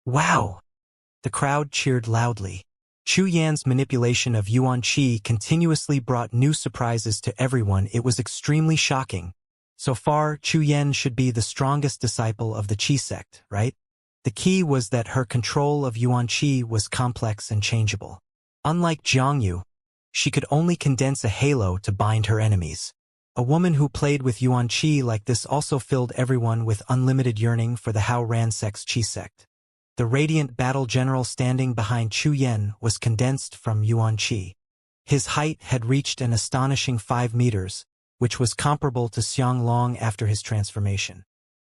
Wow! The crowd cheered loudly. Chu Yan's manipulation of Yuan Qi continuously brought new surprises to everyone. It was extremely shocking. So far, Chu Yan should be the strongest disciple of the Qi sect, right? The key was that her control of Yuan Qi was complex and changeable. Unlike Jiangyu, she could only condense a halo to bind her enemies. A woman who played with Yuan Qi like this also filled everyone with unlimited yearning for the Hao Ransek's Qi sect. The radiant battle general standing behind Chu Yan was condensed from Yuan Qi. His height had reached an astonishing 5 meters, which was comparable to Xiang Long after his transformation.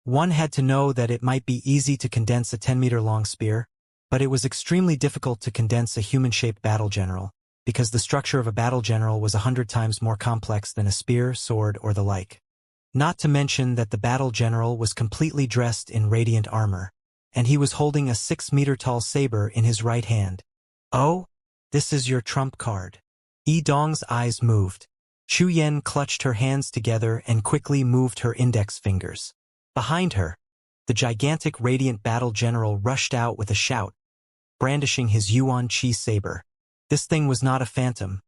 One had to know that it might be easy to condense a 10-meter-long spear, but it was extremely difficult to condense a human-shaped battle general, because the structure of a battle general was 100 times more complex than a spear, sword, or the like. Not to mention that the battle general was completely dressed in radiant armor, and he was holding a 6-meter-tall saber in his right hand. Oh, this is your trump card. Yi Dong's eyes moved. Chu Yan clutched her hands together and quickly moved her index fingers. Behind her, the gigantic radiant battle general rushed out with a shout, brandishing his Yuan Qi saber. This thing was not a phantom,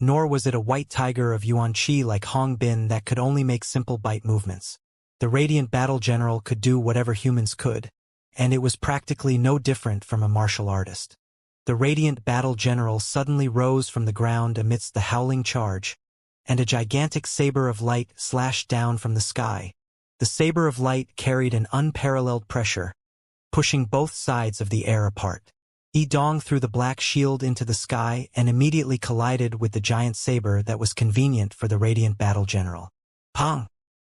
nor was it a white tiger of Yuan Qi like Hong Bin that could only make simple bite movements. The radiant battle general could do whatever humans could, and it was practically no different from a martial artist. The radiant battle general suddenly rose from the ground amidst the howling charge, and a gigantic saber of light slashed down from the sky. The saber of light carried an unparalleled pressure, pushing both sides of the air apart. Yi Dong threw the black shield into the sky and immediately collided with the giant saber that was convenient for the radiant battle general. Pong!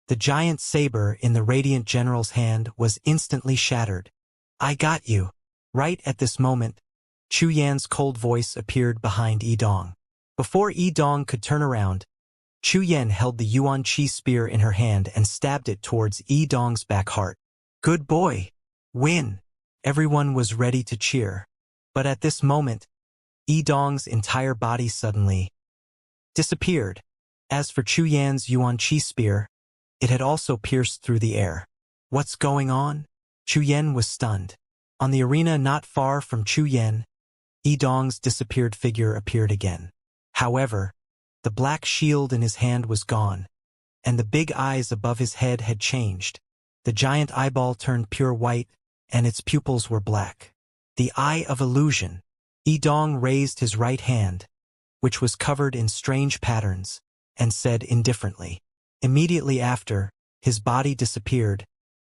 The giant saber in the radiant general's hand was instantly shattered. I got you. Right at this moment, Chu Yan's cold voice appeared behind Yi Dong. Before Yi Dong could turn around, Chu Yan held the Yuan Qi spear in her hand and stabbed it towards Yi Dong's back heart. Good boy! Win! Everyone was ready to cheer. But at this moment, Yi Dong's entire body suddenly disappeared. As for Chu Yan's Yuan Qi spear, it had also pierced through the air. What's going on? Chu Yan was stunned. On the arena not far from Chu Yan, Yi Dong's disappeared figure appeared again. However, the black shield in his hand was gone, and the big eyes above his head had changed. The giant eyeball turned pure white, and its pupils were black. The Eye of Illusion. Yi Dong raised his right hand, which was covered in strange patterns, and said indifferently. Immediately after, his body disappeared,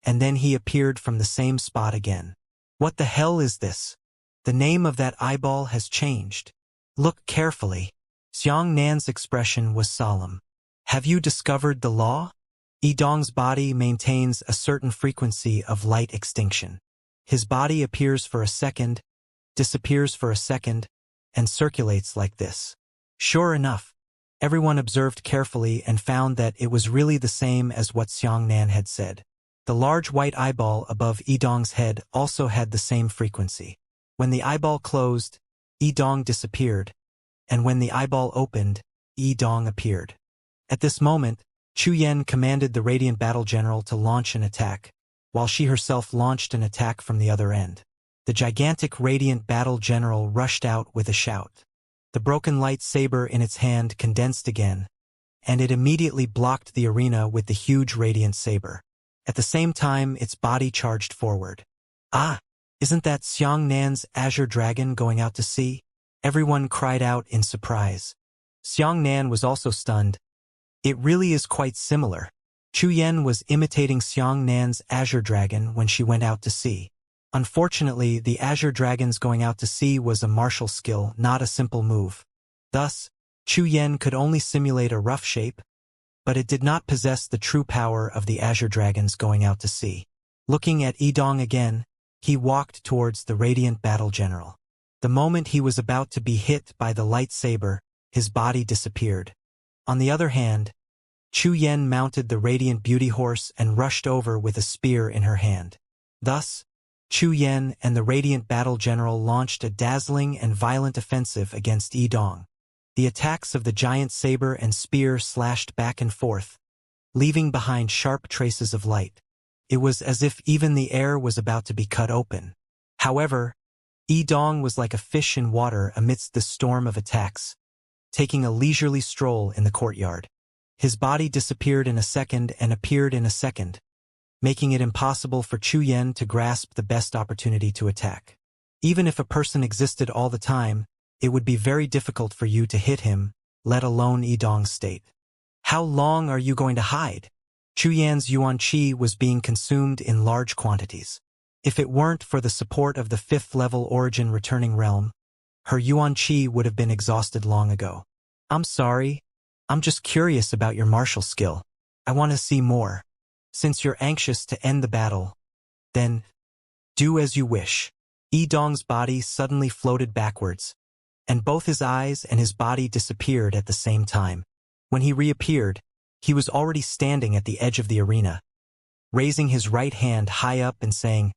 and then he appeared from the same spot again. What the hell is this? The name of that eyeball has changed. Look carefully. Xiang Nan's expression was solemn. Have you discovered the law? Yi Dong's body maintains a certain frequency of light extinction. His body appears for a second, disappears for a second, and circulates like this. Sure enough, everyone observed carefully and found that it was really the same as what Xiang Nan had said. The large white eyeball above Yi Dong's head also had the same frequency. When the eyeball closed, Yi Dong disappeared, and when the eyeball opened, Yi Dong appeared. At this moment, Chu Yan commanded the Radiant Battle General to launch an attack, while she herself launched an attack from the other end. The gigantic Radiant Battle General rushed out with a shout. The broken light saber in its hand condensed again, and it immediately blocked the arena with the huge radiant saber. At the same time, its body charged forward. Ah! Isn't that Xiang Nan's Azure Dragon going out to sea? Everyone cried out in surprise. Xiang Nan was also stunned. It really is quite similar. Chu Yan was imitating Xiang Nan's Azure Dragon when she went out to sea. Unfortunately, the Azure Dragon's going out to sea was a martial skill, not a simple move. Thus, Chu Yan could only simulate a rough shape, but it did not possess the true power of the Azure Dragon's going out to sea. Looking at Yi Dong again, he walked towards the Radiant Battle General. The moment he was about to be hit by the light saber, his body disappeared. On the other hand, Chu Yan mounted the Radiant Beauty Horse and rushed over with a spear in her hand. Thus, Chu Yan and the Radiant Battle General launched a dazzling and violent offensive against Yi Dong. The attacks of the giant saber and spear slashed back and forth, leaving behind sharp traces of light. It was as if even the air was about to be cut open. However, Yidong was like a fish in water amidst the storm of attacks, taking a leisurely stroll in the courtyard. His body disappeared in a second and appeared in a second, making it impossible for Chu Yan to grasp the best opportunity to attack. Even if a person existed all the time, it would be very difficult for you to hit him, let alone Yidong's state. How long are you going to hide? Chu Yan's yuan qi was being consumed in large quantities. If it weren't for the support of the 5th level origin returning realm, her yuan qi would have been exhausted long ago. I'm sorry. I'm just curious about your martial skill. I want to see more. Since you're anxious to end the battle, then do as you wish. Yidong's body suddenly floated backwards, and both his eyes and his body disappeared at the same time. When he reappeared, he was already standing at the edge of the arena, raising his right hand high up and saying,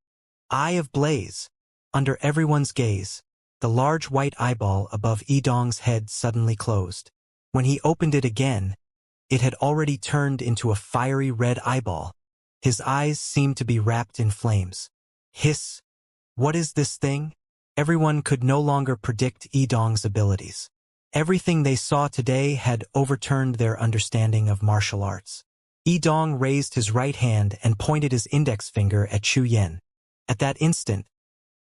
"Eye of Blaze." Under everyone's gaze, the large white eyeball above Yidong's head suddenly closed. When he opened it again, it had already turned into a fiery red eyeball. His eyes seemed to be wrapped in flames. Hiss! What is this thing? Everyone could no longer predict Yidong's abilities. Everything they saw today had overturned their understanding of martial arts. Yidong raised his right hand and pointed his index finger at Chu Yan. At that instant,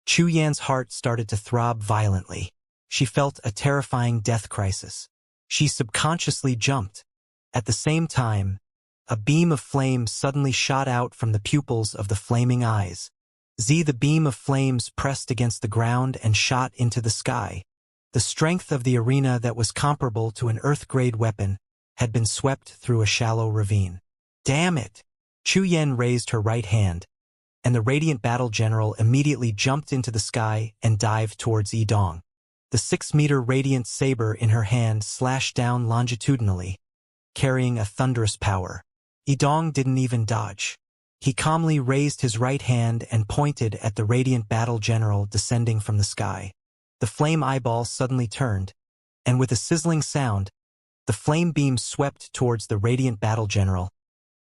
Chu Yan's heart started to throb violently. She felt a terrifying death crisis. She subconsciously jumped. At the same time, a beam of flame suddenly shot out from the pupils of the flaming eyes. The beam of flames pressed against the ground and shot into the sky. The strength of the arena that was comparable to an Earth-grade weapon had been swept through a shallow ravine. Damn it! Chu Yan raised her right hand, and the radiant battle general immediately jumped into the sky and dived towards Yidong. The 6-meter radiant saber in her hand slashed down longitudinally, carrying a thunderous power. Yidong didn't even dodge. He calmly raised his right hand and pointed at the radiant battle general descending from the sky. The flame eyeball suddenly turned, and with a sizzling sound, the flame beam swept towards the radiant battle general,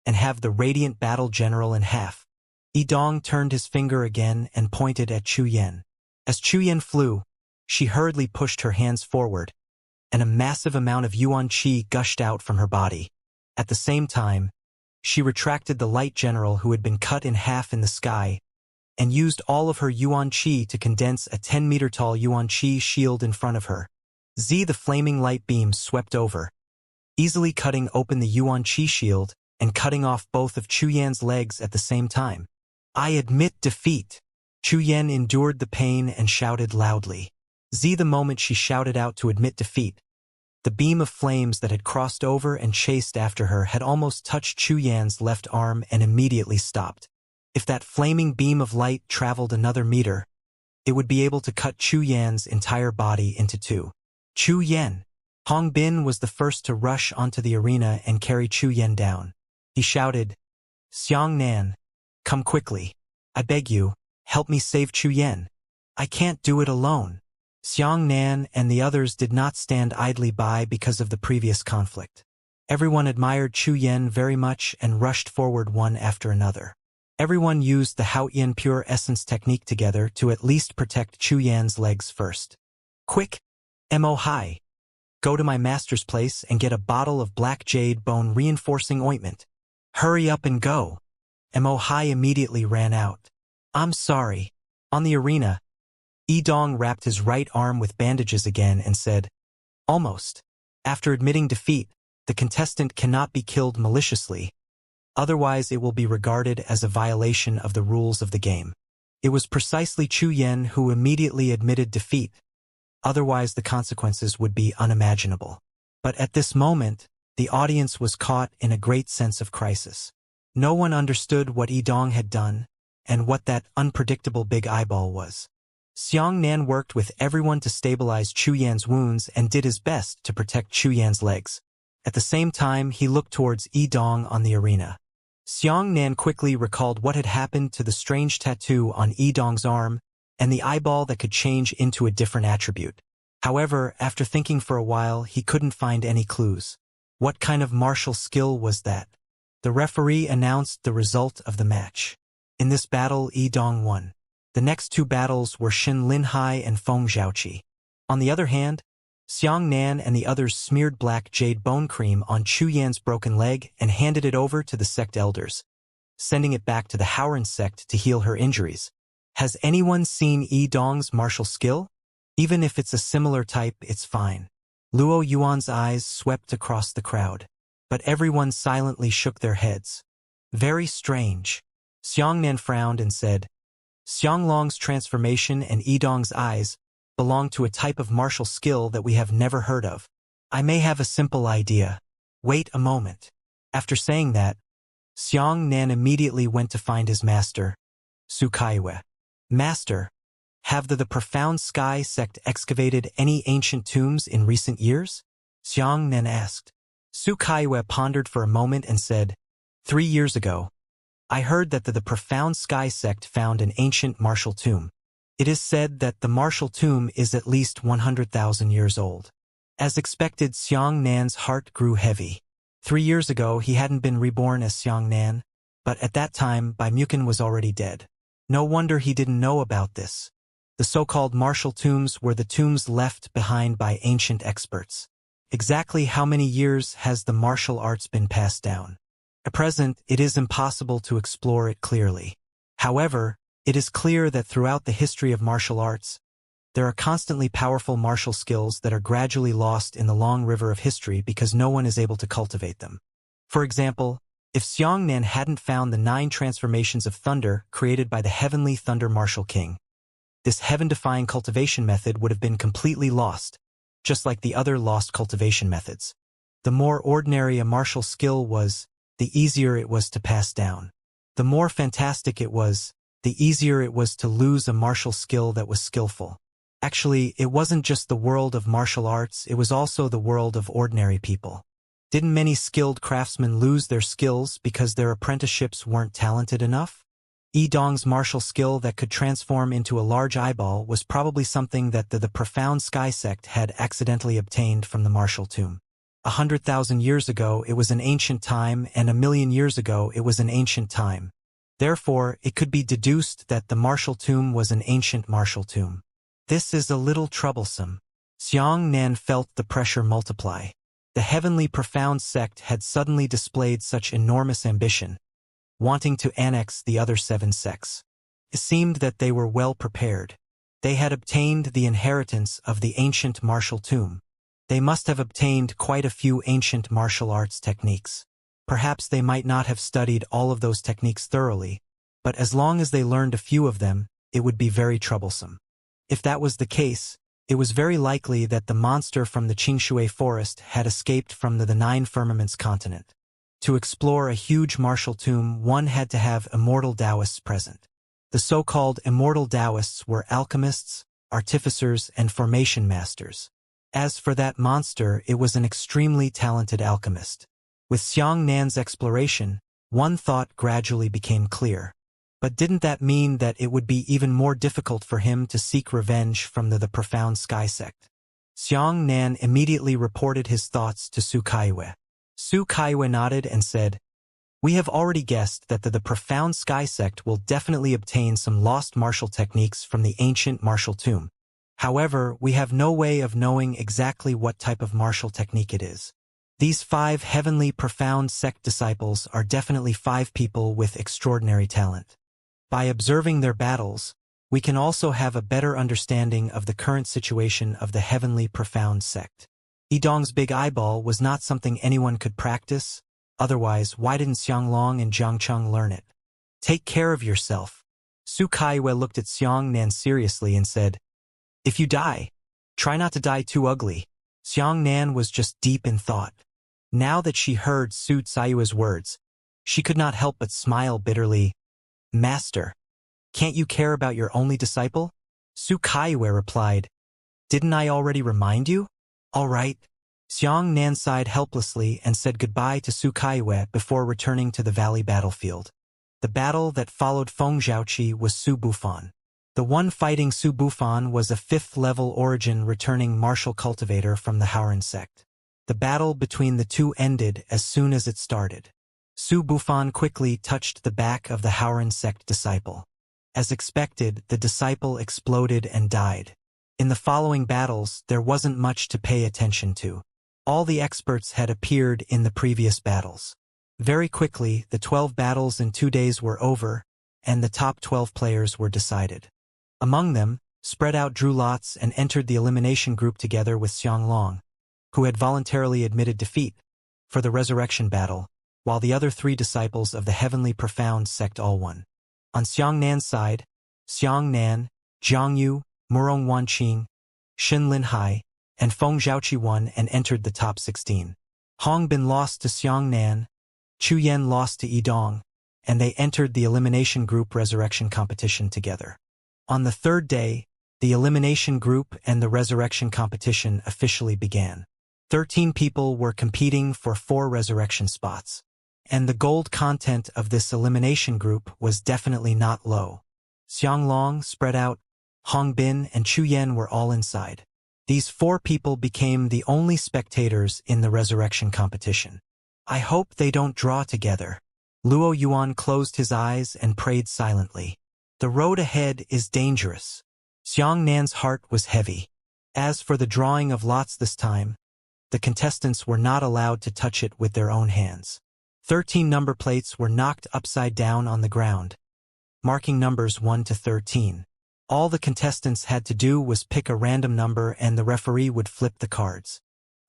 and halved the radiant battle general in half. Yidong turned his finger again and pointed at Chu Yan. As Chu Yan flew, she hurriedly pushed her hands forward, and a massive amount of yuan qi gushed out from her body. At the same time, she retracted the light general who had been cut in half in the sky, and used all of her yuan qi to condense a 10-meter-tall yuan qi shield in front of her. The flaming light beam swept over, easily cutting open the yuan qi shield and cutting off both of Chu Yan's legs at the same time. I admit defeat. Chu Yan endured the pain and shouted loudly. The moment she shouted out to admit defeat, the beam of flames that had crossed over and chased after her had almost touched Chu Yan's left arm and immediately stopped. If that flaming beam of light traveled another meter, it would be able to cut Chu Yan's entire body into two. Chu Yan! Hong Bin was the first to rush onto the arena and carry Chu Yan down. He shouted, Xianxia, come quickly. I beg you, help me save Chu Yan. I can't do it alone. Xianxia and the others did not stand idly by because of the previous conflict. Everyone admired Chu Yan very much and rushed forward one after another. Everyone used the Haotian pure essence technique together to at least protect Chu Yan's legs first. Quick! Mo Hai! Go to my master's place and get a bottle of black jade bone reinforcing ointment. Hurry up and go! Mo Hai immediately ran out. I'm sorry. On the arena, Yidong wrapped his right arm with bandages again and said, almost. After admitting defeat, the contestant cannot be killed maliciously. Otherwise it will be regarded as a violation of the rules of the game. It was precisely Chu Yan who immediately admitted defeat. Otherwise the consequences would be unimaginable. But at this moment, the audience was caught in a great sense of crisis. No one understood what Yidong had done, and what that unpredictable big eyeball was. Xianxia worked with everyone to stabilize Chu Yan's wounds and did his best to protect Chu Yan's legs. At the same time, he looked towards Yidong on the arena. Xianxia quickly recalled what had happened to the strange tattoo on Yidong's arm and the eyeball that could change into a different attribute. However, after thinking for a while, he couldn't find any clues. What kind of martial skill was that? The referee announced the result of the match. In this battle, Yidong won. The The next two battles were Shin Linhai and Feng Zhaoqi. On the other hand, Xiang Nan and the others smeared black jade bone cream on Chu Yan's broken leg and handed it over to the sect elders, sending it back to the Haoran sect to heal her injuries. Has anyone seen Yi Dong's martial skill? Even if it's a similar type, it's fine. Luo Yuan's eyes swept across the crowd, but everyone silently shook their heads. Very strange. Xiangnan frowned and said, Xianglong's transformation and Yi Dong's eyes belong to a type of martial skill that we have never heard of. I may have a simple idea. Wait a moment. After saying that, Xiangnan immediately went to find his master, Su Kaiwe. Master, have the Profound Sky sect excavated any ancient tombs in recent years? Xiangnan asked. Su Kaiwe pondered for a moment and said, 3 years ago, I heard that the Profound Sky sect found an ancient martial tomb. It is said that the martial tomb is at least 100,000 years old. As expected, Xiangnan's heart grew heavy. 3 years ago, he hadn't been reborn as Xiangnan, but at that time, Bai Mukin was already dead. No wonder he didn't know about this. The so-called martial tombs were the tombs left behind by ancient experts. Exactly how many years has the martial arts been passed down? At present, it is impossible to explore it clearly. However, it is clear that throughout the history of martial arts, there are constantly powerful martial skills that are gradually lost in the long river of history because no one is able to cultivate them. For example, if Xiangnan hadn't found the 9 transformations of thunder created by the heavenly thunder martial king, this heaven-defying cultivation method would have been completely lost, just like the other lost cultivation methods. The more ordinary a martial skill was, the easier it was to pass down. The more fantastic it was, the easier it was to lose a martial skill that was skillful. Actually, it wasn't just the world of martial arts, it was also the world of ordinary people. Didn't many skilled craftsmen lose their skills because their apprenticeships weren't talented enough? Yi Dong's martial skill that could transform into a large eyeball was probably something that the Profound Sky sect had accidentally obtained from the martial tomb. 100,000 years ago it was an ancient time, and 1,000,000 years ago it was an ancient time. Therefore, it could be deduced that the martial tomb was an ancient martial tomb. This is a little troublesome. Xiangnan felt the pressure multiply. The heavenly Profound sect had suddenly displayed such enormous ambition, wanting to annex the other 7 sects. It seemed that they were well prepared. They had obtained the inheritance of the ancient martial tomb. They must have obtained quite a few ancient martial arts techniques. Perhaps they might not have studied all of those techniques thoroughly, but as long as they learned a few of them, it would be very troublesome. If that was the case, it was very likely that the monster from the Qingshui forest had escaped from the 9 firmaments continent. To explore a huge martial tomb, one had to have immortal Taoists present. The so-called immortal Taoists were alchemists, artificers, and formation masters. As for that monster, it was an extremely talented alchemist. With Xiangnan's exploration, one thought gradually became clear. But didn't that mean that it would be even more difficult for him to seek revenge from the Profound Sky sect? Xiangnan immediately reported his thoughts to Su Kaiwe. Su Kaiwe nodded and said, We have already guessed that the Profound Sky sect will definitely obtain some lost martial techniques from the ancient martial tomb. However, we have no way of knowing exactly what type of martial technique it is. These 5 heavenly Profound sect disciples are definitely 5 people with extraordinary talent. By observing their battles, we can also have a better understanding of the current situation of the heavenly Profound sect. Yi Dong's big eyeball was not something anyone could practice, otherwise why didn't Xianglong and Jiangcheng learn it? Take care of yourself. Su Kaiwe looked at Xiangnan seriously and said, If you die, try not to die too ugly. Xiangnan was just deep in thought. Now that she heard Su Tsayue's words, she could not help but smile bitterly. Master, can't you care about your only disciple? Su Kaiwe replied, Didn't I already remind you? All right. Xiangnan sighed helplessly and said goodbye to Su Kaiwe before returning to the valley battlefield. The battle that followed Feng Zhaoqi was Su Bufan. The one fighting Su Bufan was a 5th-level origin returning martial cultivator from the Haoran sect. The battle between the two ended as soon as it started. Su Bufan quickly touched the back of the Haoran sect disciple. As expected, the disciple exploded and died. In the following battles, there wasn't much to pay attention to. All the experts had appeared in the previous battles. Very quickly, the 12 battles in 2 days were over, and the top 12 players were decided. Among them, Spread Out drew lots and entered the elimination group together with Xianglong, who had voluntarily admitted defeat, for the resurrection battle, while the other 3 disciples of the Heavenly Profound sect all won. On Xiangnan's side, Xiangnan, Jiangyu, Murong Wanqing, Xin Linhai, and Feng Zhaoqi won and entered the top 16. Hong Bin lost to Xiangnan, Chu Yan lost to Yidong, and they entered the elimination group resurrection competition together. On the 3rd day, the elimination group and the resurrection competition officially began. 13 people were competing for 4 resurrection spots. And the gold content of this elimination group was definitely not low. Xianglong, Spread Out, Hong Bin, and Chu Yan were all inside. These 4 people became the only spectators in the resurrection competition. I hope they don't draw together. Luo Yuan closed his eyes and prayed silently. The road ahead is dangerous. Xiangnan's heart was heavy. As for the drawing of lots this time, the contestants were not allowed to touch it with their own hands. 13 number plates were knocked upside down on the ground, marking numbers 1 to 13. All the contestants had to do was pick a random number and the referee would flip the cards.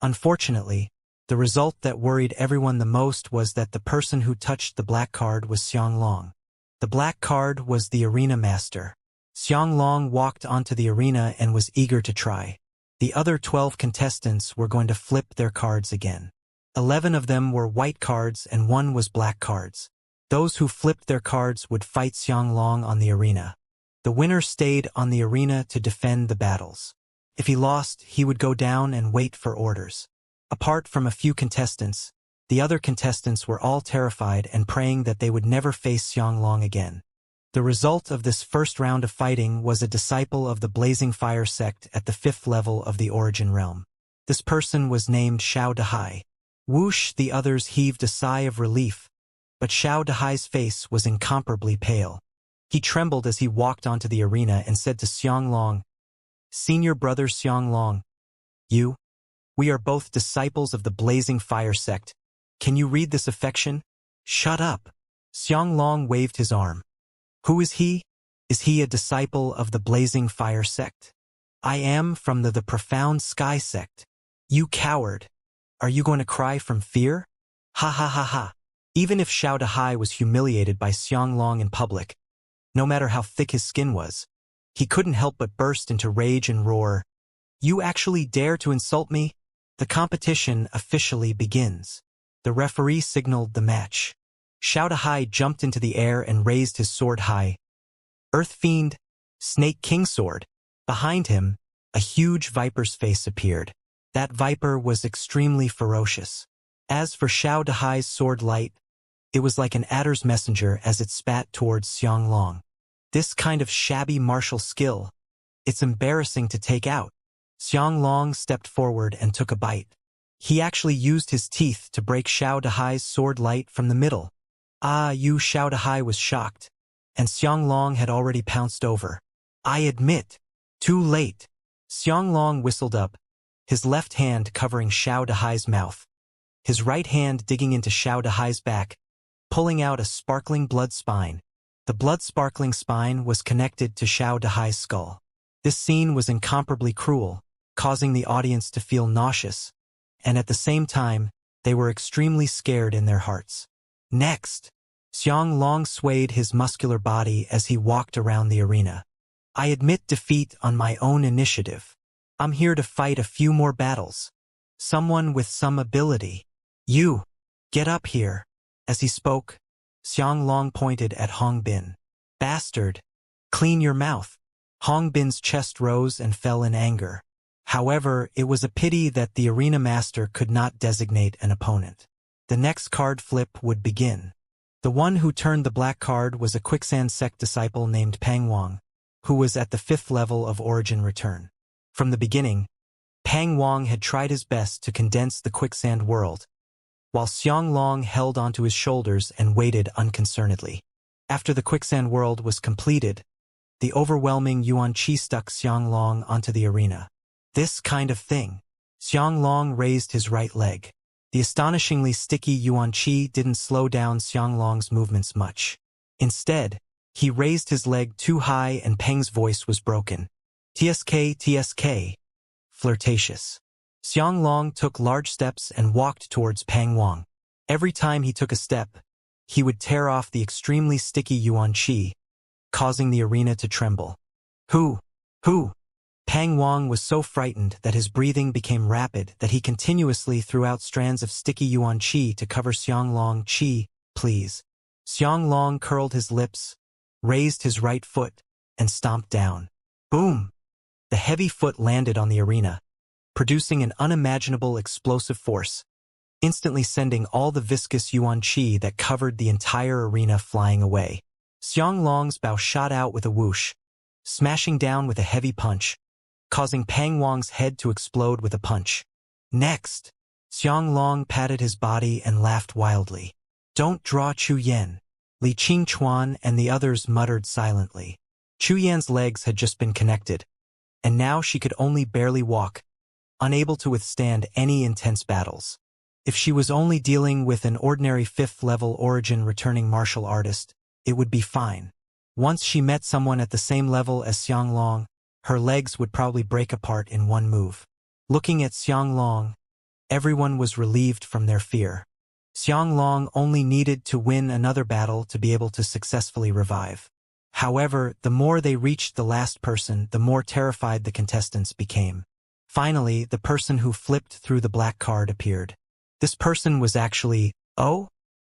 Unfortunately, the result that worried everyone the most was that the person who touched the black card was Xianglong. The black card was the arena master. Xianglong walked onto the arena and was eager to try. The other 12 contestants were going to flip their cards again. 11 of them were white cards and 1 was black cards. Those who flipped their cards would fight Xianglong on the arena. The winner stayed on the arena to defend the battles. If he lost, he would go down and wait for orders. Apart from a few contestants, the other contestants were all terrified and praying that they would never face Xianglong again. The result of this first round of fighting was a disciple of the Blazing Fire sect at the 5th level of the Origin Realm. This person was named Xiao Dehai. Whoosh, the others heaved a sigh of relief, but Xiao Dehai's face was incomparably pale. He trembled as he walked onto the arena and said to Xianglong, "Senior brother Xianglong, we are both disciples of the Blazing Fire sect. Can you read this affection?" "Shut up." Xianglong waved his arm. "Who is he? Is he a disciple of the Blazing Fire sect?" "I am from the Profound Sky sect." "You coward. Are you going to cry from fear?" Ha ha ha ha. Even if Xiao Dehai was humiliated by Xianglong in public, no matter how thick his skin was, he couldn't help but burst into rage and roar, "You actually dare to insult me?" The competition officially begins. The referee signaled the match. Xiao Dehai jumped into the air and raised his sword high. Earth Fiend, Snake King Sword. Behind him, a huge viper's face appeared. That viper was extremely ferocious. As for Xiao Dehai's sword light, it was like an adder's messenger as it spat towards Xianglong. This kind of shabby martial skill, it's embarrassing to take out. Xianglong stepped forward and took a bite. He actually used his teeth to break Xiao Dehai's sword light from the middle. Xiao Dehai was shocked, and Xianglong had already pounced over. "I admit, too late." Xianglong whistled up, his left hand covering Xiao Dehai's mouth, his right hand digging into Xiao Dehai's back, pulling out a sparkling blood spine. The blood-sparkling spine was connected to Xiao Dehai's skull. This scene was incomparably cruel, causing the audience to feel nauseous, and at the same time, they were extremely scared in their hearts. Next, Xianglong swayed his muscular body as he walked around the arena. "I admit defeat on my own initiative. I'm here to fight a few more battles. Someone with some ability. You, get up here." As he spoke, Xianglong pointed at Hong Bin. "Bastard, clean your mouth." Hong Bin's chest rose and fell in anger. However, it was a pity that the arena master could not designate an opponent. The next card flip would begin. The one who turned the black card was a Quicksand sect disciple named Pang Wang, who was at the 5th level of Origin Return. From the beginning, Pang Wang had tried his best to condense the Quicksand world, while Xianglong held onto his shoulders and waited unconcernedly. After the Quicksand world was completed, The overwhelming yuan qi stuck Xianglong onto the arena. This kind of thing. Xianglong raised his right leg. The astonishingly sticky yuan qi didn't slow down Xianglong's movements much. Instead, he raised his leg too high and Peng's voice was broken. "TSK, TSK." Flirtatious. Xianglong took large steps and walked towards Peng Wang. Every time he took a step, he would tear off the extremely sticky yuan qi, causing the arena to tremble. Who? Peng Wang was so frightened that his breathing became rapid that he continuously threw out strands of sticky yuan qi to cover Xianglong. "Qi, please." Xianglong curled his lips, raised his right foot, and stomped down. Boom! The heavy foot landed on the arena, producing an unimaginable explosive force, instantly sending all the viscous yuan qi that covered the entire arena flying away. Xianglong's bow shot out with a whoosh, smashing down with a heavy punch, causing Peng Wang's head to explode with a punch. Next, Xianglong patted his body and laughed wildly. "Don't draw Chu Yan." Li Qingchuan and the others muttered silently. Chu Yan's legs had just been connected, and now she could only barely walk, unable to withstand any intense battles. If she was only dealing with an ordinary 5th-level origin returning martial artist, it would be fine. Once she met someone at the same level as Xianglong, her legs would probably break apart in one move. Looking at Xianglong, everyone was relieved from their fear. Xianglong only needed to win another battle to be able to successfully revive. However, the more they reached the last person, the more terrified the contestants became. Finally, the person who flipped through the black card appeared. This person was actually, "Oh?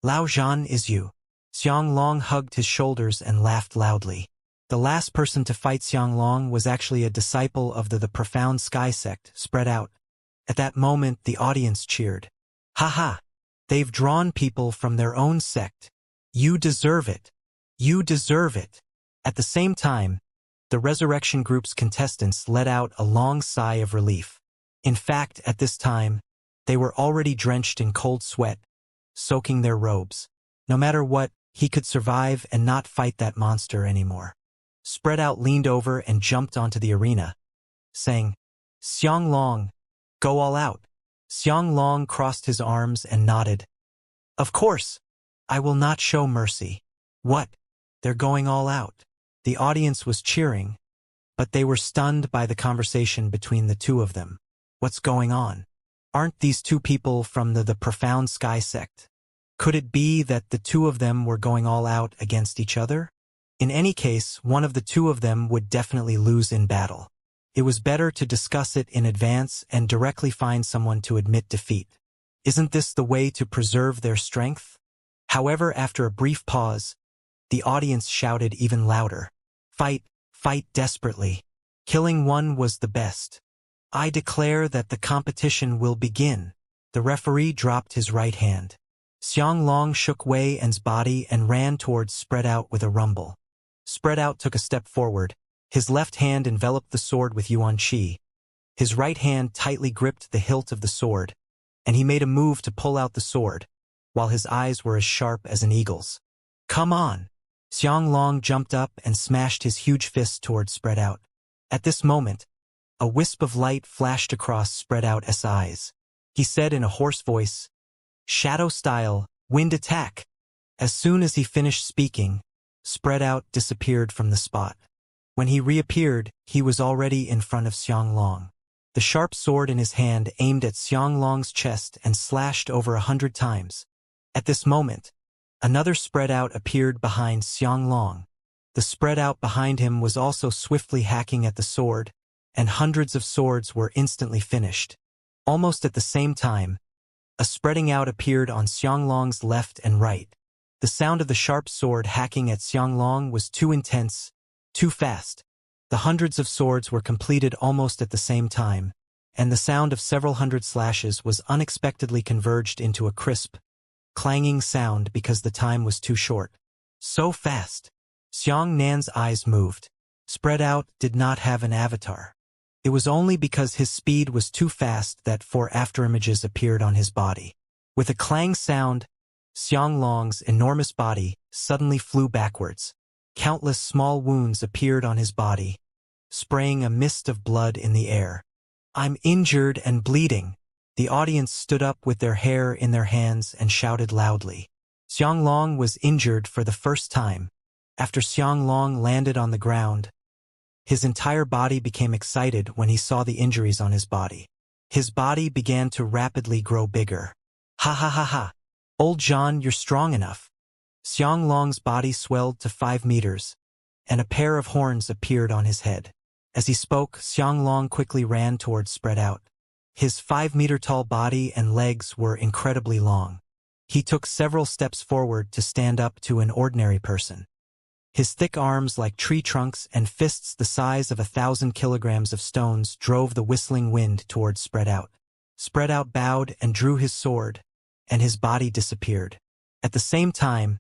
Lao Zhan is you." Xianglong hugged his shoulders and laughed loudly. The last person to fight Xianglong was actually a disciple of the profound sky sect, Spread Out. At that moment, the audience cheered. "Ha! They've drawn people from their own sect. You deserve it. You deserve it." At the same time, the Resurrection Group's contestants let out a long sigh of relief. In fact, at this time, they were already drenched in cold sweat, soaking their robes. No matter what, he could survive and not fight that monster anymore. Spread Out leaned over and jumped onto the arena, saying, "Xianglong, go all out." Xianglong crossed his arms and nodded. "Of course, I will not show mercy." "What? They're going all out." The audience was cheering, but they were stunned by the conversation between the two of them. What's going on? Aren't these two people from the profound sky sect? Could it be that the two of them were going all out against each other? In any case, one of the two of them would definitely lose in battle. It was better to discuss it in advance and directly find someone to admit defeat. Isn't this the way to preserve their strength? However, after a brief pause, the audience shouted even louder. "Fight, fight desperately. Killing one was the best. I declare that the competition will begin." The referee dropped his right hand. Xianglong shook Wei En's body and ran towards Spread Out with a rumble. Spread Out took a step forward. His left hand enveloped the sword with yuan qi. His right hand tightly gripped the hilt of the sword, and he made a move to pull out the sword, while his eyes were as sharp as an eagle's. "Come on!" Xianglong jumped up and smashed his huge fist towards Spread Out. At this moment, a wisp of light flashed across Spread Out's eyes. He said in a hoarse voice, "Shadow style, wind attack." As soon as he finished speaking, Spread Out disappeared from the spot. When he reappeared, he was already in front of Xianglong. The sharp sword in his hand aimed at Xianglong's chest and slashed over 100 times. At this moment, another Spread Out appeared behind Xianglong. The Spread Out behind him was also swiftly hacking at the sword, and hundreds of swords were instantly finished. Almost at the same time, a spreading out appeared on Xianglong's left and right. The sound of the sharp sword hacking at Xianglong was too intense, too fast. The hundreds of swords were completed almost at the same time, and the sound of several hundred slashes was unexpectedly converged into a crisp, clanging sound because the time was too short. So fast. Xiangnan's eyes moved. Spread Out did not have an avatar. It was only because his speed was too fast that 4 afterimages appeared on his body. With a clang sound, Xianglong's enormous body suddenly flew backwards. Countless small wounds appeared on his body, spraying a mist of blood in the air. "I'm injured and bleeding." The audience stood up with their hair in their hands and shouted loudly. Xianglong was injured for the first time. After Xianglong landed on the ground, his entire body became excited when he saw the injuries on his body. His body began to rapidly grow bigger. "Ha ha ha ha! Old John, you're strong enough." Xianglong's body swelled to 5 meters, and a pair of horns appeared on his head. As he spoke, Xianglong quickly ran towards Spread Out. His 5-meter-tall body and legs were incredibly long. He took several steps forward to stand up to an ordinary person. His thick arms like tree trunks and fists the size of 1,000 kilograms of stones drove the whistling wind towards Spread Out. Spread Out bowed and drew his sword, and his body disappeared. At the same time,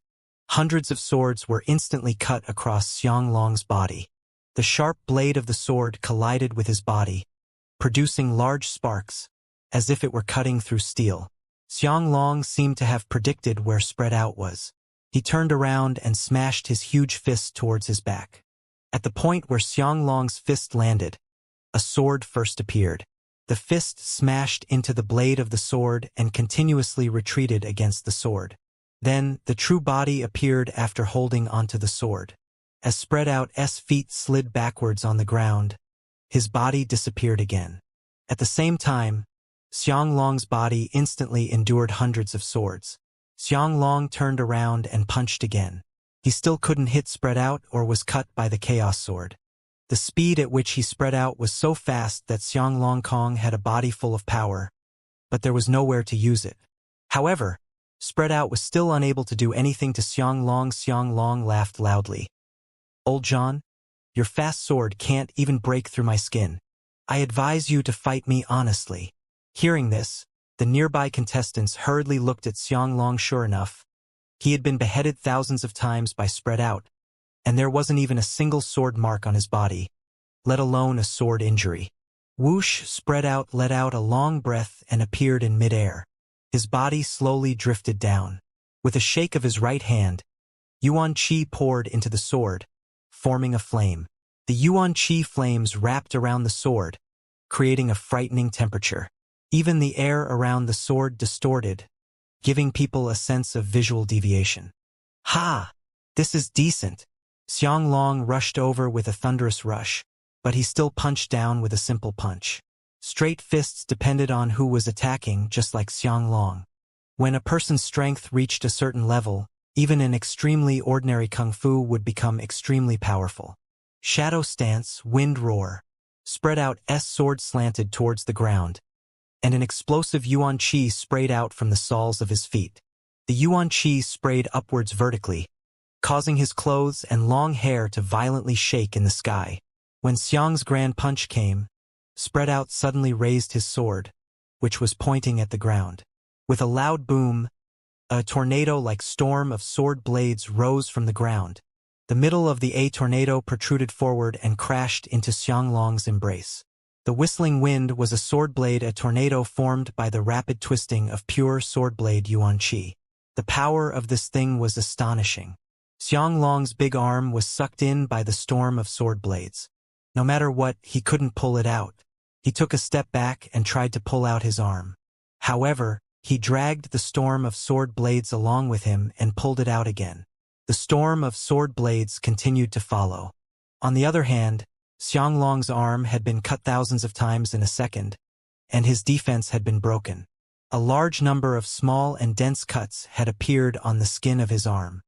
hundreds of swords were instantly cut across Xianglong's body. The sharp blade of the sword collided with his body, producing large sparks, as if it were cutting through steel. Xianglong seemed to have predicted where Spread Out was. He turned around and smashed his huge fist towards his back. At the point where Xianglong's fist landed, a sword first appeared. The fist smashed into the blade of the sword and continuously retreated against the sword. Then, the true body appeared after holding onto the sword. As Spread Out's feet slid backwards on the ground, his body disappeared again. At the same time, Xianglong's body instantly endured hundreds of swords. Xianglong turned around and punched again. He still couldn't hit Spread Out or was cut by the Chaos Sword. The speed at which he spread out was so fast that Xianglong Kong had a body full of power, but there was nowhere to use it. However, Spread Out was still unable to do anything to Xianglong. Xianglong laughed loudly. "Old John, your fast sword can't even break through my skin. I advise you to fight me honestly." Hearing this, the nearby contestants hurriedly looked at Xianglong. Sure enough, he had been beheaded thousands of times by Spread Out, and there wasn't even a single sword mark on his body, let alone a sword injury. Whoosh! Spread Out let out a long breath and appeared in midair. His body slowly drifted down. With a shake of his right hand, Yuan Qi poured into the sword, forming a flame. The Yuan Qi flames wrapped around the sword, creating a frightening temperature. Even the air around the sword distorted, giving people a sense of visual deviation. "Ha! This is decent." Xianglong rushed over with a thunderous rush, but he still punched down with a simple punch. Straight fists depended on who was attacking, just like Xianglong. When a person's strength reached a certain level, even an extremely ordinary kung fu would become extremely powerful. Shadow stance, wind roar. Spread Out's sword slanted towards the ground, and an explosive Yuan Qi sprayed out from the soles of his feet. The Yuan Qi sprayed upwards vertically, causing his clothes and long hair to violently shake in the sky. When Xiang's grand punch came, Spread Out suddenly raised his sword, which was pointing at the ground. With a loud boom, a tornado-like storm of sword blades rose from the ground. The middle of the tornado protruded forward and crashed into Xianglong's embrace. The whistling wind was a sword blade, a tornado formed by the rapid twisting of pure sword blade Yuan Qi. The power of this thing was astonishing. Xianglong's big arm was sucked in by the storm of sword blades. No matter what, he couldn't pull it out. He took a step back and tried to pull out his arm. However, he dragged the storm of sword blades along with him and pulled it out again. The storm of sword blades continued to follow. On the other hand, Xianglong's arm had been cut thousands of times in a second, and his defense had been broken. A large number of small and dense cuts had appeared on the skin of his arm.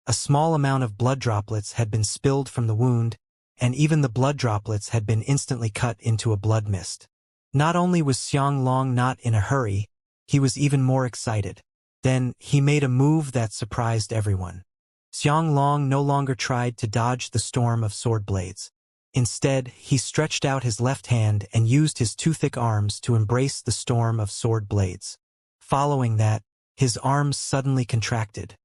A small amount of blood droplets had been spilled from the wound, and even the blood droplets had been instantly cut into a blood mist. Not only was Xianglong not in a hurry, he was even more excited. Then, he made a move that surprised everyone. Xianglong no longer tried to dodge the storm of sword blades. Instead, he stretched out his left hand and used his two thick arms to embrace the storm of sword blades. Following that, his arms suddenly contracted.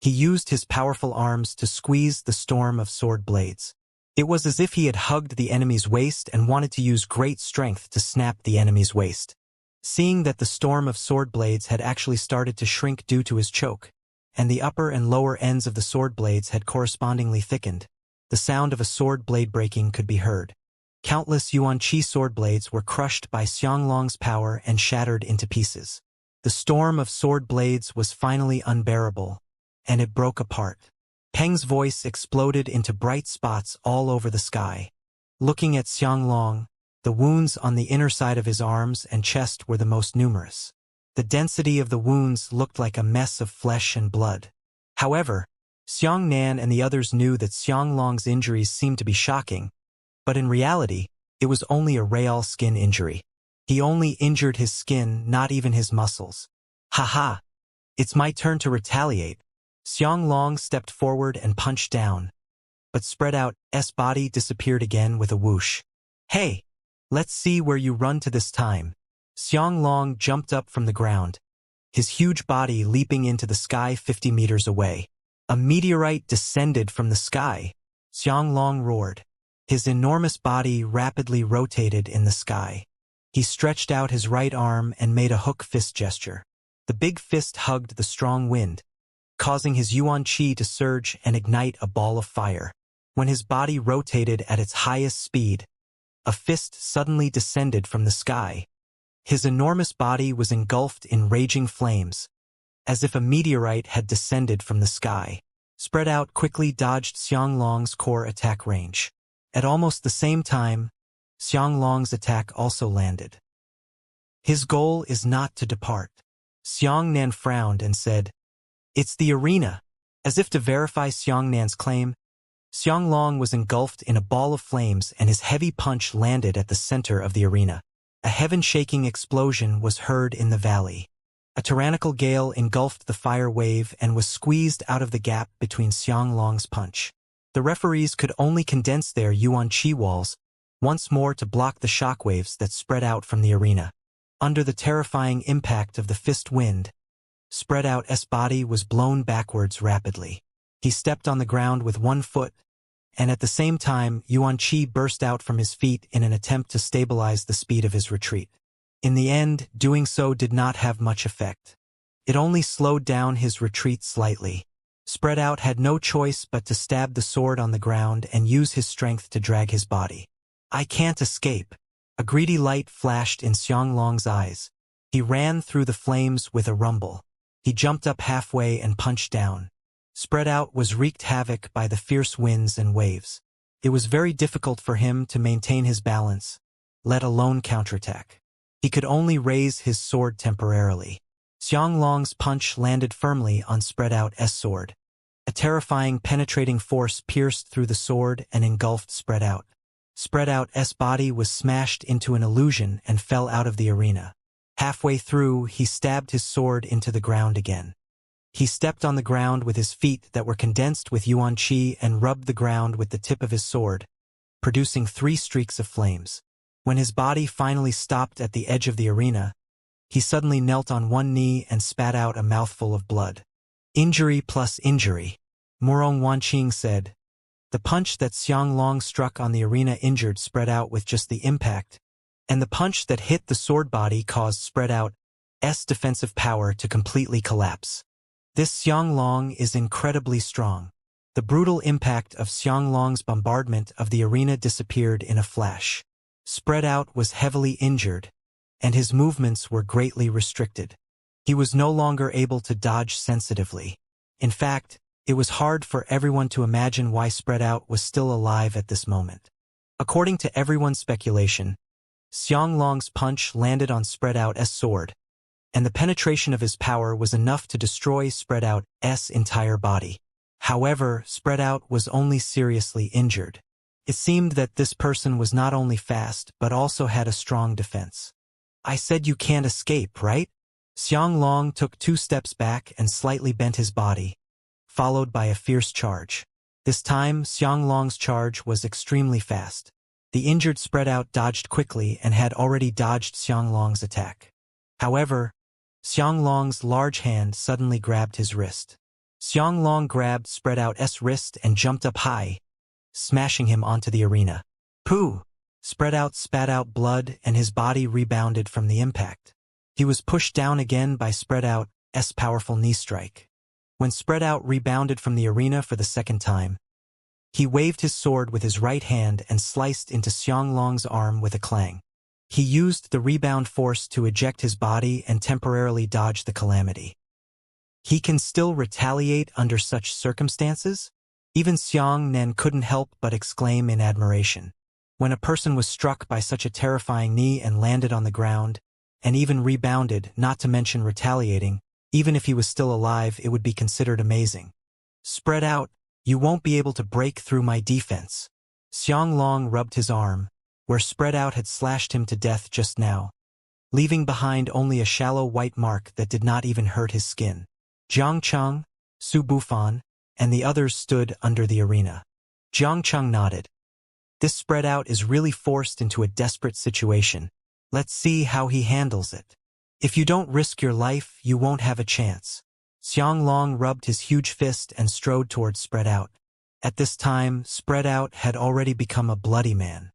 He used his powerful arms to squeeze the storm of sword blades. It was as if he had hugged the enemy's waist and wanted to use great strength to snap the enemy's waist. Seeing that the storm of sword blades had actually started to shrink due to his choke, and the upper and lower ends of the sword blades had correspondingly thickened. The sound of a sword blade breaking could be heard. Countless Yuan-Chi sword blades were crushed by Xianglong's power and shattered into pieces. The storm of sword blades was finally unbearable, and it broke apart. Peng's voice exploded into bright spots all over the sky. Looking at Xianglong, the wounds on the inner side of his arms and chest were the most numerous. The density of the wounds looked like a mess of flesh and blood. However, Xiangnan and the others knew that Xianglong's injuries seemed to be shocking, but in reality, it was only a real skin injury. He only injured his skin, not even his muscles. Haha! It's my turn to retaliate. Xianglong stepped forward and punched down, but spread out's body disappeared again with a whoosh. Hey! Let's see where you run to this time. Xianglong jumped up from the ground, his huge body leaping into the sky 50 meters away. A meteorite descended from the sky. Xianglong roared. His enormous body rapidly rotated in the sky. He stretched out his right arm and made a hook fist gesture. The big fist hugged the strong wind, causing his Yuan-Chi to surge and ignite a ball of fire. When his body rotated at its highest speed, a fist suddenly descended from the sky. His enormous body was engulfed in raging flames, as if a meteorite had descended from the sky. Spread out quickly dodged Xianglong's core attack range. At almost the same time, Xianglong's attack also landed. His goal is not to depart. Xiangnan frowned and said, "It's the arena." As if to verify Xiangnan's claim, Xianglong was engulfed in a ball of flames and his heavy punch landed at the center of the arena. A heaven-shaking explosion was heard in the valley. A tyrannical gale engulfed the fire wave and was squeezed out of the gap between Xianglong's punch. The referees could only condense their Yuan-Chi walls once more to block the shockwaves that spread out from the arena. Under the terrifying impact of the fist wind, Spread Out's body was blown backwards rapidly. He stepped on the ground with one foot, and at the same time Yuan-Chi burst out from his feet in an attempt to stabilize the speed of his retreat. In the end, doing so did not have much effect. It only slowed down his retreat slightly. Spread Out had no choice but to stab the sword on the ground and use his strength to drag his body. I can't escape. A greedy light flashed in Xianglong's eyes. He ran through the flames with a rumble. He jumped up halfway and punched down. Spread Out was wreaked havoc by the fierce winds and waves. It was very difficult for him to maintain his balance, let alone counterattack. He could only raise his sword temporarily. Xianglong's punch landed firmly on Spread Out's sword. A terrifying penetrating force pierced through the sword and engulfed Spread Out. Spread Out's body was smashed into an illusion and fell out of the arena. Halfway through, he stabbed his sword into the ground again. He stepped on the ground with his feet that were condensed with Yuan-Chi and rubbed the ground with the tip of his sword, producing 3 streaks of flames. When his body finally stopped at the edge of the arena, he suddenly knelt on one knee and spat out a mouthful of blood. Injury plus injury, Murong Wanqing said. The punch that Xianglong struck on the arena injured Spread Out with just the impact, and the punch that hit the sword body caused Spread Out's defensive power to completely collapse. This Xianglong is incredibly strong. The brutal impact of Xianglong's bombardment of the arena disappeared in a flash. Spread Out was heavily injured, and his movements were greatly restricted. He was no longer able to dodge sensitively. In fact, it was hard for everyone to imagine why Spread Out was still alive at this moment. According to everyone's speculation, Xianglong's punch landed on Spread Out's sword, and the penetration of his power was enough to destroy Spread Out's entire body. However, Spread Out was only seriously injured. It seemed that this person was not only fast but also had a strong defense. I said you can't escape, right? Xianglong took 2 steps back and slightly bent his body, followed by a fierce charge. This time, Xianglong's charge was extremely fast. The injured Spread Out dodged quickly and had already dodged Xianglong's attack. However, Xianglong's large hand suddenly grabbed his wrist. Xianglong grabbed Spread Out's wrist and jumped up high, smashing him onto the arena. Pooh! Spread Out spat out blood and his body rebounded from the impact. He was pushed down again by Spread Out's powerful knee strike. When Spread Out rebounded from the arena for the second time, he waved his sword with his right hand and sliced into Xianglong's arm with a clang. He used the rebound force to eject his body and temporarily dodge the calamity. He can still retaliate under such circumstances? Even Xiangnan couldn't help but exclaim in admiration. When a person was struck by such a terrifying knee and landed on the ground, and even rebounded, not to mention retaliating, even if he was still alive, it would be considered amazing. Spread Out, you won't be able to break through my defense. Xianglong rubbed his arm, where Spread Out had slashed him to death just now, leaving behind only a shallow white mark that did not even hurt his skin. Jiang Cheng, Su Bufan, and the others stood under the arena. Jiang Cheng nodded. This Spread Out is really forced into a desperate situation. Let's see how he handles it. If you don't risk your life, you won't have a chance. Xianglong rubbed his huge fist and strode towards Spread Out. At this time, Spread Out had already become a bloody man.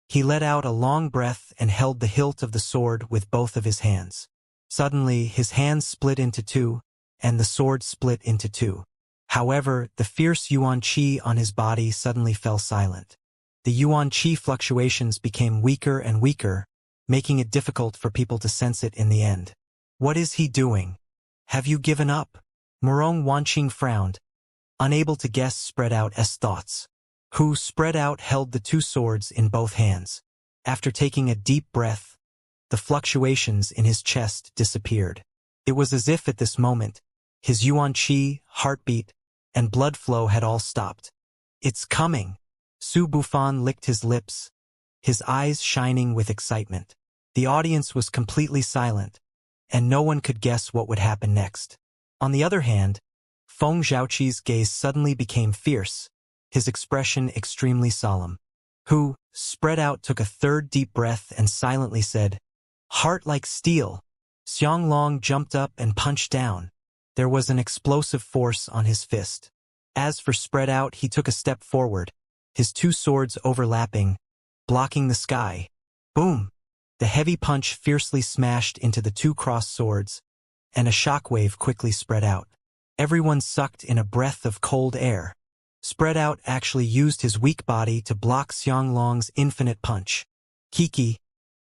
He let out a long breath and held the hilt of the sword with both of his hands. Suddenly, his hands split into two, and the sword split into two. However, the fierce yuan qi on his body suddenly fell silent. The yuan qi fluctuations became weaker and weaker, making it difficult for people to sense it in the end. What is he doing? Have you given up? Murong Wanqing frowned, unable to guess Spread Out's thoughts. Who Spread Out held the two swords in both hands. After taking a deep breath, the fluctuations in his chest disappeared. It was as if at this moment, his yuan qi, heartbeat, and blood flow had all stopped. It's coming. Su Bufan licked his lips, his eyes shining with excitement. The audience was completely silent, and no one could guess what would happen next. On the other hand, Feng Zhaoqi's gaze suddenly became fierce, his expression extremely solemn. Who Spread Out took a third deep breath and silently said, "Heart like steel." Xianglong jumped up and punched down. There was an explosive force on his fist. As for Spread Out, he took a step forward, his two swords overlapping, blocking the sky. Boom! The heavy punch fiercely smashed into the two crossed swords, and a shockwave quickly spread out. Everyone sucked in a breath of cold air. Spread Out actually used his weak body to block Xianglong's infinite punch. Kiki,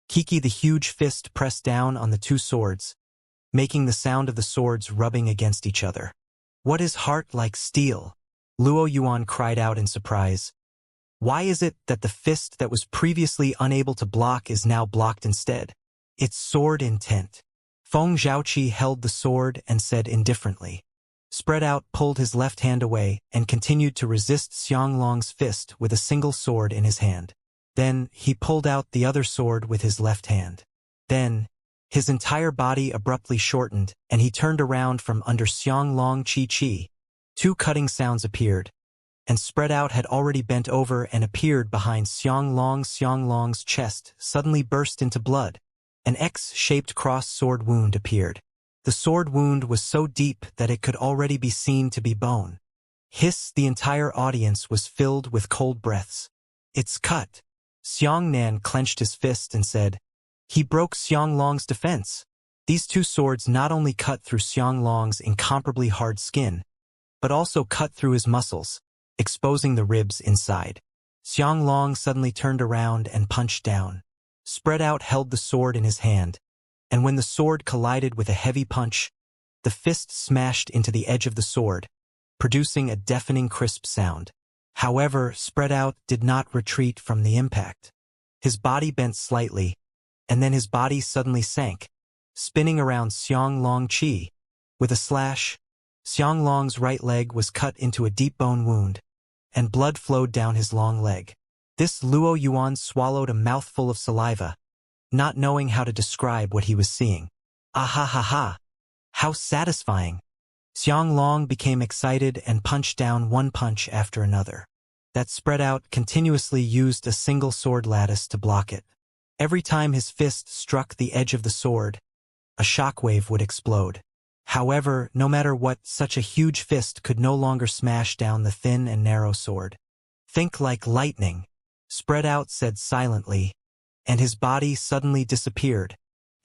the huge fist pressed down on the two swords, making the sound of the swords rubbing against each other. What is heart like steel? Luo Yuan cried out in surprise. Why is it that the fist that was previously unable to block is now blocked instead? It's sword intent. Feng Zhaoqi held the sword and said indifferently. Spread Out pulled his left hand away and continued to resist Xianglong's fist with a single sword in his hand. Then, he pulled out the other sword with his left hand. Then, his entire body abruptly shortened, and he turned around from under Xianglong Chi. Two cutting sounds appeared, and Spread Out had already bent over and appeared behind Xianglong's chest, suddenly burst into blood. An X-shaped cross-sword wound appeared. The sword wound was so deep that it could already be seen to be bone. Hiss! The entire audience was filled with cold breaths. It's cut. Xiangnan clenched his fist and said, he broke Xianglong's defense. These two swords not only cut through Xianglong's incomparably hard skin, but also cut through his muscles, exposing the ribs inside. Xianglong suddenly turned around and punched down. Spread Out held the sword in his hand, and when the sword collided with a heavy punch, the fist smashed into the edge of the sword, producing a deafening crisp sound. However, Spread Out did not retreat from the impact. His body bent slightly, and then his body suddenly sank, spinning around Xianglong Qi. With a slash, Xianglong's right leg was cut into a deep bone wound, and blood flowed down his long leg. This Luo Yuan swallowed a mouthful of saliva, not knowing how to describe what he was seeing. Ah ha ha ha! How satisfying! Xianglong became excited and punched down one punch after another. That Spread Out continuously used a single sword lattice to block it. Every time his fist struck the edge of the sword, a shockwave would explode. However, no matter what, such a huge fist could no longer smash down the thin and narrow sword. Think like lightning, Spread Out said silently, and his body suddenly disappeared.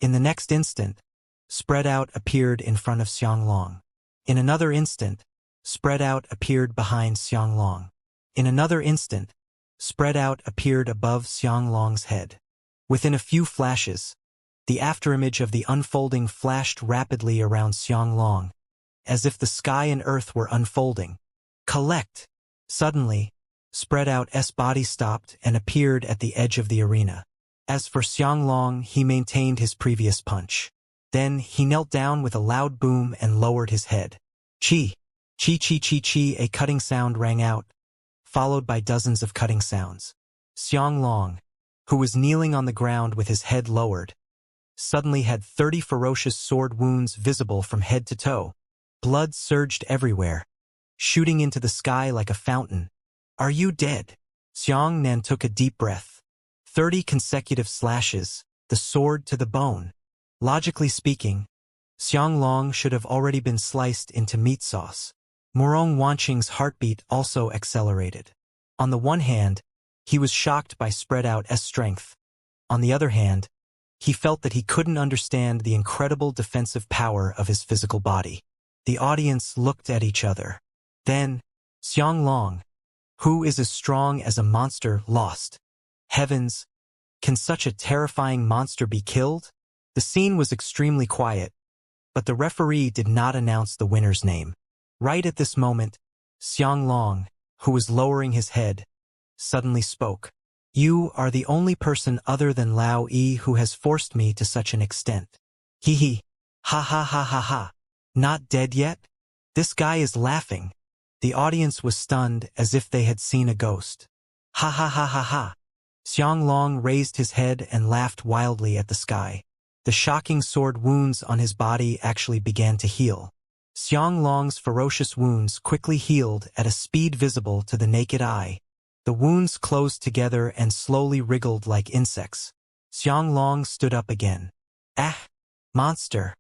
In the next instant, Spread Out appeared in front of Xianglong. In another instant, spread out appeared behind Xianglong. In another instant, spread out appeared above Xianglong's head. Within a few flashes, the afterimage of the unfolding flashed rapidly around Xianglong, as if the sky and earth were unfolding. Collect! Suddenly, spread out's body stopped and appeared at the edge of the arena. As for Xianglong, he maintained his previous punch. Then he knelt down with a loud boom and lowered his head. Chi! Chi chi chi chi, a cutting sound rang out, followed by dozens of cutting sounds. Xianglong, who was kneeling on the ground with his head lowered, suddenly had 30 ferocious sword wounds visible from head to toe. Blood surged everywhere, shooting into the sky like a fountain. Are you dead? Xiangnan took a deep breath. 30 consecutive slashes, the sword to the bone. Logically speaking, Xianglong should have already been sliced into meat sauce. Morong Wanqing's heartbeat also accelerated. On the one hand, he was shocked by spread out's strength. On the other hand, he felt that he couldn't understand the incredible defensive power of his physical body. The audience looked at each other. Then, Xianglong, who is as strong as a monster, lost. Heavens, can such a terrifying monster be killed? The scene was extremely quiet, but the referee did not announce the winner's name. Right at this moment, Xianglong, who was lowering his head, suddenly spoke. You are the only person other than Lao Yi who has forced me to such an extent. Hee hee. Ha ha ha ha ha. Not dead yet? This guy is laughing. The audience was stunned as if they had seen a ghost. Ha ha ha ha ha. Xianglong raised his head and laughed wildly at the sky. The shocking sword wounds on his body actually began to heal. Xianglong's ferocious wounds quickly healed at a speed visible to the naked eye. The wounds closed together and slowly wriggled like insects. Xianglong stood up again. Ah! Monster!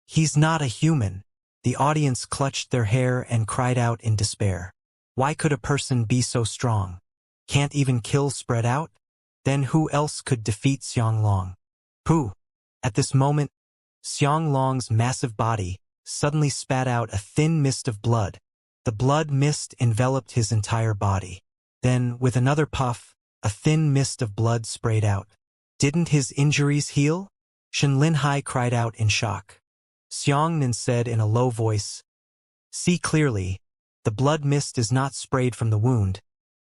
He's not a human. The audience clutched their hair and cried out in despair. Why could a person be so strong? Can't even kill spread out? Then who else could defeat Xianglong? Pooh! At this moment, Xianglong's massive body suddenly spat out a thin mist of blood. The blood mist enveloped his entire body. Then, with another puff, a thin mist of blood sprayed out. Didn't his injuries heal? Shen Linhai cried out in shock. Xiangnan said in a low voice, See clearly, the blood mist is not sprayed from the wound,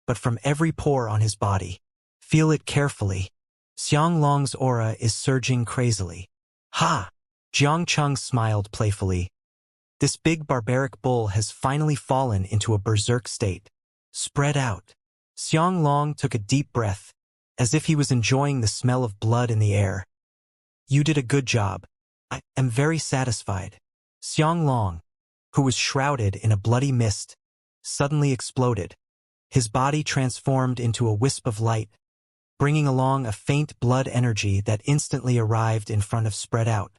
but from every pore on his body. Feel it carefully. Xianglong's aura is surging crazily. Ha! Jiangcheng smiled playfully. This big barbaric bull has finally fallen into a berserk state. Spread out. Xianglong took a deep breath, as if he was enjoying the smell of blood in the air. You did a good job. I am very satisfied. Xianglong, who was shrouded in a bloody mist, suddenly exploded. His body transformed into a wisp of light, bringing along a faint blood energy that instantly arrived in front of Spread Out.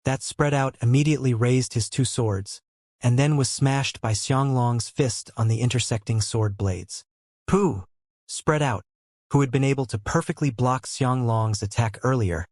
That Spread Out immediately raised his two swords, and then was smashed by Xianglong's fist on the intersecting sword blades. Pooh! Spread Out, who had been able to perfectly block Xianglong's attack earlier,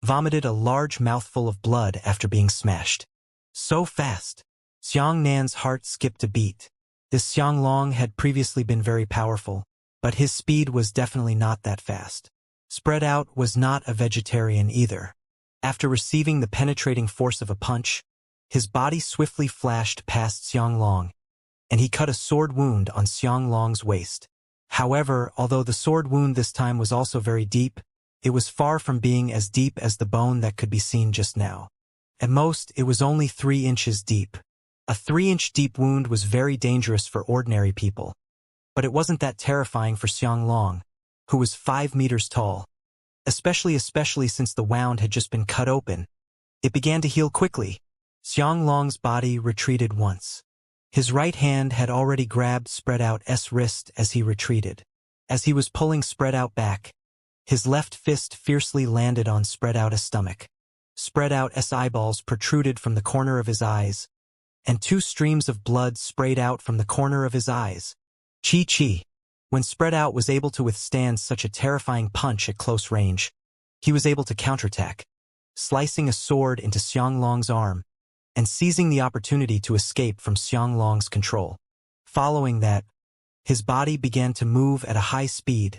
vomited a large mouthful of blood after being smashed. So fast! Xiangnan's heart skipped a beat. This Xianglong had previously been very powerful, but his speed was definitely not that fast. Spread Out was not a vegetarian either. After receiving the penetrating force of a punch, his body swiftly flashed past Xianglong, and he cut a sword wound on Xianglong's waist. However, although the sword wound this time was also very deep, it was far from being as deep as the bone that could be seen just now. At most, it was only 3 inches deep. A 3-inch deep wound was very dangerous for ordinary people, but it wasn't that terrifying for Xianglong, who was 5 meters tall. Especially since the wound had just been cut open. It began to heal quickly. Xianglong's body retreated once. His right hand had already grabbed Spread Out's wrist as he retreated. As he was pulling Spread Out back, his left fist fiercely landed on Spread Out's stomach. Spread Out's eyeballs protruded from the corner of his eyes, and 2 streams of blood sprayed out from the corner of his eyes. Chi chi. When Spread Out was able to withstand such a terrifying punch at close range, he was able to counterattack, slicing a sword into Xianglong's arm, and seizing the opportunity to escape from Xianglong's control. Following that, his body began to move at a high speed,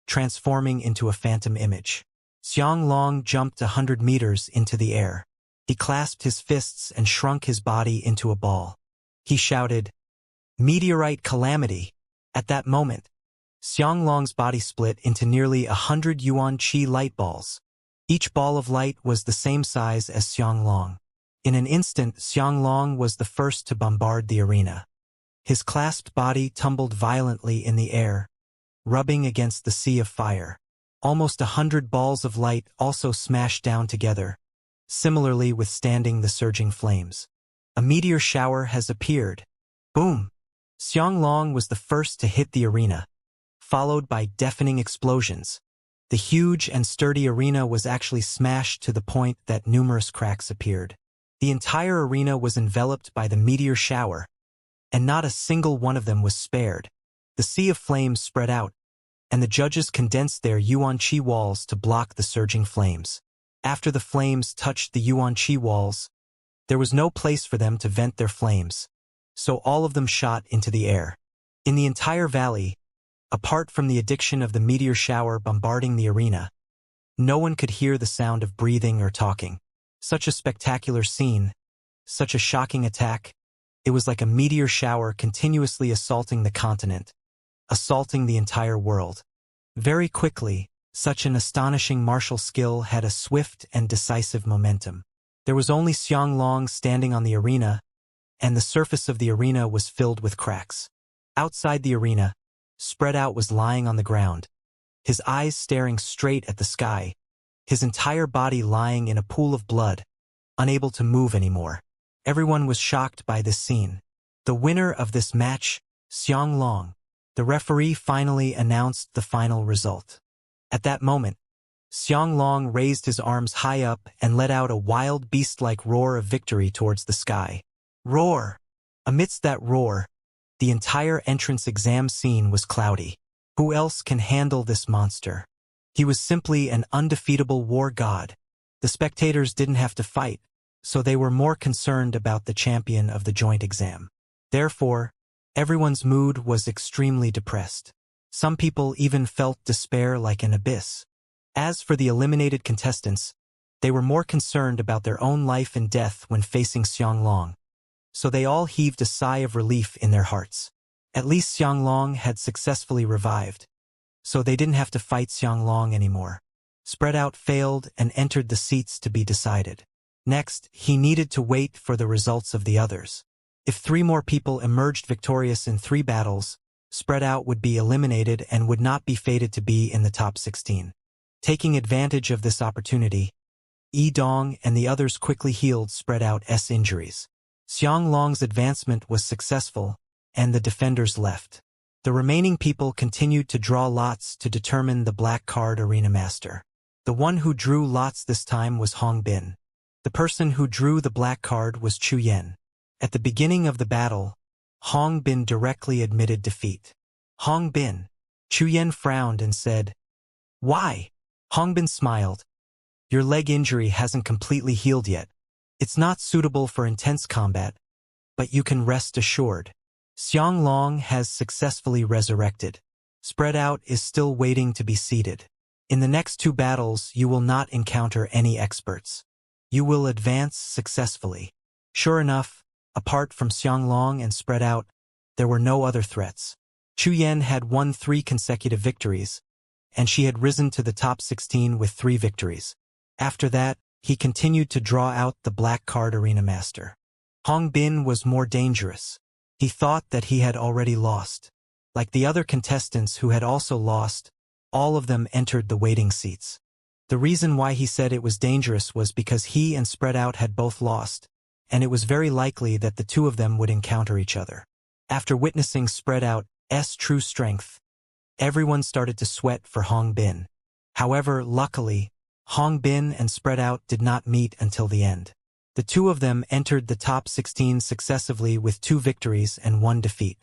transforming into a phantom image. Xianglong jumped 100 meters into the air. He clasped his fists and shrunk his body into a ball. He shouted, "Meteorite calamity!" At that moment, Xianglong's body split into nearly 100 yuan qi light balls. Each ball of light was the same size as Xianglong. In an instant, Xianglong was the first to bombard the arena. His clasped body tumbled violently in the air, rubbing against the sea of fire. Almost 100 balls of light also smashed down together, similarly withstanding the surging flames. A meteor shower has appeared. Boom! Xianglong was the first to hit the arena, followed by deafening explosions. The huge and sturdy arena was actually smashed to the point that numerous cracks appeared. The entire arena was enveloped by the meteor shower, and not a single one of them was spared. The sea of flames spread out, and the judges condensed their yuan qi walls to block the surging flames. After the flames touched the yuan qi walls, there was no place for them to vent their flames, so all of them shot into the air. In the entire valley, apart from the addiction of the meteor shower bombarding the arena, no one could hear the sound of breathing or talking. Such a spectacular scene, such a shocking attack. It was like a meteor shower continuously assaulting the continent, assaulting the entire world. Very quickly, such an astonishing martial skill had a swift and decisive momentum. There was only Xianglong standing on the arena, and the surface of the arena was filled with cracks. Outside the arena, Spread Out was lying on the ground, his eyes staring straight at the sky, his entire body lying in a pool of blood, unable to move anymore. Everyone was shocked by this scene. The winner of this match, Xianglong. The referee finally announced the final result. At that moment, Xianglong raised his arms high up and let out a wild beast-like roar of victory towards the sky. Roar! Amidst that roar, the entire entrance exam scene was cloudy. Who else can handle this monster? He was simply an undefeatable war god. The spectators didn't have to fight, so they were more concerned about the champion of the joint exam. Therefore, everyone's mood was extremely depressed. Some people even felt despair like an abyss. As for the eliminated contestants, they were more concerned about their own life and death when facing Xianglong, so they all heaved a sigh of relief in their hearts. At least Xianglong had successfully revived, so they didn't have to fight Xianglong anymore. Spread Out failed and entered the seats to be decided. Next, he needed to wait for the results of the others. If 3 more people emerged victorious in 3 battles, Spread Out would be eliminated and would not be fated to be in the top 16. Taking advantage of this opportunity, Yi Dong and the others quickly healed Spread Out's injuries. Xianglong's advancement was successful, and the defenders left. The remaining people continued to draw lots to determine the black card arena master. The one who drew lots this time was Hong Bin. The person who drew the black card was Chu Yan. At the beginning of the battle, Hong Bin directly admitted defeat. Hong Bin. Chu Yan frowned and said, "Why?" Hong Bin smiled. "Your leg injury hasn't completely healed yet. It's not suitable for intense combat, but you can rest assured. Xianglong has successfully resurrected. Spread Out is still waiting to be seated. In the next 2 battles, you will not encounter any experts. You will advance successfully." Sure enough, apart from Xianglong and Spread Out, there were no other threats. Chu Yan had won 3 consecutive victories, and she had risen to the top 16 with 3 victories. After that, he continued to draw out the black card arena master. Hong Bin was more dangerous. He thought that he had already lost. Like the other contestants who had also lost, all of them entered the waiting seats. The reason why he said it was dangerous was because he and Spread Out had both lost, and it was very likely that the 2 of them would encounter each other. After witnessing Spread Out's true strength, everyone started to sweat for Hong Bin. However, luckily, Hong Bin and Spread Out did not meet until the end. The 2 of them entered the top 16 successively with 2 victories and 1 defeat.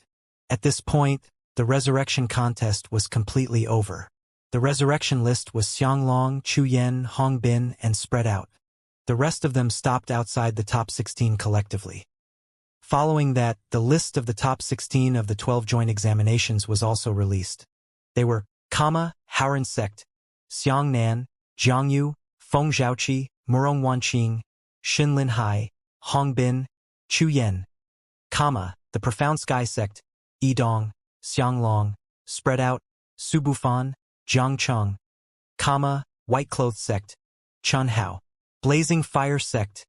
At this point, the resurrection contest was completely over. The resurrection list was Xianglong, Chu Yan, Hong Bin, and Spread Out. The rest of them stopped outside the top 16 collectively. Following that, the list of the top 16 of the 12 joint examinations was also released. They were Haoran Sect, Xiangnan, Jiangyu, Feng Zhaoqi, Murong Wanqing, Xinlin Hai, Hongbin, Chu Yan. The Profound Sky Sect, Yidong, Xianglong, Spread Out, Subufan, Jiangcheng. White Cloth Sect, Chun Hao. Blazing Fire Sect,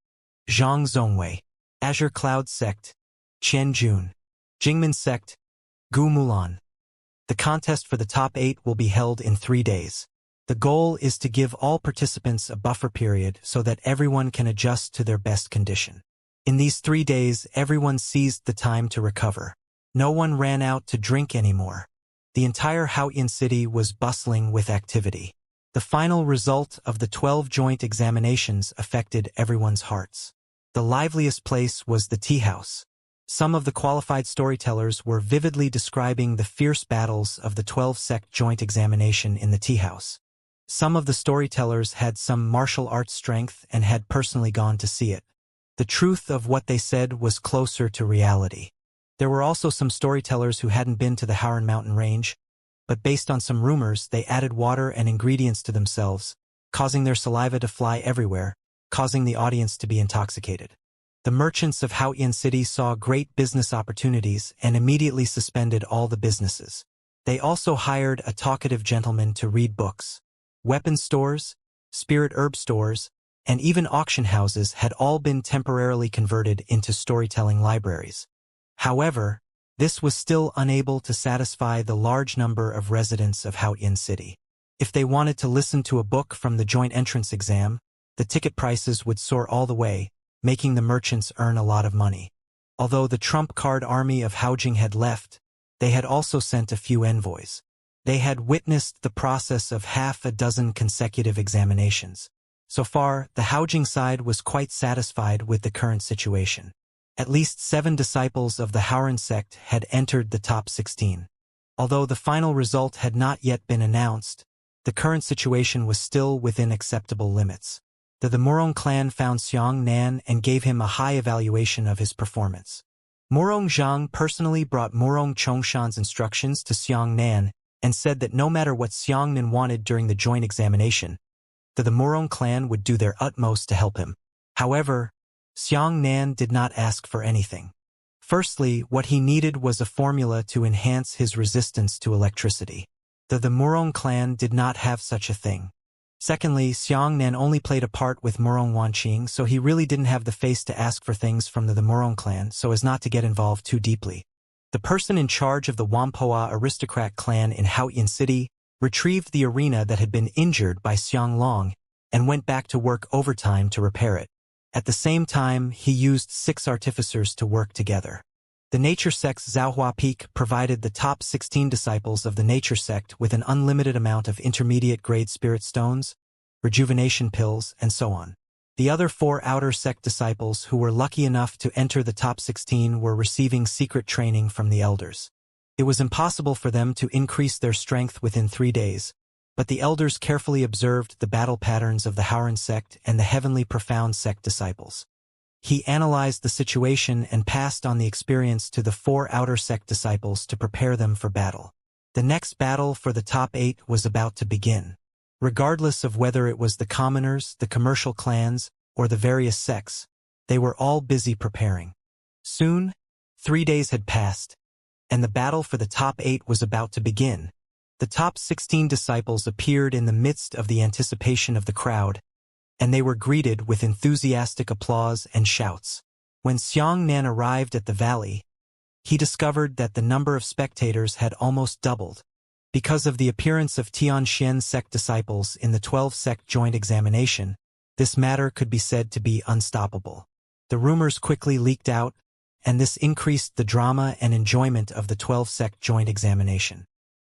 Zhang Zongwei. Azure Cloud Sect, Qian Jun. Jingmen Sect, Gu Mulan. The contest for the top 8 will be held in 3 days. The goal is to give all participants a buffer period so that everyone can adjust to their best condition. In these 3 days, everyone seized the time to recover. No one ran out to drink anymore. The entire Haoyan city was bustling with activity. The final result of the 12 joint examinations affected everyone's hearts. The liveliest place was the tea house. Some of the qualified storytellers were vividly describing the fierce battles of the 12-sect joint examination in the tea house. Some of the storytellers had some martial arts strength and had personally gone to see it. The truth of what they said was closer to reality. There were also some storytellers who hadn't been to the Haoran mountain range, but based on some rumors, they added water and ingredients to themselves, causing their saliva to fly everywhere, causing the audience to be intoxicated. The merchants of Haoyan City saw great business opportunities and immediately suspended all the businesses. They also hired a talkative gentleman to read books. Weapon stores, spirit herb stores, and even auction houses had all been temporarily converted into storytelling libraries. However, this was still unable to satisfy the large number of residents of Haoyan City. If they wanted to listen to a book from the joint entrance exam, the ticket prices would soar all the way, making the merchants earn a lot of money. Although the trump card army of Haojing had left, they had also sent a few envoys. They had witnessed the process of half a dozen consecutive examinations. So far, the Haojing side was quite satisfied with the current situation. At least 7 disciples of the Haoran sect had entered the top 16. Although the final result had not yet been announced, the current situation was still within acceptable limits. The Murong clan found Xiangnan and gave him a high evaluation of his performance. Murong Zhang personally brought Murong Chongshan's instructions to Xiangnan and said that no matter what Xiangnan wanted during the joint examination, the Murong clan would do their utmost to help him. However, Xiangnan did not ask for anything. Firstly, what he needed was a formula to enhance his resistance to electricity. The Murong clan did not have such a thing. Secondly, Xiangnan only played a part with Murong Wanqing, so he really didn't have the face to ask for things from the Murong clan so as not to get involved too deeply. The person in charge of the Wampoa aristocrat clan in Haoyan City retrieved the arena that had been injured by Xianglong and went back to work overtime to repair it. At the same time, he used 6 artificers to work together. The Nature Sect's Zhaohua Peak provided the top 16 disciples of the Nature Sect with an unlimited amount of intermediate-grade spirit stones, rejuvenation pills, and so on. The other 4 Outer Sect disciples who were lucky enough to enter the top 16 were receiving secret training from the elders. It was impossible for them to increase their strength within 3 days, but the elders carefully observed the battle patterns of the Haoran sect and the Heavenly Profound sect disciples. He analyzed the situation and passed on the experience to the 4 Outer Sect disciples to prepare them for battle. The next battle for the top 8 was about to begin. Regardless of whether it was the commoners, the commercial clans, or the various sects, they were all busy preparing. Soon, 3 days had passed, and the battle for the top 8 was about to begin. The top 16 disciples appeared in the midst of the anticipation of the crowd, and they were greeted with enthusiastic applause and shouts. When Xiangnan arrived at the valley, he discovered that the number of spectators had almost doubled. Because of the appearance of Tianxian sect disciples in the 12-sect joint examination, this matter could be said to be unstoppable. The rumors quickly leaked out, and this increased the drama and enjoyment of the 12-sect joint examination.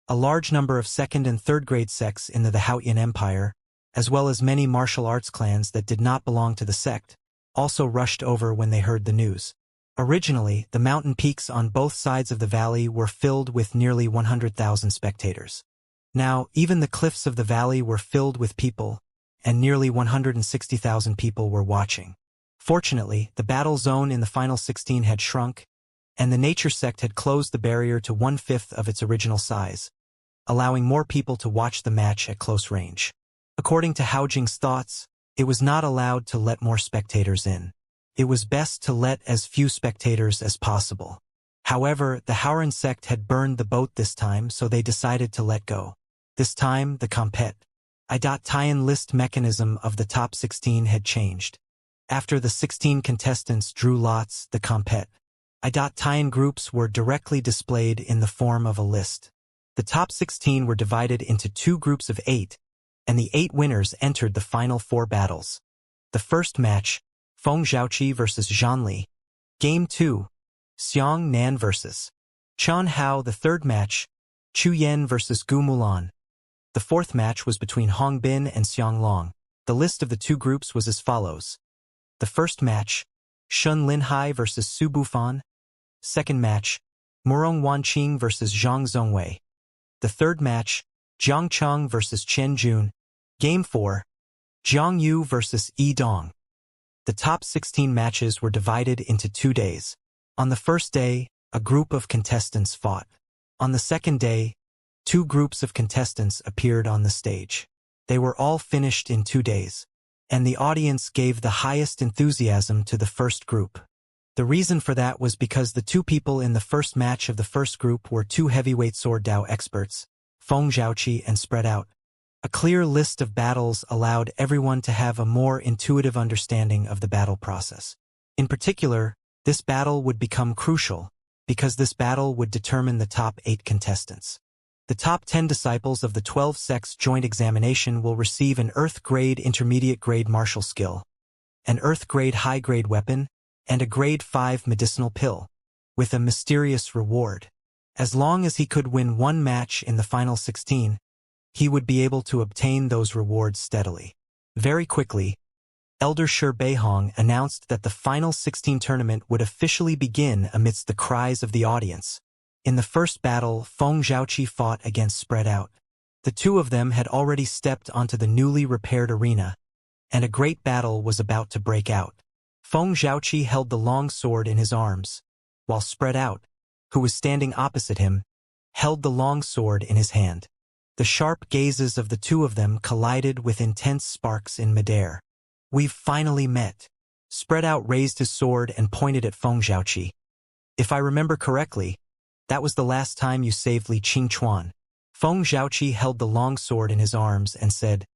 A large number of 2nd and 3rd grade sects in the Haoyan Empire, as well as many martial arts clans that did not belong to the sect, also rushed over when they heard the news. Originally, the mountain peaks on both sides of the valley were filled with nearly 100,000 spectators. Now, even the cliffs of the valley were filled with people, and nearly 160,000 people were watching. Fortunately, the battle zone in the final 16 had shrunk, and the nature sect had closed the barrier to 1/5 of its original size, allowing more people to watch the match at close range. According to Haojing's thoughts, it was not allowed to let more spectators in. It was best to let as few spectators as possible. However, the Haoran sect had burned the boat this time, so they decided to let go. This time, the Tian list mechanism of the top 16 had changed. After the 16 contestants drew lots, the Tian groups were directly displayed in the form of a list. The top 16 were divided into 2 groups of 8, and the 8 winners entered the final 4 battles. The first match, Feng Xiaoqi vs. Zhanli. Game 2, Xiang Nan vs. Qian Hao. The third match, Chu Yan vs. Gu Mulan. The fourth match was between Hong Bin and Xiang Long. The list of the 2 groups was as follows. The first match, Shun Linhai vs. Su Bufan. Second match, Murong Wanqing vs. Zhang Zhongwei. The third match, Jiang Cheng vs. Chen Jun. Game 4, Jiang Yu vs. Yi Dong. The top 16 matches were divided into 2 days. On the first day, a group of contestants fought. On the second day, 2 groups of contestants appeared on the stage. They were all finished in 2 days, and the audience gave the highest enthusiasm to the first group. The reason for that was because the 2 people in the first match of the first group were 2 heavyweight sword Dao experts, Feng Xiaoqi and Spread Out. A clear list of battles allowed everyone to have a more intuitive understanding of the battle process. In particular, this battle would become crucial, because this battle would determine the top 8 contestants. The top 10 disciples of the 12 sects joint examination will receive an Earth-grade intermediate-grade martial skill, an Earth-grade high-grade weapon, and a grade 5 medicinal pill, with a mysterious reward. As long as he could win 1 match in the final 16, he would be able to obtain those rewards steadily. Very quickly, Elder Shi Beihong announced that the final 16 tournament would officially begin amidst the cries of the audience. In the first battle, Feng Xiaoqi fought against Spread Out. The 2 of them had already stepped onto the newly repaired arena, and a great battle was about to break out. Feng Xiaoqi held the long sword in his arms, while Spread Out, who was standing opposite him, held the long sword in his hand. The sharp gazes of the 2 of them collided with intense sparks in midair. "We've finally met." Spread Out raised his sword and pointed at Feng Xiaoqi. "If I remember correctly, that was the last time you saved Li Qingchuan." Feng Xiaoqi held the long sword in his arms and said,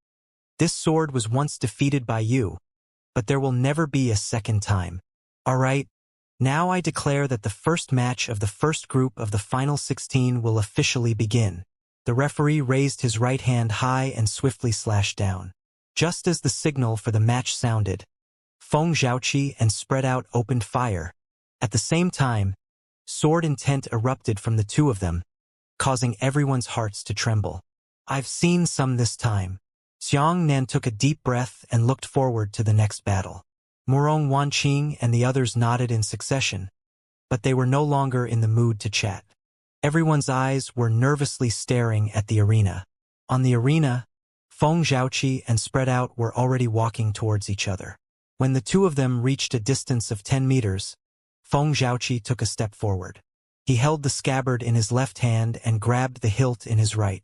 "This sword was once defeated by you, but there will never be a second time. All right, now I declare that the first match of the first group of the final 16 will officially begin." The referee raised his right hand high and swiftly slashed down. Just as the signal for the match sounded, Feng Xiaoqi and Spread Out opened fire. At the same time, sword intent erupted from the 2 of them, causing everyone's hearts to tremble. "I've seen some this time." Xiang Nan took a deep breath and looked forward to the next battle. Murong Wanqing and the others nodded in succession, but they were no longer in the mood to chat. Everyone's eyes were nervously staring at the arena. On the arena, Feng Xiaoqi and Spread Out were already walking towards each other. When the 2 of them reached a distance of 10 meters, Feng Xiaoqi took a step forward. He held the scabbard in his left hand and grabbed the hilt in his right.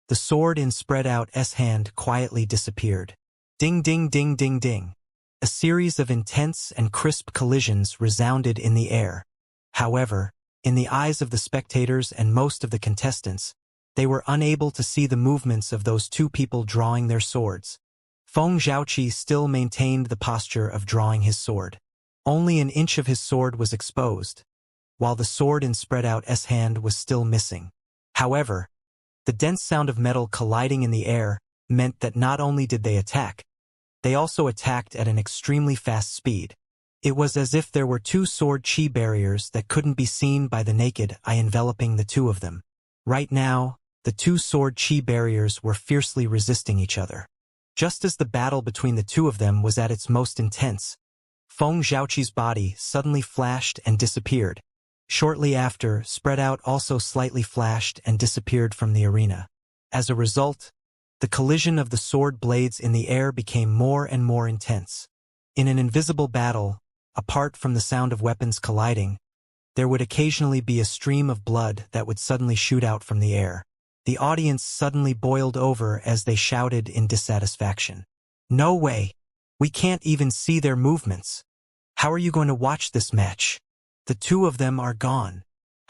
The sword in Spread Out's hand quietly disappeared. Ding ding ding ding ding. A series of intense and crisp collisions resounded in the air. However, in the eyes of the spectators and most of the contestants, they were unable to see the movements of those 2 people drawing their swords. Feng Xiaoqi still maintained the posture of drawing his sword. Only an inch of his sword was exposed, while the sword in Spread Out's hand was still missing. However, the dense sound of metal colliding in the air meant that not only did they attack, they also attacked at an extremely fast speed. It was as if there were 2 sword chi barriers that couldn't be seen by the naked eye enveloping the 2 of them. Right now, the 2 sword chi barriers were fiercely resisting each other. Just as the battle between the 2 of them was at its most intense, Feng Xiaoqi's body suddenly flashed and disappeared. Shortly after, Spread Out also slightly flashed and disappeared from the arena. As a result, The collision of the sword blades in the air became more and more intense. In an invisible battle, apart from the sound of weapons colliding, there would occasionally be a stream of blood that would suddenly shoot out from the air. The audience suddenly boiled over as they shouted in dissatisfaction. "No way! We can't even see their movements. How are you going to watch this match? The two of them are gone.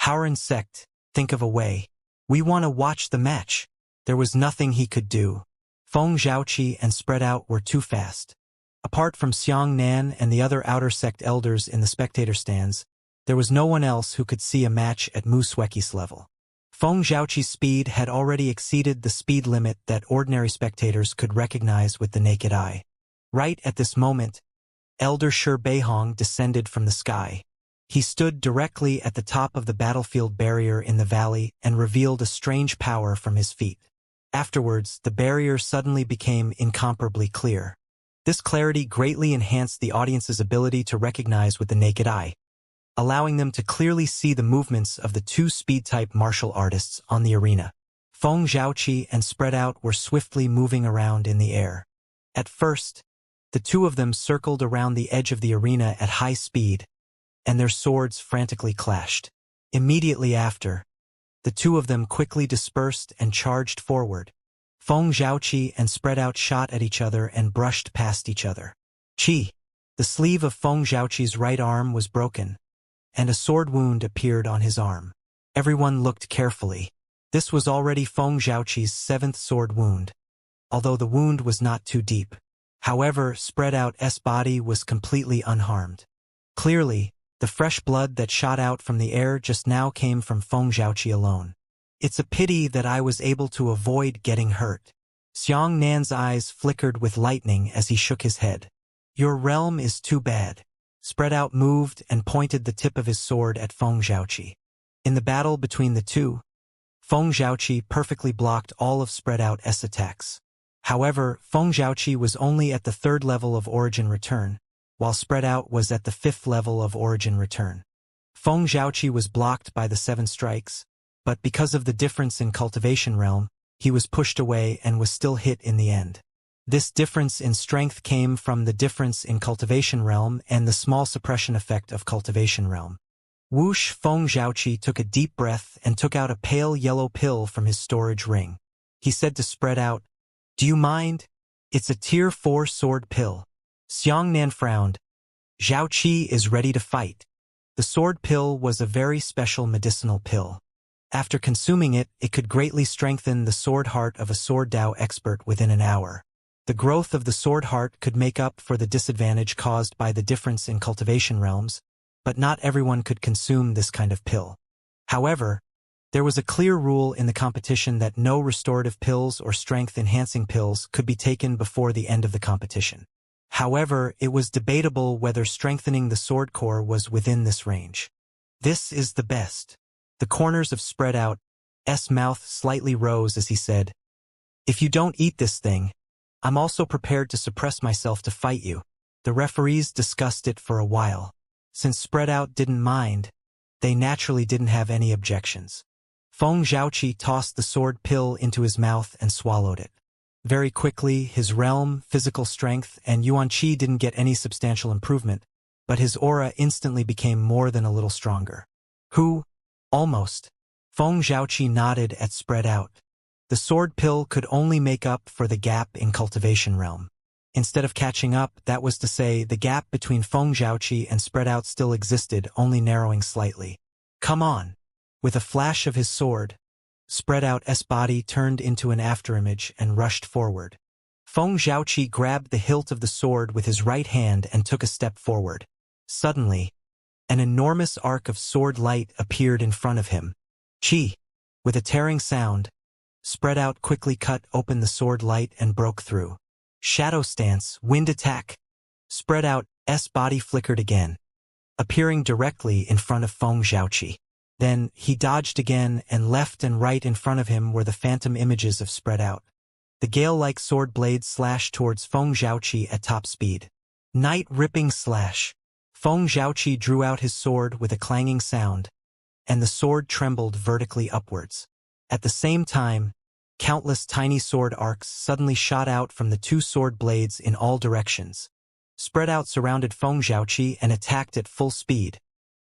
Insect, think of a way. We want to watch the match." There was nothing he could do. Feng Zhaoqi and Spread Out were too fast. Apart from Xiang Nan and the other outer sect elders in the spectator stands, there was no one else who could see a match at Mu Sueki's level. Feng Zhaoqi's speed had already exceeded the speed limit that ordinary spectators could recognize with the naked eye. Right at this moment, Elder Shi Beihong descended from the sky. He stood directly at the top of the battlefield barrier in the valley and revealed a strange power from his feet. Afterwards, the barrier suddenly became incomparably clear. This clarity greatly enhanced the audience's ability to recognize with the naked eye, allowing them to clearly see the movements of the two speed-type martial artists on the arena. Feng Zhaoqi and Spread Out were swiftly moving around in the air. At first, the two of them circled around the edge of the arena at high speed, and their swords frantically clashed. Immediately after, the two of them quickly dispersed and charged forward. Feng Zhaoqi and Spread Out shot at each other and brushed past each other. Chi! The sleeve of Feng Zhaoqi's right arm was broken, and a sword wound appeared on his arm. Everyone looked carefully. This was already Feng Zhaoqi's 7th sword wound, although the wound was not too deep. However, Spread Out's body was completely unharmed. Clearly, the fresh blood that shot out from the air just now came from Feng Zhaoqi alone. It's a pity that I was able to avoid getting hurt. Xiang Nan's eyes flickered with lightning as he shook his head. Your realm is too bad. Spread Out moved and pointed the tip of his sword at Feng Zhaoqi. In the battle between the two, Feng Zhaoqi perfectly blocked all of Spread Out's attacks. However, Feng Zhaoqi was only at the 3rd level of Origin Return, while Spread Out was at the 5th level of Origin Return. Feng Zhaoqi was blocked by the 7 strikes, but because of the difference in Cultivation realm, he was pushed away and was still hit in the end. This difference in strength came from the difference in Cultivation realm and the small suppression effect of Cultivation realm. Whoosh! Feng Zhaoqi took a deep breath and took out a pale yellow pill from his storage ring. He said to Spread Out, "Do you mind? It's a tier 4 sword pill." Xiang Nan frowned. Zhaoqi is ready to fight. The sword pill was a very special medicinal pill. After consuming it, it could greatly strengthen the sword heart of a sword Dao expert within an hour. The growth of the sword heart could make up for the disadvantage caused by the difference in Cultivation realms, but not everyone could consume this kind of pill. However, there was a clear rule in the competition that no restorative pills or strength-enhancing pills could be taken before the end of the competition. However, it was debatable whether strengthening the sword core was within this range. This is the best. The corners of Spread Out's mouth slightly rose as he said, "If you don't eat this thing, I'm also prepared to suppress myself to fight you." The referees discussed it for a while. Since Spread Out didn't mind, they naturally didn't have any objections. Feng Zhaoqi tossed the sword pill into his mouth and swallowed it. Very quickly, his realm, physical strength, and yuan qi didn't get any substantial improvement, but his aura instantly became more than a little stronger. Who? Almost. Feng Zhaoqi nodded at Spread Out. The sword pill could only make up for the gap in Cultivation realm. Instead of catching up, that was to say, the gap between Feng Zhaoqi and Spread Out still existed, only narrowing slightly. Come on! With a flash of his sword, Spread Out's body turned into an afterimage and rushed forward. Feng Zhaoqi grabbed the hilt of the sword with his right hand and took a step forward. Suddenly, an enormous arc of sword light appeared in front of him. Chi! With a tearing sound, Spread Out quickly cut open the sword light and broke through. Shadow stance, wind attack. Spread Out's body flickered again, appearing directly in front of Feng Zhaoqi. Then, he dodged again, and left and right in front of him were the phantom images of Spread Out. The gale-like sword blade slashed towards Feng Zhaoqi at top speed. Night-ripping slash. Feng Zhaoqi drew out his sword with a clanging sound, and the sword trembled vertically upwards. At the same time, Countless tiny sword arcs suddenly shot out from the two sword blades in all directions. Spread out surrounded Feng Xiaoqi and attacked at full speed.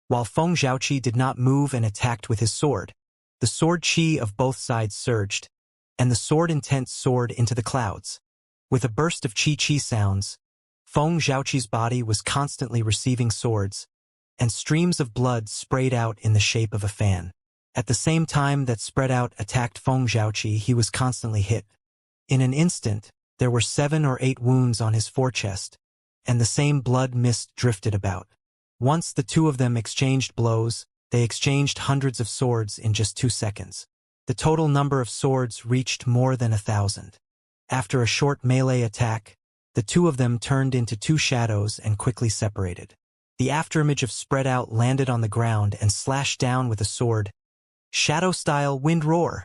While Feng Xiaoqi did not move and attacked with his sword, the sword chi of both sides surged, and the sword intent soared into the clouds. With a burst of chi sounds, Feng Xiaoqi's body was constantly receiving swords, and streams of blood sprayed out in the shape of a fan. At the same time that spread out attacked Feng Xiaoqi, he was constantly hit. In an instant, there were 7 or 8 wounds on his forechest, and the same blood mist drifted about. Once the two of them exchanged blows, they exchanged hundreds of swords in just 2 seconds. The total number of swords reached more than 1,000. After a short melee attack, the two of them turned into 2 shadows and quickly separated. The afterimage of spread out landed on the ground and slashed down with a sword. Shadow-style wind roar.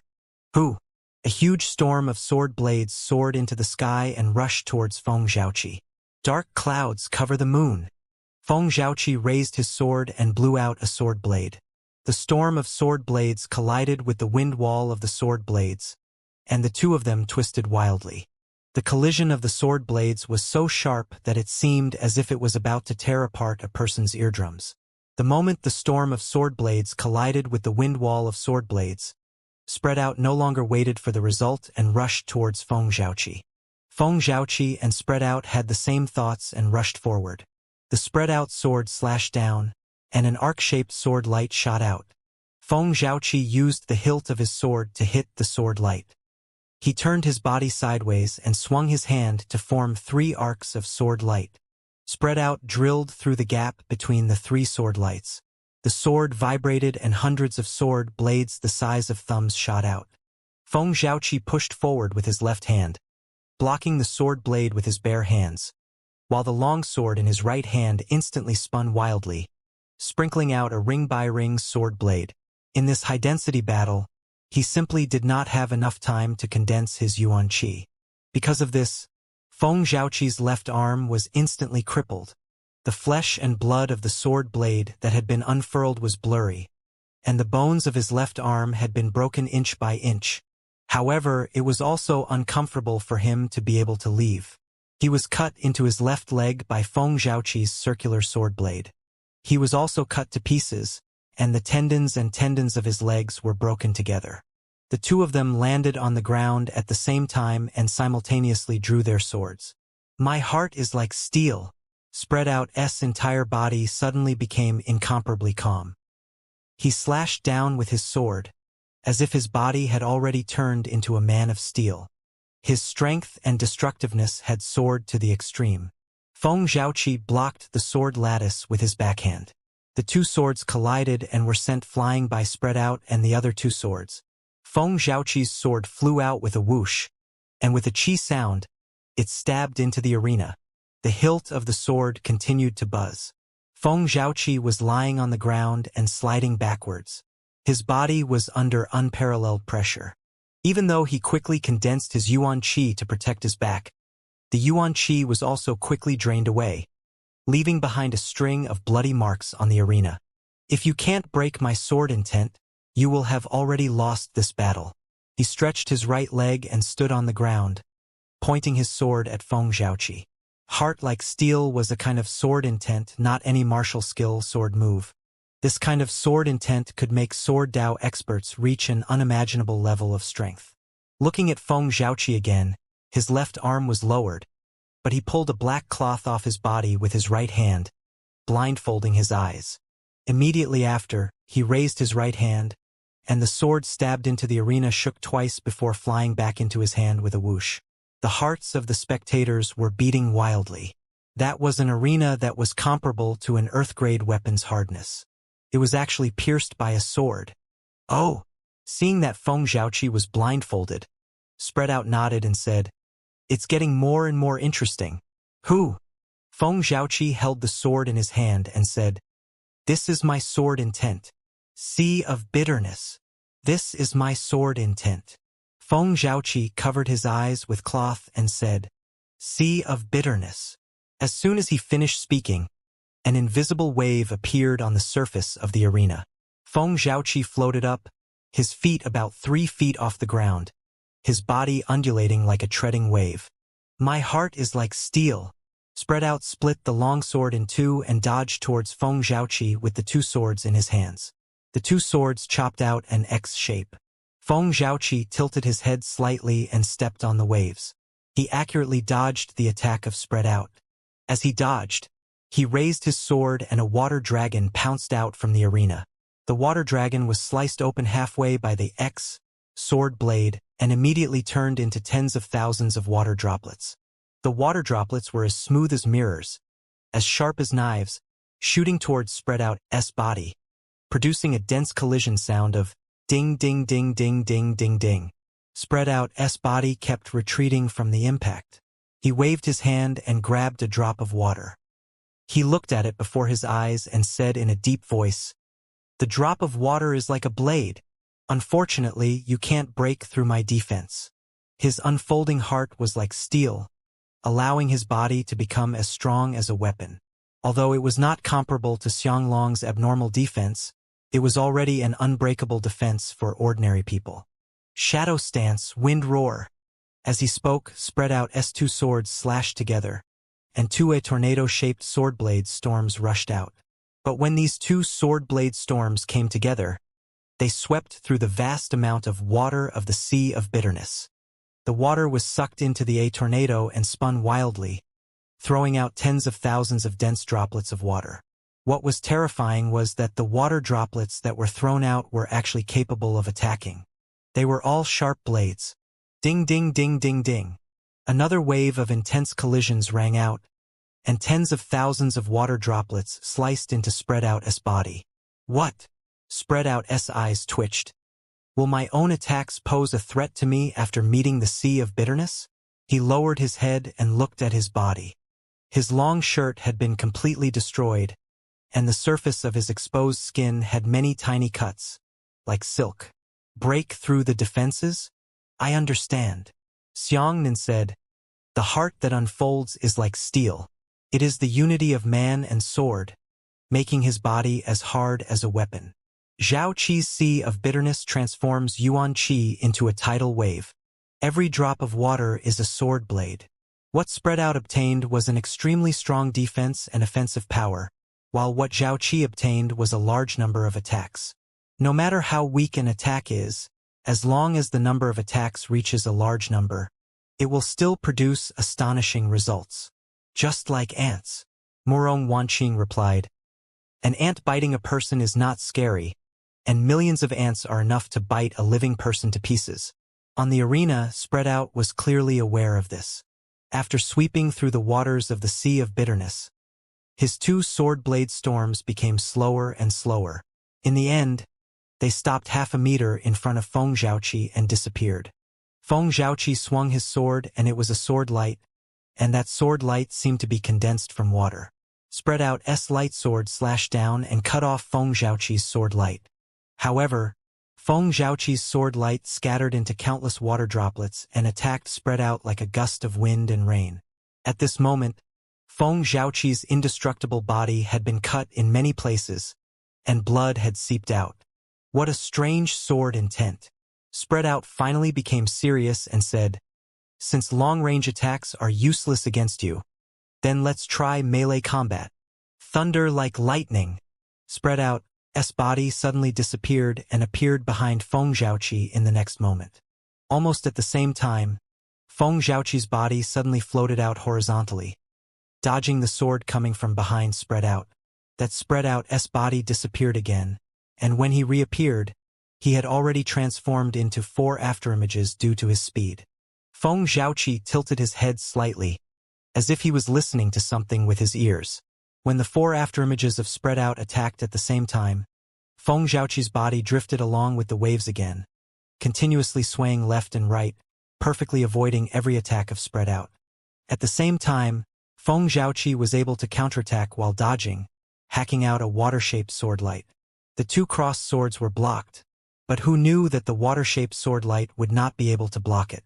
Hoo! A huge storm of sword blades soared into the sky and rushed towards Feng Xiaoqi. Dark clouds cover the moon. Feng Xiaoqi raised his sword and blew out a sword blade. The storm of sword blades collided with the wind wall of the sword blades, and the two of them twisted wildly. The collision of the sword blades was so sharp that it seemed as if it was about to tear apart a person's eardrums. The moment the storm of sword blades collided with the wind wall of sword blades, Spread Out no longer waited for the result and rushed towards Feng Xiaoqi. Feng Xiaoqi and Spread Out had the same thoughts and rushed forward. The Spread Out sword slashed down, and an arc-shaped sword light shot out. Feng Xiaoqi used the hilt of his sword to hit the sword light. He turned his body sideways and swung his hand to form 3 arcs of sword light. Spread Out drilled through the gap between the 3 sword lights. The sword vibrated and hundreds of sword blades the size of thumbs shot out. Feng Xiaoqi pushed forward with his left hand, blocking the sword blade with his bare hands, while the long sword in his right hand instantly spun wildly, sprinkling out a ring-by-ring sword blade. In this high-density battle, he simply did not have enough time to condense his yuan qi. Because of this, Feng Xiaoqi's left arm was instantly crippled. The flesh and blood of the sword blade that had been unfurled was blurry, and the bones of his left arm had been broken inch by inch. However, it was also uncomfortable for him to be able to leave. He was cut into his left leg by Feng Xiaoqi's circular sword blade. He was also cut to pieces, and the tendons of his legs were broken together. The two of them landed on the ground at the same time and simultaneously drew their swords. My heart is like steel. Spread Out's entire body suddenly became incomparably calm. He slashed down with his sword, as if his body had already turned into a man of steel. His strength and destructiveness had soared to the extreme. Feng Xiaoqi blocked the sword lattice with his backhand. The 2 swords collided and were sent flying by Spread Out and the other 2 swords. Feng Xiaoqi's sword flew out with a whoosh, and with a chi sound, it stabbed into the arena. The hilt of the sword continued to buzz. Feng Xiaoqi was lying on the ground and sliding backwards. His body was under unparalleled pressure. Even though he quickly condensed his yuan qi to protect his back, the yuan qi was also quickly drained away, leaving behind a string of bloody marks on the arena. If you can't break my sword intent, you will have already lost this battle. He stretched his right leg and stood on the ground, pointing his sword at Feng Xiaoqi. Heart like steel was a kind of sword intent, not any martial skill sword move. This kind of sword intent could make sword Dao experts reach an unimaginable level of strength. Looking at Feng Xiaoqi again, his left arm was lowered, but he pulled a black cloth off his body with his right hand, blindfolding his eyes. Immediately after, he raised his right hand, and the sword stabbed into the arena shook twice before flying back into his hand with a whoosh. The hearts of the spectators were beating wildly. That was an arena that was comparable to an Earth-grade weapon's hardness. It was actually pierced by a sword. Oh! Seeing that Feng Xiaoqi was blindfolded, Spread Out nodded and said, "It's getting more and more interesting." Who? Feng Xiaoqi held the sword in his hand and said, "This is my sword intent. Sea of bitterness. This is my sword intent." Feng Xiaoqi covered his eyes with cloth and said, "Sea of bitterness." As soon as he finished speaking, an invisible wave appeared on the surface of the arena. Feng Xiaoqi floated up, his feet about 3 feet off the ground, his body undulating like a treading wave. My heart is like steel. Spread Out split the long sword in two and dodged towards Feng Zhaoqi with the two swords in his hands. The two swords chopped out an X shape. Feng Zhaoqi tilted his head slightly and stepped on the waves. He accurately dodged the attack of Spread Out. As he dodged, he raised his sword and a water dragon pounced out from the arena. The water dragon was sliced open halfway by the X sword blade and immediately turned into tens of thousands of water droplets. The water droplets were as smooth as mirrors, as sharp as knives, shooting towards Spread Out's body, producing a dense collision sound of ding ding ding ding ding ding ding. Spread Out's body kept retreating from the impact. He waved his hand and grabbed a drop of water. He looked at it before his eyes and said in a deep voice, "The drop of water is like a blade. Unfortunately, you can't break through my defense." His unfolding heart was like steel, allowing his body to become as strong as a weapon. Although it was not comparable to Xianglong's abnormal defense, it was already an unbreakable defense for ordinary people. Shadow stance, wind roar. As he spoke, Spread Out's two swords slashed together, and two tornado-shaped sword blade storms rushed out. But when these two sword blade storms came together, they swept through the vast amount of water of the Sea of Bitterness. The water was sucked into the tornado and spun wildly, throwing out tens of thousands of dense droplets of water. What was terrifying was that the water droplets that were thrown out were actually capable of attacking. They were all sharp blades. Ding ding ding ding ding. Another wave of intense collisions rang out, and tens of thousands of water droplets sliced into Spread Out's body. What? Spread Out's eyes twitched. Will my own attacks pose a threat to me after meeting the Sea of Bitterness? He lowered his head and looked at his body. His long shirt had been completely destroyed, and the surface of his exposed skin had many tiny cuts, like silk. Break through the defenses? I understand. Xiangnan said, "The heart that unfolds is like steel. It is the unity of man and sword, making his body as hard as a weapon." Zhao Qi's Sea of Bitterness transforms Yuan Qi into a tidal wave. Every drop of water is a sword blade. What Spread Out obtained was an extremely strong defense and offensive power, while what Zhao Qi obtained was a large number of attacks. No matter how weak an attack is, as long as the number of attacks reaches a large number, it will still produce astonishing results. Just like ants. Murong Wanqing replied. An ant biting a person is not scary, and millions of ants are enough to bite a living person to pieces. On the arena, Spread Out was clearly aware of this. After sweeping through the waters of the Sea of Bitterness, his two sword blade storms became slower and slower. In the end, they stopped half a meter in front of Feng Zhaoqi and disappeared. Feng Zhaoqi swung his sword and it was a sword light, and that sword light seemed to be condensed from water. Spread Out's light sword slashed down and cut off Feng Zhaoqi's sword light. However, Feng Zhaoqi's sword light scattered into countless water droplets and attacked Spread Out like a gust of wind and rain. At this moment, Feng Zhaoqi's indestructible body had been cut in many places, and blood had seeped out. What a strange sword intent. Spread Out finally became serious and said, "Since long-range attacks are useless against you, then let's try melee combat." Thunder like lightning. Spread Out's body suddenly disappeared and appeared behind Feng Zhaoqi in the next moment. Almost at the same time, Feng Zhaoqi's body suddenly floated out horizontally, dodging the sword coming from behind Spread Out. That Spread Out's body disappeared again, and when he reappeared, he had already transformed into 4 afterimages due to his speed. Feng Zhaoqi tilted his head slightly, as if he was listening to something with his ears. When the 4 afterimages of Spread Out attacked at the same time, Feng Zhaoqi's body drifted along with the waves again, continuously swaying left and right, perfectly avoiding every attack of Spread Out. At the same time, Feng Zhaoqi was able to counterattack while dodging, hacking out a water-shaped sword light. The 2 crossed swords were blocked, but who knew that the water-shaped sword light would not be able to block it?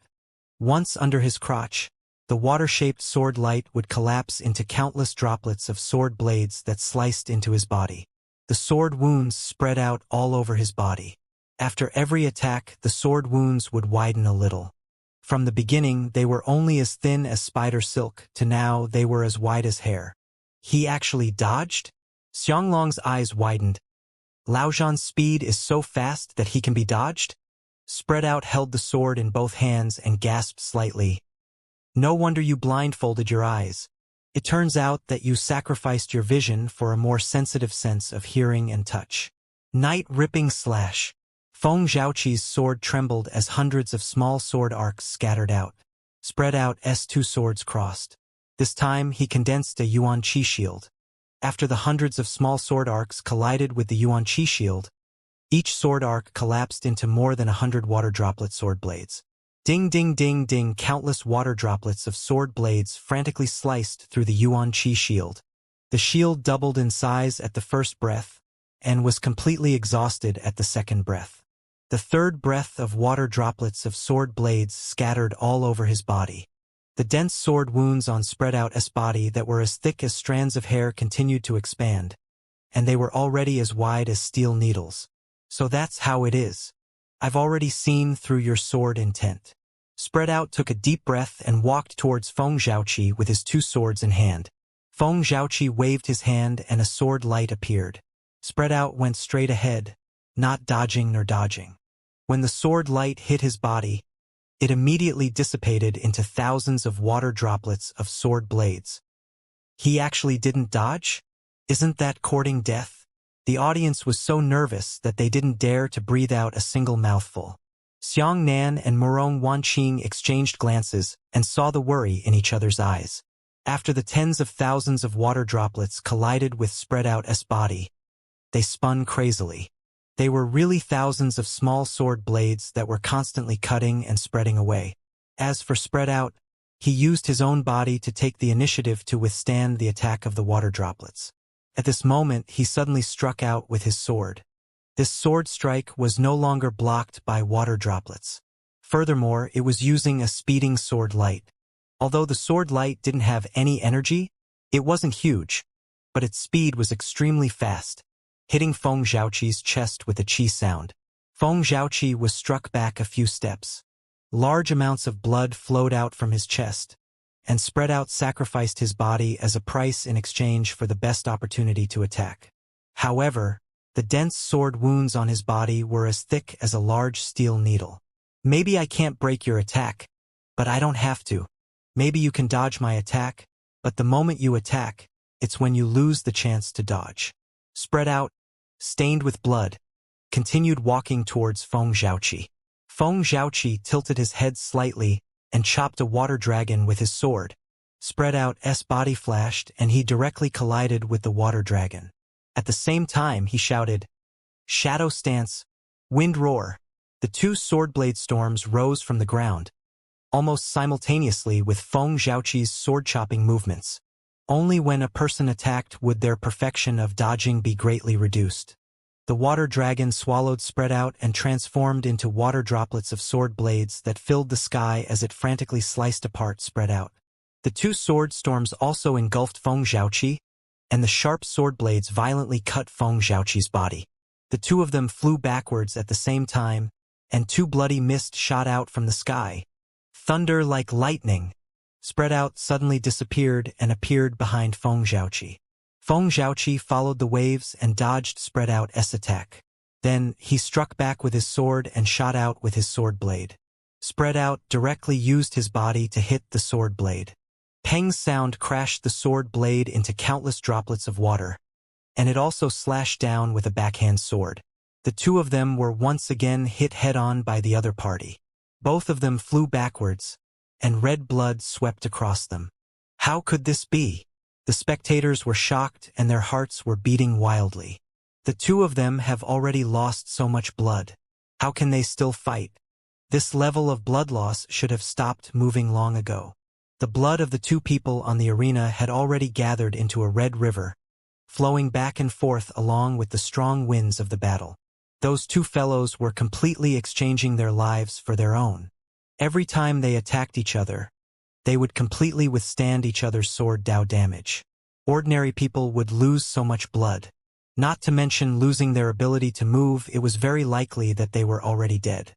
Once under his crotch, the water-shaped sword light would collapse into countless droplets of sword blades that sliced into his body. The sword wounds spread out all over his body. After every attack, the sword wounds would widen a little. From the beginning, they were only as thin as spider silk, to now they were as wide as hair. He actually dodged? Xianglong's eyes widened. Lao Zhan's speed is so fast that he can be dodged? Spread Out held the sword in both hands and gasped slightly. No wonder you blindfolded your eyes. It turns out that you sacrificed your vision for a more sensitive sense of hearing and touch. Night-ripping slash. Feng Zhaoqi's sword trembled as hundreds of small sword arcs scattered out. Spread Out's two swords crossed. This time he condensed a Yuan Qi shield. After the hundreds of small sword arcs collided with the Yuan Qi shield, each sword arc collapsed into more than 100 water droplet sword blades. Ding ding ding ding, countless water droplets of sword blades frantically sliced through the Yuan Qi shield. The shield doubled in size at the first breath and was completely exhausted at the second breath. The third breath of water droplets of sword blades scattered all over his body. The dense sword wounds on Spread Out's body that were as thick as strands of hair continued to expand, and they were already as wide as steel needles. So that's how it is. I've already seen through your sword intent. Spread Out took a deep breath and walked towards Feng Zhaoqi with his two swords in hand. Feng Zhaoqi waved his hand and a sword light appeared. Spread Out went straight ahead, not dodging nor dodging. When the sword light hit his body, it immediately dissipated into thousands of water droplets of sword blades. He actually didn't dodge? Isn't that courting death? The audience was so nervous that they didn't dare to breathe out a single mouthful. Xiang Nan and Murong Wanqing exchanged glances and saw the worry in each other's eyes. After the tens of thousands of water droplets collided with Spread Out's body, they spun crazily. They were really thousands of small sword blades that were constantly cutting and spreading away. As for Spread Out, he used his own body to take the initiative to withstand the attack of the water droplets. At this moment, he suddenly struck out with his sword. This sword strike was no longer blocked by water droplets. Furthermore, it was using a speeding sword light. Although the sword light didn't have any energy, it wasn't huge, but its speed was extremely fast, hitting Feng Zhaoqi's chest with a qi sound. Feng Zhaoqi was struck back a few steps. Large amounts of blood flowed out from his chest, and Spread Out sacrificed his body as a price in exchange for the best opportunity to attack. However, the dense sword wounds on his body were as thick as a large steel needle. Maybe I can't break your attack, but I don't have to. Maybe you can dodge my attack, but the moment you attack, it's when you lose the chance to dodge. Spread Out, stained with blood, continued walking towards Feng Zhaoqi. Feng Zhaoqi tilted his head slightly and chopped a water dragon with his sword. Spread Out's body flashed and he directly collided with the water dragon. At the same time, he shouted, "Shadow Stance, Wind Roar." The two sword blade storms rose from the ground, almost simultaneously with Feng Zhaoqi's sword-chopping movements. Only when a person attacked would their perfection of dodging be greatly reduced. The water dragon swallowed Spread Out and transformed into water droplets of sword blades that filled the sky as it frantically sliced apart Spread Out. The two sword storms also engulfed Feng Zhaoqi, and the sharp sword blades violently cut Feng Zhaoqi's body. The two of them flew backwards at the same time, and two bloody mists shot out from the sky. Thunder like lightning. Spread Out suddenly disappeared and appeared behind Feng Zhaoqi. Feng Zhaoqi followed the waves and dodged Spread Out's attack. Then, he struck back with his sword and shot out with his sword blade. Spread Out directly used his body to hit the sword blade. Peng's sound crashed the sword blade into countless droplets of water, and it also slashed down with a backhand sword. The two of them were once again hit head-on by the other party. Both of them flew backwards, and red blood swept across them. How could this be? The spectators were shocked and their hearts were beating wildly. The two of them have already lost so much blood. How can they still fight? This level of blood loss should have stopped moving long ago. The blood of the two people on the arena had already gathered into a red river, flowing back and forth along with the strong winds of the battle. Those two fellows were completely exchanging their lives for their own. Every time they attacked each other, they would completely withstand each other's sword Dao damage. Ordinary people would lose so much blood. Not to mention losing their ability to move, it was very likely that they were already dead.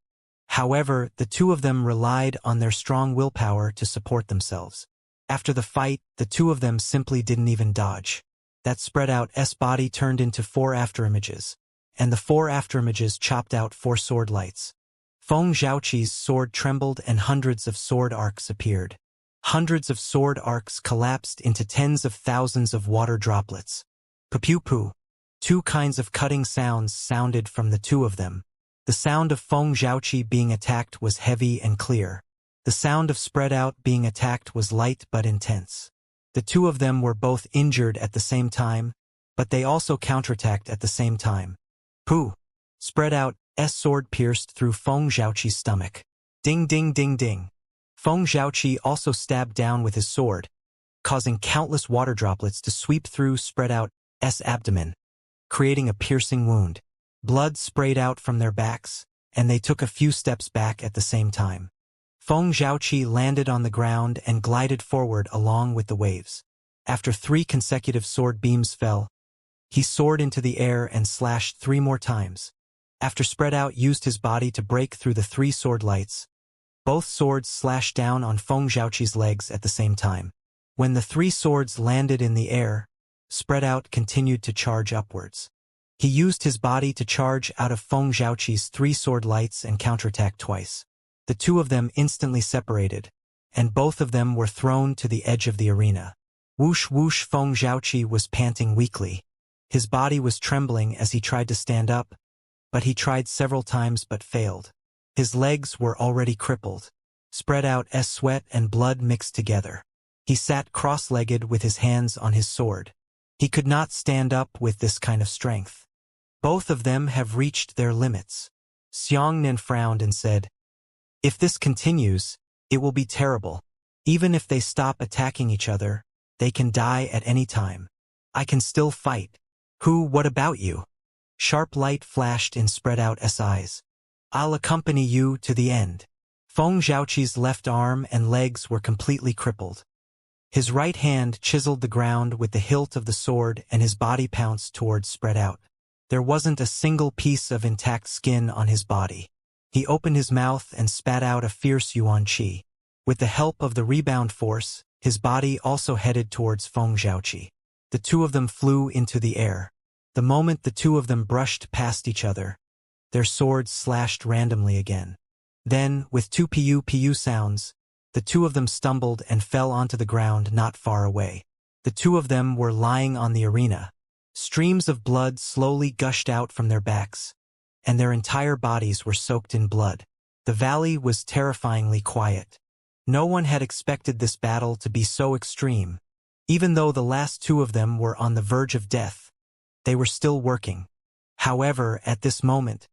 However, the two of them relied on their strong willpower to support themselves. After the fight, the two of them simply didn't even dodge. That spread out body turned into 4 afterimages, and the 4 afterimages chopped out 4 sword lights. Feng Zhaoqi's sword trembled and hundreds of sword arcs appeared. Hundreds of sword arcs collapsed into tens of thousands of water droplets. Pew-pew. 2 kinds of cutting sounds sounded from the two of them. The sound of Feng Zhaoqi being attacked was heavy and clear. The sound of spread out being attacked was light but intense. The two of them were both injured at the same time, but they also counterattacked at the same time. Pooh! Spread out's sword pierced through Feng Zhaoqi's stomach. Ding ding ding ding. Feng Zhaoqi also stabbed down with his sword, causing countless water droplets to sweep through spread out's abdomen, creating a piercing wound. Blood sprayed out from their backs, and they took a few steps back at the same time. Feng Zhaoqi landed on the ground and glided forward along with the waves. After 3 consecutive sword beams fell, he soared into the air and slashed 3 more times. After spread out used his body to break through the 3 sword lights, both swords slashed down on Feng Zhaoqi's legs at the same time. When the 3 swords landed in the air, spread out continued to charge upwards. He used his body to charge out of Feng Zhaoqi's 3 sword lights and counterattack twice. The two of them instantly separated, and both of them were thrown to the edge of the arena. Whoosh whoosh. Feng Zhaoqi was panting weakly. His body was trembling as he tried to stand up, but he tried several times but failed. His legs were already crippled. Spread out's sweat and blood mixed together. He sat cross-legged with his hands on his sword. He could not stand up with this kind of strength. Both of them have reached their limits. Xianxia frowned and said, "If this continues, it will be terrible. Even if they stop attacking each other, they can die at any time. I can still fight." What about you?" Sharp light flashed in spread out's eyes. "I'll accompany you to the end." Feng Zhaoqi's left arm and legs were completely crippled. His right hand chiseled the ground with the hilt of the sword and his body pounced towards spread out. There wasn't a single piece of intact skin on his body. He opened his mouth and spat out a fierce yuan qi. With the help of the rebound force, his body also headed towards Feng Zhaoqi. The two of them flew into the air. The moment the two of them brushed past each other, their swords slashed randomly again. Then, with 2 pu sounds, the two of them stumbled and fell onto the ground not far away. The two of them were lying on the arena. Streams of blood slowly gushed out from their backs, and their entire bodies were soaked in blood. The valley was terrifyingly quiet. No one had expected this battle to be so extreme. Even though the last two of them were on the verge of death, they were still working. However, at this moment,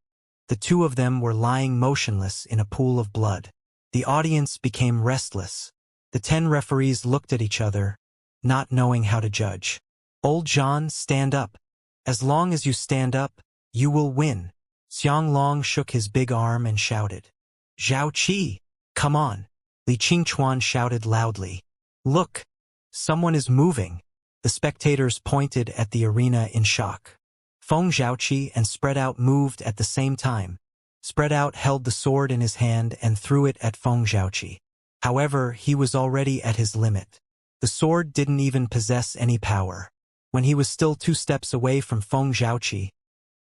the two of them were lying motionless in a pool of blood. The audience became restless. The 10 referees looked at each other, not knowing how to judge. "Old John, stand up. As long as you stand up, you will win." Xianglong shook his big arm and shouted, "Zhaoqi, come on." Li Qingchuan shouted loudly, "Look, someone is moving." The spectators pointed at the arena in shock. Feng Zhaoqi and Spread Out moved at the same time. Spread Out held the sword in his hand and threw it at Feng Zhaoqi. However, he was already at his limit. The sword didn't even possess any power. When he was still 2 steps away from Feng Zhaoqi,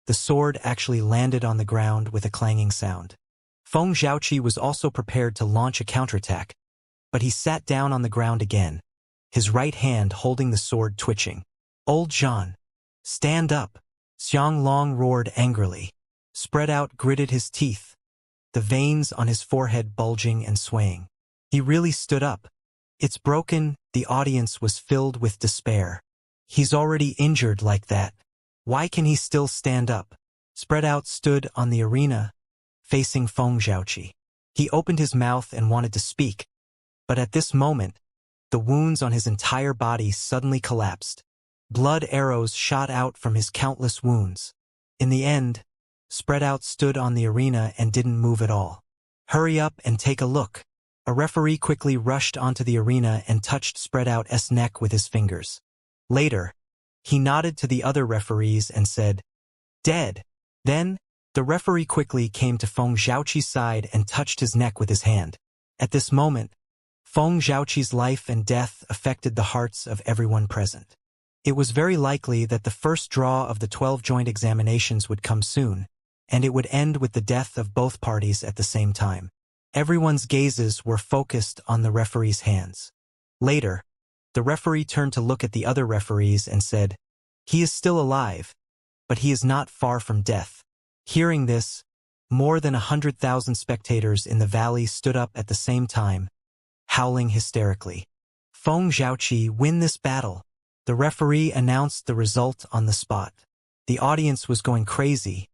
the sword actually landed on the ground with a clanging sound. Feng Zhaoqi was also prepared to launch a counterattack, but he sat down on the ground again, his right hand holding the sword twitching. "Old John, stand up!" Xianglong roared angrily. Spread Out gritted his teeth, the veins on his forehead bulging and swaying. He really stood up. "It's broken." The audience was filled with despair. "He's already injured like that. Why can he still stand up?" Spread Out stood on the arena, facing Feng Zhaoqi. He opened his mouth and wanted to speak, but at this moment, the wounds on his entire body suddenly collapsed. Blood arrows shot out from his countless wounds. In the end, Spread Out stood on the arena and didn't move at all. "Hurry up and take a look." A referee quickly rushed onto the arena and touched Spread Out's neck with his fingers. Later, he nodded to the other referees and said, "Dead." Then, The referee quickly came to Feng Xiaoqi's side and touched his neck with his hand. At this moment, Feng Xiaoqi's life and death affected the hearts of everyone present. It was very likely that the first draw of the 12 joint examinations would come soon, and it would end with the death of both parties at the same time. Everyone's gazes were focused on the referee's hands. Later, the referee turned to look at the other referees and said, "He is still alive, but he is not far from death." Hearing this, more than 100,000 spectators in the valley stood up at the same time, howling hysterically. Feng Xiaoqi win this battle. The referee announced the result on the spot. The audience was going crazy,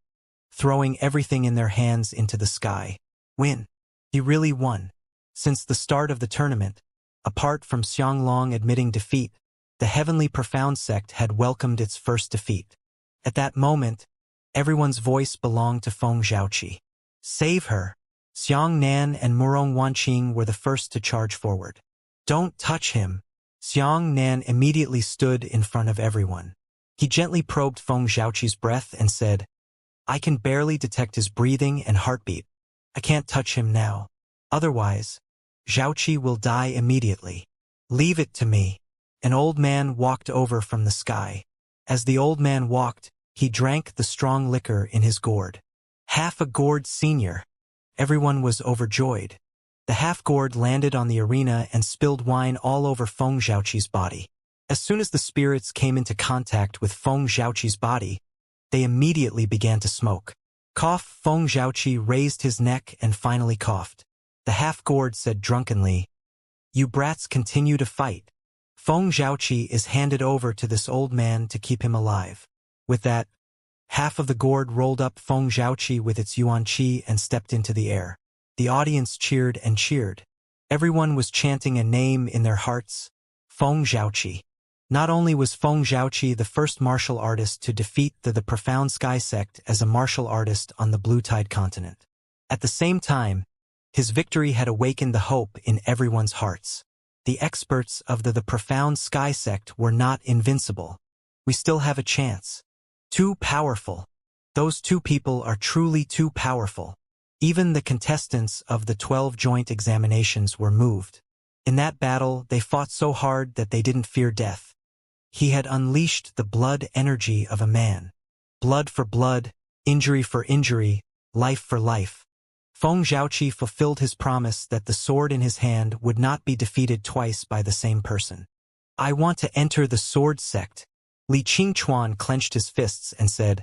throwing everything in their hands into the sky. Win. He really won. Since the start of the tournament, apart from Xianglong admitting defeat, the Heavenly Profound sect had welcomed its first defeat. At that moment, everyone's voice belonged to Feng Xiaoqi. Save her! Xiang Nan and Murong Wanqing were the first to charge forward. Don't touch him! Xiang Nan immediately stood in front of everyone. He gently probed Feng Xiaoqi's breath and said, "I can barely detect his breathing and heartbeat. I can't touch him now. Otherwise, Xiaoqi will die immediately. Leave it to me." An old man walked over from the sky. As the old man walked, he drank the strong liquor in his gourd. Half a gourd, senior. Everyone was overjoyed. The half-gourd landed on the arena and spilled wine all over Feng Xiaoqi's body. As soon as the spirits came into contact with Feng Xiaoqi's body, they immediately began to smoke. Cough. Feng Xiaoqi raised his neck and finally coughed. The half-gourd said drunkenly, "You brats continue to fight." Feng Xiaoqi is handed over to this old man to keep him alive. With that, half of the gourd rolled up Feng Xiaoqi with its yuan qi and stepped into the air. The audience cheered and cheered. Everyone was chanting a name in their hearts, Feng Xiaoqi. Not only was Feng Xiaoqi the first martial artist to defeat the Profound Sky sect as a martial artist on the Blue Tide continent. At the same time, his victory had awakened the hope in everyone's hearts. The experts of the Profound Sky sect were not invincible. We still have a chance. Too powerful. Those two people are truly too powerful. Even the contestants of the 12 joint examinations were moved. In that battle, they fought so hard that they didn't fear death. He had unleashed the blood energy of a man. Blood for blood, injury for injury, life for life. Feng Xiaoqi fulfilled his promise that the sword in his hand would not be defeated twice by the same person. "I want to enter the sword sect." Li Qingchuan clenched his fists and said,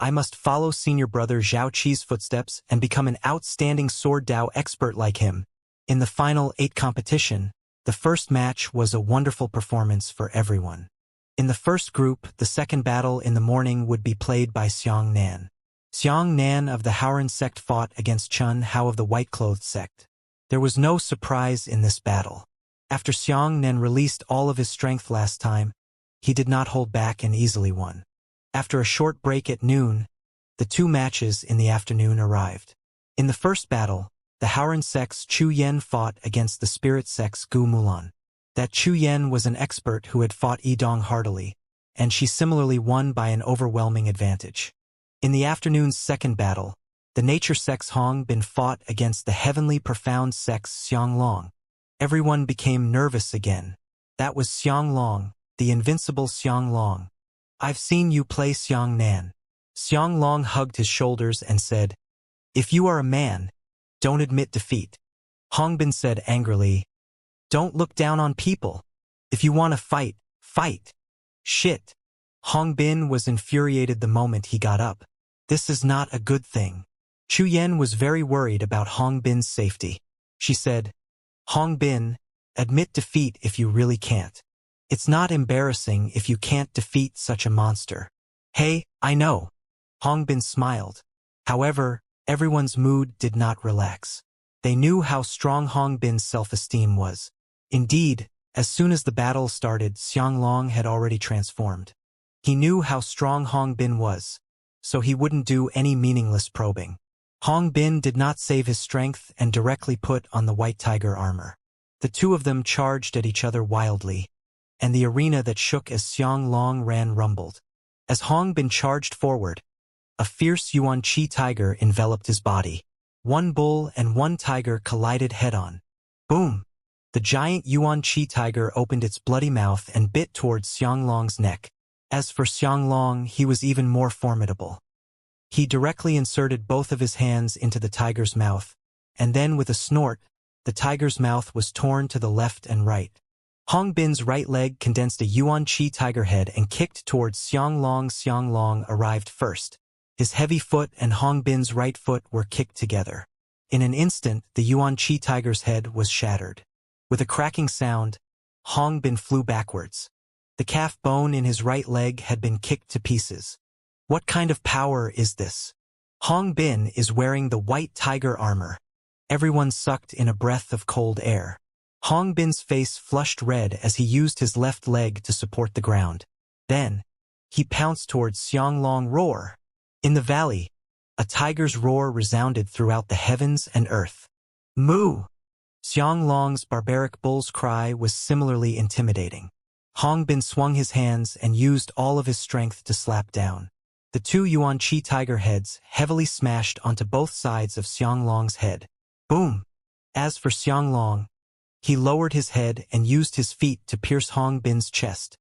"I must follow senior brother Zhao Qi's footsteps and become an outstanding sword Dao expert like him." In the final 8 competition, the first match was a wonderful performance for everyone. In the first group, the second battle in the morning would be played by Xiang Nan. Xiang Nan of the Haoran sect fought against Chun Hao of the White-Clothed sect. There was no surprise in this battle. After Xiang Nan released all of his strength last time, he did not hold back and easily won. After a short break at noon, the 2 matches in the afternoon arrived. In the first battle, the Haoran sect's Chu Yen fought against the Spirit sect's Gu Mulan. That Chu Yen was an expert who had fought Yidong heartily, and she similarly won by an overwhelming advantage. In the afternoon's second battle, the Nature sect's Hong Bin fought against the Heavenly Profound sect's Xianglong. Everyone became nervous again. That was Xianglong, the invincible Xianglong. "I've seen you play, Xiang Nan." Xianglong hugged his shoulders and said, "If you are a man, don't admit defeat." Hongbin said angrily, "Don't look down on people. If you want to fight, fight." "Shit." Hongbin was infuriated the moment he got up. This is not a good thing. Chu Yen was very worried about Hongbin's safety. She said, "Hongbin, admit defeat if you really can't. It's not embarrassing if you can't defeat such a monster." "Hey, I know." Hongbin smiled. However, everyone's mood did not relax. They knew how strong Hongbin's self-esteem was. Indeed, as soon as the battle started, Xianglong had already transformed. He knew how strong Hongbin was, so he wouldn't do any meaningless probing. Hongbin did not save his strength and directly put on the white tiger armor. The two of them charged at each other wildly, and the arena that shook as Xianglong ran rumbled. As Hongbin charged forward, A fierce Yuan Qi tiger enveloped his body. One bull and one tiger collided head-on. Boom! The giant Yuan Qi tiger opened its bloody mouth and bit towards Xianglong's neck. As for Xianglong, he was even more formidable. He directly inserted both of his hands into the tiger's mouth, and then with a snort, the tiger's mouth was torn to the left and right. Hong Bin's right leg condensed a Yuan Qi tiger head and kicked towards Xianglong. Xianglong arrived first. His heavy foot and Hong Bin's right foot were kicked together. In an instant, the Yuan Qi tiger's head was shattered. With a cracking sound, Hong Bin flew backwards. The calf bone in his right leg had been kicked to pieces. What kind of power is this? Hong Bin is wearing the white tiger armor. Everyone sucked in a breath of cold air. Hong Bin's face flushed red as he used his left leg to support the ground. Then, he pounced towards Xianglong. Roar! In the valley, a tiger's roar resounded throughout the heavens and earth. Moo! Xianglong's barbaric bull's cry was similarly intimidating. Hong Bin swung his hands and used all of his strength to slap down. The two Yuan Qi tiger heads heavily smashed onto both sides of Xianglong's head. Boom! As for Xianglong, he lowered his head and used his feet to pierce Hong Bin's chest.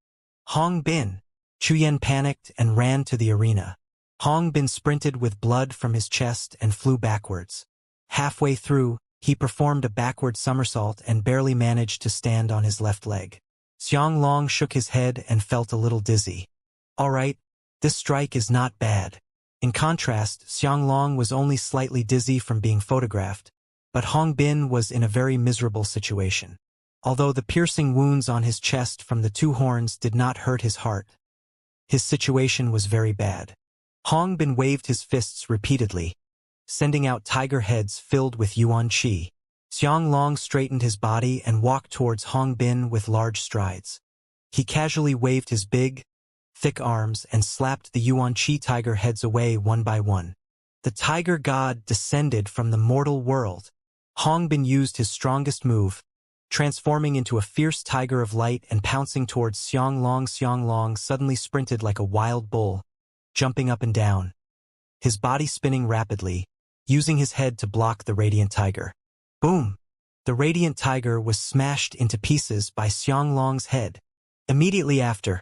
Hong Bin! Chuyen panicked and ran to the arena. Hong Bin sprinted with blood from his chest and flew backwards. Halfway through, he performed a backward somersault and barely managed to stand on his left leg. Xianglong shook his head and felt a little dizzy. All right, this strike is not bad. In contrast, Xianglong was only slightly dizzy from being photographed, but Hong Bin was in a very miserable situation. Although the piercing wounds on his chest from the two horns did not hurt his heart, his situation was very bad. Hong Bin waved his fists repeatedly, sending out tiger heads filled with Yuan Qi. Xianglong straightened his body and walked towards Hong Bin with large strides. He casually waved his big, thick arms and slapped the Yuan Qi tiger heads away one by one. The tiger god descended from the mortal world. Hong Bin used his strongest move, transforming into a fierce tiger of light and pouncing towards Xianglong. Xianglong suddenly sprinted like a wild bull, jumping up and down, his body spinning rapidly, using his head to block the radiant tiger. Boom! The radiant tiger was smashed into pieces by Xianglong's head. Immediately after,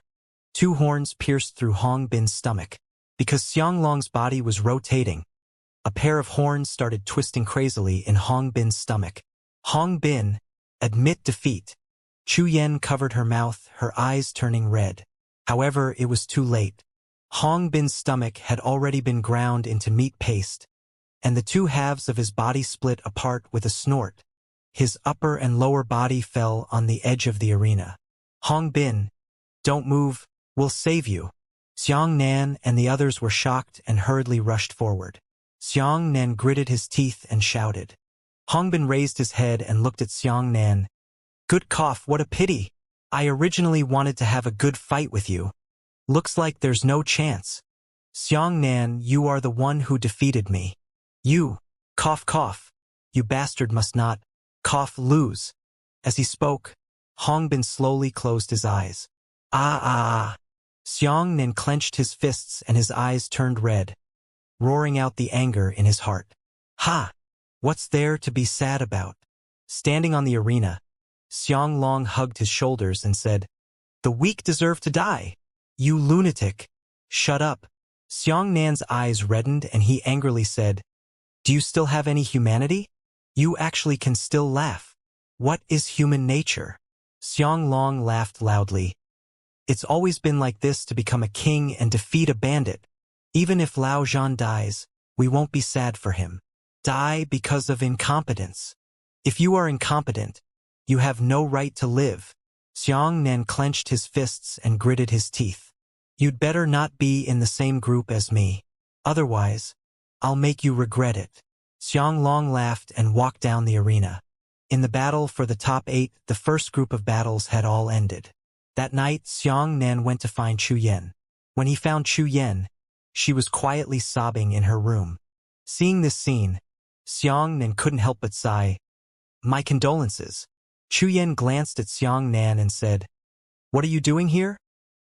two horns pierced through Hong Bin's stomach. Because Xianglong's body was rotating, a pair of horns started twisting crazily in Hong Bin's stomach. Hong Bin, admit defeat. Chu Yen covered her mouth, her eyes turning red. However, it was too late. Hong Bin's stomach had already been ground into meat paste, and the two halves of his body split apart with a snort. His upper and lower body fell on the edge of the arena. Hong Bin, don't move, we'll save you. Xiang Nan and the others were shocked and hurriedly rushed forward. Xiang Nan gritted his teeth and shouted. Hong Bin raised his head and looked at Xiang Nan. Good cough, what a pity. I originally wanted to have a good fight with you. Looks like there's no chance. Xiang Nan, you are the one who defeated me. You, cough cough, you bastard must not, cough lose. As he spoke, Hong Bin slowly closed his eyes. Ah. Xiang Nan clenched his fists and his eyes turned red, roaring out the anger in his heart. Ha! What's there to be sad about? Standing on the arena, Xianglong hugged his shoulders and said, The weak deserve to die. You lunatic. Shut up. Xiang Nan's eyes reddened and he angrily said, Do you still have any humanity? You actually can still laugh. What is human nature? Xianglong laughed loudly. It's always been like this to become a king and defeat a bandit. Even if Lao Zhan dies, we won't be sad for him. Die because of incompetence. If you are incompetent, you have no right to live. Xiang Nan clenched his fists and gritted his teeth. You'd better not be in the same group as me. Otherwise, I'll make you regret it. Xianglong laughed and walked down the arena. In the battle for the top 8, the first group of battles had all ended. That night, Xiang Nan went to find Chu Yen. When he found Chu Yen, she was quietly sobbing in her room. Seeing this scene, Xiang Nan couldn't help but sigh. My condolences. Chu Yen glanced at Xiang Nan and said, What are you doing here?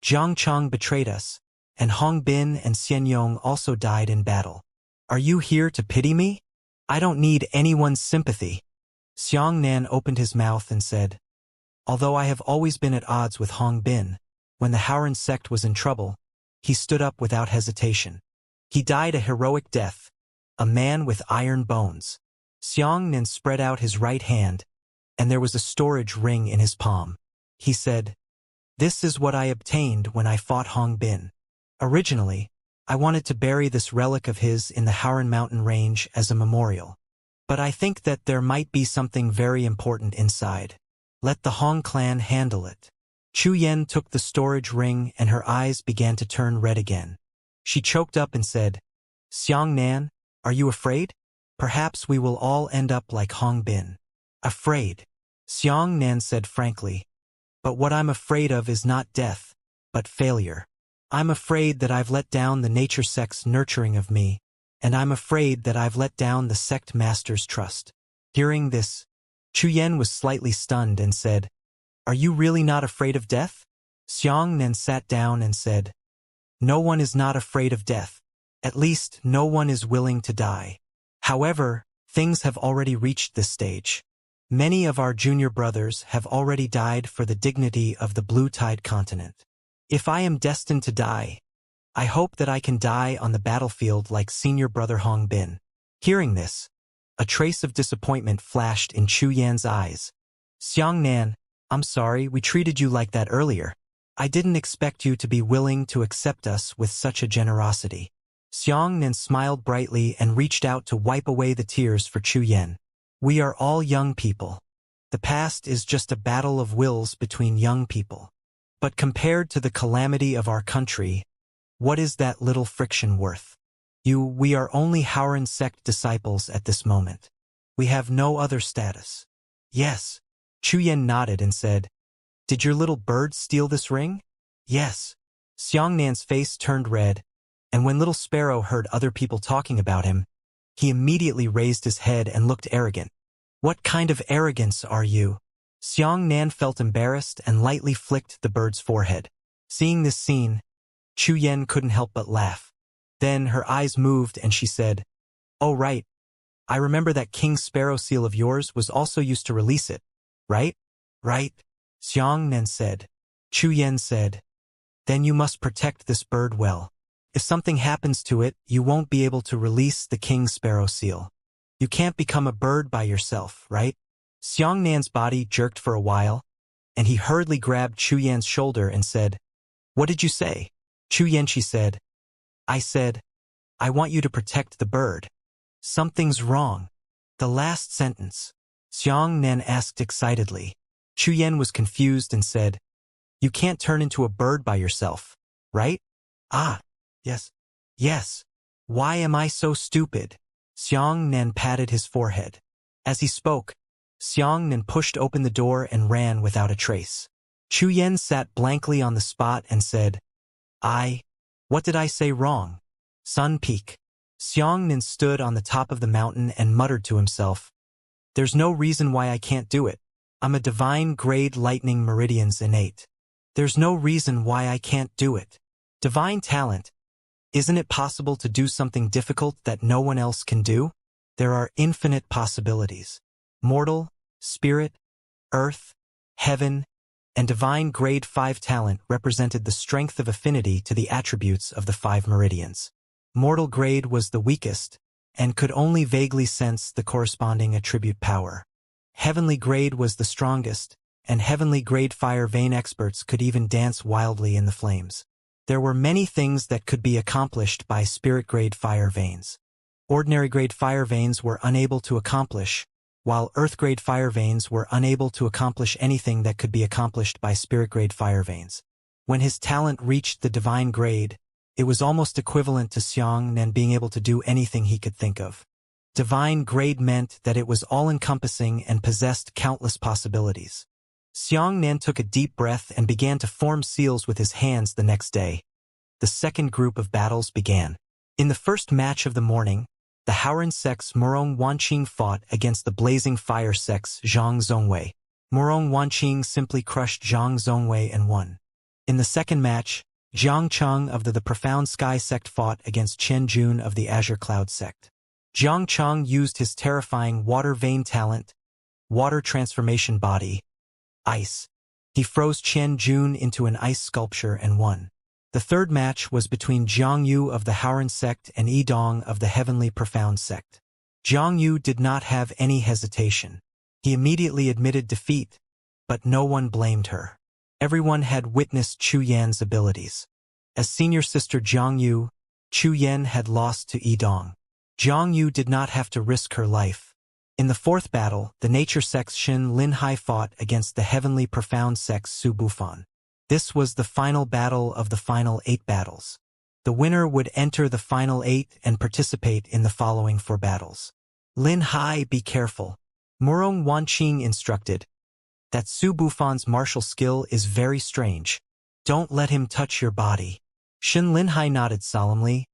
Zhang Chang betrayed us, and Hong Bin and Xianyong also died in battle. Are you here to pity me? I don't need anyone's sympathy. Xiangnan opened his mouth and said, although I have always been at odds with Hong Bin, when the Haoran sect was in trouble, he stood up without hesitation. He died a heroic death, a man with iron bones. Xiangnan spread out his right hand, and there was a storage ring in his palm. He said, this is what I obtained when I fought Hong Bin. Originally, I wanted to bury this relic of his in the Haoran mountain range as a memorial. But I think that there might be something very important inside. Let the Hong clan handle it. Chu Yan took the storage ring and her eyes began to turn red again. She choked up and said, Xiangnan, are you afraid? Perhaps we will all end up like Hong Bin. Afraid? Xiangnan said frankly. But what I'm afraid of is not death, but failure. I'm afraid that I've let down the nature sect's nurturing of me, and I'm afraid that I've let down the sect master's trust. Hearing this, Chu Yan was slightly stunned and said, are you really not afraid of death? Xiangnan sat down and said, no one is not afraid of death. At least, no one is willing to die. However, things have already reached this stage. Many of our junior brothers have already died for the dignity of the Blue Tide continent. If I am destined to die, I hope that I can die on the battlefield like senior brother Hong Bin. Hearing this, a trace of disappointment flashed in Chu Yan's eyes. Xiangnan, I'm sorry we treated you like that earlier. I didn't expect you to be willing to accept us with such a generosity. Xiangnan smiled brightly and reached out to wipe away the tears for Chu Yan. We are all young people. The past is just a battle of wills between young people. But compared to the calamity of our country, what is that little friction worth? We are only Haoran sect disciples at this moment. We have no other status. Yes. Chu Yan nodded and said, did your little bird steal this ring? Yes. Xiangnan's face turned red, and when Little Sparrow heard other people talking about him, he immediately raised his head and looked arrogant. What kind of arrogance are you? Xiangnan felt embarrassed and lightly flicked the bird's forehead. Seeing this scene, Chu Yan couldn't help but laugh. Then her eyes moved and she said, oh right, I remember that King Sparrow seal of yours was also used to release it, right? Right, Xiangnan said. Chu Yan said, then you must protect this bird well. If something happens to it, you won't be able to release the King Sparrow seal. You can't become a bird by yourself, right? Xiangnan's body jerked for a while, and he hurriedly grabbed Chu Yan's shoulder and said, what did you say? Chu Yan, she said, I said, I want you to protect the bird. Something's wrong. The last sentence. Xiangnan asked excitedly. Chu Yan was confused and said, you can't turn into a bird by yourself, right? Ah, yes. Yes. Why am I so stupid? Xiangnan patted his forehead. As he spoke, Xiangnan pushed open the door and ran without a trace. Chu Yan sat blankly on the spot and said, what did I say wrong? Sun Peak. Xiangnan stood on the top of the mountain and muttered to himself, there's no reason why I can't do it. I'm a divine grade lightning meridian's innate. There's no reason why I can't do it. Divine talent. Isn't it possible to do something difficult that no one else can do? There are infinite possibilities. Mortal, spirit, earth, heaven, and divine grade 5 talent represented the strength of affinity to the attributes of the 5 meridians. Mortal grade was the weakest, and could only vaguely sense the corresponding attribute power. Heavenly grade was the strongest, and heavenly grade fire vein experts could even dance wildly in the flames. There were many things that could be accomplished by spirit grade fire veins. Ordinary grade fire veins were unable to accomplish, while earth grade fire veins were unable to accomplish anything that could be accomplished by spirit grade fire veins. When his talent reached the divine grade, it was almost equivalent to Xiangnan being able to do anything he could think of. Divine grade meant that it was all-encompassing and possessed countless possibilities. Xiangnan took a deep breath and began to form seals with his hands the next day. The second group of battles began. In the first match of the morning, the Haoran sect's Murong Wanqing fought against the Blazing Fire sect's Zhang Zongwei. Murong Wanqing simply crushed Zhang Zongwei and won. In the second match, Jiang Cheng of the Profound Sky sect fought against Chen Jun of the Azure Cloud sect. Jiang Cheng used his terrifying water vein talent, water transformation body, ice. He froze Chen Jun into an ice sculpture and won. The third match was between Jiang Yu of the Haoran sect and Yi Dong of the Heavenly Profound sect. Jiang Yu did not have any hesitation. He immediately admitted defeat, but no one blamed her. Everyone had witnessed Chu Yan's abilities. As senior sister Jiang Yu, Chu Yan had lost to Yi Dong. Jiang Yu did not have to risk her life. In the fourth battle, the nature sect's Xin Linhai fought against the heavenly profound sect's Su Bufan. This was the final battle of the final 8 battles. The winner would enter the final 8 and participate in the following 4 battles. Linhai, be careful. Murong Wanqing instructed that Su Bufan's martial skill is very strange. Don't let him touch your body. Xin Linhai nodded solemnly.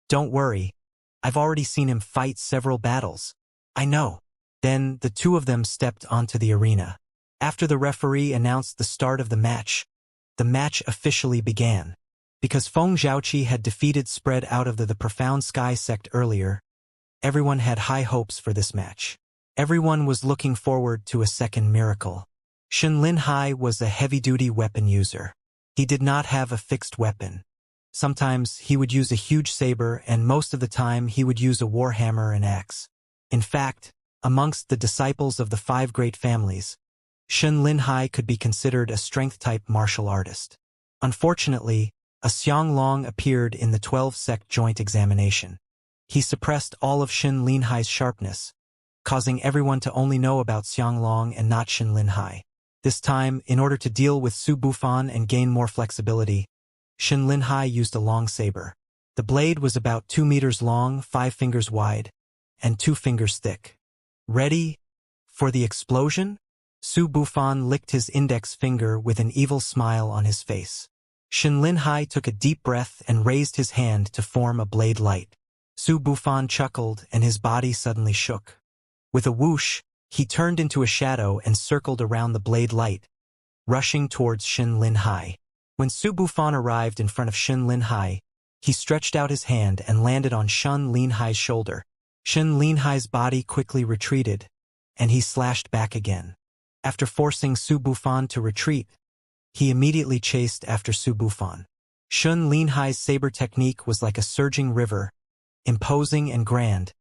Don't worry. I've already seen him fight several battles. I know. Then the two of them stepped onto the arena. After the referee announced the start of the match officially began. Because Feng Zhaoqi had defeated spread out of the Profound Sky sect earlier, everyone had high hopes for this match. Everyone was looking forward to a second miracle. Xin Linhai was a heavy-duty weapon user. He did not have a fixed weapon. Sometimes he would use a huge saber, and most of the time he would use a warhammer and axe. In fact, amongst the disciples of the 5 great families, Xin Linhai could be considered a strength-type martial artist. Unfortunately, a Xianglong appeared in the 12-sect joint examination. He suppressed all of Xin Linhai's sharpness, causing everyone to only know about Xianglong and not Xin Linhai. This time, in order to deal with Su Bufan and gain more flexibility, Xin Linhai used a long saber. The blade was about 2 meters long, 5 fingers wide, and 2 fingers thick. Ready for the explosion? Su Bufan licked his index finger with an evil smile on his face. Xin Linhai took a deep breath and raised his hand to form a blade light. Su Bufan chuckled and his body suddenly shook. With a whoosh, he turned into a shadow and circled around the blade light, rushing towards Xin Linhai. When Su Bufan arrived in front of Xin Linhai, he stretched out his hand and landed on Xin Linhai's shoulder. Xin Linhai's body quickly retreated, and he slashed back again. After forcing Su Bufan to retreat, he immediately chased after Su Bufan. Xin Linhai's saber technique was like a surging river, imposing and grand,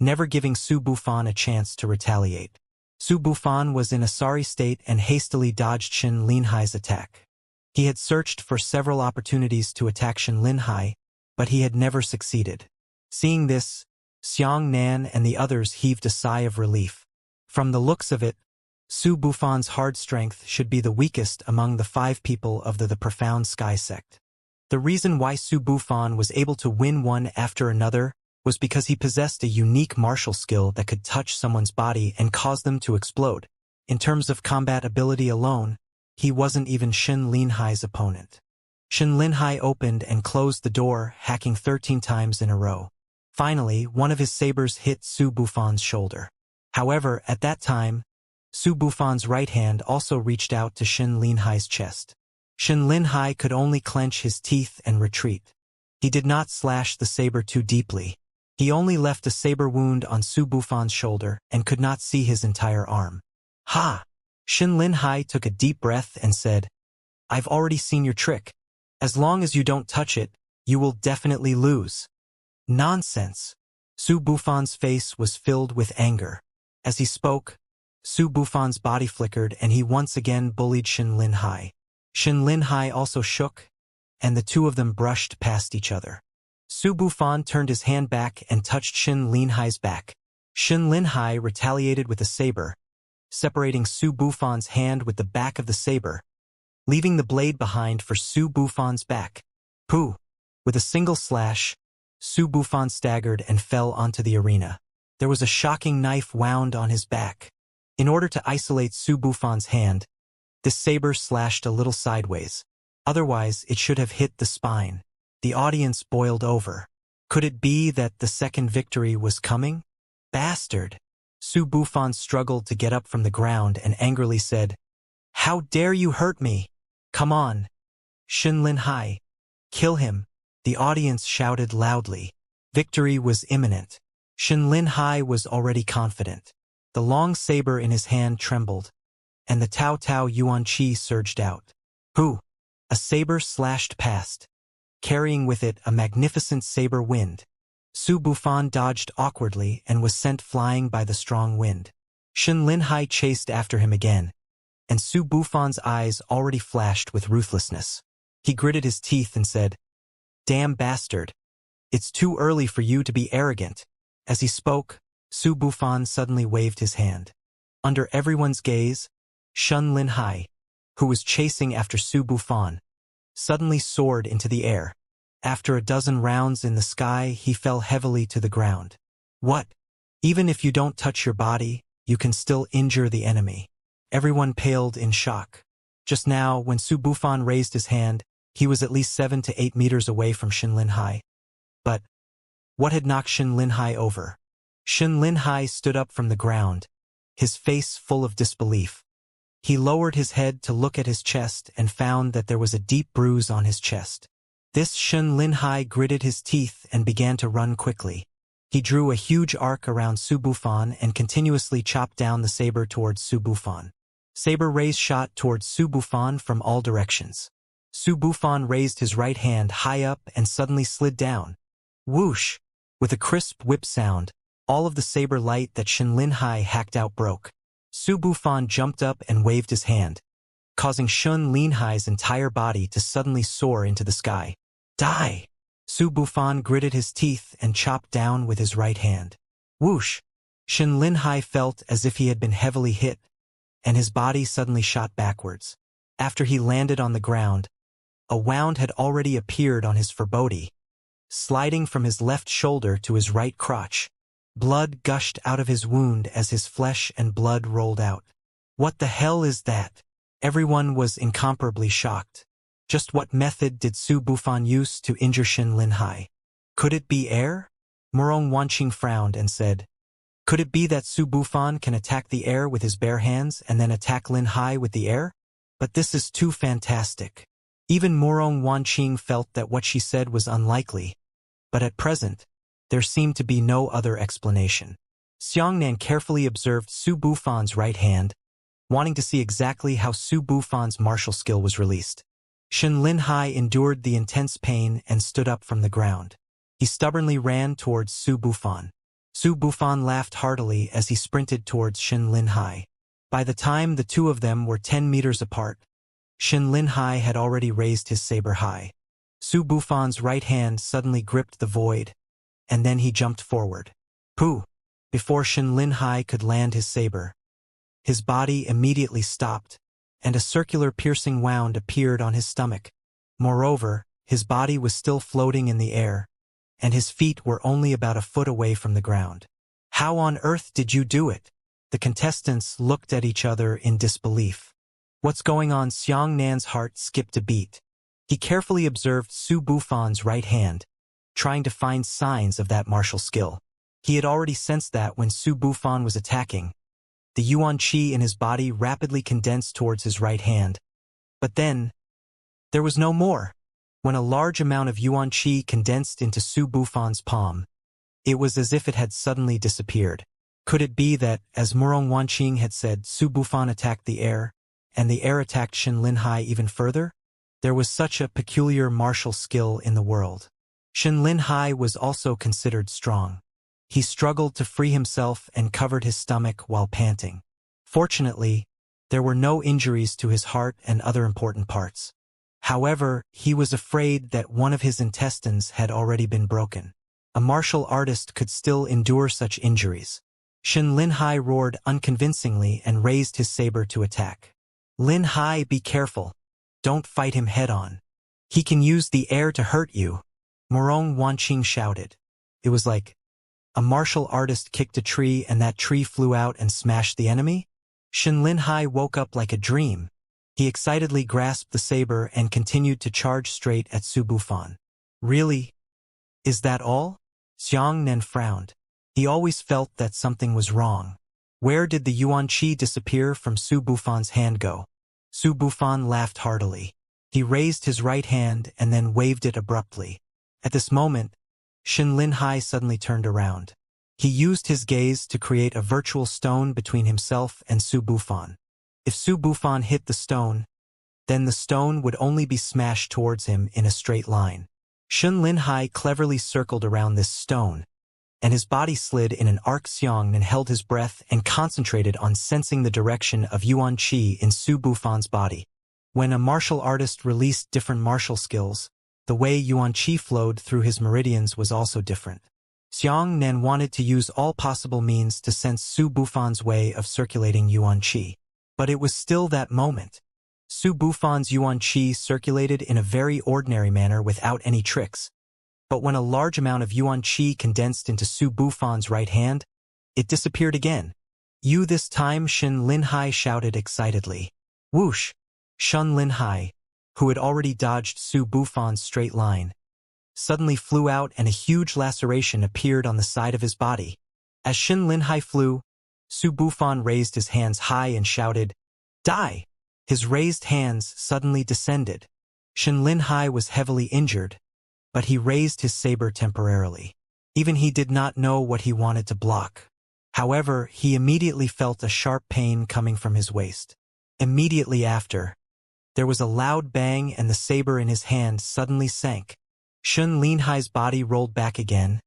never giving Su Bufan a chance to retaliate. Su Bufan was in a sorry state and hastily dodged Xin Linhai's attack. He had searched for several opportunities to attack Xin Linhai, but he had never succeeded. Seeing this, Xiang Nan and the others heaved a sigh of relief. From the looks of it, Su Bufan's hard strength should be the weakest among the 5 people of the Profound Sky sect. The reason why Su Bufan was able to win one after another was because he possessed a unique martial skill that could touch someone's body and cause them to explode. In terms of combat ability alone, he wasn't even Xin Linhai's opponent. Xin Linhai opened and closed the door, hacking 13 times in a row. Finally, one of his sabers hit Su Bufan's shoulder. However, at that time, Su Bufan's right hand also reached out to Xin Linhai's chest. Xin Linhai could only clench his teeth and retreat. He did not slash the saber too deeply. He only left a saber wound on Su Bufan's shoulder and could not see his entire arm. Ha! Xin Linhai took a deep breath and said, I've already seen your trick. As long as you don't touch it, you will definitely lose. Nonsense. Su Bufan's face was filled with anger. As he spoke, Su Bufan's body flickered and he once again bullied Xin Linhai. Xin Linhai also shook, and the two of them brushed past each other. Su Bufan turned his hand back and touched Xin Linhai's back. Xin Linhai retaliated with a saber, separating Su Bufan's hand with the back of the saber, leaving the blade behind for Su Bufan's back. Pooh! With a single slash, Su Bufan staggered and fell onto the arena. There was a shocking knife wound on his back. In order to isolate Su Bufan's hand, the saber slashed a little sideways. Otherwise, it should have hit the spine. The audience boiled over. Could it be that the second victory was coming? Bastard! Su Bufan struggled to get up from the ground and angrily said, How dare you hurt me? Come on. Xin Linhai. Kill him, the audience shouted loudly. Victory was imminent. Shen Linhai was already confident. The long saber in his hand trembled, and the Tao Tao Yuan Qi surged out. Hu! A saber slashed past, carrying with it a magnificent saber wind. Su Bufan dodged awkwardly and was sent flying by the strong wind. Shen Linhai chased after him again, and Su Bufan's eyes already flashed with ruthlessness. He gritted his teeth and said, "Damn bastard! It's too early for you to be arrogant." As he spoke, Su Bufan suddenly waved his hand. Under everyone's gaze, Shen Linhai, who was chasing after Su Bufan, suddenly soared into the air. After a dozen rounds in the sky, he fell heavily to the ground. What? Even if you don't touch your body, you can still injure the enemy. Everyone paled in shock. Just now, when Su Bufan raised his hand, he was at least 7 to 8 meters away from Shen Linhai. But what had knocked Shen Linhai over? Shen Linhai stood up from the ground, his face full of disbelief. He lowered his head to look at his chest and found that there was a deep bruise on his chest. This Shen Linhai gritted his teeth and began to run quickly. He drew a huge arc around Su Bufan and continuously chopped down the saber towards Su Bufan. Saber rays shot towards Su Bufan from all directions. Su Bufan raised his right hand high up and suddenly slid down. Whoosh! With a crisp whip sound, all of the saber light that Shen Linhai hacked out broke. Su Bufan jumped up and waved his hand, causing Shen Linhai's entire body to suddenly soar into the sky. Die! Su Bufan gritted his teeth and chopped down with his right hand. Whoosh! Shen Linhai felt as if he had been heavily hit, and his body suddenly shot backwards. After he landed on the ground, a wound had already appeared on his forebody, sliding from his left shoulder to his right crotch. Blood gushed out of his wound as his flesh and blood rolled out. What the hell is that? Everyone was incomparably shocked. Just what method did Su Bufan use to injure Shen Linhai? Could it be air? Murong Wanqing frowned and said, "Could it be that Su Bufan can attack the air with his bare hands and then attack Linhai with the air? But this is too fantastic." Even Murong Wanqing felt that what she said was unlikely, but at present, there seemed to be no other explanation. Xianxia carefully observed Su Bufan's right hand, wanting to see exactly how Su Bufan's martial skill was released. Shen Linhai endured the intense pain and stood up from the ground. He stubbornly ran towards Su Bufan. Su Bufan laughed heartily as he sprinted towards Shen Linhai. By the time the two of them were 10 meters apart, Shen Linhai had already raised his saber high. Su Bufan's right hand suddenly gripped the void, and then he jumped forward. Pooh! Before Shen Linhai could land his saber, his body immediately stopped, and a circular piercing wound appeared on his stomach. Moreover, his body was still floating in the air, and his feet were only about a foot away from the ground. How on earth did you do it? The contestants looked at each other in disbelief. What's going on? Xiangnan's heart skipped a beat. He carefully observed Su Bufan's right hand, trying to find signs of that martial skill. He had already sensed that when Su Bufan was attacking, the Yuan Qi in his body rapidly condensed towards his right hand. But then, there was no more. When a large amount of Yuan Qi condensed into Su Bufan's palm, it was as if it had suddenly disappeared. Could it be that, as Murong Wanqing had said, Su Bufan attacked the air, and the air attacked Shen Linhai even further? There was such a peculiar martial skill in the world. Shen Linhai was also considered strong. He struggled to free himself and covered his stomach while panting. Fortunately, there were no injuries to his heart and other important parts. However, he was afraid that one of his intestines had already been broken. A martial artist could still endure such injuries. Shen Linhai roared unconvincingly and raised his saber to attack. "Linhai, be careful. Don't fight him head-on. He can use the air to hurt you," Murong Wanqing shouted. It was like a martial artist kicked a tree and that tree flew out and smashed the enemy? Shen Linhai woke up like a dream. He excitedly grasped the saber and continued to charge straight at Su Bufan. "Really? Is that all?" Xianxia frowned. He always felt that something was wrong. Where did the Yuan Qi disappear from Su Bufan's hand go? Su Bufan laughed heartily. He raised his right hand and then waved it abruptly. At this moment, Shen Linhai suddenly turned around. He used his gaze to create a virtual stone between himself and Su Bufan. If Su Bufan hit the stone, then the stone would only be smashed towards him in a straight line. Shen Linhai cleverly circled around this stone, and his body slid in an arc. Xiang and held his breath and concentrated on sensing the direction of Yuan Qi in Su Bufan's body. When a martial artist released different martial skills, the way Yuan Qi flowed through his meridians was also different. Xiang Nan wanted to use all possible means to sense Su Bufan's way of circulating Yuan Qi. But it was still that moment. Su Bufan's Yuan Qi circulated in a very ordinary manner without any tricks. But when a large amount of Yuan Qi condensed into Su Bufan's right hand, it disappeared again. "You this time," Shen Linhai shouted excitedly. Whoosh! Shen Linhai, who had already dodged Su Bufan's straight line, suddenly flew out and a huge laceration appeared on the side of his body. As Shen Linhai flew, Su Bufan raised his hands high and shouted, "Die!" His raised hands suddenly descended. Shen Linhai was heavily injured, but he raised his saber temporarily. Even he did not know what he wanted to block. However, he immediately felt a sharp pain coming from his waist. Immediately after, there was a loud bang and the saber in his hand suddenly sank. Shen Linhai's body rolled back again,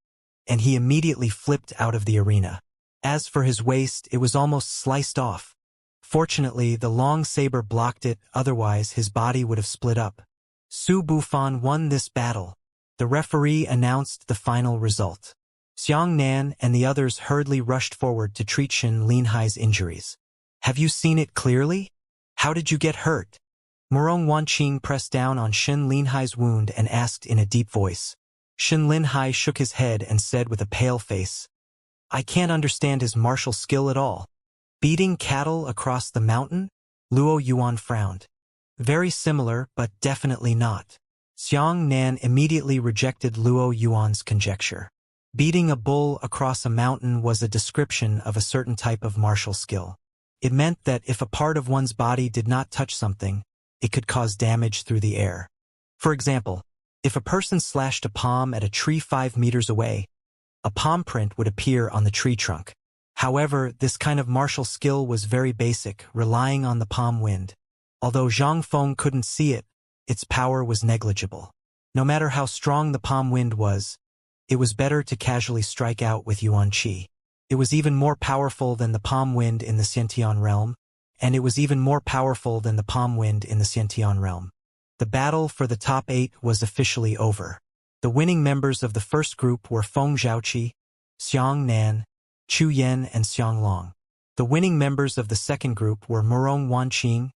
and he immediately flipped out of the arena. As for his waist, it was almost sliced off. Fortunately, the long saber blocked it, otherwise his body would have split up. Su Bufan won this battle. The referee announced the final result. Xiang Nan and the others hurriedly rushed forward to treat Shen Linhai's injuries. "Have you seen it clearly? How did you get hurt?" Murong Wanqing pressed down on Shen Linhai's wound and asked in a deep voice. Shen Linhai shook his head and said with a pale face, "I can't understand his martial skill at all." "Beating cattle across the mountain?" Luo Yuan frowned. "Very similar, but definitely not." Xiang Nan immediately rejected Luo Yuan's conjecture. Beating a bull across a mountain was a description of a certain type of martial skill. It meant that if a part of one's body did not touch something, it could cause damage through the air. For example, if a person slashed a palm at a tree 5 meters away, a palm print would appear on the tree trunk. However, this kind of martial skill was very basic, relying on the palm wind. Although Zhang Feng couldn't see it, its power was negligible. No matter how strong the palm wind was, it was better to casually strike out with Yuan Qi. It was even more powerful than the palm wind in the Xiantian realm, and it was even more powerful than the palm wind in the Xiantian realm. The battle for the top 8 was officially over. The winning members of the first group were Feng Zhaoqi, Xiang Nan, Chu Yan and Xiang Long. The winning members of the second group were Murong Wanqing,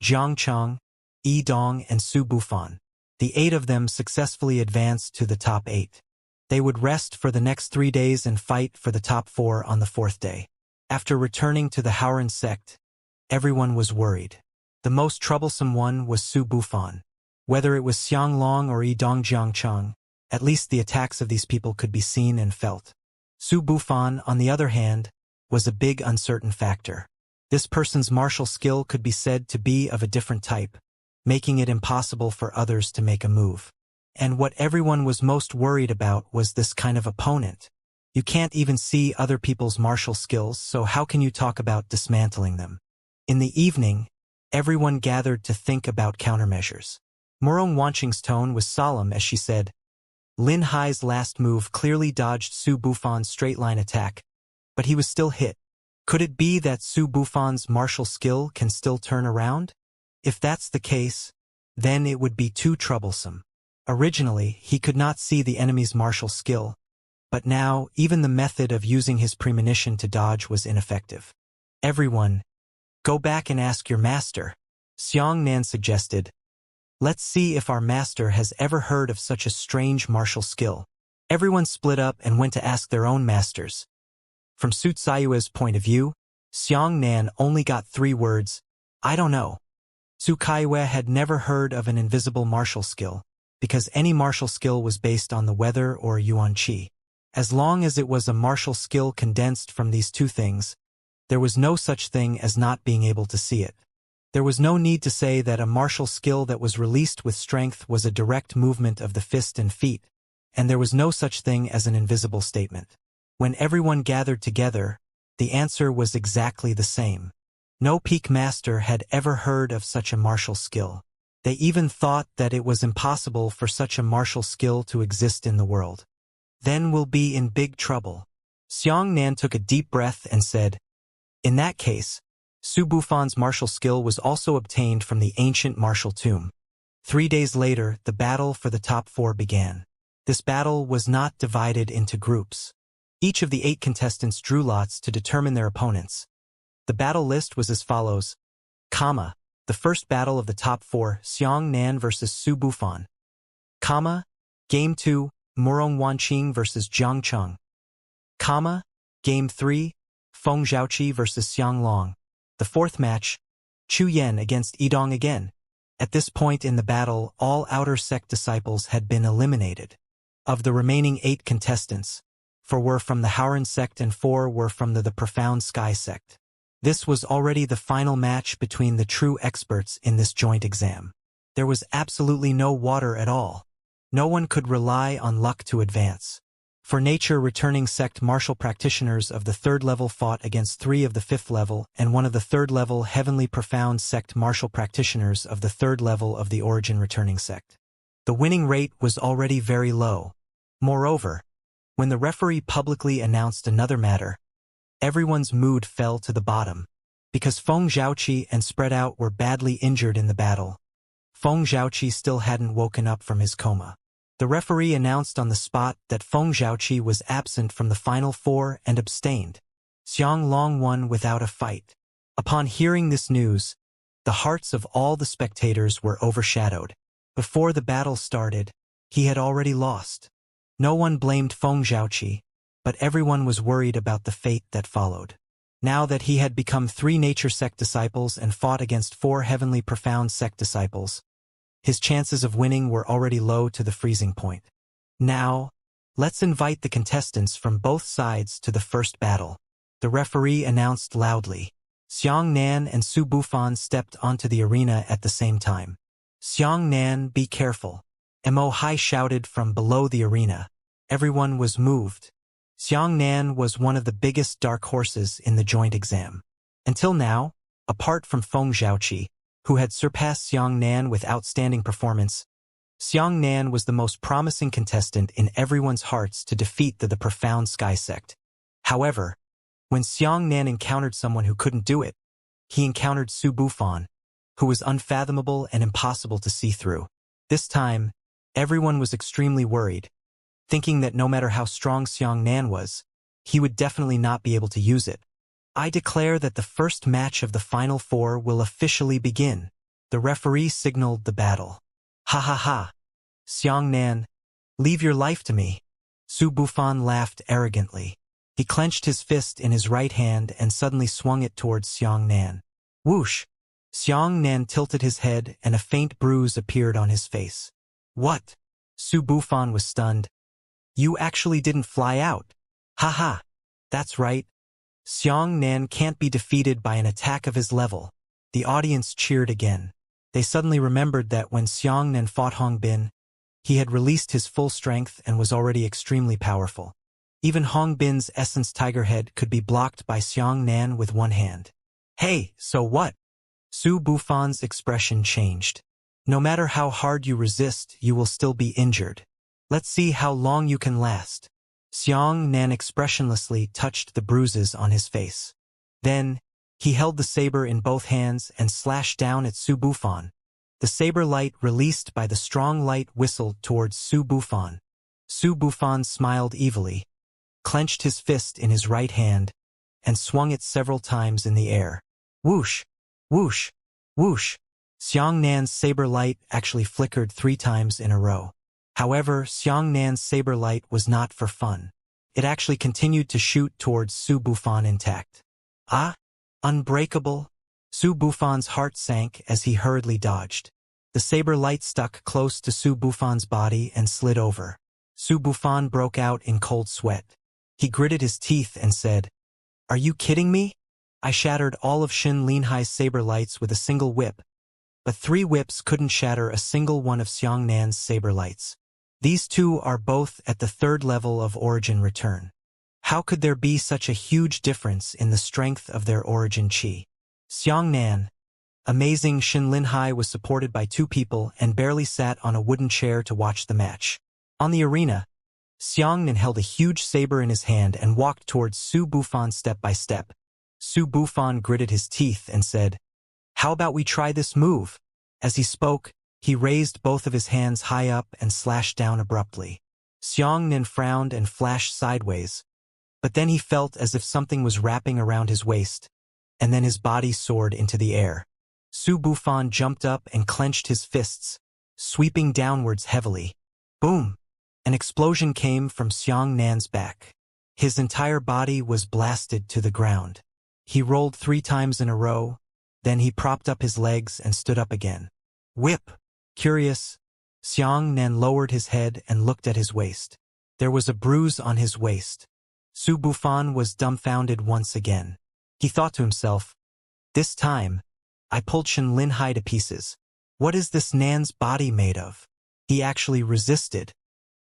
Jiang Cheng, Yi Dong and Su Bufan. The 8 of them successfully advanced to the top 8. They would rest for the next 3 days and fight for the top 4 on the 4th day. After returning to the Haoran sect, everyone was worried. The most troublesome one was Su Bufan. Whether it was Xiang Long or Yi Dong Jiang Cheng, at least the attacks of these people could be seen and felt. Su Bufan, on the other hand, was a big uncertain factor. This person's martial skill could be said to be of a different type, making it impossible for others to make a move. And what everyone was most worried about was this kind of opponent. You can't even see other people's martial skills, so how can you talk about dismantling them? In the evening, everyone gathered to think about countermeasures. Murong Wanqing's tone was solemn as she said, "Lin Hai's last move clearly dodged Su Bufan's straight-line attack, but he was still hit. Could it be that Su Bufan's martial skill can still turn around? If that's the case, then it would be too troublesome." Originally, he could not see the enemy's martial skill, but now even the method of using his premonition to dodge was ineffective. "Everyone, go back and ask your master," Xiang Nan suggested. "Let's see if our master has ever heard of such a strange martial skill." Everyone split up and went to ask their own masters. From Su Caiyue's point of view, Xiang Nan only got 3 words, "I don't know." Su Caiyue had never heard of an invisible martial skill, because any martial skill was based on the weather or Yuan Qi. As long as it was a martial skill condensed from these 2 things, there was no such thing as not being able to see it. There was no need to say that a martial skill that was released with strength was a direct movement of the fist and feet, and there was no such thing as an invisible statement. When everyone gathered together, the answer was exactly the same. No peak master had ever heard of such a martial skill. They even thought that it was impossible for such a martial skill to exist in the world. Then we'll be in big trouble. Xianxia took a deep breath and said, "In that case, Su Bufan's martial skill was also obtained from the ancient martial tomb." 3 days later, the battle for the top 4 began. This battle was not divided into groups. Each of the 8 contestants drew lots to determine their opponents. The battle list was as follows. The first battle of the top 4, Xianxia versus Su Bufan. Game 2, Murong Wanqing versus Jiang Cheng. Game 3, Feng Zhaoqi versus Xiang Long. The fourth match, Chu Yan against Yidong again. At this point in the battle, all outer sect disciples had been eliminated. Of the remaining 8 contestants, 4 were from the Howran sect and 4 were from the Profound Sky sect. This was already the final match between the true experts in this joint exam. There was absolutely no water at all. No one could rely on luck to advance. For nature, returning sect martial practitioners of the 3rd level fought against 3 of the 5th level and 1 of the 3rd level heavenly profound sect martial practitioners of the 3rd level of the origin returning sect. The winning rate was already very low. Moreover, when the referee publicly announced another matter, everyone's mood fell to the bottom. Because Feng Zhaoqi and Spread Out were badly injured in the battle, Feng Zhaoqi still hadn't woken up from his coma. The referee announced on the spot that Feng Zhaoqi was absent from the final 4 and abstained. Xiang Long won without a fight. Upon hearing this news, the hearts of all the spectators were overshadowed. Before the battle started, he had already lost. No one blamed Feng Zhaoqi, but everyone was worried about the fate that followed. Now that he had become 3 nature sect disciples and fought against 4 heavenly profound sect disciples, his chances of winning were already low to the freezing point. Now, let's invite the contestants from both sides to the first battle. The referee announced loudly. Xianxia and Su Bufan stepped onto the arena at the same time. "Xianxia, be careful," Mo Hai shouted from below the arena. Everyone was moved. Xianxia was one of the biggest dark horses in the joint exam. Until now, apart from Feng Zhaoqi, who had surpassed Xianxia with outstanding performance, Xianxia was the most promising contestant in everyone's hearts to defeat the Profound Sky sect. However, when Xianxia encountered someone who couldn't do it, he encountered Su Bufan, who was unfathomable and impossible to see through. This time, everyone was extremely worried, thinking that no matter how strong Xianxia was, he would definitely not be able to use it. "I declare that the first match of the final 4 will officially begin." The referee signaled the battle. "Ha ha ha. Xianxia, leave your life to me." Su Bufan laughed arrogantly. He clenched his fist in his right hand and suddenly swung it towards Xianxia. Whoosh! Xianxia tilted his head and a faint bruise appeared on his face. "What?" Su Bufan was stunned. "You actually didn't fly out." "Ha ha. That's right. Xianxia can't be defeated by an attack of his level." The audience cheered again. They suddenly remembered that when Xianxia fought Hong Bin, he had released his full strength and was already extremely powerful. Even Hong Bin's essence tiger head could be blocked by Xianxia with one hand. "Hey, so what?" Su Bufan's expression changed. "No matter how hard you resist, you will still be injured. Let's see how long you can last." Xianxia expressionlessly touched the bruises on his face. Then, he held the saber in both hands and slashed down at Su Bufan. The saber light released by the strong light whistled towards Su Bufan. Su Bufan smiled evilly, clenched his fist in his right hand, and swung it several times in the air. Whoosh! Whoosh! Whoosh! Xianxia's saber light actually flickered 3 times in a row. However, Xianxia's saber light was not for fun. It actually continued to shoot towards Su Bufan intact. "Ah! Unbreakable!" Su Bufan's heart sank as he hurriedly dodged. The saber light stuck close to Su Bufan's body and slid over. Su Bufan broke out in cold sweat. He gritted his teeth and said, "Are you kidding me? I shattered all of Xin Linhai's saber lights with a single whip, but 3 whips couldn't shatter a single one of Xiang Nan's saber lights. These two are both at the 3rd level of origin return. How could there be such a huge difference in the strength of their origin qi? Xiang Nan, amazing. Xin Linhai was supported by 2 people and barely sat on a wooden chair to watch the match. On the arena, Xiang Nan held a huge saber in his hand and walked towards Su Bufan step by step. Su Bufan gritted his teeth and said, "How about we try this move?" As he spoke, he raised both of his hands high up and slashed down abruptly. Xiang Nan frowned and flashed sideways, but then he felt as if something was wrapping around his waist, and then his body soared into the air. Su Bufan jumped up and clenched his fists, sweeping downwards heavily. Boom! An explosion came from Xiang Nan's back. His entire body was blasted to the ground. He rolled 3 times in a row, then he propped up his legs and stood up again. Whip! Curious, Xiang Nan lowered his head and looked at his waist. There was a bruise on his waist. Su Bufan was dumbfounded once again. He thought to himself, "This time, I pulled Xin Linhai to pieces. What is this Nan's body made of?" He actually resisted.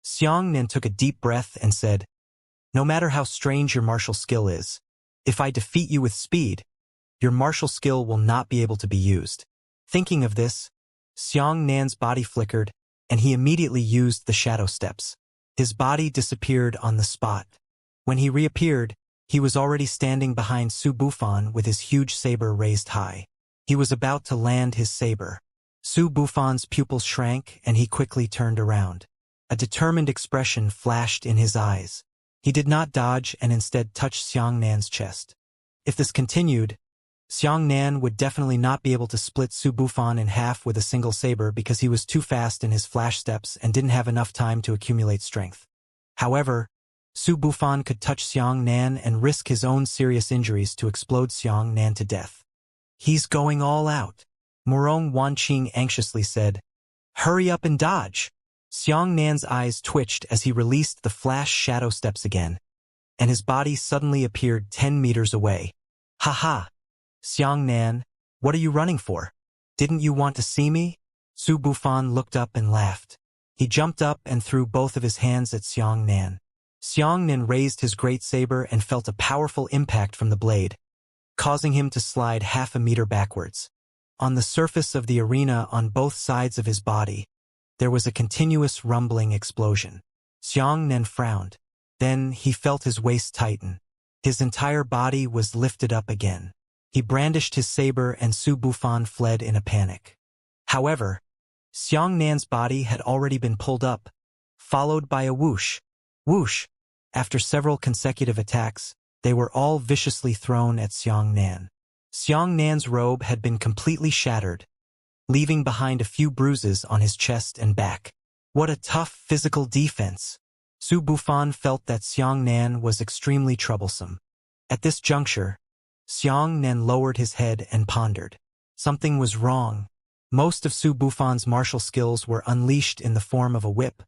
Xiang Nan took a deep breath and said, "No matter how strange your martial skill is, if I defeat you with speed, your martial skill will not be able to be used." Thinking of this, Xiang Nan's body flickered, and he immediately used the shadow steps. His body disappeared on the spot. When he reappeared, he was already standing behind Su Bufan with his huge saber raised high. He was about to land his saber. Su Bufan's pupils shrank and he quickly turned around. A determined expression flashed in his eyes. He did not dodge and instead touched Xiang Nan's chest. If this continued, Xiang Nan would definitely not be able to split Su Bufan in half with a single saber because he was too fast in his flash steps and didn't have enough time to accumulate strength. However, Su Bufan could touch Xiang Nan and risk his own serious injuries to explode Xiang Nan to death. "He's going all out," Morong Wanqing anxiously said. "Hurry up and dodge." Xiang Nan's eyes twitched as he released the flash shadow steps again, and his body suddenly appeared 10 meters away. "Ha ha! Xiang Nan, what are you running for? Didn't you want to see me?" Su Bufan looked up and laughed. He jumped up and threw both of his hands at Xiang Nan. Xiang Nan raised his great saber and felt a powerful impact from the blade, causing him to slide half a meter backwards. On the surface of the arena on both sides of his body, there was a continuous rumbling explosion. Xiang Nan frowned. Then he felt his waist tighten. His entire body was lifted up again. He brandished his saber and Su Bufan fled in a panic. However, Xiang Nan's body had already been pulled up, followed by a whoosh. Whoosh! After several consecutive attacks, they were all viciously thrown at Xiang Nan. Xiang Nan's robe had been completely shattered, leaving behind a few bruises on his chest and back. What a tough physical defense! Su Bufan felt that Xiang Nan was extremely troublesome. At this juncture, Xiang Nan lowered his head and pondered. Something was wrong. Most of Su Bufan's martial skills were unleashed in the form of a whip,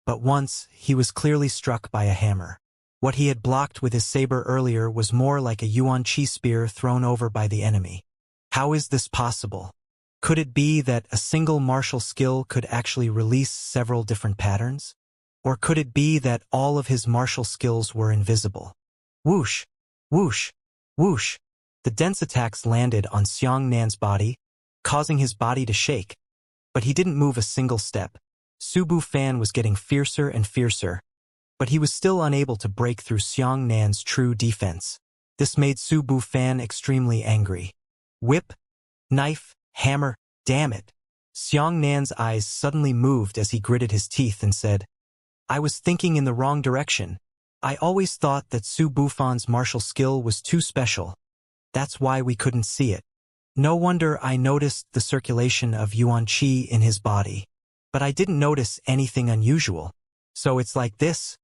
but once he was clearly struck by a hammer. What he had blocked with his saber earlier was more like a Yuan Qi spear thrown over by the enemy. How is this possible? Could it be that a single martial skill could actually release several different patterns? Or could it be that all of his martial skills were invisible? Whoosh! Whoosh! Whoosh! The dense attacks landed on Xiang Nan's body, causing his body to shake, but he didn't move a single step. Su Bufan was getting fiercer and fiercer, but he was still unable to break through Xiang Nan's true defense. This made Su Bufan extremely angry. Whip, knife, hammer, damn it. Xiang Nan's eyes suddenly moved as he gritted his teeth and said, "I was thinking in the wrong direction. I always thought that Su Bufan's martial skill was too special. That's why we couldn't see it. No wonder I noticed the circulation of Yuan Qi in his body. But I didn't notice anything unusual. So it's like this?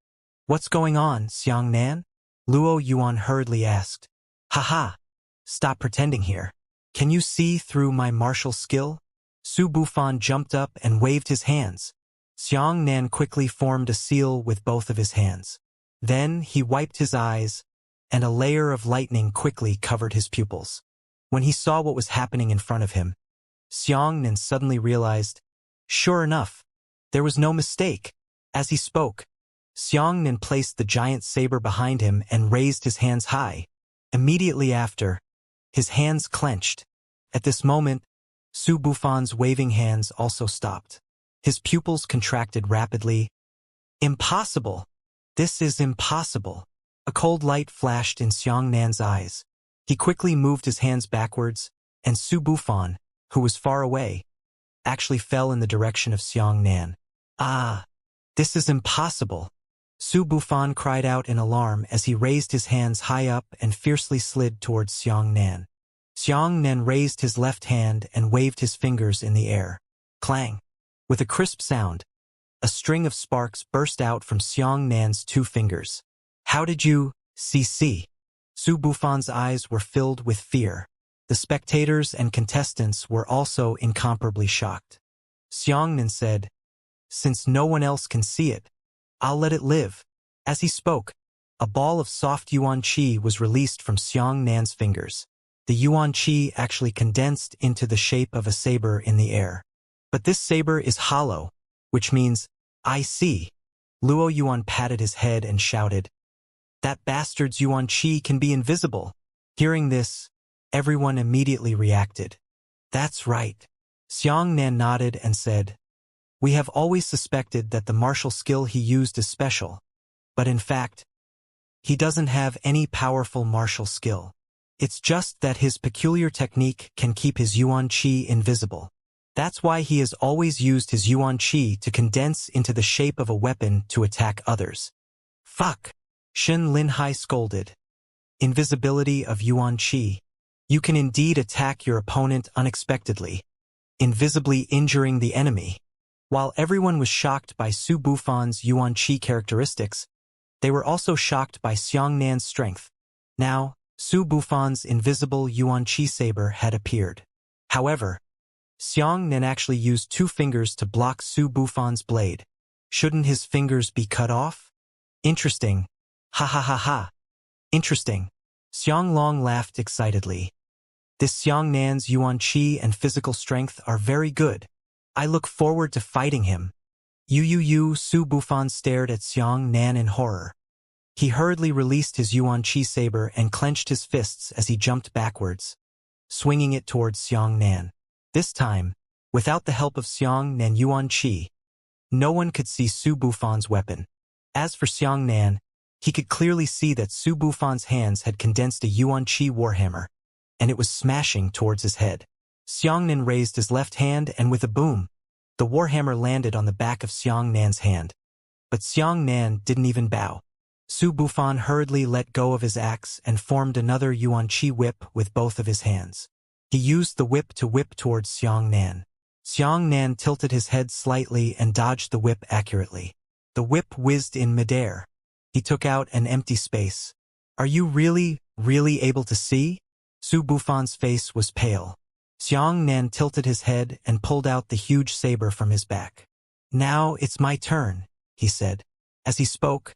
What's going on, Xiang Nan?" Luo Yuan hurriedly asked. "Haha! Stop pretending here. Can you see through my martial skill?" Su Bufan jumped up and waved his hands. Xiang Nan quickly formed a seal with both of his hands. Then he wiped his eyes, and a layer of lightning quickly covered his pupils. When he saw what was happening in front of him, Xianxia suddenly realized, sure enough, there was no mistake. As he spoke, Xianxia placed the giant saber behind him and raised his hands high. Immediately after, his hands clenched. At this moment, Su Bufan's waving hands also stopped. His pupils contracted rapidly. Impossible! This is impossible! A cold light flashed in Xianxia's eyes. He quickly moved his hands backwards, and Su Bufan, who was far away, actually fell in the direction of Xianxia. Ah! This is impossible! Su Bufan cried out in alarm as he raised his hands high up and fiercely slid towards Xianxia. Xianxia raised his left hand and waved his fingers in the air. Clang! With a crisp sound, a string of sparks burst out from Xianxia's two fingers. How did you, see? Su Bufan's eyes were filled with fear. The spectators and contestants were also incomparably shocked. Xianxia said, since no one else can see it, I'll let it live. As he spoke, a ball of soft yuan qi was released from Xianxia's fingers. The yuan qi actually condensed into the shape of a saber in the air. But this saber is hollow, which means, I see. Luo Yuan patted his head and shouted, that bastard's yuan qi can be invisible. Hearing this, everyone immediately reacted. That's right. Xianxia nodded and said, we have always suspected that the martial skill he used is special, but in fact, he doesn't have any powerful martial skill. It's just that his peculiar technique can keep his yuan qi invisible. That's why he has always used his yuan qi to condense into the shape of a weapon to attack others. Fuck! Shen Linhai scolded. Invisibility of yuan qi. You can indeed attack your opponent unexpectedly, invisibly injuring the enemy. While everyone was shocked by Su Bufan's yuan qi characteristics, they were also shocked by Xianxia's strength. Now, Su Bufan's invisible yuan qi saber had appeared. However, Xianxia actually used two fingers to block Su Bufan's blade. Shouldn't his fingers be cut off? Interesting. Ha ha ha ha. Interesting. Xianglong laughed excitedly. This Xianxia's yuan qi and physical strength are very good. I look forward to fighting him. Su Bufan stared at Xianxia in horror. He hurriedly released his yuan qi saber and clenched his fists as he jumped backwards, swinging it towards Xianxia. This time, without the help of Xianxia yuan qi, no one could see Su Bufan's weapon. As for Xianxia, he could clearly see that Su Bufan's hands had condensed a yuan qi warhammer, and it was smashing towards his head. Xianxia raised his left hand and with a boom, the warhammer landed on the back of Xianxia's hand. But Xianxia didn't even bow. Su Bufan hurriedly let go of his axe and formed another yuan qi whip with both of his hands. He used the whip to whip towards Xianxia. Xianxia tilted his head slightly and dodged the whip accurately. The whip whizzed in midair. He took out an empty space. Are you really able to see? Su Bufan's face was pale. Xianxia tilted his head and pulled out the huge saber from his back. Now it's my turn, he said. As he spoke,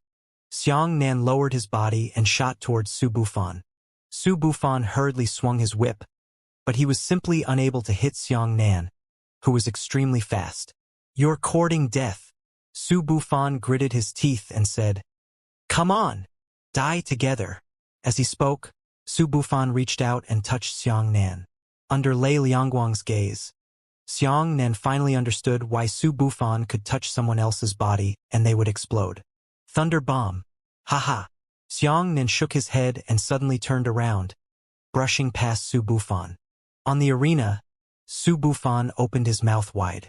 Xianxia lowered his body and shot towards Su Bufan. Su Bufan hurriedly swung his whip, but he was simply unable to hit Xianxia, who was extremely fast. You're courting death. Su Bufan gritted his teeth and said, come on, die together. As he spoke, Su Bufan reached out and touched Xianxia. Under Lei Liangguang's gaze, Xianxia finally understood why Su Bufan could touch someone else's body and they would explode. Thunder bomb. Haha. Xianxia shook his head and suddenly turned around, brushing past Su Bufan. On the arena, Su Bufan opened his mouth wide.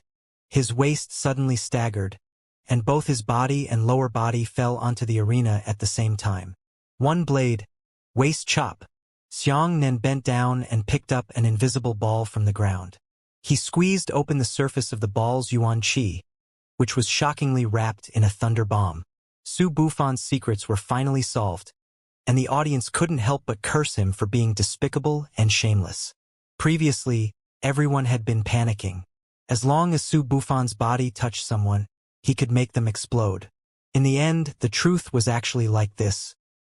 His waist suddenly staggered, and both his body and lower body fell onto the arena at the same time. One blade, waist chop. Xianxia bent down and picked up an invisible ball from the ground. He squeezed open the surface of the ball's yuan qi, which was shockingly wrapped in a thunder bomb. Su Bufan's secrets were finally solved, and the audience couldn't help but curse him for being despicable and shameless. Previously, everyone had been panicking. As long as Su Bufan's body touched someone, he could make them explode. In the end, the truth was actually like this.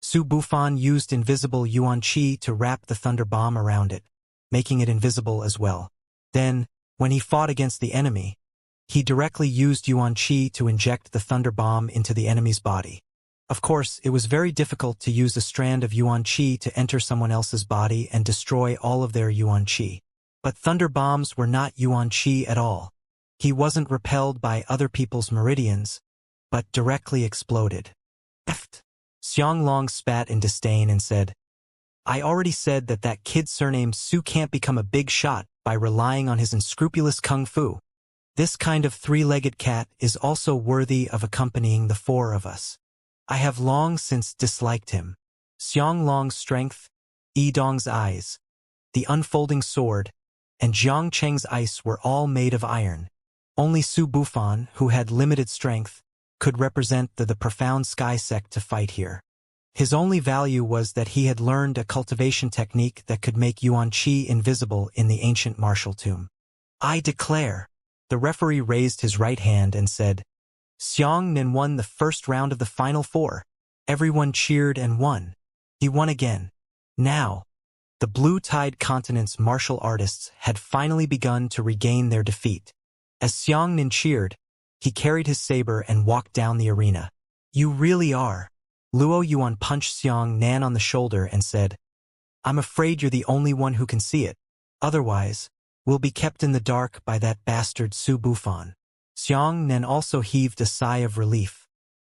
Su Bufan used invisible Yuan Qi to wrap the thunder bomb around it, making it invisible as well. Then, when he fought against the enemy, he directly used Yuan Qi to inject the thunder bomb into the enemy's body. Of course, it was very difficult to use a strand of Yuan Qi to enter someone else's body and destroy all of their Yuan Qi. But thunder bombs were not Yuan Qi at all. He wasn't repelled by other people's meridians, but directly exploded. Xianglong spat in disdain and said, I already said that kid surnamed Su can't become a big shot by relying on his unscrupulous kung fu. This kind of three-legged cat is also worthy of accompanying the four of us. I have long since disliked him. Xianglong's strength, Yidong's eyes, the unfolding sword, and Jiang Cheng's ice were all made of iron. Only Su Bufan, who had limited strength, could represent the profound sky sect to fight here. His only value was that he had learned a cultivation technique that could make Yuan Qi invisible in the ancient martial tomb. I declare. The referee raised his right hand and said, Xiang Nin won the first round of the final four. Everyone cheered and won. He won again. Now, the Blue Tide Continent's martial artists had finally begun to regain their defeat. As Xiang Nin cheered, he carried his saber and walked down the arena. You really are. Luo Yuan punched Xiang Nan on the shoulder and said, I'm afraid you're the only one who can see it. Otherwise, we'll be kept in the dark by that bastard Su Bufan. Xiang Nan also heaved a sigh of relief.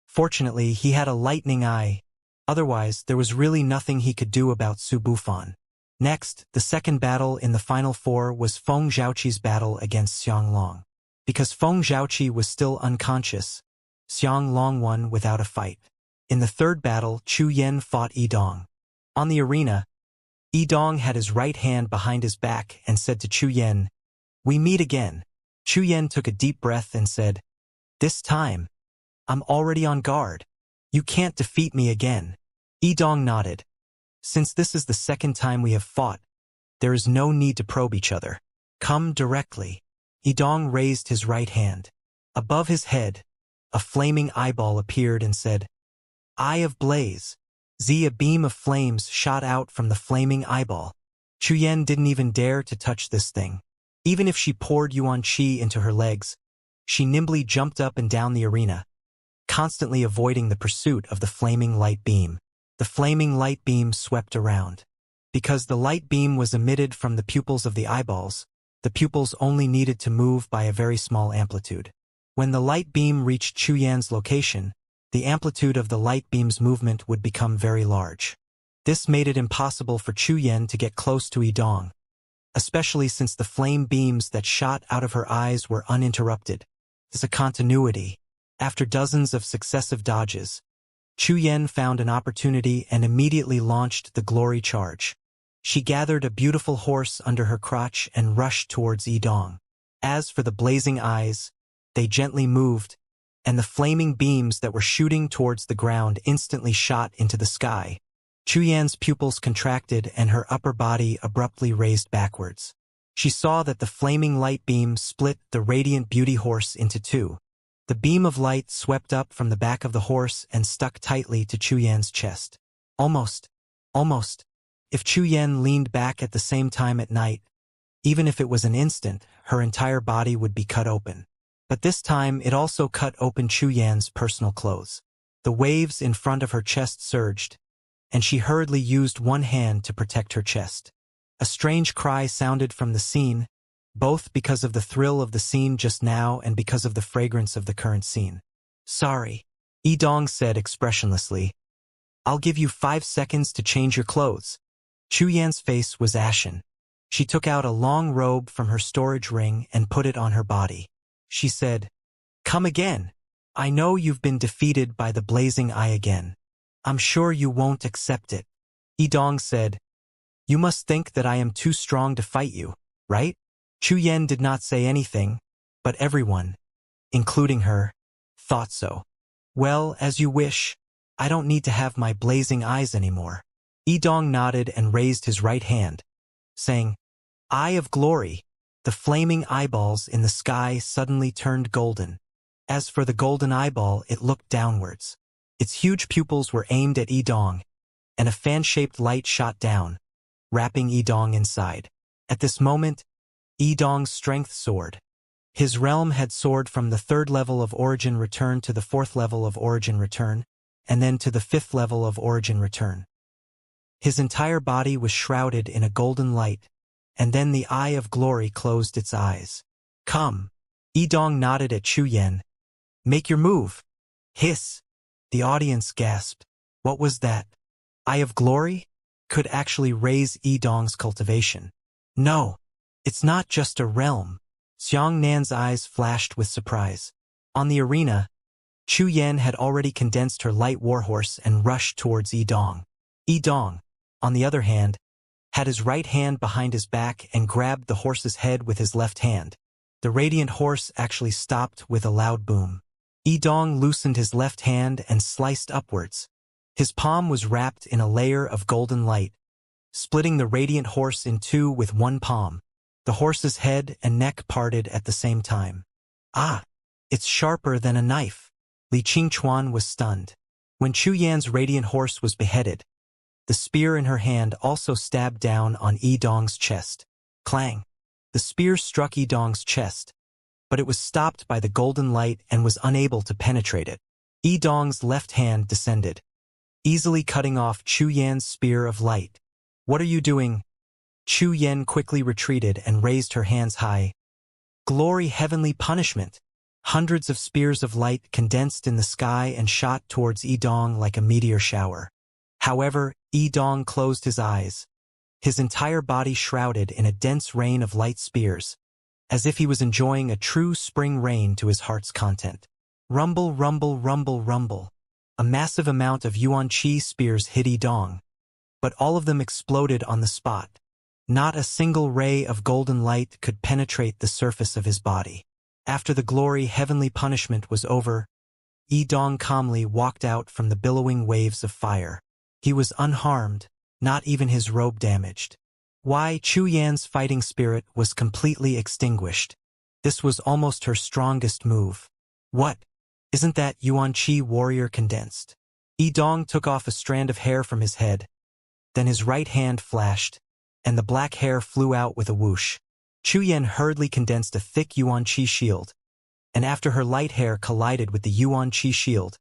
Fortunately, he had a lightning eye. Otherwise, there was really nothing he could do about Su Bufan. Next, the second battle in the final four was Feng Zhaoqi's battle against Xianglong. Because Feng Zhaoqi was still unconscious, Xianglong won without a fight. In the third battle, Chu Yen fought Yidong. On the arena, Yidong had his right hand behind his back and said to Chu Yen, We meet again. Chu Yen took a deep breath and said, This time, I'm already on guard. You can't defeat me again. Yidong nodded. Since this is the second time we have fought, there is no need to probe each other. Come directly. Yidong raised his right hand. Above his head, a flaming eyeball appeared and said, Eye of Blaze. A beam of flames shot out from the flaming eyeball. Chu Yen didn't even dare to touch this thing. Even if she poured Yuan Qi into her legs, she nimbly jumped up and down the arena, constantly avoiding the pursuit of the flaming light beam. The flaming light beam swept around. Because the light beam was emitted from the pupils of the eyeballs, the pupils only needed to move by a very small amplitude. When the light beam reached Chu Yan's location, the amplitude of the light beam's movement would become very large. This made it impossible for Chu Yan to get close to Yidong, especially since the flame beams that shot out of her eyes were uninterrupted. There's a continuity. After dozens of successive dodges, Chu Yan found an opportunity and immediately launched the glory charge. She gathered a beautiful horse under her crotch and rushed towards Yidong. As for the blazing eyes, they gently moved, and the flaming beams that were shooting towards the ground instantly shot into the sky. Chu Yan's pupils contracted and her upper body abruptly raised backwards. She saw that the flaming light beam split the radiant beauty horse into two. The beam of light swept up from the back of the horse and stuck tightly to Chu Yan's chest. Almost. If Chu Yan leaned back at the same time at night, even if it was an instant, her entire body would be cut open. But this time it also cut open Chu Yan's personal clothes. The waves in front of her chest surged, and she hurriedly used one hand to protect her chest. A strange cry sounded from the scene, both because of the thrill of the scene just now and because of the fragrance of the current scene. Sorry, Yidong said expressionlessly. I'll give you 5 seconds to change your clothes. Chu Yan's face was ashen. She took out a long robe from her storage ring and put it on her body. She said, Come again. I know you've been defeated by the blazing eye again. I'm sure you won't accept it. Yidong said, You must think that I am too strong to fight you, right? Chu Yan did not say anything, but everyone, including her, thought so. Well, as you wish. I don't need to have my blazing eyes anymore. Yidong nodded and raised his right hand, saying, Eye of Glory. The flaming eyeballs in the sky suddenly turned golden. As for the golden eyeball, it looked downwards. Its huge pupils were aimed at Yidong, and a fan-shaped light shot down, wrapping Yidong inside. At this moment, Yidong's strength soared. His realm had soared from the 3rd level of origin return to the 4th level of origin return, and then to the 5th level of origin return. His entire body was shrouded in a golden light, and then the Eye of Glory closed its eyes. Come. Yidong nodded at Chu Yan. Make your move. Hiss. The audience gasped. What was that? Eye of Glory? Could actually raise Yidong's cultivation. No. It's not just a realm. Xianxia's eyes flashed with surprise. On the arena, Chu Yan had already condensed her light warhorse and rushed towards Yidong. Yidong, on the other hand, had his right hand behind his back and grabbed the horse's head with his left hand. The radiant horse actually stopped with a loud boom. Yidong loosened his left hand and sliced upwards. His palm was wrapped in a layer of golden light, splitting the radiant horse in two with one palm. The horse's head and neck parted at the same time. Ah! It's sharper than a knife. Li Qingchuan was stunned. When Chu Yan's radiant horse was beheaded, the spear in her hand also stabbed down on Yidong's chest. Clang! The spear struck Yidong's chest, but it was stopped by the golden light and was unable to penetrate it. Yidong's left hand descended, easily cutting off Chu Yan's spear of light. What are you doing? Chu Yan quickly retreated and raised her hands high. Glory, heavenly punishment! Hundreds of spears of light condensed in the sky and shot towards Yidong like a meteor shower. However, Yidong closed his eyes, his entire body shrouded in a dense rain of light spears, as if he was enjoying a true spring rain to his heart's content. Rumble, rumble, rumble, rumble. A massive amount of Yuan Qi spears hit Yidong, but all of them exploded on the spot. Not a single ray of golden light could penetrate the surface of his body. After the glory heavenly punishment was over, Yidong calmly walked out from the billowing waves of fire. He was unharmed, not even his robe damaged. Why, Chu Yan's fighting spirit was completely extinguished. This was almost her strongest move. What? Isn't that Yuan Qi warrior condensed? Yidong took off a strand of hair from his head. Then his right hand flashed, and the black hair flew out with a whoosh. Chu Yan hurriedly condensed a thick Yuan Qi shield, and after her light hair collided with the Yuan Qi shield,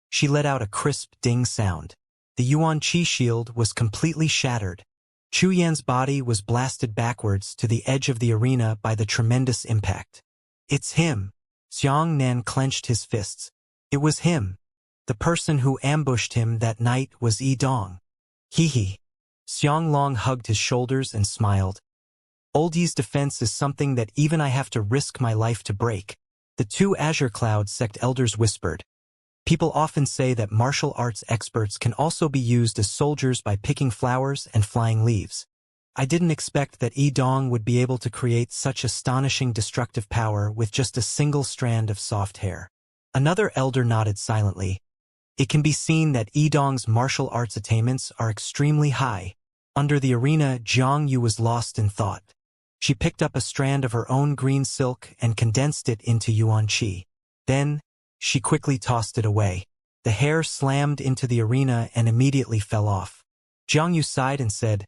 she let out a crisp ding sound. The Yuan Qi shield was completely shattered. Chu Yan's body was blasted backwards to the edge of the arena by the tremendous impact. It's him. Xianxia clenched his fists. It was him. The person who ambushed him that night was Yidong. Hee. Xianglong hugged his shoulders and smiled. Old Yi's defense is something that even I have to risk my life to break. The two Azure Cloud sect elders whispered. People often say that martial arts experts can also be used as soldiers by picking flowers and flying leaves. I didn't expect that Yidong would be able to create such astonishing destructive power with just a single strand of soft hair. Another elder nodded silently. It can be seen that Yidong's martial arts attainments are extremely high. Under the arena, Jiang Yu was lost in thought. She picked up a strand of her own green silk and condensed it into Yuan Qi. Then, she quickly tossed it away. The hair slammed into the arena and immediately fell off. Jiang Yu sighed and said,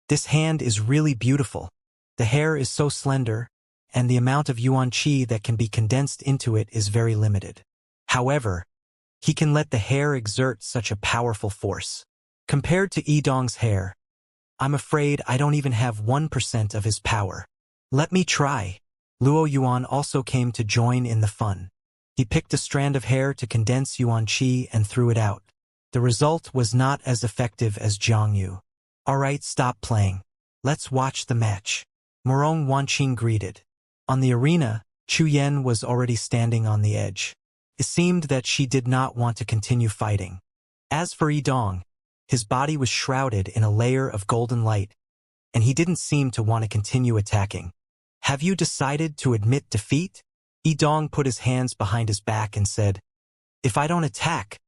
"This hand is really beautiful. The hair is so slender, and the amount of Yuan Qi that can be condensed into it is very limited. However, he can let the hair exert such a powerful force. Compared to Yidong's hair, I'm afraid I don't even have 1% of his power. Let me try." Luo Yuan also came to join in the fun. He picked a strand of hair to condense Yuan Qi and threw it out. The result was not as effective as Jiang Yu. "Alright, stop playing. Let's watch the match." Morong Wanqing greeted. On the arena, Chu Yan was already standing on the edge. It seemed that she did not want to continue fighting. As for Yidong, his body was shrouded in a layer of golden light, and he didn't seem to want to continue attacking. "Have you decided to admit defeat?" Yidong put his hands behind his back and said, "If I don't attack,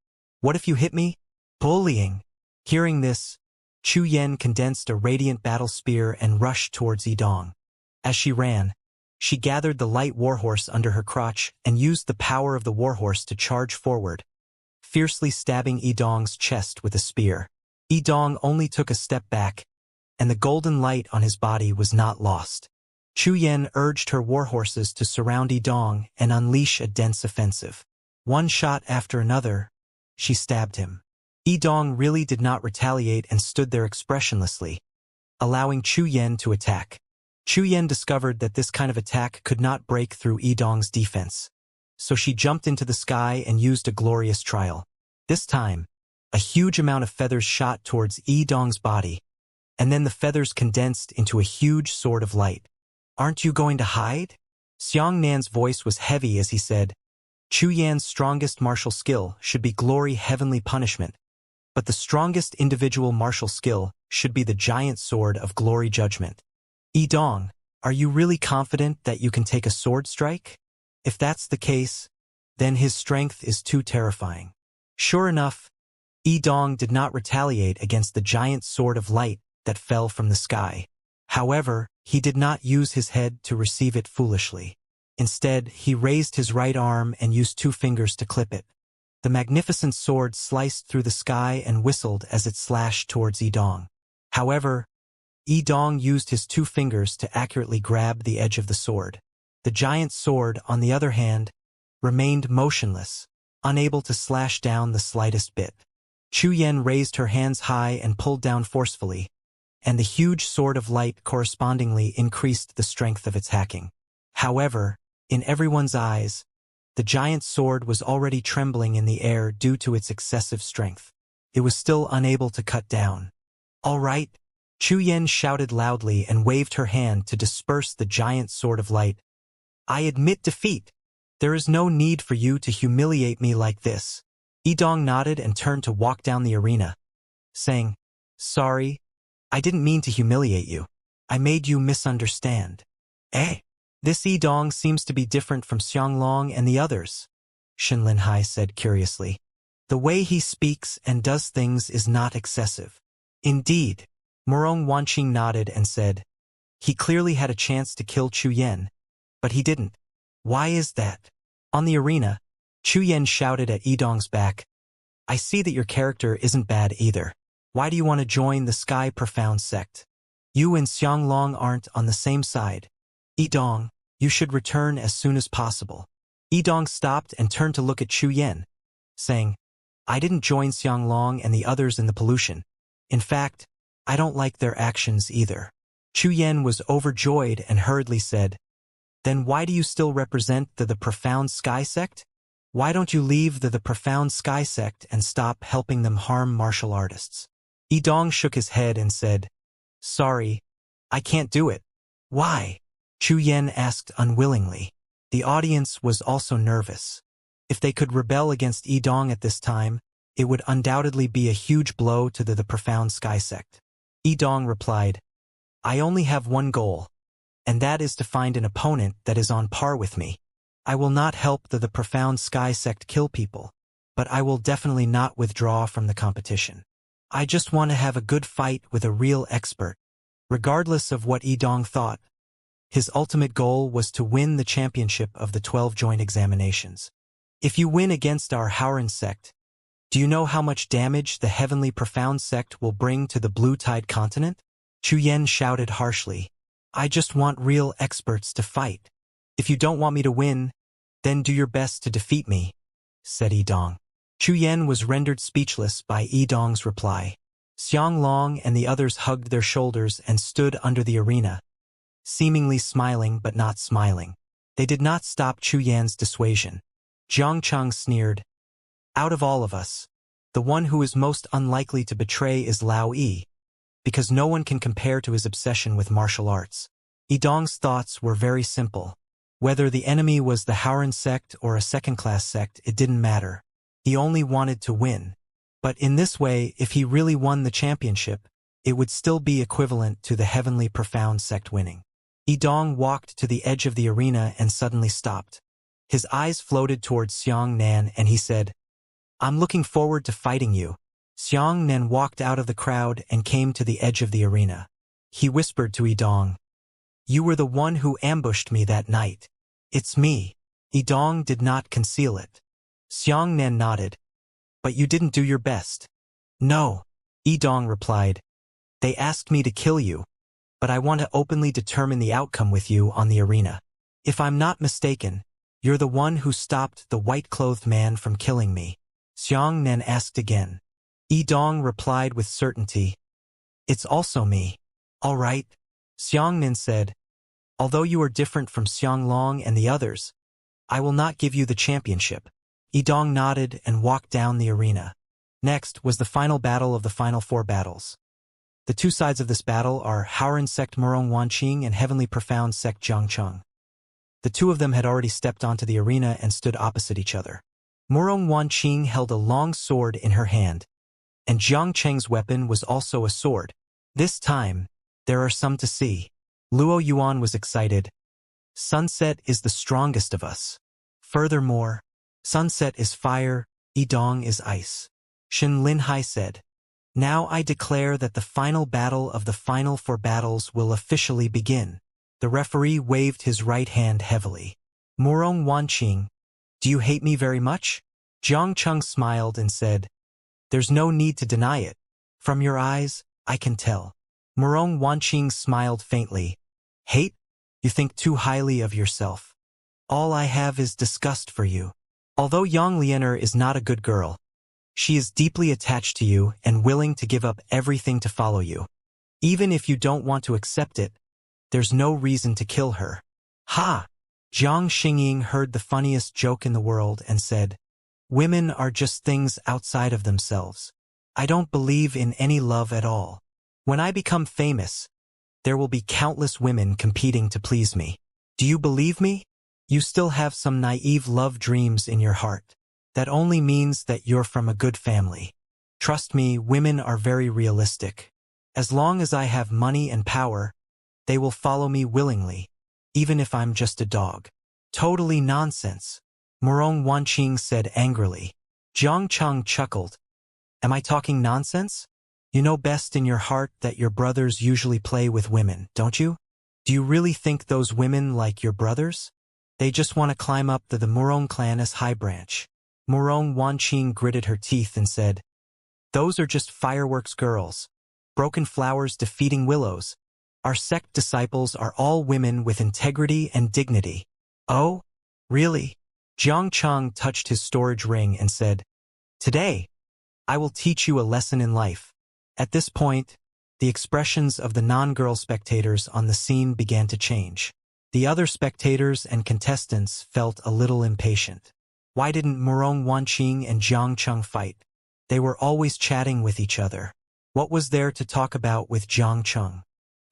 what if you hit me?" Bullying. Hearing this, Chu Yan condensed a radiant battle spear and rushed towards Yidong. As she ran, she gathered the light warhorse under her crotch and used the power of the warhorse to charge forward, fiercely stabbing Yidong's chest with a spear. Dong only took a step back, and the golden light on his body was not lost. Chu Yan urged her warhorses to surround Dong and unleash a dense offensive. One shot after another, she stabbed him. Dong really did not retaliate and stood there expressionlessly, allowing Chu Yan to attack. Chu Yan discovered that this kind of attack could not break through Dong's defense, so she jumped into the sky and used a glorious trial. This time, a huge amount of feathers shot towards Dong's body, and then the feathers condensed into a huge sword of light. "Aren't you going to hide?" Xiang Nan's voice was heavy as he said, "Chu Yan's strongest martial skill should be glory heavenly punishment, but the strongest individual martial skill should be the giant sword of glory judgment. Dong, are you really confident that you can take a sword strike? If that's the case, then his strength is too terrifying." Sure enough, Dong did not retaliate against the giant sword of light that fell from the sky. However, he did not use his head to receive it foolishly. Instead, he raised his right arm and used 2 fingers to clip it. The magnificent sword sliced through the sky and whistled as it slashed towards Dong. However, Dong used his 2 fingers to accurately grab the edge of the sword. The giant sword, on the other hand, remained motionless, unable to slash down the slightest bit. Chu Yan raised her hands high and pulled down forcefully, and the huge sword of light correspondingly increased the strength of its hacking. However, in everyone's eyes, the giant sword was already trembling in the air due to its excessive strength. It was still unable to cut down. "All right," Chu Yan shouted loudly and waved her hand to disperse the giant sword of light. "I admit defeat. There is no need for you to humiliate me like this." Dong nodded and turned to walk down the arena, saying, "Sorry, I didn't mean to humiliate you. I made you misunderstand." "Eh? This Dong seems to be different from Xianglong and the others," Shin Linhai said curiously. "The way he speaks and does things is not excessive." "Indeed." Morong Wanqing nodded and said, "He clearly had a chance to kill Chu Yan, but he didn't. Why is that?" On the arena, Chu Yan shouted at Dong's back, "I see that your character isn't bad either. Why do you want to join the Sky Profound sect? You and Xianglong aren't on the same side. Dong, you should return as soon as possible." Dong stopped and turned to look at Chu Yan, saying, "I didn't join Xianglong and the others in the pollution. In fact, I don't like their actions either." Chu Yan was overjoyed and hurriedly said, "Then why do you still represent the Profound Sky sect? Why don't you leave the Profound Sky sect and stop helping them harm martial artists?" Dong shook his head and said, "Sorry, I can't do it." "Why?" Chu Yan asked unwillingly. The audience was also nervous. If they could rebel against Dong at this time, it would undoubtedly be a huge blow to the Profound Sky sect. Dong replied, "I only have one goal, and that is to find an opponent that is on par with me. I will not help the Profound Sky sect kill people, but I will definitely not withdraw from the competition. I just want to have a good fight with a real expert." Regardless of what Dong thought, his ultimate goal was to win the championship of the 12 joint examinations. "If you win against our Howren sect, do you know how much damage the Heavenly Profound sect will bring to the Blue Tide continent?" Chu Yan shouted harshly, "I just want real experts to fight. If you don't want me to win, then do your best to defeat me," said Dong. Chu Yan was rendered speechless by Dong's reply. Xianglong and the others hugged their shoulders and stood under the arena, seemingly smiling but not smiling. They did not stop Chu Yan's dissuasion. Jiang Chang sneered, "Out of all of us, the one who is most unlikely to betray is Lao Yi, because no one can compare to his obsession with martial arts." Dong's thoughts were very simple. Whether the enemy was the Howren sect or a second-class sect, it didn't matter. He only wanted to win. But in this way, if he really won the championship, it would still be equivalent to the Heavenly Profound sect winning. Dong walked to the edge of the arena and suddenly stopped. His eyes floated towards Xiang Nan and he said, "I'm looking forward to fighting you." Xiang Nan walked out of the crowd and came to the edge of the arena. He whispered to Dong, "You were the one who ambushed me that night." "It's me." Dong did not conceal it. Xiang Nan nodded. "But you didn't do your best." "No. Yidong replied, "They asked me to kill you, but I want to openly determine the outcome with you on the arena. If I'm not mistaken, you're the one who stopped the white-clothed man from killing me." Xianxia asked again. Yidong replied with certainty, "It's also me." "All right," Xianxia said, "although you are different from Xianglong and the others, I will not give you the championship." Yidong nodded and walked down the arena. Next was the final battle of the final 4 battles. The 2 sides of this battle are Haoran sect Murong Wanqing and Heavenly Profound sect Zhangcheng. The 2 of them had already stepped onto the arena and stood opposite each other. Murong Wanqing held a long sword in her hand, and Zhangcheng's weapon was also a sword. "This time, there are some to see." Luo Yuan was excited. "Sunset is the strongest of us. Furthermore, Sunset is fire, Yidong is ice." Shin Linhai said, "Now I declare that the final battle of the final 4 battles will officially begin." The referee waved his right hand heavily. "Murong Wanqing, do you hate me very much?" Zhangcheng smiled and said, "There's no need to deny it. From your eyes, I can tell." Murong Wanqing smiled faintly. "Hate? You think too highly of yourself. All I have is disgust for you. Although Yang Lianer is not a good girl, she is deeply attached to you and willing to give up everything to follow you. Even if you don't want to accept it, there's no reason to kill her." "Ha!" Jiang Xingying heard the funniest joke in the world and said, "Women are just things outside of themselves. I don't believe in any love at all. When I become famous, there will be countless women competing to please me. Do you believe me? You still have some naive love dreams in your heart. That only means that you're from a good family. Trust me, women are very realistic. As long as I have money and power, they will follow me willingly, even if I'm just a dog." "Totally nonsense," Murong Wanqing said angrily. Zhangcheng chuckled. "Am I talking nonsense? You know best in your heart that your brothers usually play with women, don't you? Do you really think those women like your brothers? They just want to climb up the Murong clan as high branch." Murong Wanqing gritted her teeth and said, "Those are just fireworks girls. Broken flowers defeating willows. Our sect disciples are all women with integrity and dignity." "Oh? Really?" Zhangcheng touched his storage ring and said, "Today, I will teach you a lesson in life." At this point, the expressions of the non-girl spectators on the scene began to change. The other spectators and contestants felt a little impatient. Why didn't Murong Wanqing and Zhangcheng fight? They were always chatting with each other. What was there to talk about with Zhangcheng?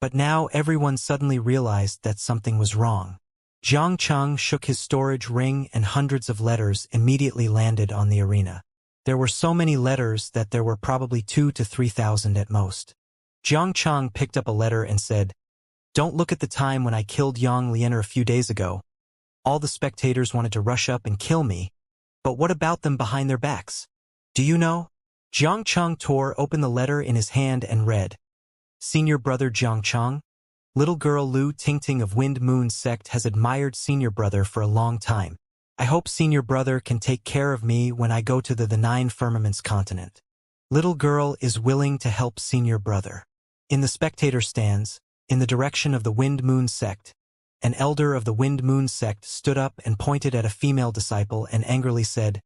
But now everyone suddenly realized that something was wrong. Zhangcheng shook his storage ring and hundreds of letters immediately landed on the arena. There were so many letters that there were probably 2,000 to 3,000 at most. Zhangcheng picked up a letter and said, "Don't look at the time when I killed Yang Lianer a few days ago. All the spectators wanted to rush up and kill me, but what about them behind their backs? Do you know?" Zhangcheng tore open the letter in his hand and read, "Senior brother Zhangcheng, little girl Lu Tingting of Wind Moon sect has admired senior brother for a long time. I hope senior brother can take care of me when I go to the 9 firmaments continent. Little girl is willing to help senior brother." In the spectator stands, in the direction of the Wind Moon sect, an elder of the Wind Moon sect stood up and pointed at a female disciple and angrily said,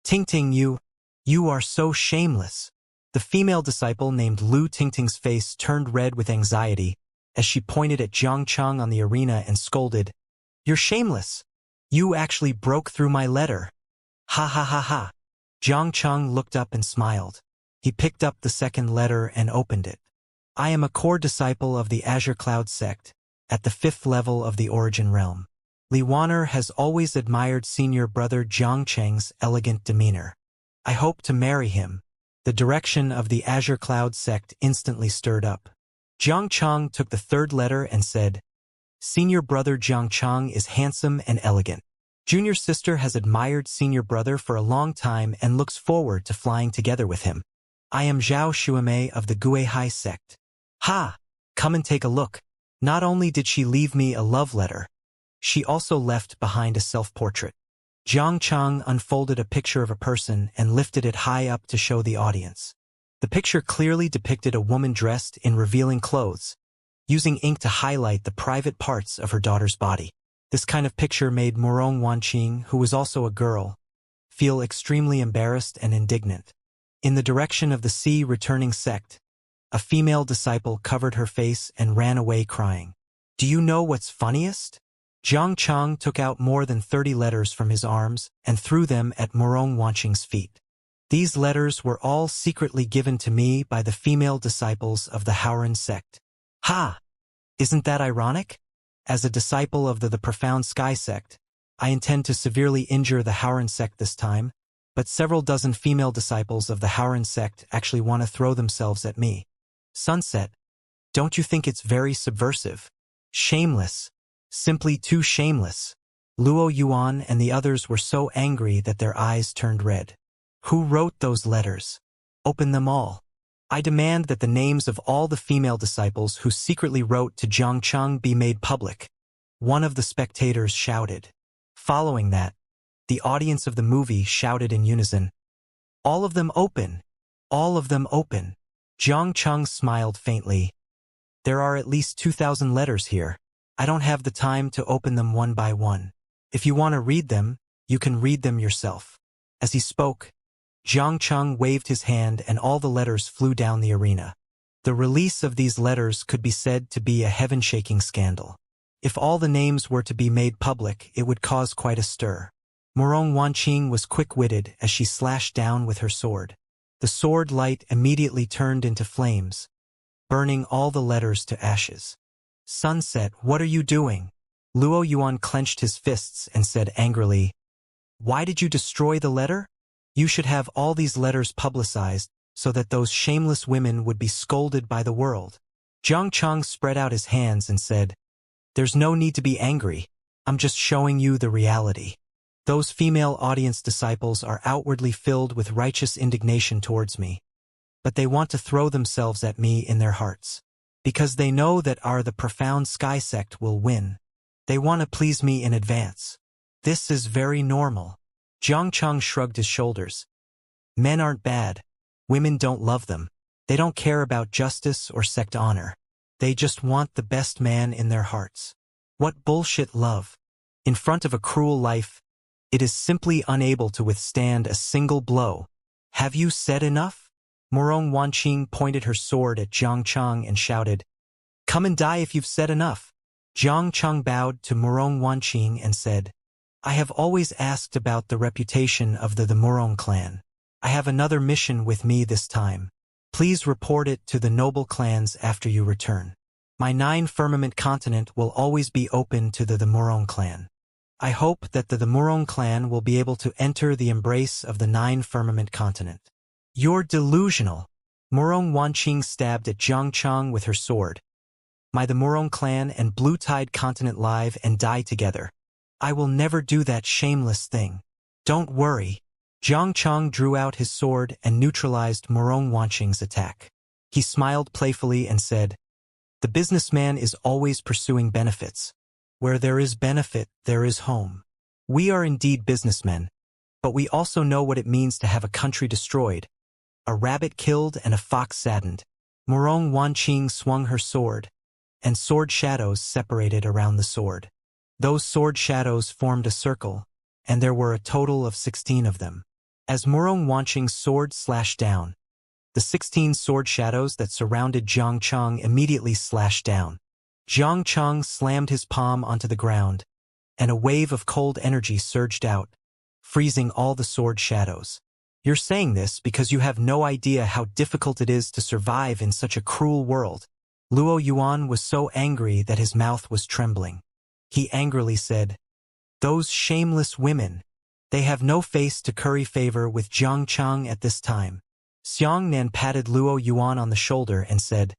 "Tingting, you are so shameless." The female disciple named Lu Tingting's face turned red with anxiety as she pointed at Zhangcheng on the arena and scolded, "You're shameless. You actually broke through my letter." "Ha ha ha ha." Zhangcheng looked up and smiled. He picked up the second letter and opened it. "I am a core disciple of the Azure Cloud sect, at the 5th level of the Origin Realm. Li Wanner has always admired senior brother Zhangcheng's elegant demeanor. I hope to marry him." The direction of the Azure Cloud sect instantly stirred up. Zhangcheng took the third letter and said, "Senior brother Zhangcheng is handsome and elegant. Junior sister has admired senior brother for a long time and looks forward to flying together with him. I am Zhao Xuemei of the Guihai sect. Ha! Come and take a look." Not only did she leave me a love letter, she also left behind a self-portrait. Zhangcheng unfolded a picture of a person and lifted it high up to show the audience. The picture clearly depicted a woman dressed in revealing clothes, using ink to highlight the private parts of her daughter's body. This kind of picture made Murong Wanqing, who was also a girl, feel extremely embarrassed and indignant. In the direction of the sea returning sect, a female disciple covered her face and ran away crying. Do you know what's funniest? Jiang Chang took out more than 30 letters from his arms and threw them at Murong Wanqing's feet. These letters were all secretly given to me by the female disciples of the Haoran sect. Ha! Isn't that ironic? As a disciple of the Profound Sky sect, I intend to severely injure the Haoran sect this time, but several dozen female disciples of the Haoran sect actually want to throw themselves at me. Sunset, don't you think it's very subversive? Shameless. Simply too shameless. Luo Yuan and the others were so angry that their eyes turned red. Who wrote those letters? Open them all. I demand that the names of all the female disciples who secretly wrote to Jiang Chang be made public. One of the spectators shouted. Following that, the audience of the movie shouted in unison, "All of them open! All of them open!" Jiang Chang smiled faintly. There are at least 2,000 letters here. I don't have the time to open them one by one. If you want to read them, you can read them yourself. As he spoke, Jiang Chang waved his hand and all the letters flew down the arena. The release of these letters could be said to be a heaven-shaking scandal. If all the names were to be made public, it would cause quite a stir. Murong Wanqing was quick-witted as she slashed down with her sword. The sword light immediately turned into flames, burning all the letters to ashes. Sunset, what are you doing? Luo Yuan clenched his fists and said angrily, Why did you destroy the letter? You should have all these letters publicized so that those shameless women would be scolded by the world. Jiang Chang spread out his hands and said, There's no need to be angry. I'm just showing you the reality. Those female audience disciples are outwardly filled with righteous indignation towards me, but they want to throw themselves at me in their hearts, because they know that the Profound Sky sect will win. They want to please me in advance. This is very normal. Jiang Chang shrugged his shoulders. Men aren't bad. Women don't love them. They don't care about justice or sect honor. They just want the best man in their hearts. What bullshit love. In front of a cruel life, it is simply unable to withstand a single blow. Have you said enough? Murong Wanqing pointed her sword at Jiang Chang and shouted, Come and die if you've said enough. Jiang Chang bowed to Murong Wanqing and said, I have always asked about the reputation of the Murong clan. I have another mission with me this time. Please report it to the noble clans after you return. My 9 firmament continent will always be open to the Murong clan. I hope that the Murong clan will be able to enter the embrace of the 9 firmament continent. You're delusional. Murong Wanqing stabbed at Jiang Chang with her sword. May the Murong clan and Blue Tide continent live and die together. I will never do that shameless thing. Don't worry. Jiang Chang drew out his sword and neutralized Murong Wanqing's attack. He smiled playfully and said, The businessman is always pursuing benefits. Where there is benefit, there is home. We are indeed businessmen, but we also know what it means to have a country destroyed, a rabbit killed and a fox saddened. Murong Wanqing swung her sword, and sword shadows separated around the sword. Those sword shadows formed a circle, and there were a total of 16 of them. As Murong Wanqing's sword slashed down, the 16 sword shadows that surrounded Jiang Chang immediately slashed down. Jiang Chang slammed his palm onto the ground, and a wave of cold energy surged out, freezing all the sword shadows. You're saying this because you have no idea how difficult it is to survive in such a cruel world. Luo Yuan was so angry that his mouth was trembling. He angrily said, Those shameless women. They have no face to curry favor with Jiang Chang at this time. Xianxia patted Luo Yuan on the shoulder and said,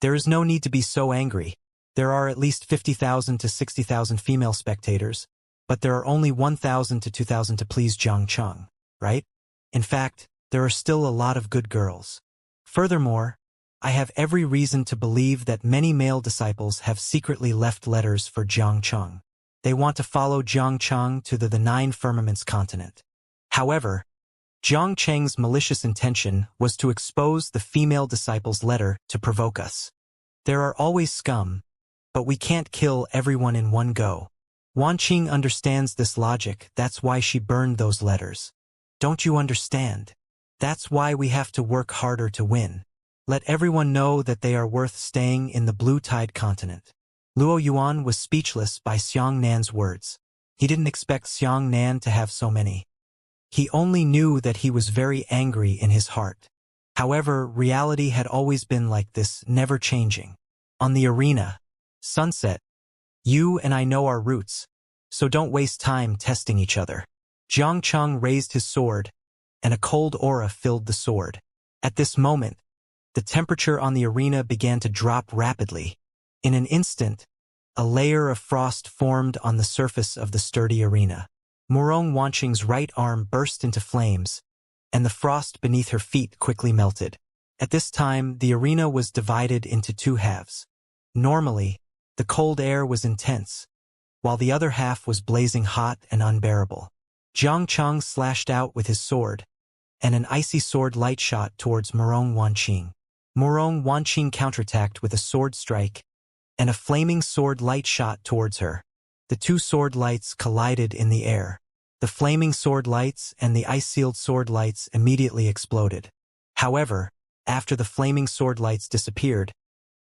There is no need to be so angry. There are at least 50,000 to 60,000 female spectators, but there are only 1,000 to 2,000 to please Jiang Chang, right? In fact, there are still a lot of good girls. Furthermore, I have every reason to believe that many male disciples have secretly left letters for Jiang Chang. They want to follow Jiang Chang to the 9 firmaments continent. However, Jiang Cheng's malicious intention was to expose the female disciple's letter to provoke us. There are always scum, but we can't kill everyone in one go. Wanqing understands this logic, that's why she burned those letters. Don't you understand? That's why we have to work harder to win. Let everyone know that they are worth staying in the Blue Tide continent. Luo Yuan was speechless by Xiang Nan's words. He didn't expect Xiang Nan to have so many. He only knew that he was very angry in his heart. However, reality had always been like this, never changing. On the arena, Sunset, you and I know our roots, so don't waste time testing each other. Jiang Cheng raised his sword, and a cold aura filled the sword. At this moment, the temperature on the arena began to drop rapidly. In an instant, a layer of frost formed on the surface of the sturdy arena. Murong Wanqing's right arm burst into flames, and the frost beneath her feet quickly melted. At this time, the arena was divided into two halves. Normally, the cold air was intense, while the other half was blazing hot and unbearable. Jiang Cheng slashed out with his sword, and an icy sword light shot towards Murong Wanqing. Murong Wanqing counterattacked with a sword strike, and a flaming sword light shot towards her. The two sword lights collided in the air. The flaming sword lights and the ice-sealed sword lights immediately exploded. However, after the flaming sword lights disappeared,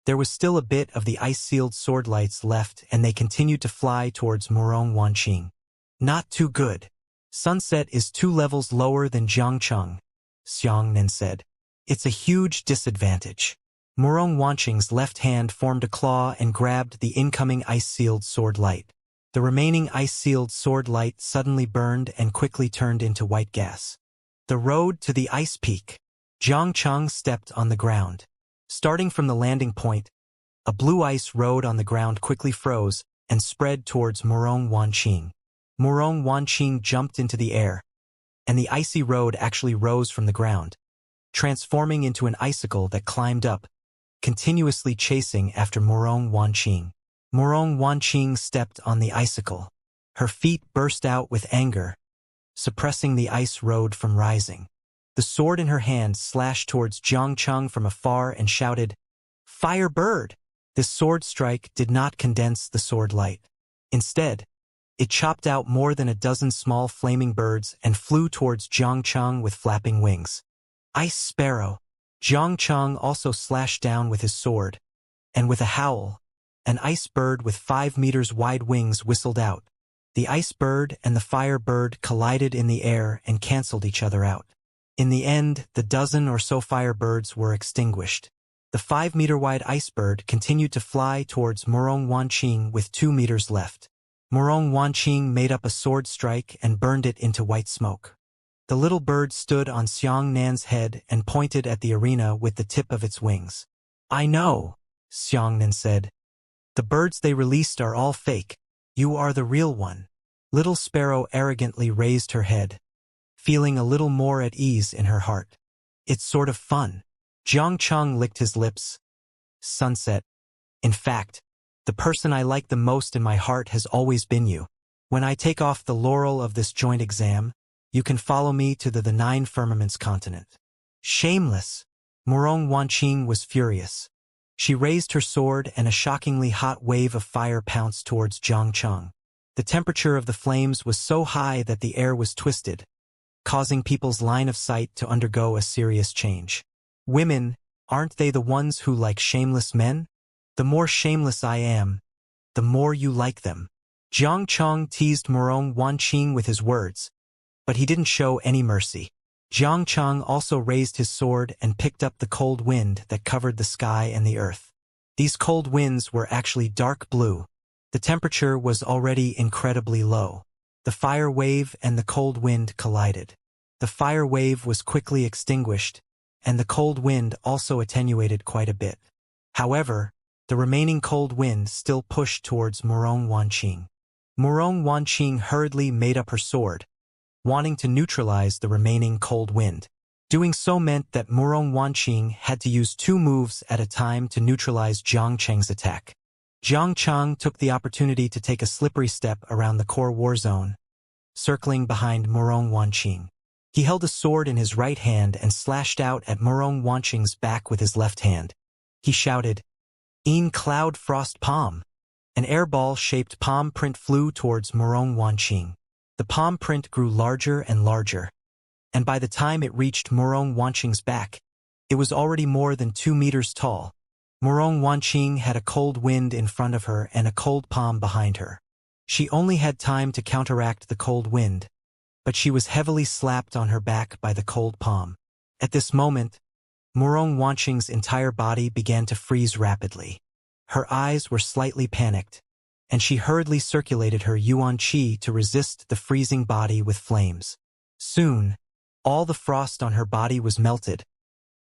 there was still a bit of the ice-sealed sword lights left, and they continued to fly towards Murong Wanqing. Not too good. Sunset is 2 levels lower than Jiang Cheng, Xiang Nan said. It's a huge disadvantage. Murong Wanqing's left hand formed a claw and grabbed the incoming ice-sealed sword light. The remaining ice-sealed sword light suddenly burned and quickly turned into white gas. The road to the ice peak. Jiang Cheng stepped on the ground. Starting from the landing point, a blue ice road on the ground quickly froze and spread towards Murong Wanqing. Murong Wanqing jumped into the air, and the icy road actually rose from the ground, transforming into an icicle that climbed up, continuously chasing after Murong Wanqing. Murong Wanqing stepped on the icicle. Her feet burst out with anger, suppressing the ice road from rising. The sword in her hand slashed towards Jiang Cheng from afar and shouted, "Fire bird!" This sword strike did not condense the sword light. Instead, it chopped out more than a dozen small flaming birds and flew towards Jiang Cheng with flapping wings. Ice Sparrow. Jiang Cheng also slashed down with his sword, and with a howl, an ice bird with 5 meters wide wings whistled out. The ice bird and the fire bird collided in the air and canceled each other out. In the end, the dozen or so fire birds were extinguished. The 5-meter-wide ice bird continued to fly towards Murong Wanqing with 2 meters left. Murong Wanqing made up a sword strike and burned it into white smoke. The little bird stood on Xiang Nan's head and pointed at the arena with the tip of its wings. "I know," Xiang Nan said. "The birds they released are all fake. You are the real one." Little Sparrow arrogantly raised her head, feeling a little more at ease in her heart. "It's sort of fun." Jiang Cheng licked his lips. "Sunset. In fact, the person I like the most in my heart has always been you. When I take off the laurel of this joint exam, you can follow me to the 9 firmaments continent." Shameless! Murong Wanqing was furious. She raised her sword and a shockingly hot wave of fire pounced towards Jiang Cheng. The temperature of the flames was so high that the air was twisted, causing people's line of sight to undergo a serious change. Women, aren't they the ones who like shameless men? The more shameless I am, the more you like them. Jiang Cheng teased Murong Wanqing with his words, but he didn't show any mercy. Jiang Cheng also raised his sword and picked up the cold wind that covered the sky and the earth. These cold winds were actually dark blue. The temperature was already incredibly low. The fire wave and the cold wind collided. The fire wave was quickly extinguished, and the cold wind also attenuated quite a bit. However, the remaining cold wind still pushed towards Murong Wanqing. Murong Wanqing hurriedly made up her sword, wanting to neutralize the remaining cold wind. Doing so meant that Murong Wanqing had to use 2 moves at a time to neutralize Jiang Cheng's attack. Jiang Cheng took the opportunity to take a slippery step around the core war zone, circling behind Murong Wanqing. He held a sword in his right hand and slashed out at Murong Wanqing's back with his left hand. He shouted, "Een cloud frost palm." An airball-shaped palm print flew towards Murong Wanqing. The palm print grew larger and larger, and by the time it reached Murong Wanqing's back, it was already more than 2 meters tall. Murong Wanqing had a cold wind in front of her and a cold palm behind her. She only had time to counteract the cold wind, but she was heavily slapped on her back by the cold palm. At this moment, Murong Wanqing's entire body began to freeze rapidly. Her eyes were slightly panicked, and she hurriedly circulated her yuan qi to resist the freezing body with flames. Soon, all the frost on her body was melted,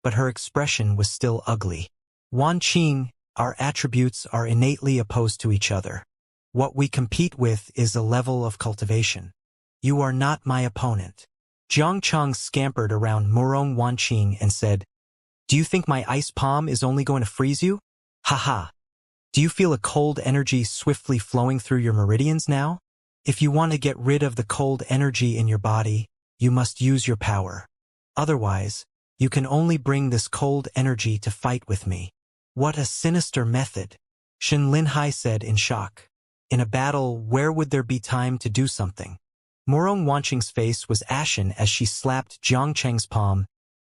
but her expression was still ugly. Wanqing, our attributes are innately opposed to each other. What we compete with is a level of cultivation. You are not my opponent. Xianxia scampered around Murong Wanqing and said, "Do you think my ice palm is only going to freeze you? Haha. Do you feel a cold energy swiftly flowing through your meridians now? If you want to get rid of the cold energy in your body, you must use your power. Otherwise, you can only bring this cold energy to fight with me." What a sinister method, Shen Linhai said in shock. In a battle, where would there be time to do something? Murong Wanqing's face was ashen as she slapped Jiangcheng's palm.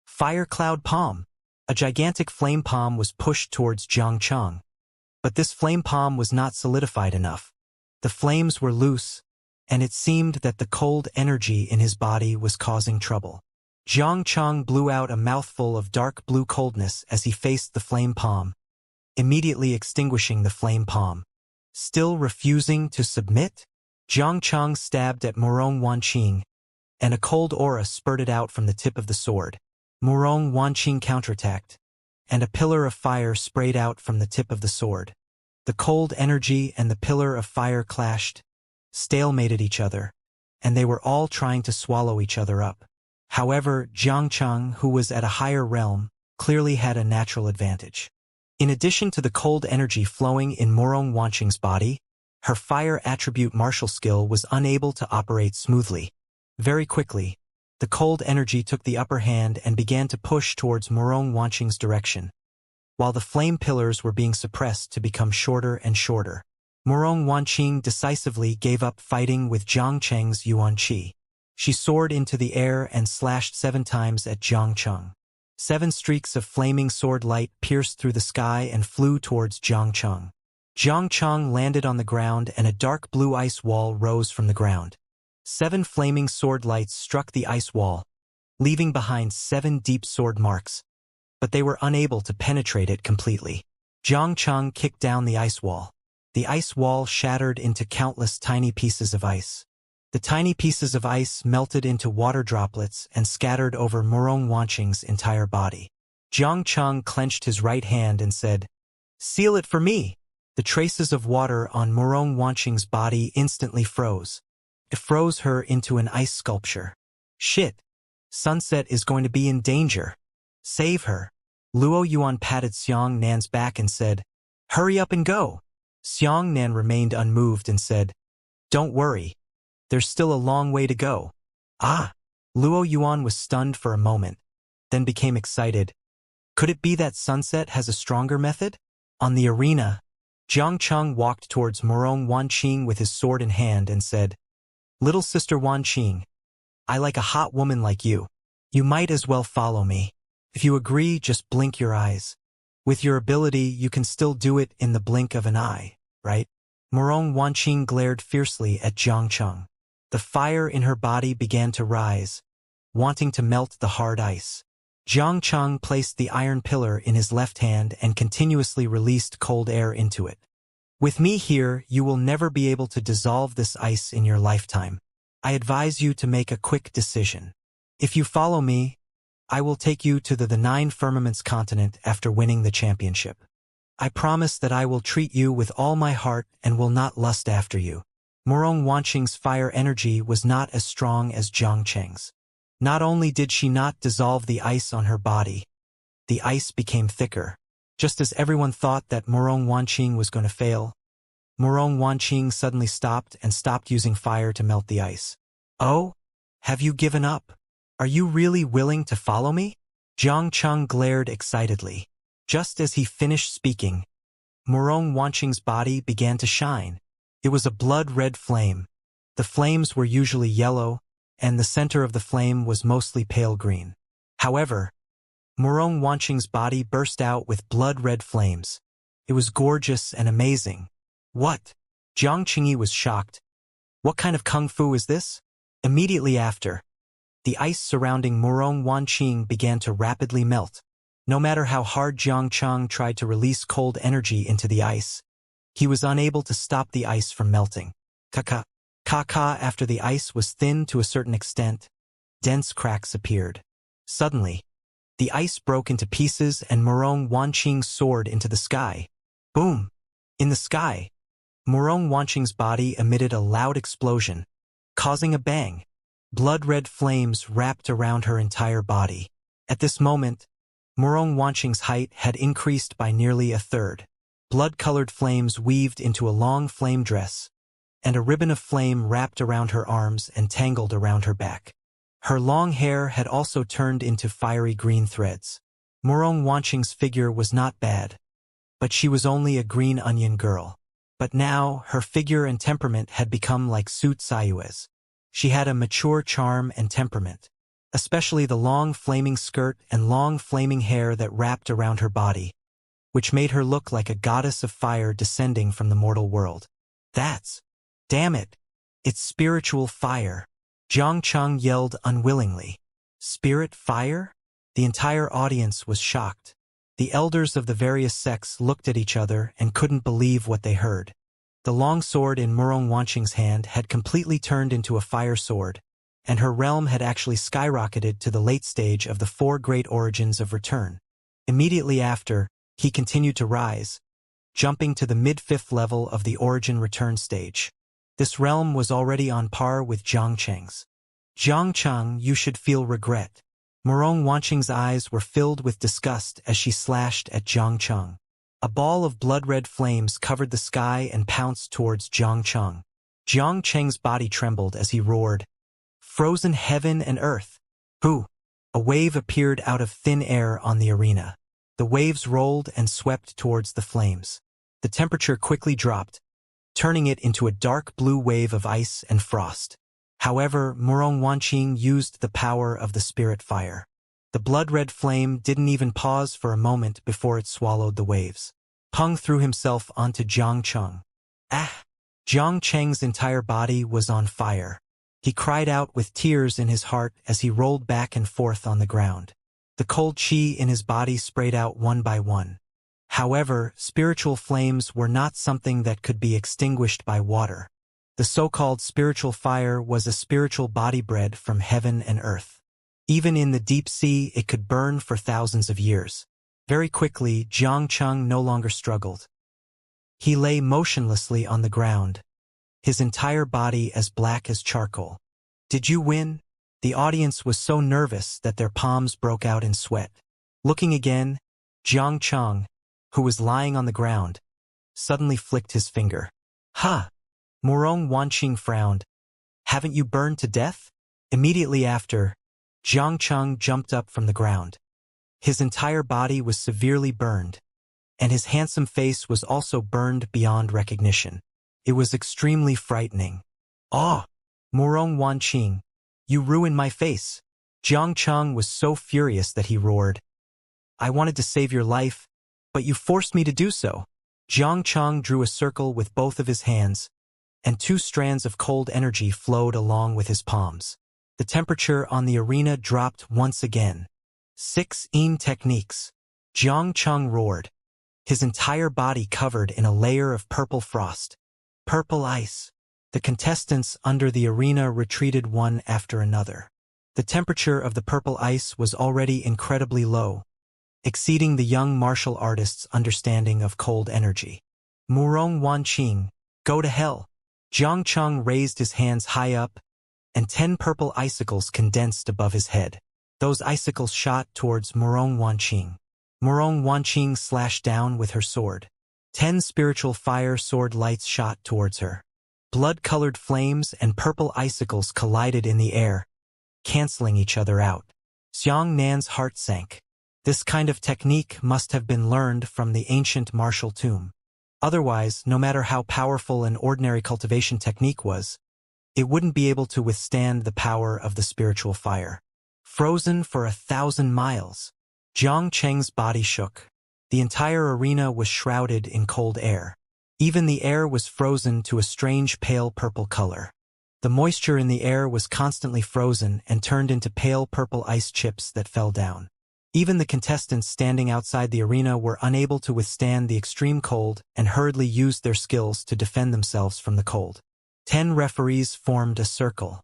Fire cloud palm. A gigantic flame palm was pushed towards Jiangcheng. But this flame palm was not solidified enough. The flames were loose, and it seemed that the cold energy in his body was causing trouble. Jiangcheng blew out a mouthful of dark blue coldness as he faced the flame palm, immediately extinguishing the flame palm. Still refusing to submit? Jiangcheng stabbed at Murong Wanqing, and a cold aura spurted out from the tip of the sword. Murong Wanqing counterattacked, and a pillar of fire sprayed out from the tip of the sword. The cold energy and the pillar of fire clashed, stalemated each other, and they were all trying to swallow each other up. However, Jiangcheng, who was at a higher realm, clearly had a natural advantage. In addition to the cold energy flowing in Murong Wanqing's body, her fire attribute martial skill was unable to operate smoothly. Very quickly, the cold energy took the upper hand and began to push towards Murong Wanqing's direction, while the flame pillars were being suppressed to become shorter and shorter. Murong Wanqing decisively gave up fighting with Jiangcheng's yuan qi. She soared into the air and slashed 7 times at Jiangcheng. 7 streaks of flaming sword light pierced through the sky and flew towards Jiangcheng. Jiangcheng landed on the ground and a dark blue ice wall rose from the ground. 7 flaming sword lights struck the ice wall, leaving behind 7 deep sword marks, but they were unable to penetrate it completely. Jiangcheng kicked down the ice wall. The ice wall shattered into countless tiny pieces of ice. The tiny pieces of ice melted into water droplets and scattered over Murong Wanqing's entire body. Jiangcheng clenched his right hand and said, "Seal it for me." The traces of water on Murong Wanqing's body instantly froze. It froze her into an ice sculpture. Shit! Sunset is going to be in danger. Save her. Luo Yuan patted Xiang Nan's back and said, "Hurry up and go." Xiang Nan remained unmoved and said, "Don't worry. There's still a long way to go." Ah! Luo Yuan was stunned for a moment, then became excited. Could it be that Sunset has a stronger method? On the arena, Jiangcheng walked towards Murong Wanqing with his sword in hand and said, "Little sister Wanqing, I like a hot woman like you. You might as well follow me. If you agree, just blink your eyes. With your ability, you can still do it in the blink of an eye, right?" Murong Wanqing glared fiercely at Jiangcheng. The fire in her body began to rise, wanting to melt the hard ice. Jiangcheng placed the iron pillar in his left hand and continuously released cold air into it. "With me here, you will never be able to dissolve this ice in your lifetime. I advise you to make a quick decision. If you follow me, I will take you to the 9 Firmaments continent after winning the championship. I promise that I will treat you with all my heart and will not lust after you." Murong Wanqing's fire energy was not as strong as Jiangcheng's. Not only did she not dissolve the ice on her body, the ice became thicker. Just as everyone thought that Murong Wanqing was going to fail, Murong Wanqing suddenly stopped using fire to melt the ice. "Oh? Have you given up? Are you really willing to follow me? Xianxia glared excitedly. Just as he finished speaking, Murong Wanqing's body began to shine. It was a blood-red flame. The flames were usually yellow, and the center of the flame was mostly pale green. However, Murong Wanqing's body burst out with blood-red flames. It was gorgeous and amazing. What? Jiang Qingyi was shocked. What kind of kung fu is this? Immediately after, the ice surrounding Murong Wanqing began to rapidly melt. No matter how hard Xianxia tried to release cold energy into the ice, he was unable to stop the ice from melting. After the ice was thinned to a certain extent, dense cracks appeared. Suddenly, the ice broke into pieces and Murong Wanqing soared into the sky. Boom! In the sky, Murong Wanqing's body emitted a loud explosion, causing a bang. Blood-red flames wrapped around her entire body. At this moment, Murong Wanqing's height had increased by nearly a third. Blood-colored flames weaved into a long flame dress, and a ribbon of flame wrapped around her arms and tangled around her back. Her long hair had also turned into fiery green threads. Murong Wanqing's figure was not bad, but she was only a green onion girl. But now, her figure and temperament had become like Su Sayue's. She had a mature charm and temperament, especially the long flaming skirt and long flaming hair that wrapped around her body, which made her look like a goddess of fire descending from the mortal world. Damn it! It's spiritual fire! Xianxia yelled unwillingly. Spirit fire? The entire audience was shocked. The elders of the various sects looked at each other and couldn't believe what they heard. The long sword in Murong Wanqing's hand had completely turned into a fire sword, and her realm had actually skyrocketed to the late stage of the four great origins of return. Immediately after, he continued to rise, jumping to the mid-fifth level of the origin return stage. This realm was already on par with Xianxia. Xianxia, you should feel regret. Murong Wanqing's eyes were filled with disgust as she slashed at Xianxia. A ball of blood-red flames covered the sky and pounced towards Xianxia. Xianxia's body trembled as he roared, "Frozen heaven and earth!" Hoo! A wave appeared out of thin air on the arena. The waves rolled and swept towards the flames. The temperature quickly dropped, turning it into a dark blue wave of ice and frost. However, Murong Wanqing used the power of the spirit fire. The blood-red flame didn't even pause for a moment before it swallowed the waves. Peng threw himself onto Xianxia. Ah! Xianxia's entire body was on fire. He cried out with tears in his heart as he rolled back and forth on the ground. The cold qi in his body sprayed out one by one. However, spiritual flames were not something that could be extinguished by water. The so-called spiritual fire was a spiritual body bred from heaven and earth. Even in the deep sea, it could burn for thousands of years. Very quickly, Xianxia no longer struggled. He lay motionlessly on the ground, his entire body as black as charcoal. Did you win? The audience was so nervous that their palms broke out in sweat. Looking again, Xianxia, who was lying on the ground, suddenly flicked his finger. Ha! Murong Wanqing frowned. Haven't you burned to death? Immediately after, Xianxia jumped up from the ground. His entire body was severely burned, and his handsome face was also burned beyond recognition. It was extremely frightening. Ah! Murong Wanqing, you ruined my face. Xianxia was so furious that he roared. I wanted to save your life, but you forced me to do so. Xianxia drew a circle with both of his hands, and two strands of cold energy flowed along with his palms. The temperature on the arena dropped once again. 6 techniques. Xianxia roared, his entire body covered in a layer of purple frost. Purple ice. The contestants under the arena retreated one after another. The temperature of the purple ice was already incredibly low, exceeding the young martial artist's understanding of cold energy. Murong Wanqing, go to hell. Xianxia raised his hands high up, and 10 purple icicles condensed above his head. Those icicles shot towards Murong Wanqing. Murong Wanqing slashed down with her sword. 10 spiritual fire sword lights shot towards her. Blood-colored flames and purple icicles collided in the air, canceling each other out. Xiang Nan's heart sank. This kind of technique must have been learned from the ancient martial tomb. Otherwise, no matter how powerful an ordinary cultivation technique was, it wouldn't be able to withstand the power of the spiritual fire. Frozen for 1,000 miles. Jiang Cheng's body shook. The entire arena was shrouded in cold air. Even the air was frozen to a strange pale purple color. The moisture in the air was constantly frozen and turned into pale purple ice chips that fell down. Even the contestants standing outside the arena were unable to withstand the extreme cold and hurriedly used their skills to defend themselves from the cold. 10 referees formed a circle.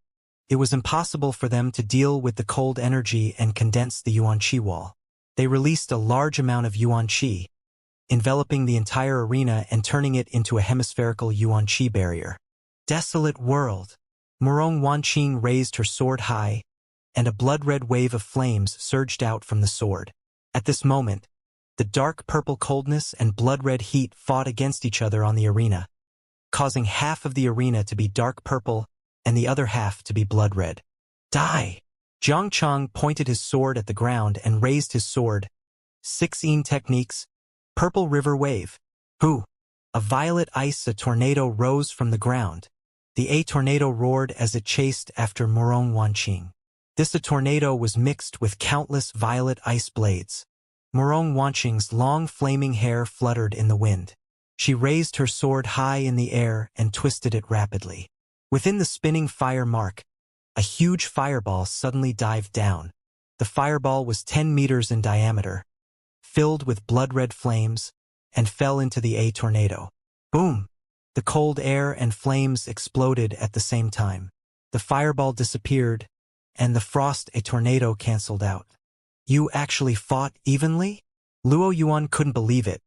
It was impossible for them to deal with the cold energy and condense the yuan qi wall. They released a large amount of yuan qi, enveloping the entire arena and turning it into a hemispherical yuan qi barrier. Desolate world. Murong Wanqing raised her sword high, and a blood-red wave of flames surged out from the sword. At this moment, the dark purple coldness and blood-red heat fought against each other on the arena, causing half of the arena to be dark purple and the other half to be blood-red. Die! Jiang Chang pointed his sword at the ground and raised his sword. 16 techniques. Purple river wave. Hu! A violet ice, a tornado rose from the ground. The A tornado roared as it chased after Murong Wanqing. This a tornado was mixed with countless violet ice blades. Murong Wanqing's long flaming hair fluttered in the wind. She raised her sword high in the air and twisted it rapidly. Within the spinning fire mark, a huge fireball suddenly dived down. The fireball was 10 meters in diameter, filled with blood-red flames, and fell into the A tornado. Boom! The cold air and flames exploded at the same time. The fireball disappeared, and the frost a tornado canceled out. You actually fought evenly? Luo Yuan couldn't believe it.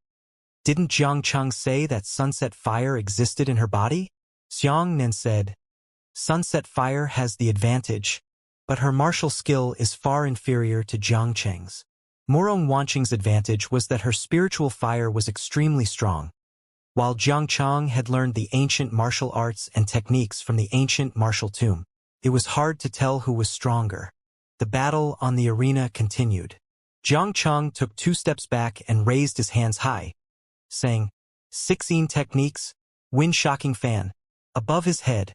Didn't Jiang Chang say that sunset fire existed in her body? Xiang Nan said, Sunset fire has the advantage, but her martial skill is far inferior to Jiang Cheng's. Murong Wanqing's advantage was that her spiritual fire was extremely strong. While Jiang Chang had learned the ancient martial arts and techniques from the ancient martial tomb, it was hard to tell who was stronger. The battle on the arena continued. Jiang Chang took 2 steps back and raised his hands high, saying, 16 techniques, wind-shocking fan. Above his head,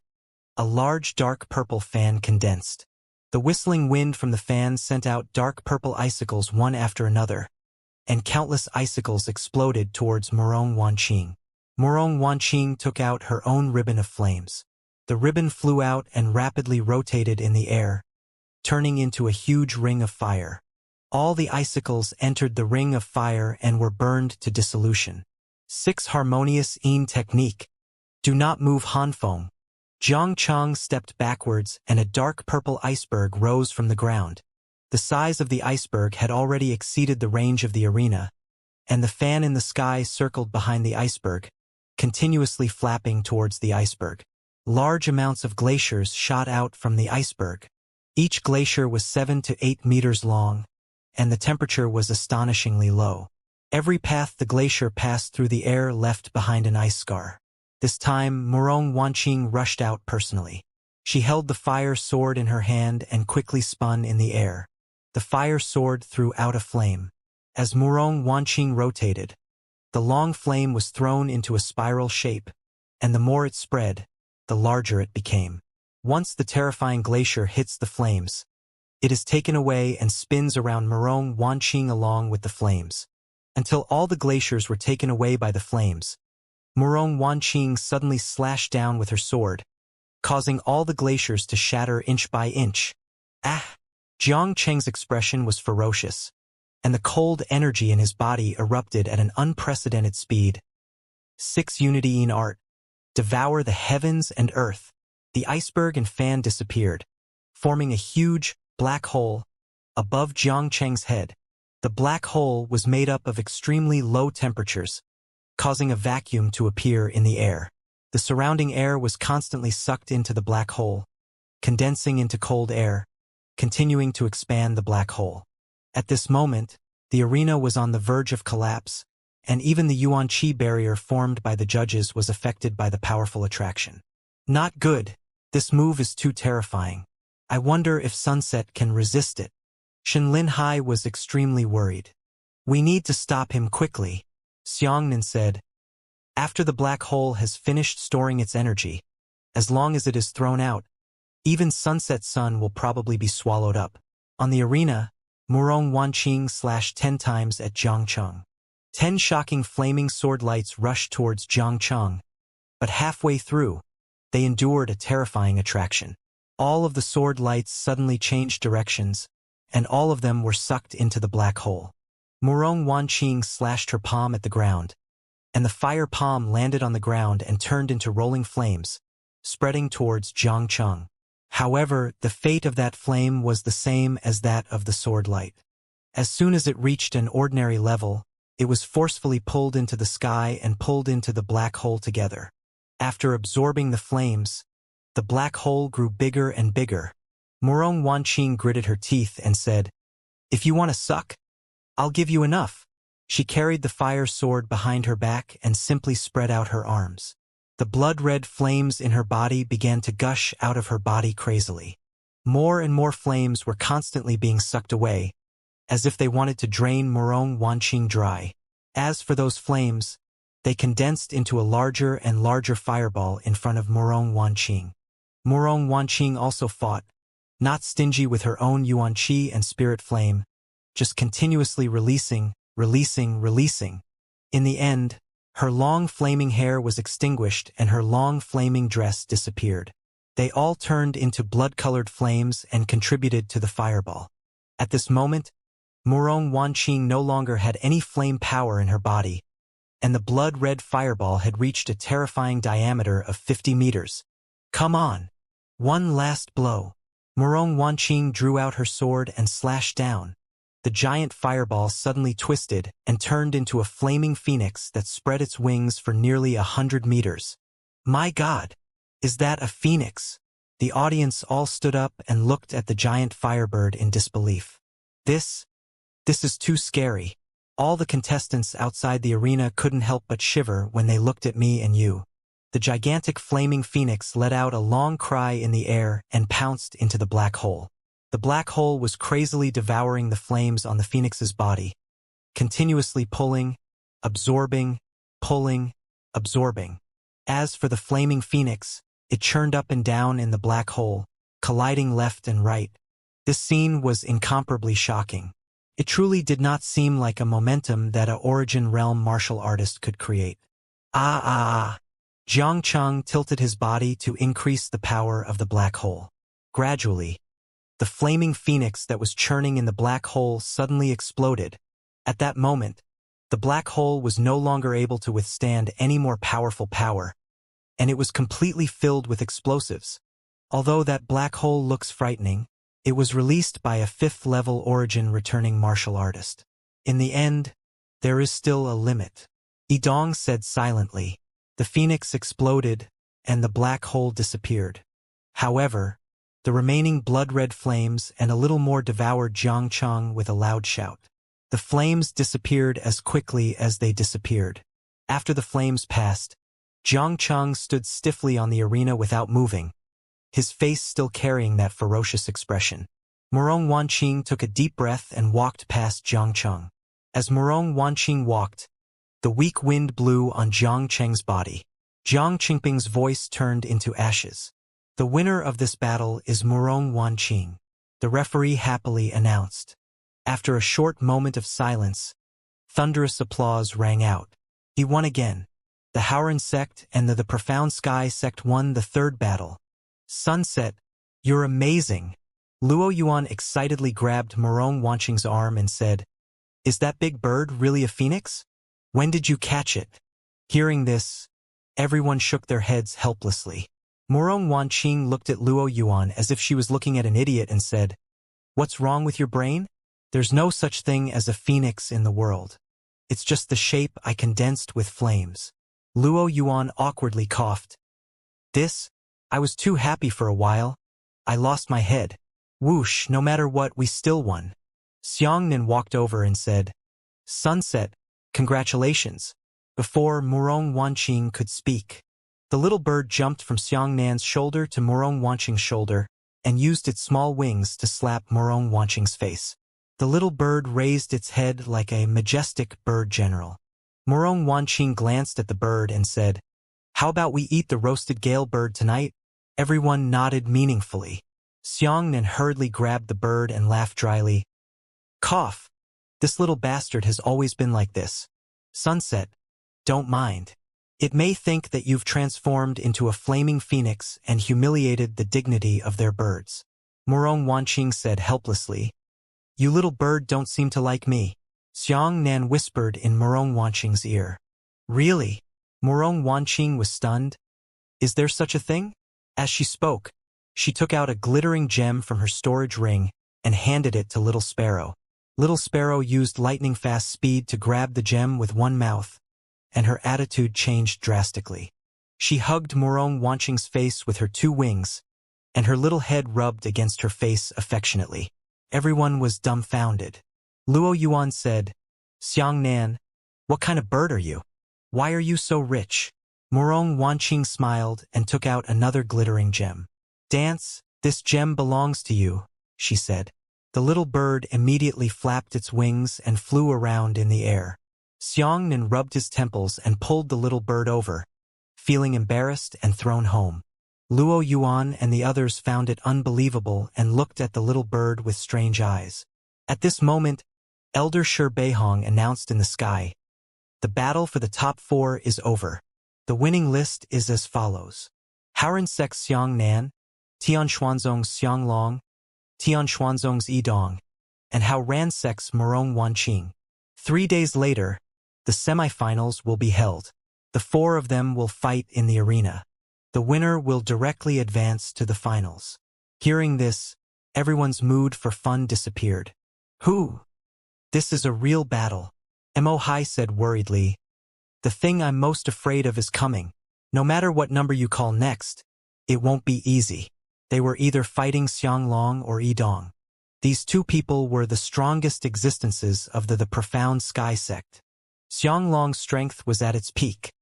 a large dark purple fan condensed. The whistling wind from the fan sent out dark purple icicles one after another, and countless icicles exploded towards Murong Wanqing. Murong Wanqing took out her own ribbon of flames. The ribbon flew out and rapidly rotated in the air, turning into a huge ring of fire. All the icicles entered the ring of fire and were burned to dissolution. 6 harmonious Yin technique. Do not move Hanfeng. Jiang Chang stepped backwards and a dark purple iceberg rose from the ground. The size of the iceberg had already exceeded the range of the arena, and the fan in the sky circled behind the iceberg, continuously flapping towards the iceberg. Large amounts of glaciers shot out from the iceberg. Each glacier was 7 to 8 meters long, and the temperature was astonishingly low. Every path the glacier passed through the air left behind an ice scar. This time, Murong Wanqing rushed out personally. She held the fire sword in her hand and quickly spun in the air. The fire sword threw out a flame. As Murong Wanqing rotated, the long flame was thrown into a spiral shape, and the more it spread, the larger it became. Once the terrifying glacier hits the flames, it is taken away and spins around Murong Wanqing along with the flames. Until all the glaciers were taken away by the flames, Murong Wanqing suddenly slashed down with her sword, causing all the glaciers to shatter inch by inch. Ah! Jiang Cheng's expression was ferocious, and the cold energy in his body erupted at an unprecedented speed. 6 Unity in art. Devour the heavens and earth. The iceberg and fan disappeared, forming a huge, black hole above Jiang Cheng's head. The black hole was made up of extremely low temperatures, causing a vacuum to appear in the air. The surrounding air was constantly sucked into the black hole, condensing into cold air, continuing to expand the black hole. At this moment, the arena was on the verge of collapse, and even the yuan qi barrier formed by the judges was affected by the powerful attraction. Not good. This move is too terrifying. I wonder if Sunset can resist it. Shenlin Hai was extremely worried. We need to stop him quickly, Xiangnan said. After the black hole has finished storing its energy, as long as it is thrown out, even Sunset Sun will probably be swallowed up. On the arena, Murong Wanqing slashed 10 times at Jiang Cheng. 10 shocking flaming sword lights rushed towards Jiang Cheng, but halfway through, they endured a terrifying attraction. All of the sword lights suddenly changed directions, and all of them were sucked into the black hole. Murong Wanqing slashed her palm at the ground, and the fire palm landed on the ground and turned into rolling flames, spreading towards Jiang Cheng. However, the fate of that flame was the same as that of the sword light. As soon as it reached an ordinary level, it was forcefully pulled into the sky and pulled into the black hole together. After absorbing the flames, the black hole grew bigger and bigger. Murong Wanqing gritted her teeth and said, "If you want to suck, I'll give you enough." She carried the fire sword behind her back and simply spread out her arms. The blood-red flames in her body began to gush out of her body crazily. More and more flames were constantly being sucked away, as if they wanted to drain Murong Wanqing dry. As for those flames, they condensed into a larger and larger fireball in front of Murong Wanqing. Murong Wanqing also fought, not stingy with her own yuan qi and spirit flame, just continuously releasing. In the end, her long flaming hair was extinguished and her long flaming dress disappeared. They all turned into blood-colored flames and contributed to the fireball. At this moment, Murong Wanqing no longer had any flame power in her body, and the blood-red fireball had reached a terrifying diameter of 50 meters. Come on! One last blow. Murong Wanqing drew out her sword and slashed down. The giant fireball suddenly twisted and turned into a flaming phoenix that spread its wings for nearly 100 meters. My God! Is that a phoenix? The audience all stood up and looked at the giant firebird in disbelief. This is too scary. All the contestants outside the arena couldn't help but shiver when they looked at me and you. The gigantic flaming phoenix let out a long cry in the air and pounced into the black hole. The black hole was crazily devouring the flames on the phoenix's body, continuously pulling, absorbing, pulling, absorbing. As for the flaming phoenix, it churned up and down in the black hole, colliding left and right. This scene was incomparably shocking. It truly did not seem like a momentum that a Origin Realm martial artist could create. Jiang Cheng tilted his body to increase the power of the black hole. Gradually, the flaming phoenix that was churning in the black hole suddenly exploded. At that moment, the black hole was no longer able to withstand any more powerful power, and it was completely filled with explosives. Although that black hole looks frightening, it was released by a 5th-level Origin returning martial artist. In the end, there is still a limit. Yidong said silently. The phoenix exploded, and the black hole disappeared. However, the remaining blood-red flames and a little more devoured Jiang Cheng with a loud shout. The flames disappeared as quickly as they disappeared. After the flames passed, Jiang Cheng stood stiffly on the arena without moving, his face still carrying that ferocious expression. Murong Wanqing took a deep breath and walked past Jiang Cheng. As Murong Wanqing walked, the weak wind blew on Jiang Cheng's body. Jiang Qingping's voice turned into ashes. The winner of this battle is Murong Wanqing, the referee happily announced. After a short moment of silence, thunderous applause rang out. He won again. The Howran sect and the Profound Sky sect won the 3rd battle. Sunset, you're amazing. Luo Yuan excitedly grabbed Murong Wanqing's arm and said, "Is that big bird really a phoenix? When did you catch it?" Hearing this, everyone shook their heads helplessly. Murong Wanqing looked at Luo Yuan as if she was looking at an idiot and said, "What's wrong with your brain? There's no such thing as a phoenix in the world. It's just the shape I condensed with flames." Luo Yuan awkwardly coughed. I was too happy for a while. I lost my head. Whoosh, no matter what, we still won." Xiangnan walked over and said, "Sunset, congratulations." Before Murong Wanqing could speak, the little bird jumped from Xiangnan's shoulder to Murong Wanqing's shoulder and used its small wings to slap Morong Wanqing's face. The little bird raised its head like a majestic bird general. Morong Wanqing glanced at the bird and said, "How about we eat the roasted gale bird tonight?" Everyone nodded meaningfully. Xiangnan hurriedly grabbed the bird and laughed dryly. Cough. This little bastard has always been like this. Sunset. Don't mind. It may think that you've transformed into a flaming phoenix and humiliated the dignity of their birds. Morong Wanqing said helplessly. You little bird don't seem to like me. Xiangnan whispered in Morong Wanqing's ear. Really? Morong Wanqing was stunned. Is there such a thing? As she spoke, she took out a glittering gem from her storage ring and handed it to Little Sparrow. Little Sparrow used lightning-fast speed to grab the gem with one mouth, and her attitude changed drastically. She hugged Morong Wanqing's face with her two wings, and her little head rubbed against her face affectionately. Everyone was dumbfounded. Luo Yuan said, Xiangnan, what kind of bird are you? Why are you so rich? Morong Wanqing smiled and took out another glittering gem. Dance, this gem belongs to you, she said. The little bird immediately flapped its wings and flew around in the air. Xiangnan rubbed his temples and pulled the little bird over, feeling embarrassed and thrown home. Luo Yuan and the others found it unbelievable and looked at the little bird with strange eyes. At this moment, Elder Shi Beihong announced in the sky, the battle for the top 4 is over. The winning list is as follows. Howrensek Xiangnan, Tianxuanzong's Xianglong, Tianxuanzong's Yidong, and Hao Ransek's Morong Wanqing. 3 days later, the semifinals will be held. The 4 of them will fight in the arena. The winner will directly advance to the finals. Hearing this, everyone's mood for fun disappeared. Who? This is a real battle, Mo Hai said worriedly. The thing I'm most afraid of is coming. No matter what number you call next, it won't be easy. They were either fighting Xianglong or Yidong. These two people were the strongest existences of the profound sky sect. Xianglong's strength was at its peak,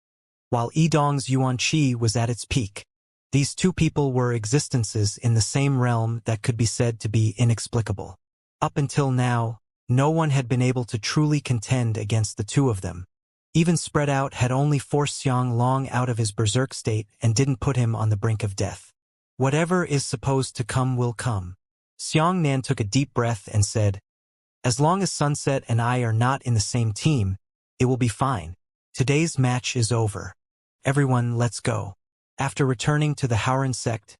while Yidong's Yuanqi was at its peak. These two people were existences in the same realm that could be said to be inexplicable. Up until now, no one had been able to truly contend against the two of them. Even Spread Out had only forced Xianglong out of his berserk state and didn't put him on the brink of death. Whatever is supposed to come will come. Xiangnan took a deep breath and said, as long as Sunset and I are not in the same team, it will be fine. Today's match is over. Everyone, let's go. After returning to the Haoran sect,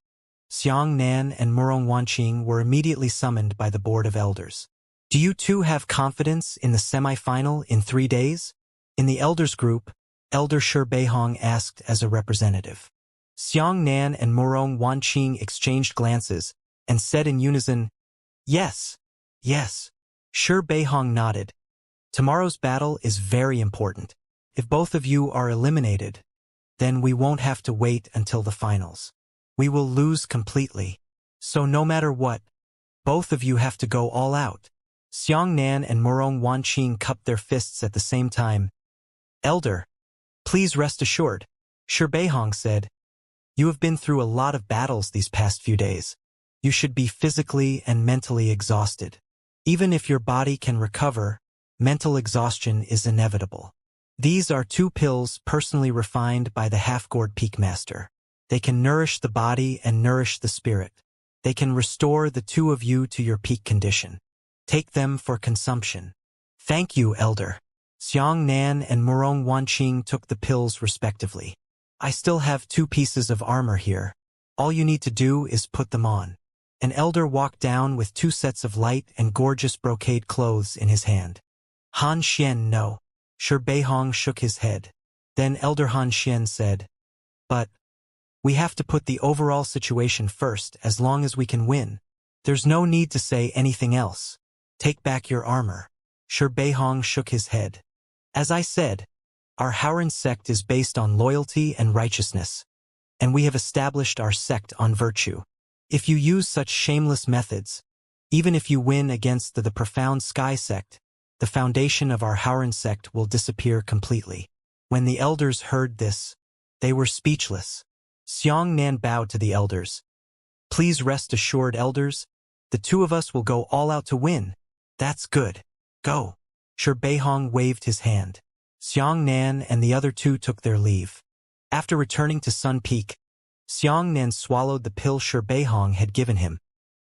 Xiangnan and Morong Wanqing were immediately summoned by the Board of Elders. Do you two have confidence in the semi-final in 3 days? In the Elders group, Elder Shi Beihong asked as a representative. Xiangnan and Morong Wanqing exchanged glances and said in unison, yes, yes. Shi Beihong nodded. Tomorrow's battle is very important. If both of you are eliminated, then we won't have to wait until the finals. We will lose completely. So no matter what, both of you have to go all out. Xiangnan and Morong Wanqing cupped their fists at the same time. Elder, please rest assured, Shi Beihong said. You have been through a lot of battles these past few days. You should be physically and mentally exhausted. Even if your body can recover, mental exhaustion is inevitable. These are 2 pills personally refined by the Half-Gourd Peak Master. They can nourish the body and nourish the spirit. They can restore the 2 of you to your peak condition. Take them for consumption. Thank you, Elder. Xiangnan and Morong Wanqing took the pills respectively. I still have 2 pieces of armor here. All you need to do is put them on. An elder walked down with 2 sets of light and gorgeous brocade clothes in his hand. Han Xian, no. Shi Beihong shook his head. Then Elder Han Xian said, but we have to put the overall situation first as long as we can win. There's no need to say anything else. Take back your armor. Shi Beihong shook his head. As I said, our Haoran sect is based on loyalty and righteousness, and we have established our sect on virtue. If you use such shameless methods, even if you win against the profound sky sect, the foundation of our Haoran sect will disappear completely. When the elders heard this, they were speechless. Xiangnan bowed to the elders. Please rest assured, elders. The two of us will go all out to win. That's good. Go. Shi Beihong waved his hand. Xiangnan and the other two took their leave. After returning to Sun Peak, Xiangnan swallowed the pill Shi Beihong had given him,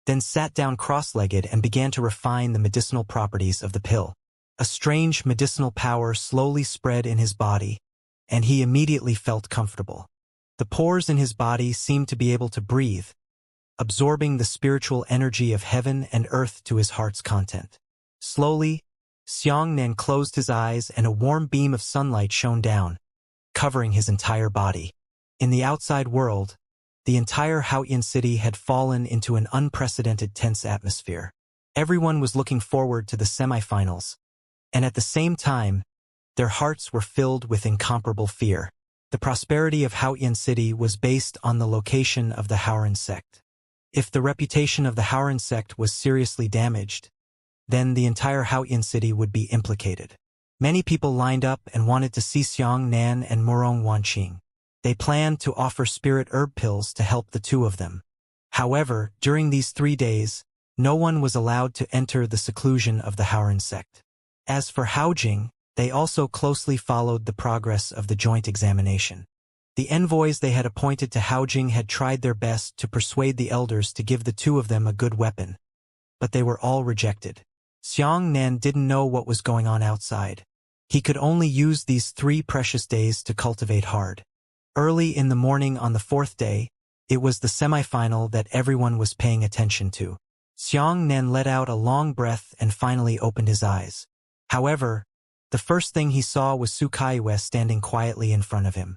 then sat down cross-legged and began to refine the medicinal properties of the pill. A strange medicinal power slowly spread in his body, and he immediately felt comfortable. The pores in his body seemed to be able to breathe, absorbing the spiritual energy of heaven and earth to his heart's content. Slowly, Xiangnan closed his eyes and a warm beam of sunlight shone down, covering his entire body. In the outside world, the entire Haotian city had fallen into an unprecedented tense atmosphere. Everyone was looking forward to the semifinals, and at the same time, their hearts were filled with incomparable fear. The prosperity of Haotian city was based on the location of the Haoran sect. If the reputation of the Haoran sect was seriously damaged, then the entire Haotian city would be implicated. Many people lined up and wanted to see Xiangnan and Murong Wanqing. They planned to offer spirit herb pills to help the two of them. However, during these 3 days, no one was allowed to enter the seclusion of the Haoran sect. As for Haojing, they also closely followed the progress of the joint examination. The envoys they had appointed to Haojing had tried their best to persuade the elders to give the two of them a good weapon, but they were all rejected. Xiangnan didn't know what was going on outside. He could only use these 3 precious days to cultivate hard. Early in the morning on the 4th day, it was the semifinal that everyone was paying attention to. Xiangnan let out a long breath and finally opened his eyes. However, the first thing he saw was Su Kaiyue standing quietly in front of him.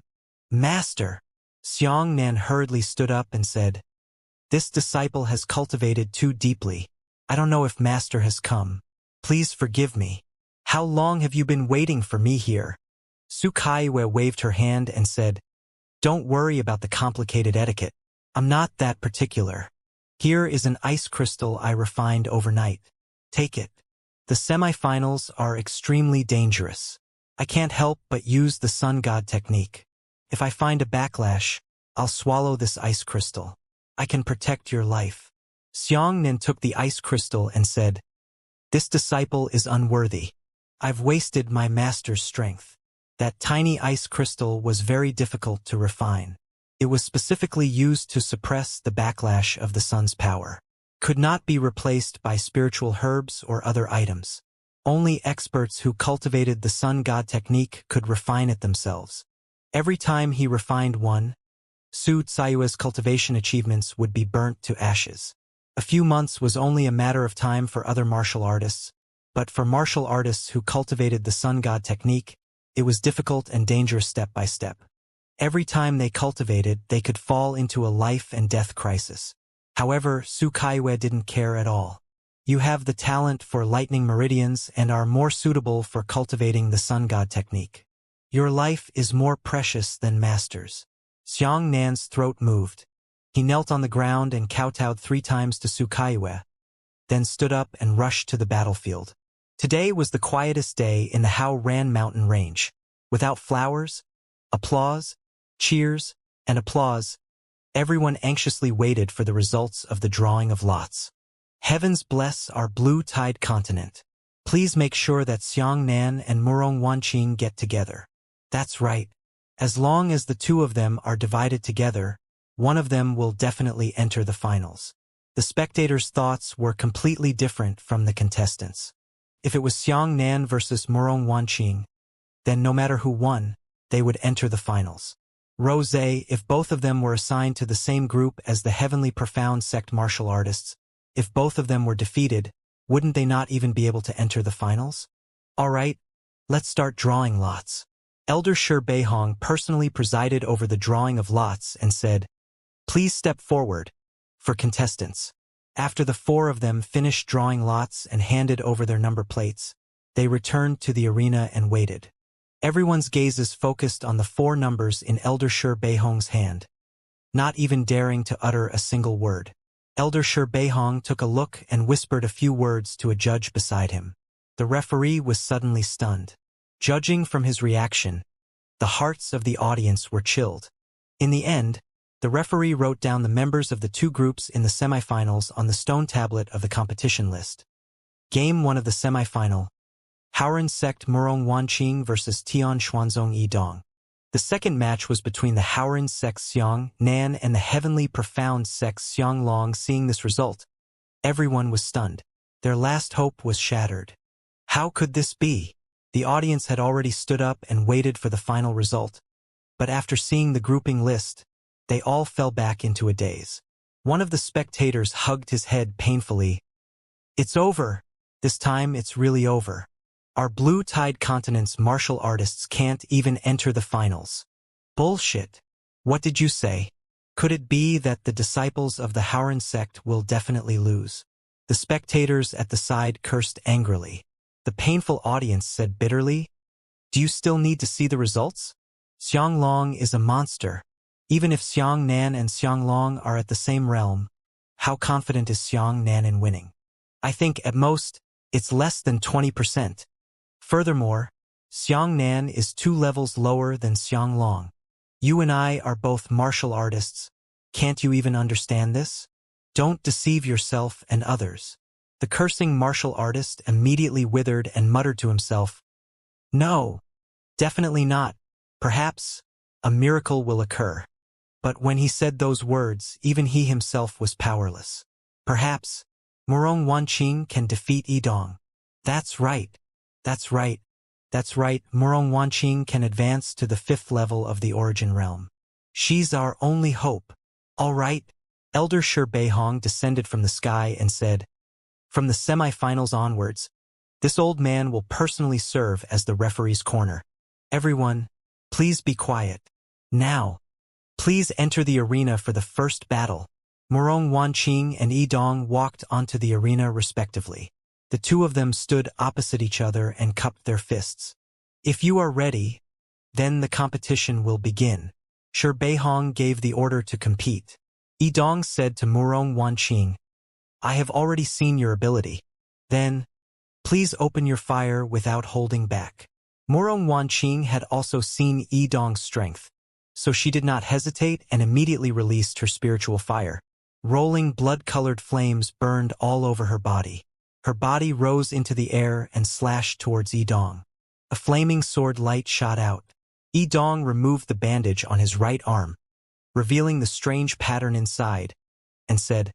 Master! Xiangnan hurriedly stood up and said, "This disciple has cultivated too deeply. I don't know if Master has come. Please forgive me. How long have you been waiting for me here?" Su Kaiyue waved her hand and said, "Don't worry about the complicated etiquette. I'm not that particular. Here is an ice crystal I refined overnight. Take it. The semifinals are extremely dangerous. I can't help but use the sun god technique. If I find a backlash, I'll swallow this ice crystal. I can protect your life." Xiangnan took the ice crystal and said, "This disciple is unworthy. I've wasted my master's strength." That tiny ice crystal was very difficult to refine. It was specifically used to suppress the backlash of the sun's power. Could not be replaced by spiritual herbs or other items. Only experts who cultivated the sun god technique could refine it themselves. Every time he refined one, Su Tsayue's cultivation achievements would be burnt to ashes. A few months was only a matter of time for other martial artists, but for martial artists who cultivated the sun god technique, it was difficult and dangerous step by step. Every time they cultivated, they could fall into a life and death crisis. However, Su Kaiyue didn't care at all. "You have the talent for lightning meridians and are more suitable for cultivating the sun god technique. Your life is more precious than Master's." Xiangnan's throat moved. He knelt on the ground and kowtowed 3 times to Su Kaiyue, then stood up and rushed to the battlefield. Today was the quietest day in the Haoran mountain range. Without flowers, applause, cheers, and applause, everyone anxiously waited for the results of the drawing of lots. Heavens bless our blue-tide continent. Please make sure that Xiangnan and Murong Wanqing get together. That's right. As long as the two of them are divided together, one of them will definitely enter the finals. The spectators' thoughts were completely different from the contestants. If it was Xiangnan versus Murong Wanqing, then no matter who won, they would enter the finals. Rose, if both of them were assigned to the same group as the Heavenly Profound Sect martial artists, if both of them were defeated, wouldn't they not even be able to enter the finals? All right, let's start drawing lots. Elder Shi Beihong personally presided over the drawing of lots and said, "Please step forward for contestants." After the 4 of them finished drawing lots and handed over their number plates, they returned to the arena and waited. Everyone's gazes focused on the 4 numbers in Elder Shi Beihong's hand, not even daring to utter a single word. Elder Shi Beihong took a look and whispered a few words to a judge beside him. The referee was suddenly stunned. Judging from his reaction, the hearts of the audience were chilled. In the end, The referee wrote down the members of the two groups in the semifinals on the stone tablet of the competition list. Game 1 of the semifinal. Haoran sect Murong Wanqing vs Tian Xuanzong Yidong. The second match was between the Haoran sect Xiang Nan and the heavenly profound sect Xiang Long. Seeing this result, everyone was stunned. Their last hope was shattered. How could this be? The audience had already stood up and waited for the final result. But after seeing the grouping list, they all fell back into a daze. One of the spectators hugged his head painfully. It's over. This time it's really over. Our Blue Tide Continent's martial artists can't even enter the finals. Bullshit. What did you say? Could it be that the disciples of the Haoran sect will definitely lose? The spectators at the side cursed angrily. The painful audience said bitterly, "Do you still need to see the results? Xiang Long is a monster. Even if Xiang Nan and Xiang Long are at the same realm, how confident is Xiang Nan in winning? I think, at most, it's less than 20%. Furthermore, Xiang Nan is 2 levels lower than Xiang Long. You and I are both martial artists. Can't you even understand this? Don't deceive yourself and others." The cursing martial artist immediately withered and muttered to himself, "No, definitely not. Perhaps a miracle will occur." But when he said those words, even he himself was powerless. Perhaps Murong Wanqing can defeat Yidong. That's right. That's right. That's right. Murong Wanqing can advance to the 5th level of the origin realm. She's our only hope. All right. Elder Shi Beihong descended from the sky and said, "From the semi-finals onwards, this old man will personally serve as the referee's corner. Everyone, please be quiet. Now, please enter the arena for the first battle." Murong Wanqing and Yidong walked onto the arena respectively. The two of them stood opposite each other and cupped their fists. "If you are ready, then the competition will begin." Shi Beihong gave the order to compete. Yidong said to Murong Wanqing, "I have already seen your ability. Then, please open your fire without holding back." Murong Wanqing had also seen Yidong's strength, so she did not hesitate and immediately released her spiritual fire. Rolling blood-colored flames burned all over her body. Her body rose into the air and slashed towards Yidong. A flaming sword light shot out. Yidong removed the bandage on his right arm, revealing the strange pattern inside, and said,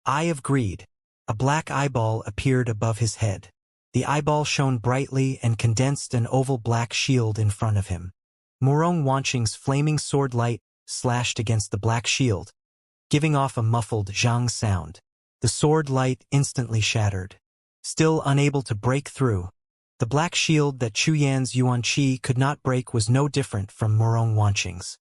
"Eye of Greed." A black eyeball appeared above his head. The eyeball shone brightly and condensed an oval black shield in front of him. Murong Wanqing's flaming sword light slashed against the black shield, giving off a muffled zhang sound. The sword light instantly shattered. Still unable to break through, the black shield that Chu Yan's Yuanqi could not break was no different from Murong Wanqing's.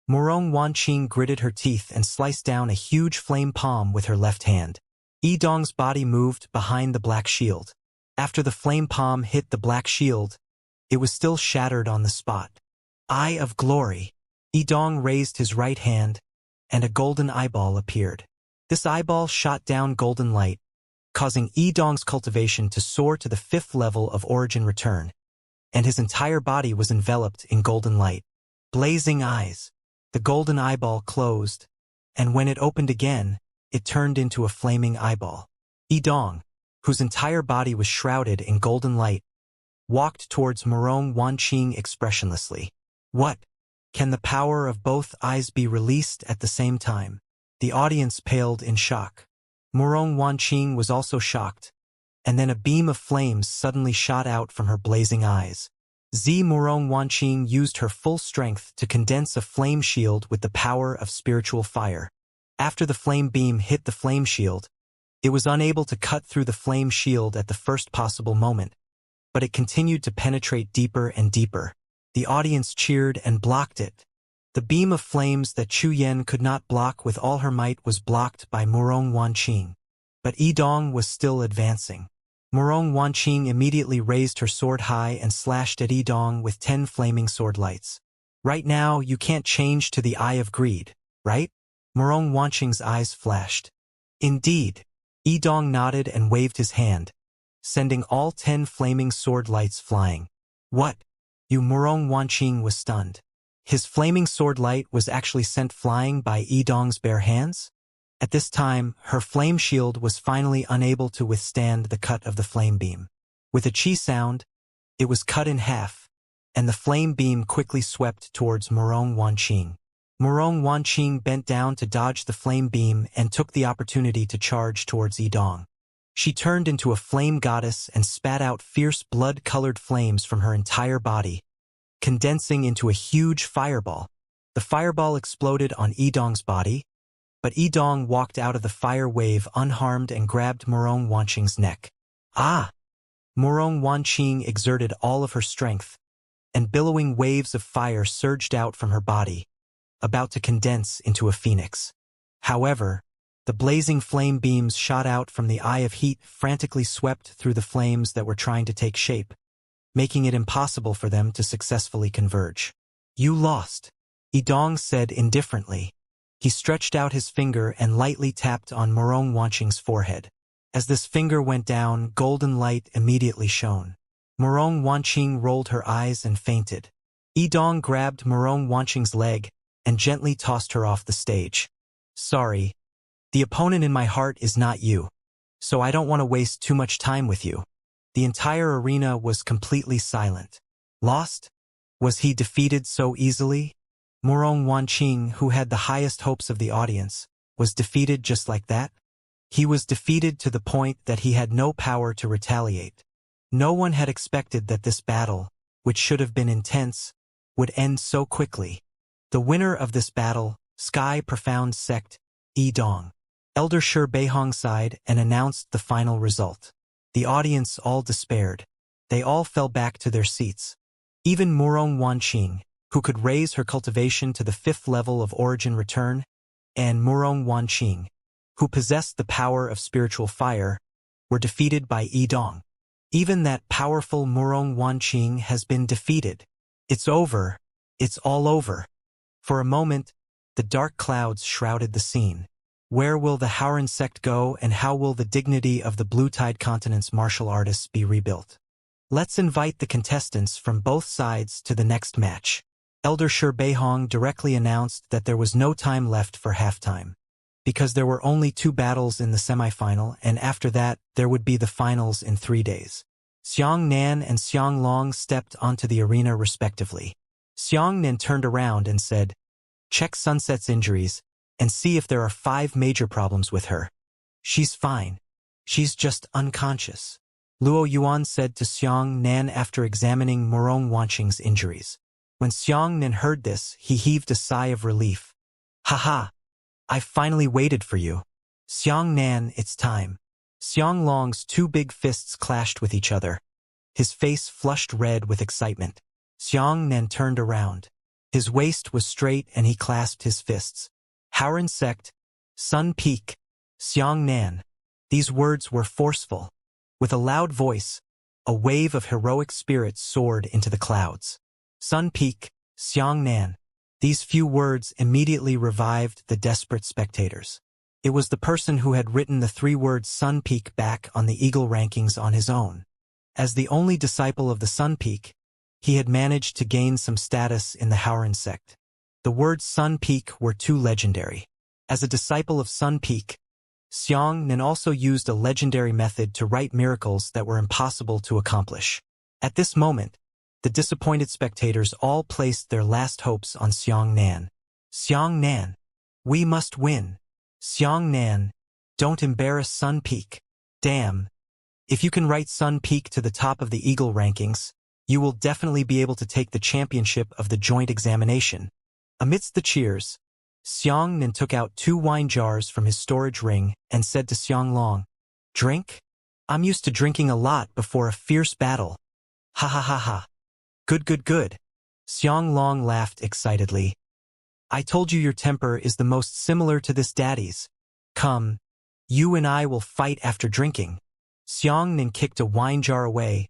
Murong Wanqing gritted her teeth and sliced down a huge flame palm with her left hand. Yidong's body moved behind the black shield. After the flame palm hit the black shield, it was still shattered on the spot. Eye of Glory. Yidong raised his right hand, and a golden eyeball appeared. This eyeball shot down golden light, causing Yidong's cultivation to soar to the 5th level of origin return, and his entire body was enveloped in golden light. Blazing eyes. The golden eyeball closed, and when it opened again, it turned into a flaming eyeball. Yidong, whose entire body was shrouded in golden light, walked towards Murong Wanqing expressionlessly. What? Can the power of both eyes be released at the same time? The audience paled in shock. Murong Wanqing was also shocked, and then a beam of flames suddenly shot out from her blazing eyes. Murong Wanqing used her full strength to condense a flame shield with the power of spiritual fire. After the flame beam hit the flame shield, it was unable to cut through the flame shield at the first possible moment, but it continued to penetrate deeper and deeper. The audience cheered and blocked it. The beam of flames that Chu Yan could not block with all her might was blocked by Murong Wanqing. But Yidong was still advancing. Murong Wanqing immediately raised her sword high and slashed at Yidong with 10 flaming sword lights. "Right now, you can't change to the Eye of Greed, right?" Murong Wanqing's eyes flashed. "Indeed." Yidong nodded and waved his hand, sending all 10 flaming sword lights flying. "What?" Murong Wanqing was stunned. His flaming sword light was actually sent flying by Yidong's bare hands? At this time, her flame shield was finally unable to withstand the cut of the flame beam. With a chi sound, it was cut in half, and the flame beam quickly swept towards Murong Wanqing. Murong Wanqing bent down to dodge the flame beam and took the opportunity to charge towards Yidong. She turned into a flame goddess and spat out fierce blood-colored flames from her entire body, condensing into a huge fireball. The fireball exploded on Yidong's body, but Yidong walked out of the fire wave unharmed and grabbed Murong Wanqing's neck. Ah! Murong Wanqing exerted all of her strength, and billowing waves of fire surged out from her body, about to condense into a phoenix. However, the blazing flame beams shot out from the eye of heat frantically swept through the flames that were trying to take shape, making it impossible for them to successfully converge. You lost, Yidong said indifferently. He stretched out his finger and lightly tapped on Murong Wanqing's forehead. As this finger went down, golden light immediately shone. Murong Wanqing rolled her eyes and fainted. Yidong grabbed Murong Wanqing's leg and gently tossed her off the stage. Sorry, the opponent in my heart is not you, so I don't want to waste too much time with you. The entire arena was completely silent. Lost? Was he defeated so easily? Murong Wanqing, who had the highest hopes of the audience, was defeated just like that? He was defeated to the point that he had no power to retaliate. No one had expected that this battle, which should have been intense, would end so quickly. The winner of this battle, Sky Profound Sect, Yidong. Elder Shi Beihong sighed and announced the final result. The audience all despaired. They all fell back to their seats. Even Murong Wanqing, who could raise her cultivation to the 5th level of origin return, and Murong Wanqing, who possessed the power of spiritual fire, were defeated by Yidong. Even that powerful Murong Wanqing has been defeated. It's over. It's all over. For a moment, the dark clouds shrouded the scene. Where will the Howren sect go, and how will the dignity of the Blue Tide Continent's martial artists be rebuilt? Let's invite the contestants from both sides to the next match. Elder Shi Beihong directly announced that there was no time left for halftime, because there were only 2 battles in the semifinal, and after that, there would be the finals in 3 days. Xiang Nan and Xiang Long stepped onto the arena respectively. Xiang Nan turned around and said, "Check Sunset's injuries, and see if there are 5 major problems with her." "She's fine. She's just unconscious," Luo Yuan said to Xiang Nan after examining Murong Wanqing's injuries. When Xiang Nan heard this, he heaved a sigh of relief. "Haha! I finally waited for you. Xiang Nan, it's time." Xiang Long's 2 big fists clashed with each other. His face flushed red with excitement. Xiang Nan turned around. His waist was straight and he clasped his fists. "Howren Sect, Sun Peak, Xiang Nan." These words were forceful. With a loud voice, a wave of heroic spirit soared into the clouds. Sun Peak, Xiang Nan. These few words immediately revived the desperate spectators. It was the person who had written the 3 words Sun Peak back on the Eagle rankings on his own. As the only disciple of the Sun Peak, he had managed to gain some status in the Howren sect. The words Sun Peak were too legendary. As a disciple of Sun Peak, Xiang Nan also used a legendary method to write miracles that were impossible to accomplish. At this moment, the disappointed spectators all placed their last hopes on Xiang Nan. "Xiang Nan, we must win. Xiang Nan, don't embarrass Sun Peak. Damn. If you can write Sun Peak to the top of the Eagle rankings, you will definitely be able to take the championship of the joint examination." Amidst the cheers, Xiang Nan took out 2 wine jars from his storage ring and said to Xiang Long, "Drink? I'm used to drinking a lot before a fierce battle." "Ha ha ha ha. Good good good." Xiang Long laughed excitedly. "I told you your temper is the most similar to this daddy's. Come, you and I will fight after drinking." Xiang Nan kicked a wine jar away,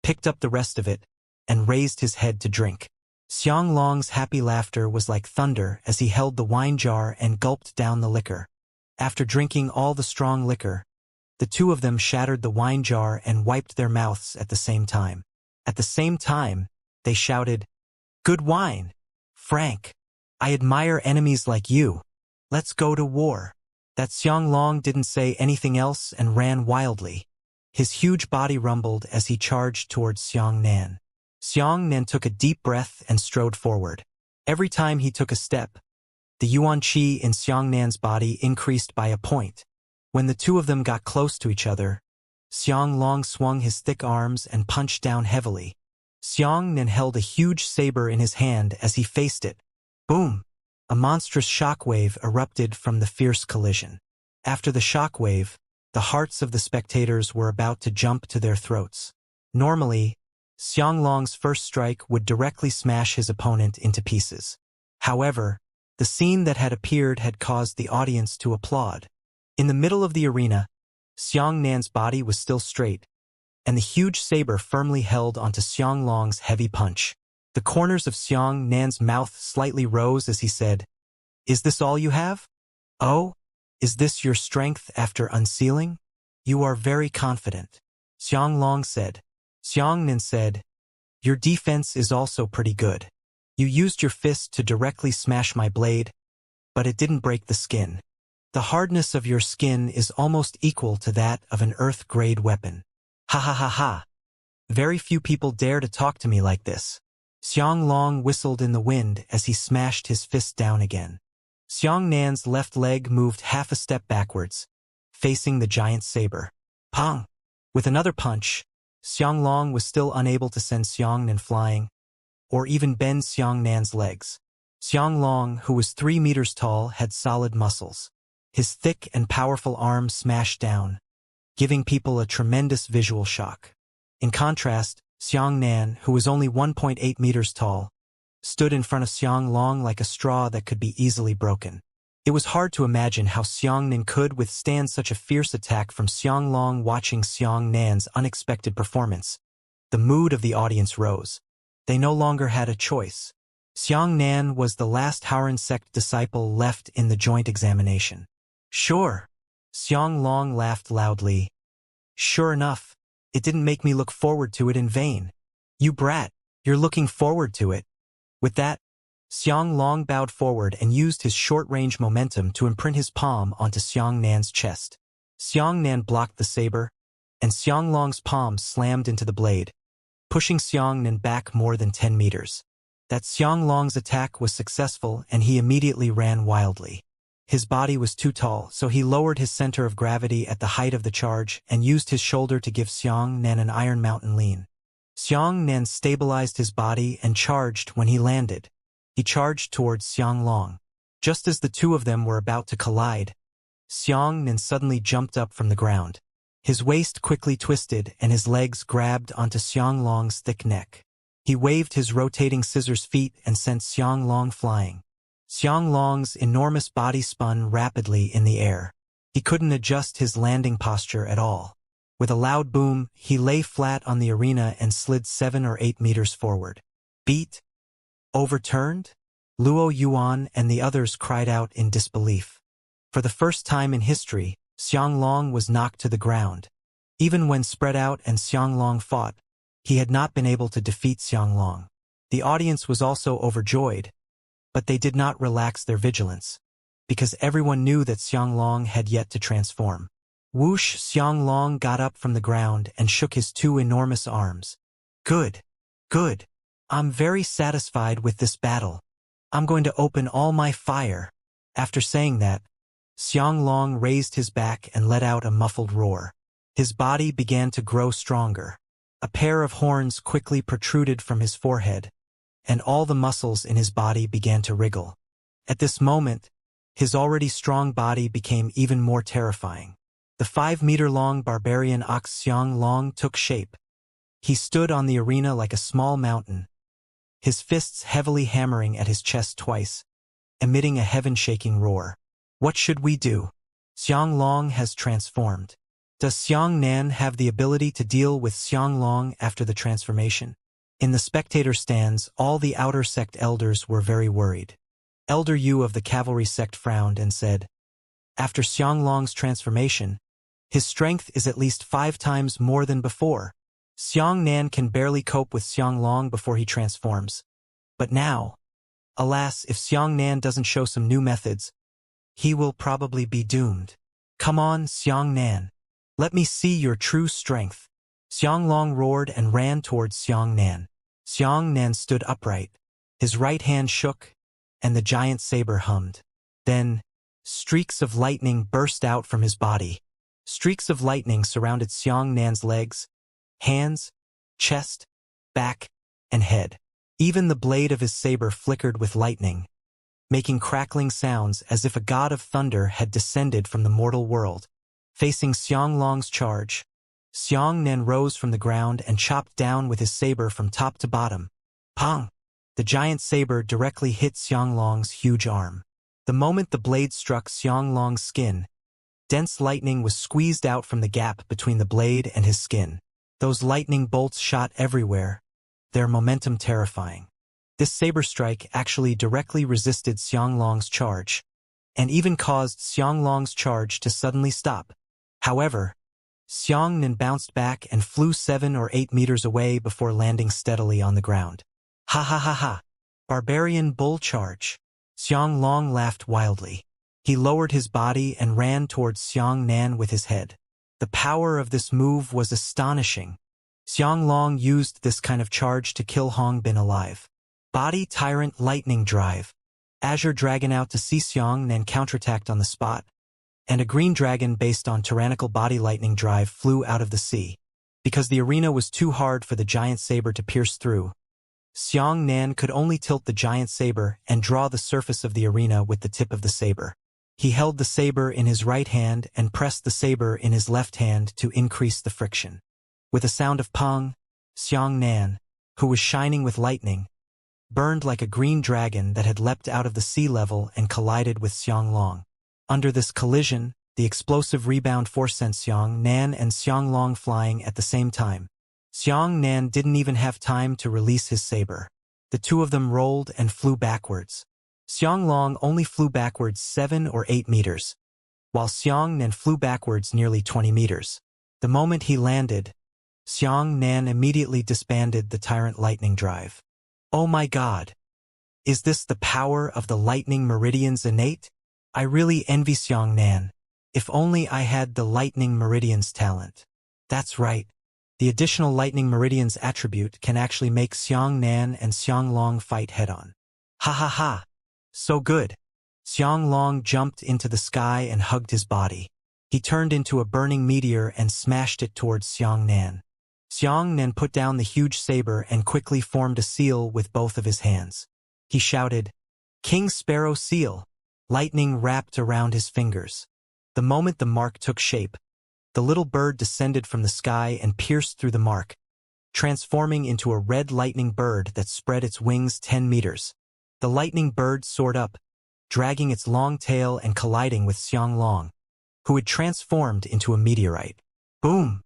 picked up the rest of it, and raised his head to drink. Xiang Long's happy laughter was like thunder as he held the wine jar and gulped down the liquor. After drinking all the strong liquor, the 2 of them shattered the wine jar and wiped their mouths at the same time. At the same time, they shouted, "Good wine! "Frank, I admire enemies like you. Let's go to war." That Xianglong didn't say anything else and ran wildly. His huge body rumbled as he charged towards Xiangnan. Xiangnan took a deep breath and strode forward. Every time he took a step, the yuan qi in Xiangnan's body increased by a point. When the two of them got close to each other, Xianglong swung his thick arms and punched down heavily. Xiangnan held a huge saber in his hand as he faced it. Boom! A monstrous shockwave erupted from the fierce collision. After the shockwave, the hearts of the spectators were about to jump to their throats. Normally, Xianglong's first strike would directly smash his opponent into pieces. However, the scene that had appeared had caused the audience to applaud. In the middle of the arena, Xiangnan's body was still straight, and the huge saber firmly held onto Xianglong's heavy punch. The corners of Xiangnan's mouth slightly rose as he said, "Is this all you have? Oh? Is this your strength after unsealing? You are very confident." Xianglong said. Xiangnan said, "Your defense is also pretty good. You used your fist to directly smash my blade, but it didn't break the skin. The hardness of your skin is almost equal to that of an Earth-grade weapon. Ha ha ha ha. Very few people dare to talk to me like this." Xianglong whistled in the wind as he smashed his fist down again. Xiangnan's left leg moved half a step backwards, facing the giant saber. Pong! With another punch, Xianglong was still unable to send Xiangnan flying, or even bend Xiangnan's legs. Xianglong, who was 3 meters tall, had solid muscles. His thick and powerful arms smashed down, giving people a tremendous visual shock. In contrast, Xiangnan, who was only 1.8 meters tall, stood in front of Xianglong like a straw that could be easily broken. It was hard to imagine how Xiangnan could withstand such a fierce attack from Xianglong. Watching Xiangnan's unexpected performance, the mood of the audience rose. They no longer had a choice. Xiangnan was the last Haoran sect disciple left in the joint examination. "Sure." Xianglong laughed loudly. "Sure enough. It didn't make me look forward to it in vain. You brat, you're looking forward to it." With that, Xianglong bowed forward and used his short-range momentum to imprint his palm onto Xiangnan's chest. Xiangnan blocked the saber, and Xianglong's palm slammed into the blade, pushing Xiangnan back more than 10 meters. That Xianglong's attack was successful, and he immediately ran wildly. His body was too tall, so he lowered his center of gravity at the height of the charge and used his shoulder to give Xiangnan an Iron Mountain lean. Xiangnan stabilized his body and charged when he landed. He charged towards Xianglong. Just as the two of them were about to collide, Xiangnan suddenly jumped up from the ground. His waist quickly twisted and his legs grabbed onto Xianglong's thick neck. He waved his rotating scissors feet and sent Xianglong flying. Xianglong's enormous body spun rapidly in the air. He couldn't adjust his landing posture at all. With a loud boom, he lay flat on the arena and slid 7 or 8 meters forward. "Beat? Overturned?" Luo Yuan and the others cried out in disbelief. For the first time in history, Xianglong was knocked to the ground. Even when spread out and Xianglong fought, he had not been able to defeat Xianglong. The audience was also overjoyed, but they did not relax their vigilance, because everyone knew that Xianglong had yet to transform. Whoosh! Xianglong got up from the ground and shook his 2 enormous arms. "Good. Good. I'm very satisfied with this battle. I'm going to open all my fire." After saying that, Xianglong raised his back and let out a muffled roar. His body began to grow stronger. A pair of horns quickly protruded from his forehead, and all the muscles in his body began to wriggle. At this moment, his already strong body became even more terrifying. The 5-meter-long barbarian ox Xianglong took shape. He stood on the arena like a small mountain, his fists heavily hammering at his chest twice, emitting a heaven-shaking roar. "What should we do? Xianglong has transformed. Does Xiangnan have the ability to deal with Xianglong after the transformation?" In the spectator stands, all the outer sect elders were very worried. Elder Yu of the cavalry sect frowned and said, "After Xianglong's transformation, his strength is at least 5 times more than before. Xiangnan can barely cope with Xianglong before he transforms. But now, Alas, if Xiangnan doesn't show some new methods, he will probably be doomed. Come on, Xiangnan. Let me see your true strength. Xianglong roared and ran towards Xiangnan. Xiangnan stood upright. His right hand shook, and the giant saber hummed. Then, streaks of lightning burst out from his body. Streaks of lightning surrounded Xiangnan's legs, hands, chest, back, and head. Even the blade of his saber flickered with lightning, making crackling sounds as if a god of thunder had descended from the mortal world. Facing Xianglong's charge, Xiangnan rose from the ground and chopped down with his saber from top to bottom. Pong! The giant saber directly hit Xianglong's huge arm. The moment the blade struck Xianglong's skin, dense lightning was squeezed out from the gap between the blade and his skin. Those lightning bolts shot everywhere, their momentum terrifying. This saber strike actually directly resisted Xianglong's charge, and even caused Xianglong's charge to suddenly stop. However, Xiangnan bounced back and flew 7 or 8 meters away before landing steadily on the ground. Ha ha ha ha! Barbarian bull charge! Xianglong laughed wildly. He lowered his body and ran towards Xiangnan with his head. The power of this move was astonishing. Xianglong used this kind of charge to kill Hongbin alive. Body Tyrant Lightning Drive. Azure Dragon out to see Xiangnan counterattacked on the spot, and a green dragon based on Tyrannical Body Lightning Drive flew out of the sea. Because the arena was too hard for the giant saber to pierce through, Xiangnan could only tilt the giant saber and draw the surface of the arena with the tip of the saber. He held the saber in his right hand and pressed the saber in his left hand to increase the friction. With a sound of pong, Xiangnan, who was shining with lightning, burned like a green dragon that had leapt out of the sea level and collided with Xianglong. Under this collision, the explosive rebound force sent Xiangnan and Xianglong flying at the same time. Xiangnan didn't even have time to release his saber. The two of them rolled and flew backwards. Xianglong only flew backwards 7 or 8 meters, while Xiangnan flew backwards nearly 20 meters. The moment he landed, Xiangnan immediately disbanded the Tyrant Lightning Drive. Oh my god! Is this the power of the Lightning Meridians innate? I really envy Xiangnan. If only I had the Lightning Meridians talent. That's right. The additional Lightning Meridians attribute can actually make Xiangnan and Xianglong fight head-on. Ha ha ha! So good! Xianglong jumped into the sky and hugged his body. He turned into a burning meteor and smashed it towards Xiangnan. Xiangnan put down the huge saber and quickly formed a seal with both of his hands. He shouted, "King Sparrow Seal!" Lightning wrapped around his fingers. The moment the mark took shape, the little bird descended from the sky and pierced through the mark, transforming into a red lightning bird that spread its wings 10 meters. The lightning bird soared up, dragging its long tail and colliding with Xianglong, who had transformed into a meteorite. Boom!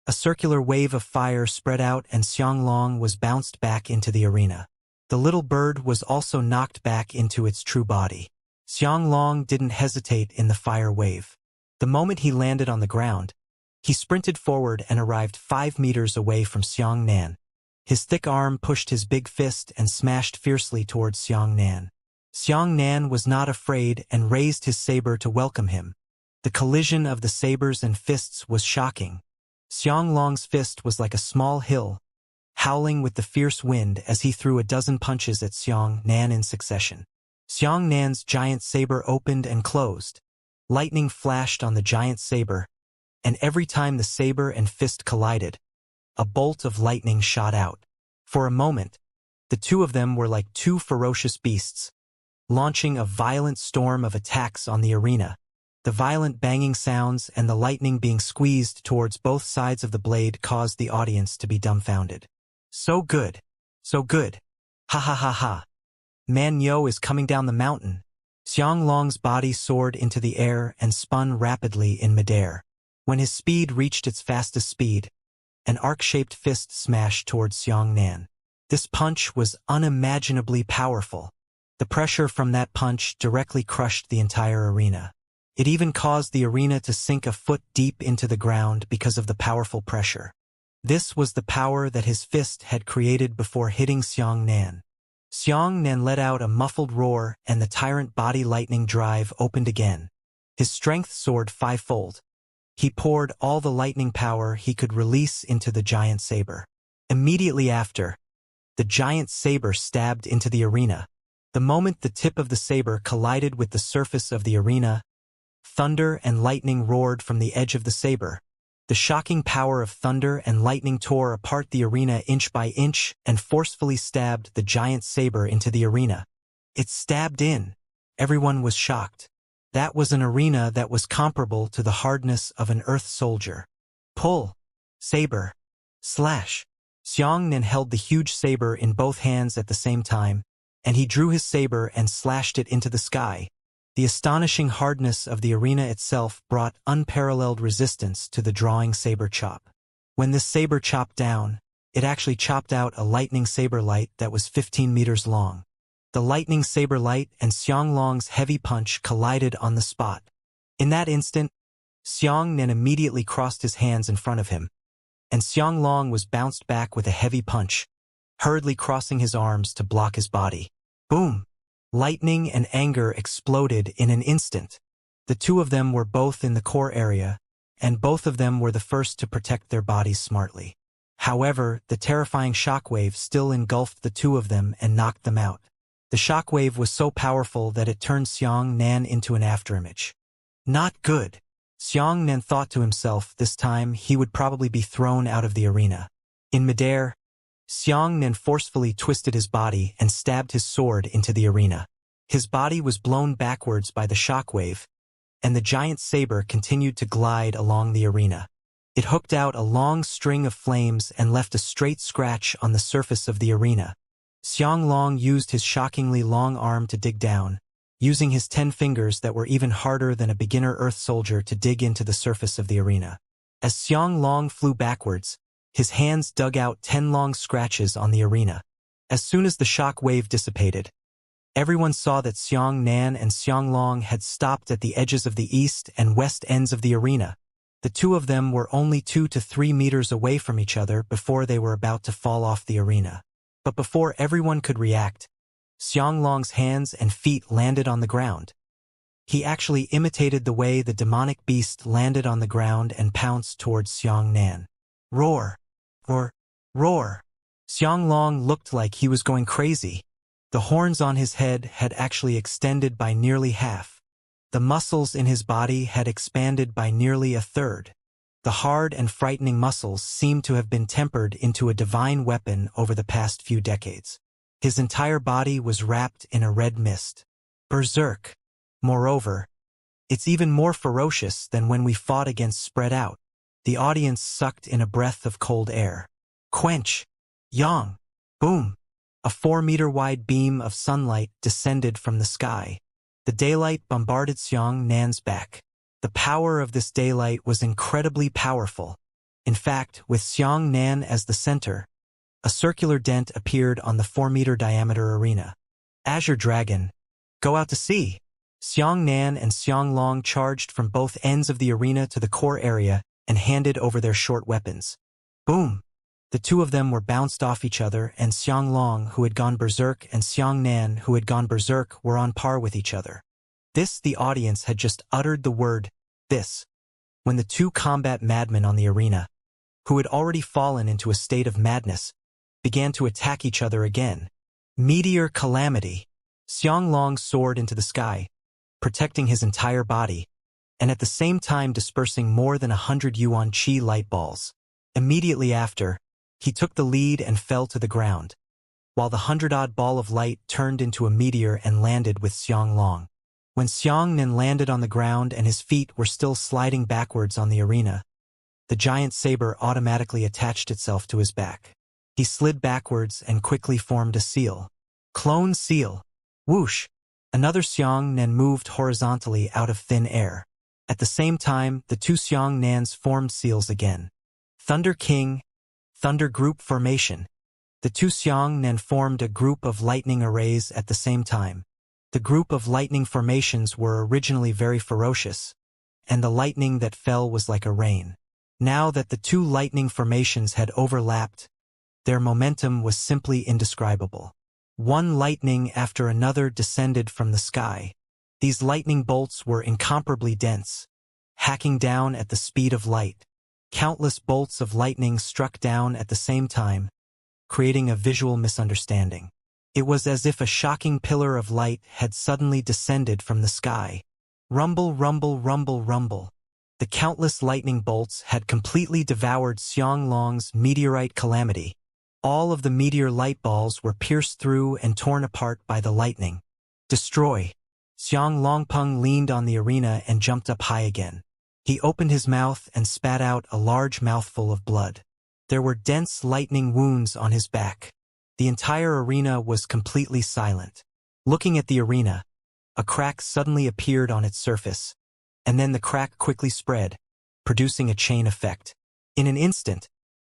A circular wave of fire spread out and Xianglong was bounced back into the arena. The little bird was also knocked back into its true body. Xianglong didn't hesitate in the fire wave. The moment he landed on the ground, he sprinted forward and arrived 5 meters away from Xiangnan. His thick arm pushed his big fist and smashed fiercely towards Xiangnan. Xiangnan was not afraid and raised his saber to welcome him. The collision of the sabers and fists was shocking. Xianglong's fist was like a small hill, howling with the fierce wind as he threw a dozen punches at Xiangnan in succession. Xiangnan's giant saber opened and closed. Lightning flashed on the giant saber, and every time the saber and fist collided, a bolt of lightning shot out. For a moment, the two of them were like two ferocious beasts, launching a violent storm of attacks on the arena. The violent banging sounds and the lightning being squeezed towards both sides of the blade caused the audience to be dumbfounded. So good! So good! Ha ha ha ha! Man Yo is coming down the mountain. Xianglong's body soared into the air and spun rapidly in midair. When his speed reached its fastest speed, an arc-shaped fist smashed towards Xiangnan. This punch was unimaginably powerful. The pressure from that punch directly crushed the entire arena. It even caused the arena to sink a foot deep into the ground because of the powerful pressure. This was the power that his fist had created before hitting Xiangnan. Xianxia let out a muffled roar and the tyrant body lightning drive opened again. His strength soared fivefold. He poured all the lightning power he could release into the giant saber. Immediately after, the giant saber stabbed into the arena. The moment the tip of the saber collided with the surface of the arena, thunder and lightning roared from the edge of the saber. The shocking power of thunder and lightning tore apart the arena inch by inch and forcefully stabbed the giant saber into the arena. It stabbed in. Everyone was shocked. That was an arena that was comparable to the hardness of an earth soldier. Pull. Saber. Slash. Xianxia held the huge saber in both hands at the same time, and he drew his saber and slashed it into the sky. The astonishing hardness of the arena itself brought unparalleled resistance to the drawing saber chop. When this saber chopped down, it actually chopped out a lightning saber light that was 15 meters long. The lightning saber light and Xianglong's heavy punch collided on the spot. In that instant, Xianxia immediately crossed his hands in front of him, and Xianglong was bounced back with a heavy punch, hurriedly crossing his arms to block his body. Boom! Lightning and anger exploded in an instant. The two of them were both in the core area, and both of them were the first to protect their bodies smartly. However, the terrifying shockwave still engulfed the two of them and knocked them out. The shockwave was so powerful that it turned Xianxia into an afterimage. Not good. Xianxia thought to himself this time he would probably be thrown out of the arena. In midair, Xianxia forcefully twisted his body and stabbed his sword into the arena. His body was blown backwards by the shockwave, and the giant saber continued to glide along the arena. It hooked out a long string of flames and left a straight scratch on the surface of the arena. Xianglong used his shockingly long arm to dig down, using his 10 fingers that were even harder than a beginner earth soldier to dig into the surface of the arena. As Xianglong flew backwards, his hands dug out 10 long scratches on the arena. As soon as the shock wave dissipated, everyone saw that Xianxia and Xianglong had stopped at the edges of the east and west ends of the arena. The two of them were only 2 to 3 meters away from each other before they were about to fall off the arena. But before everyone could react, Xianglong's hands and feet landed on the ground. He actually imitated the way the demonic beast landed on the ground and pounced towards Xianxia. Roar! Roar! Roar! Xianglong looked like he was going crazy. The horns on his head had actually extended by nearly half. The muscles in his body had expanded by nearly a third. The hard and frightening muscles seemed to have been tempered into a divine weapon over the past few decades. His entire body was wrapped in a red mist. Berserk. Moreover, it's even more ferocious than when we fought against Spread Out. The audience sucked in a breath of cold air. Quench. Yang. Boom. A 4-meter-wide beam of sunlight descended from the sky. The daylight bombarded Xianxia's back. The power of this daylight was incredibly powerful. In fact, with Xianxia as the center, a circular dent appeared on the 4-meter diameter arena. Azure Dragon. Go out to sea. Xianxia and Xianglong charged from both ends of the arena to the core area and handed over their short weapons. Boom! The two of them were bounced off each other, and Xianglong, who had gone berserk, and Xianxia, who had gone berserk, were on par with each other. The audience had just uttered the word, this, when the two combat madmen on the arena, who had already fallen into a state of madness, began to attack each other again. Meteor calamity. Xianglong soared into the sky, protecting his entire body, and at the same time dispersing more than 100 yuan qi light balls. Immediately after, he took the lead and fell to the ground, while the 100-odd ball of light turned into a meteor and landed with Xianglong. When Xianxia landed on the ground and his feet were still sliding backwards on the arena, the giant saber automatically attached itself to his back. He slid backwards and quickly formed a seal. Clone seal. Whoosh! Another Xianxia moved horizontally out of thin air. At the same time, the two Xianxias formed seals again. Thunder King. Thunder Group Formation. The two Xianxia formed a group of lightning arrays at the same time. The group of lightning formations were originally very ferocious, and the lightning that fell was like a rain. Now that the two lightning formations had overlapped, their momentum was simply indescribable. One lightning after another descended from the sky. These lightning bolts were incomparably dense, hacking down at the speed of light. Countless bolts of lightning struck down at the same time, creating a visual misunderstanding. It was as if a shocking pillar of light had suddenly descended from the sky. Rumble, rumble, rumble, rumble. The countless lightning bolts had completely devoured Xianglong's meteorite calamity. All of the meteor light balls were pierced through and torn apart by the lightning. Destroy. Xianglongpeng leaned on the arena and jumped up high again. He opened his mouth and spat out a large mouthful of blood. There were dense lightning wounds on his back. The entire arena was completely silent. Looking at the arena, a crack suddenly appeared on its surface, and then the crack quickly spread, producing a chain effect. In an instant,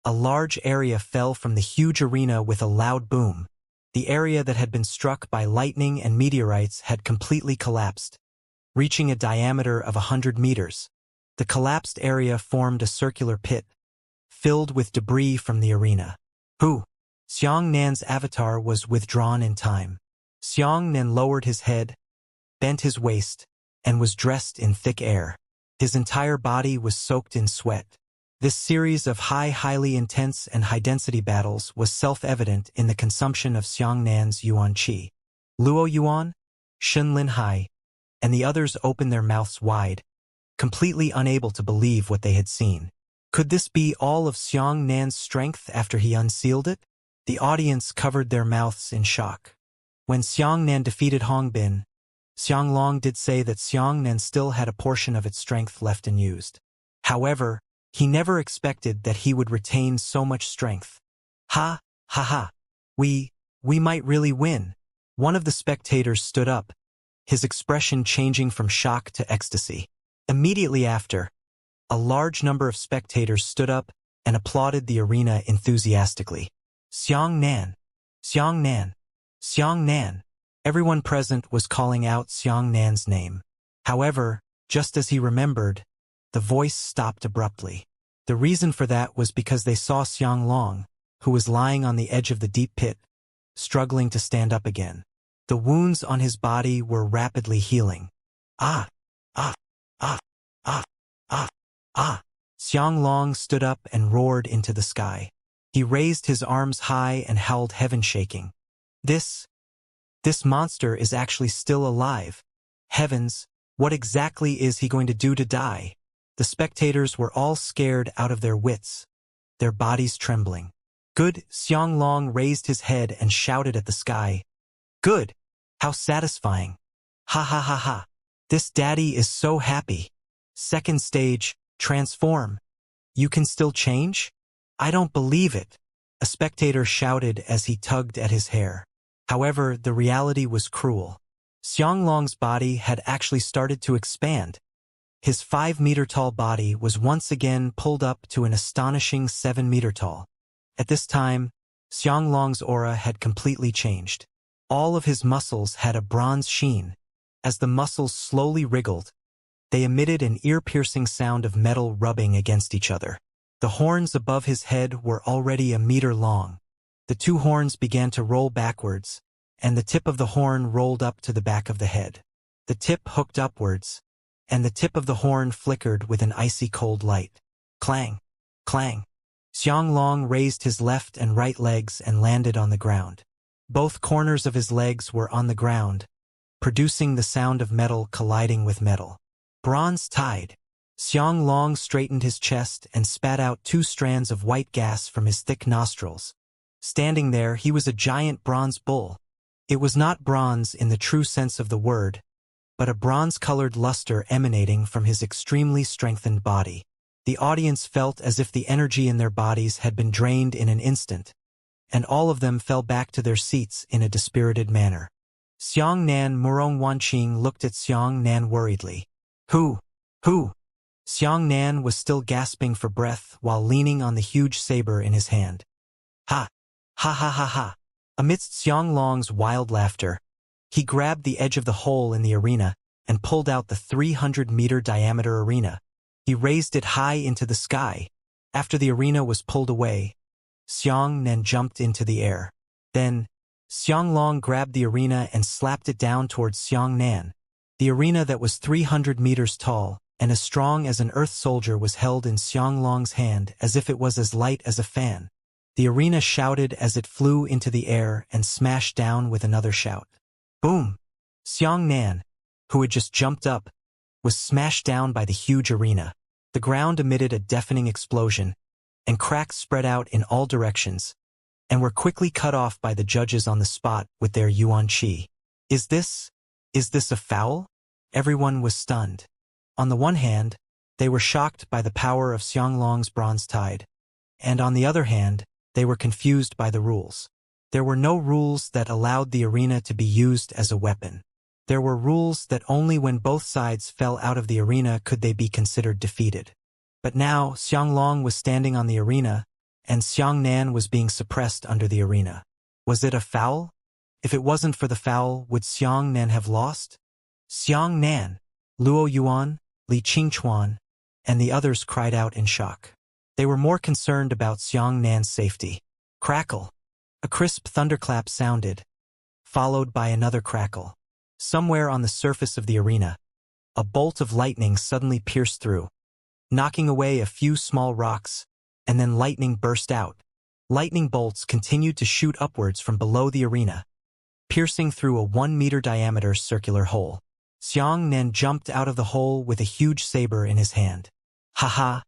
a large area fell from the huge arena with a loud boom. The area that had been struck by lightning and meteorites had completely collapsed, reaching a diameter of 100 meters. The collapsed area formed a circular pit, filled with debris from the arena. Xiangnan's avatar was withdrawn in time. Xiangnan lowered his head, bent his waist, and was dressed in thick air. His entire body was soaked in sweat. This series of highly intense and high-density battles was self-evident in the consumption of Xiangnan's yuan qi. Luo Yuan, Shen Linhai, and the others opened their mouths wide, completely unable to believe what they had seen. Could this be all of Xiangnan's strength after he unsealed it? The audience covered their mouths in shock. When Xiangnan defeated Hongbin, Xianglong did say that Xiangnan still had a portion of its strength left unused. However, he never expected that he would retain so much strength. Ha, ha ha. We might really win. One of the spectators stood up, his expression changing from shock to ecstasy. Immediately after, a large number of spectators stood up and applauded the arena enthusiastically. Xiangnan! Xiangnan! Xiangnan! Everyone present was calling out Xiangnan's name. However, just as he remembered, the voice stopped abruptly. The reason for that was because they saw Xianglong, who was lying on the edge of the deep pit, struggling to stand up again. The wounds on his body were rapidly healing. Ah! Ah! Ah! Ah! Ah! Ah! Xianglong stood up and roared into the sky. He raised his arms high and howled, heaven shaking. This monster is actually still alive. Heavens, what exactly is he going to do to die? The spectators were all scared out of their wits, their bodies trembling. Good! Xianglong raised his head and shouted at the sky. Good! How satisfying! Ha ha ha ha! This daddy is so happy. Second stage, transform. You can still change? I don't believe it. A spectator shouted as he tugged at his hair. However, the reality was cruel. Xianglong's body had actually started to expand. His 5-meter-tall body was once again pulled up to an astonishing 7-meter tall. At this time, Xianglong's aura had completely changed. All of his muscles had a bronze sheen. As the muscles slowly wriggled, they emitted an ear-piercing sound of metal rubbing against each other. The horns above his head were already a meter long. The two horns began to roll backwards, and the tip of the horn rolled up to the back of the head. The tip hooked upwards, and the tip of the horn flickered with an icy cold light. Clang! Clang! Xianglong raised his left and right legs and landed on the ground. Both corners of his legs were on the ground, producing the sound of metal colliding with metal. Bronze tide. Xianglong straightened his chest and spat out 2 strands of white gas from his thick nostrils. Standing there, he was a giant bronze bull. It was not bronze in the true sense of the word, but a bronze-colored luster emanating from his extremely strengthened body. The audience felt as if the energy in their bodies had been drained in an instant, and all of them fell back to their seats in a dispirited manner. Xiangnan Murong Wanqing looked at Xiangnan worriedly. Who? Xiangnan was still gasping for breath while leaning on the huge saber in his hand. Ha! Ha ha ha ha! Amidst Xianglong's wild laughter, he grabbed the edge of the hole in the arena and pulled out the 300-meter diameter arena. He raised it high into the sky. After the arena was pulled away, Xiangnan jumped into the air. Then, Xianglong grabbed the arena and slapped it down towards Xiangnan. The arena that was 300 meters tall and as strong as an earth soldier was held in Xianglong's hand as if it was as light as a fan. The arena shouted as it flew into the air and smashed down with another shout. Boom! Xiangnan, who had just jumped up, was smashed down by the huge arena. The ground emitted a deafening explosion, and cracks spread out in all directions, and were quickly cut off by the judges on the spot with their yuan qi. Is this a foul? Everyone was stunned. On the one hand, they were shocked by the power of Xianglong's bronze tide, and on the other hand, they were confused by the rules. There were no rules that allowed the arena to be used as a weapon. There were rules that only when both sides fell out of the arena could they be considered defeated. But now Xianglong was standing on the arena, and Xiangnan was being suppressed under the arena. Was it a foul? If it wasn't for the foul, would Xiangnan have lost? Xiangnan, Luo Yuan, Li Qingchuan, and the others cried out in shock. They were more concerned about Xiangnan's safety. Crackle! A crisp thunderclap sounded, followed by another crackle. Somewhere on the surface of the arena, a bolt of lightning suddenly pierced through, knocking away a few small rocks, and then lightning burst out. Lightning bolts continued to shoot upwards from below the arena, piercing through a 1-meter diameter circular hole. Xiangnan jumped out of the hole with a huge saber in his hand. Haha!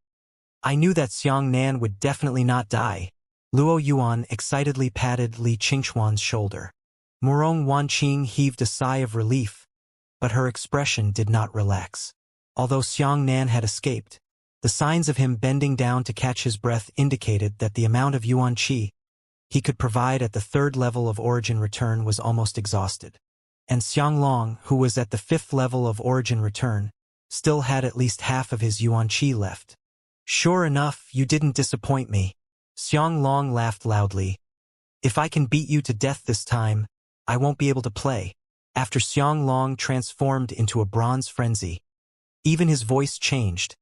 I knew that Xiangnan would definitely not die. Luo Yuan excitedly patted Li Qingchuan's shoulder. Murong Wanqing heaved a sigh of relief, but her expression did not relax. Although Xiangnan had escaped, the signs of him bending down to catch his breath indicated that the amount of yuan qi he could provide at the 3rd level of origin return was almost exhausted. And Xianglong, who was at the 5th level of origin return, still had at least half of his yuan qi left. Sure enough, you didn't disappoint me. Xianglong laughed loudly. If I can beat you to death this time, I won't be able to play. After Xianglong transformed into a bronze frenzy, even his voice changed,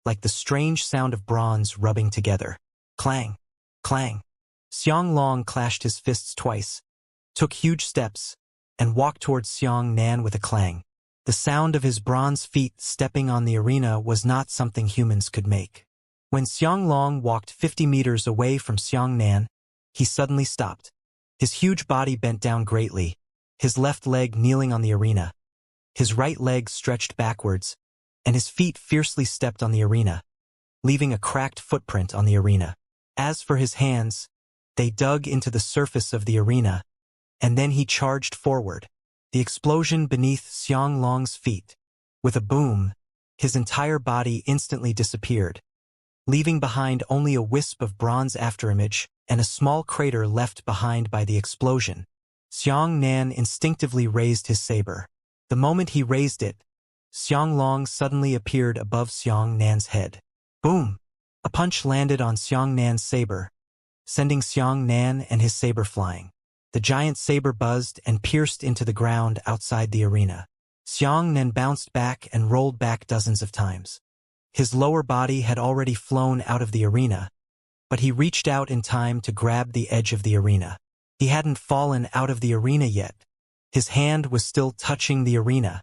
like the strange sound of bronze rubbing together. Clang! Clang! Xianglong clashed his fists twice, took huge steps, and walked towards Xiangnan with a clang. The sound of his bronze feet stepping on the arena was not something humans could make. When Xianglong walked 50 meters away from Xiangnan, he suddenly stopped. His huge body bent down greatly, his left leg kneeling on the arena, his right leg stretched backwards, and his feet fiercely stepped on the arena, leaving a cracked footprint on the arena. As for his hands, they dug into the surface of the arena, and then he charged forward. The explosion beneath Xianglong's feet. With a boom, his entire body instantly disappeared, leaving behind only a wisp of bronze afterimage and a small crater left behind by the explosion. Xiangnan instinctively raised his saber. The moment he raised it, Xianglong suddenly appeared above Xiangnan's head. Boom! A punch landed on Xiangnan's saber, sending Xiangnan and his saber flying. The giant saber buzzed and pierced into the ground outside the arena. Xiangnan bounced back and rolled back dozens of times. His lower body had already flown out of the arena, but he reached out in time to grab the edge of the arena. He hadn't fallen out of the arena yet. His hand was still touching the arena.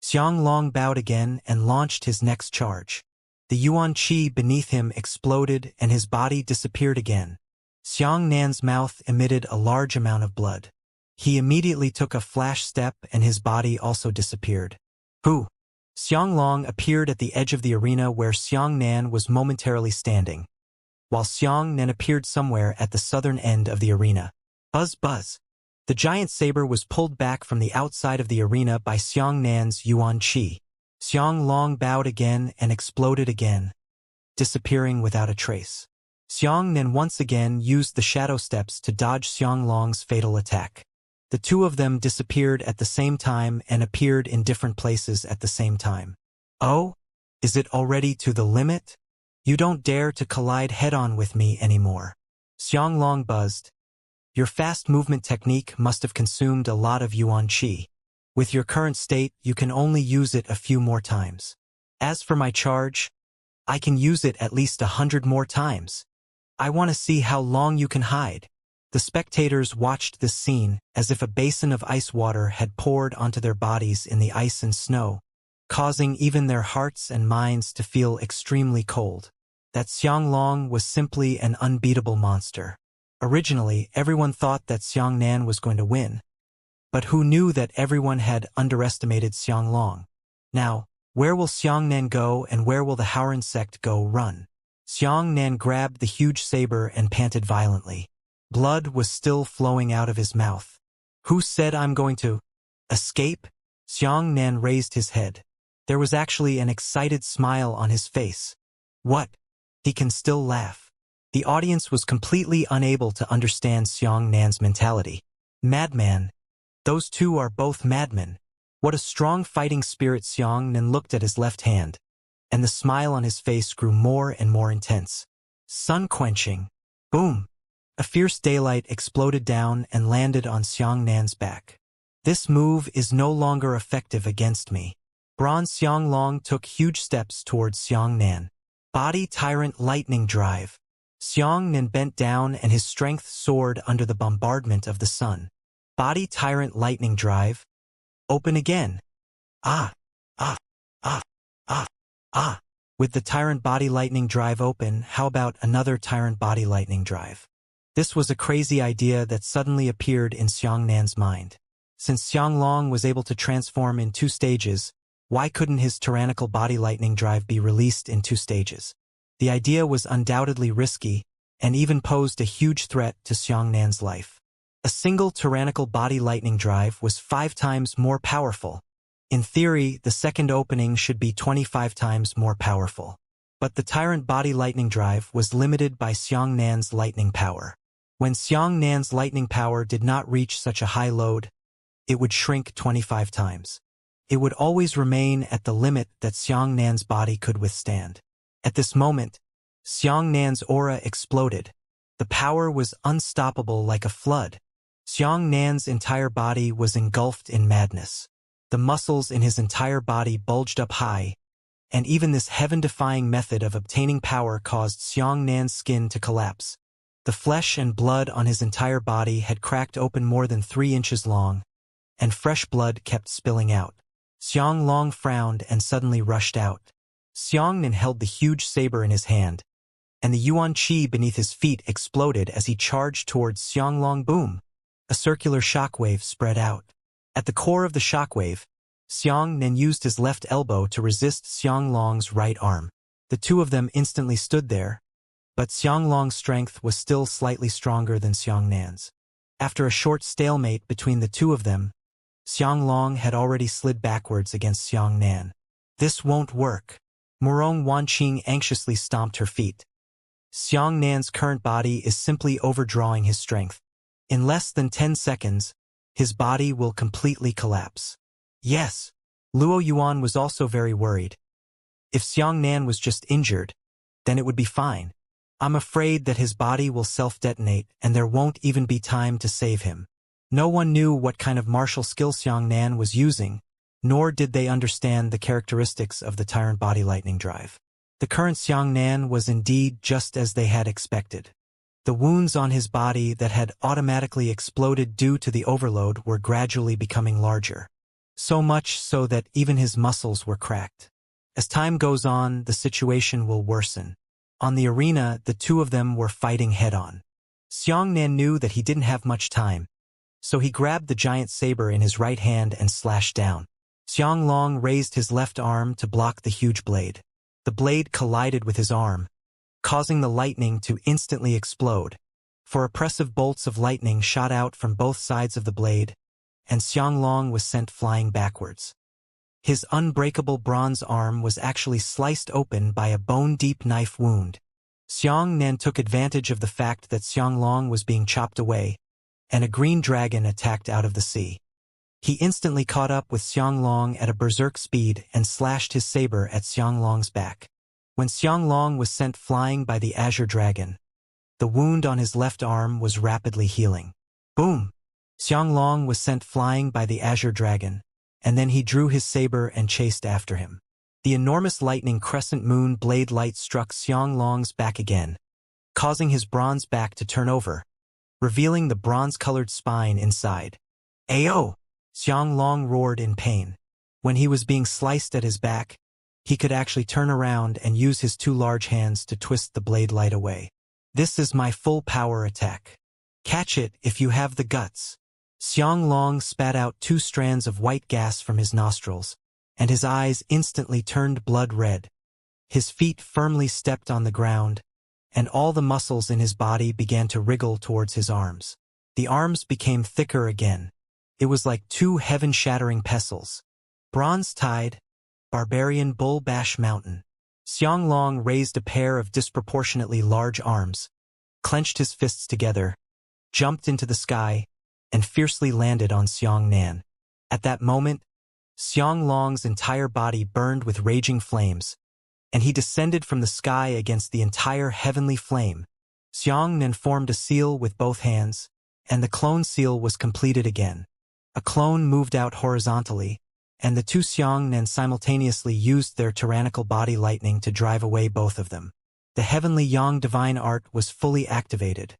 Xianglong bowed again and launched his next charge. The yuan qi beneath him exploded and his body disappeared again. Xiangnan's mouth emitted a large amount of blood. He immediately took a flash step and his body also disappeared. Who? Xianglong appeared at the edge of the arena where Xiangnan was momentarily standing, while Xiangnan appeared somewhere at the southern end of the arena. Buzz buzz. The giant saber was pulled back from the outside of the arena by Xiangnan's yuan qi. Xianglong bowed again and exploded again, disappearing without a trace. Xiangnan once again used the shadow steps to dodge Xianglong's fatal attack. The two of them disappeared at the same time and appeared in different places at the same time. Oh? Is it already to the limit? You don't dare to collide head-on with me anymore. Xianglong buzzed. Your fast movement technique must have consumed a lot of yuan qi. With your current state, you can only use it a few more times. As for my charge, I can use it at least 100 more times. I want to see how long you can hide. The spectators watched this scene as if a basin of ice water had poured onto their bodies in the ice and snow, causing even their hearts and minds to feel extremely cold. That Xianglong was simply an unbeatable monster. Originally, everyone thought that Xiangnan was going to win, but who knew that everyone had underestimated Xianglong? Now, where will Xiangnan go and where will the Haoran sect go run? Xiangnan grabbed the huge saber and panted violently. Blood was still flowing out of his mouth. Who said I'm going to escape? Xiangnan raised his head. There was actually an excited smile on his face. What? He can still laugh. The audience was completely unable to understand Xiangnan's mentality. Madman. Those two are both madmen. What a strong fighting spirit. Xiangnan looked at his left hand, and the smile on his face grew more and more intense. Sun-quenching. Boom! A fierce daylight exploded down and landed on Xiangnan's back. This move is no longer effective against me. Bronze Xianglong took huge steps towards Xiangnan. Body Tyrant Lightning Drive. Xiangnan bent down and his strength soared under the bombardment of the sun. Body Tyrant Lightning Drive. Open again. Ah, ah, ah, ah, ah. With the Tyrant Body Lightning Drive open, how about another Tyrant Body Lightning Drive? This was a crazy idea that suddenly appeared in Xiangnan's mind. Since Xianglong was able to transform in 2 stages, why couldn't his tyrannical body lightning drive be released in 2 stages? The idea was undoubtedly risky and even posed a huge threat to Xiangnan's life. A single tyrannical body lightning drive was 5 times more powerful. In theory, the second opening should be 25 times more powerful. But the tyrant body lightning drive was limited by Xiangnan's lightning power. When Xiangnan's lightning power did not reach such a high load, it would shrink 25 times. It would always remain at the limit that Xiangnan's body could withstand. At this moment, Xiangnan's aura exploded. The power was unstoppable like a flood. Xiangnan's entire body was engulfed in madness. The muscles in his entire body bulged up high, and even this heaven-defying method of obtaining power caused Xiangnan's skin to collapse. The flesh and blood on his entire body had cracked open more than 3 inches long, and fresh blood kept spilling out. Xianglong frowned and suddenly rushed out. Xiangnan held the huge saber in his hand, and the yuan qi beneath his feet exploded as he charged towards Xianglong. Boom! A circular shockwave spread out. At the core of the shockwave, Xiangnan used his left elbow to resist Xianglong's right arm. The two of them instantly stood there, but Xianglong's strength was still slightly stronger than Xiangnan's. After a short stalemate between the two of them, Xianglong had already slid backwards against Xiangnan. This won't work. Murong Wanqing anxiously stomped her feet. Xiangnan's current body is simply overdrawing his strength. In less than 10 seconds, his body will completely collapse. Yes, Luo Yuan was also very worried. If Xiangnan was just injured, then it would be fine. I'm afraid that his body will self-detonate and there won't even be time to save him. No one knew what kind of martial skill Xiangnan was using, nor did they understand the characteristics of the Tyrant Body Lightning Drive. The current Xiangnan was indeed just as they had expected. The wounds on his body that had automatically exploded due to the overload were gradually becoming larger. So much so that even his muscles were cracked. As time goes on, the situation will worsen. On the arena, the two of them were fighting head-on. Xiangnan knew that he didn't have much time, so he grabbed the giant saber in his right hand and slashed down. Xianglong raised his left arm to block the huge blade. The blade collided with his arm, causing the lightning to instantly explode. For oppressive bolts of lightning shot out from both sides of the blade, and Xianglong was sent flying backwards. His unbreakable bronze arm was actually sliced open by a bone-deep knife wound. Xiangnan took advantage of the fact that Xianglong was being chopped away, and a green dragon attacked out of the sea. He instantly caught up with Xianglong at a berserk speed and slashed his saber at Xianglong's back. When Xianglong was sent flying by the azure dragon, the wound on his left arm was rapidly healing. Boom! Xianglong was sent flying by the azure dragon, and then he drew his saber and chased after him. The enormous lightning crescent moon blade light struck Xianglong's back again, causing his bronze back to turn over, revealing the bronze-colored spine inside. "Ayo!" Xianglong roared in pain. When he was being sliced at his back, he could actually turn around and use his two large hands to twist the blade light away. "This is my full power attack. Catch it if you have the guts." Xianglong spat out 2 strands of white gas from his nostrils, and his eyes instantly turned blood red. His feet firmly stepped on the ground, and all the muscles in his body began to wriggle towards his arms. The arms became thicker again. It was like 2 heaven-shattering pestles. Bronze Tide, Barbarian Bull Bash Mountain. Xianglong raised a pair of disproportionately large arms, clenched his fists together, jumped into the sky, and fiercely landed on Xiangnan. At that moment, Xianglong's entire body burned with raging flames, and he descended from the sky against the entire heavenly flame. Xiangnan formed a seal with both hands, and the clone seal was completed again. A clone moved out horizontally, and the 2 Xiangnan simultaneously used their tyrannical body lightning to drive away both of them. The heavenly Yang divine art was fully activated,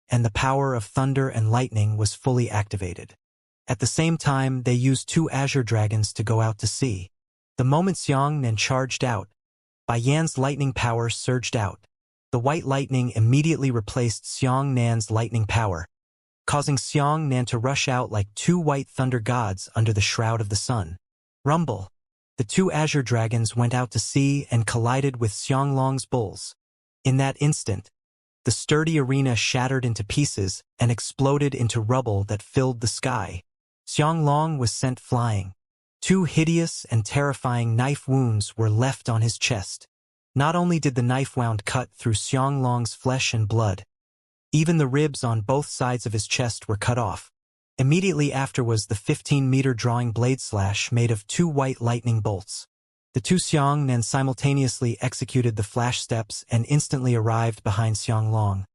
and the power of thunder and lightning was fully activated. At the same time, they used 2 azure dragons to go out to sea. The moment Xiangnan charged out, Bai Yan's lightning power surged out. The white lightning immediately replaced Xiangnan's lightning power, causing Xiangnan to rush out like 2 white thunder gods under the shroud of the sun. Rumble. The 2 azure dragons went out to sea and collided with Xianglong's bulls. In that instant, the sturdy arena shattered into pieces and exploded into rubble that filled the sky. Xianglong was sent flying. 2 hideous and terrifying knife wounds were left on his chest. Not only did the knife wound cut through Xianglong's flesh and blood, even the ribs on both sides of his chest were cut off. Immediately after was the 15-meter drawing blade slash made of 2 white lightning bolts. The 2 Xiangnan simultaneously executed the flash steps and instantly arrived behind Xianglong,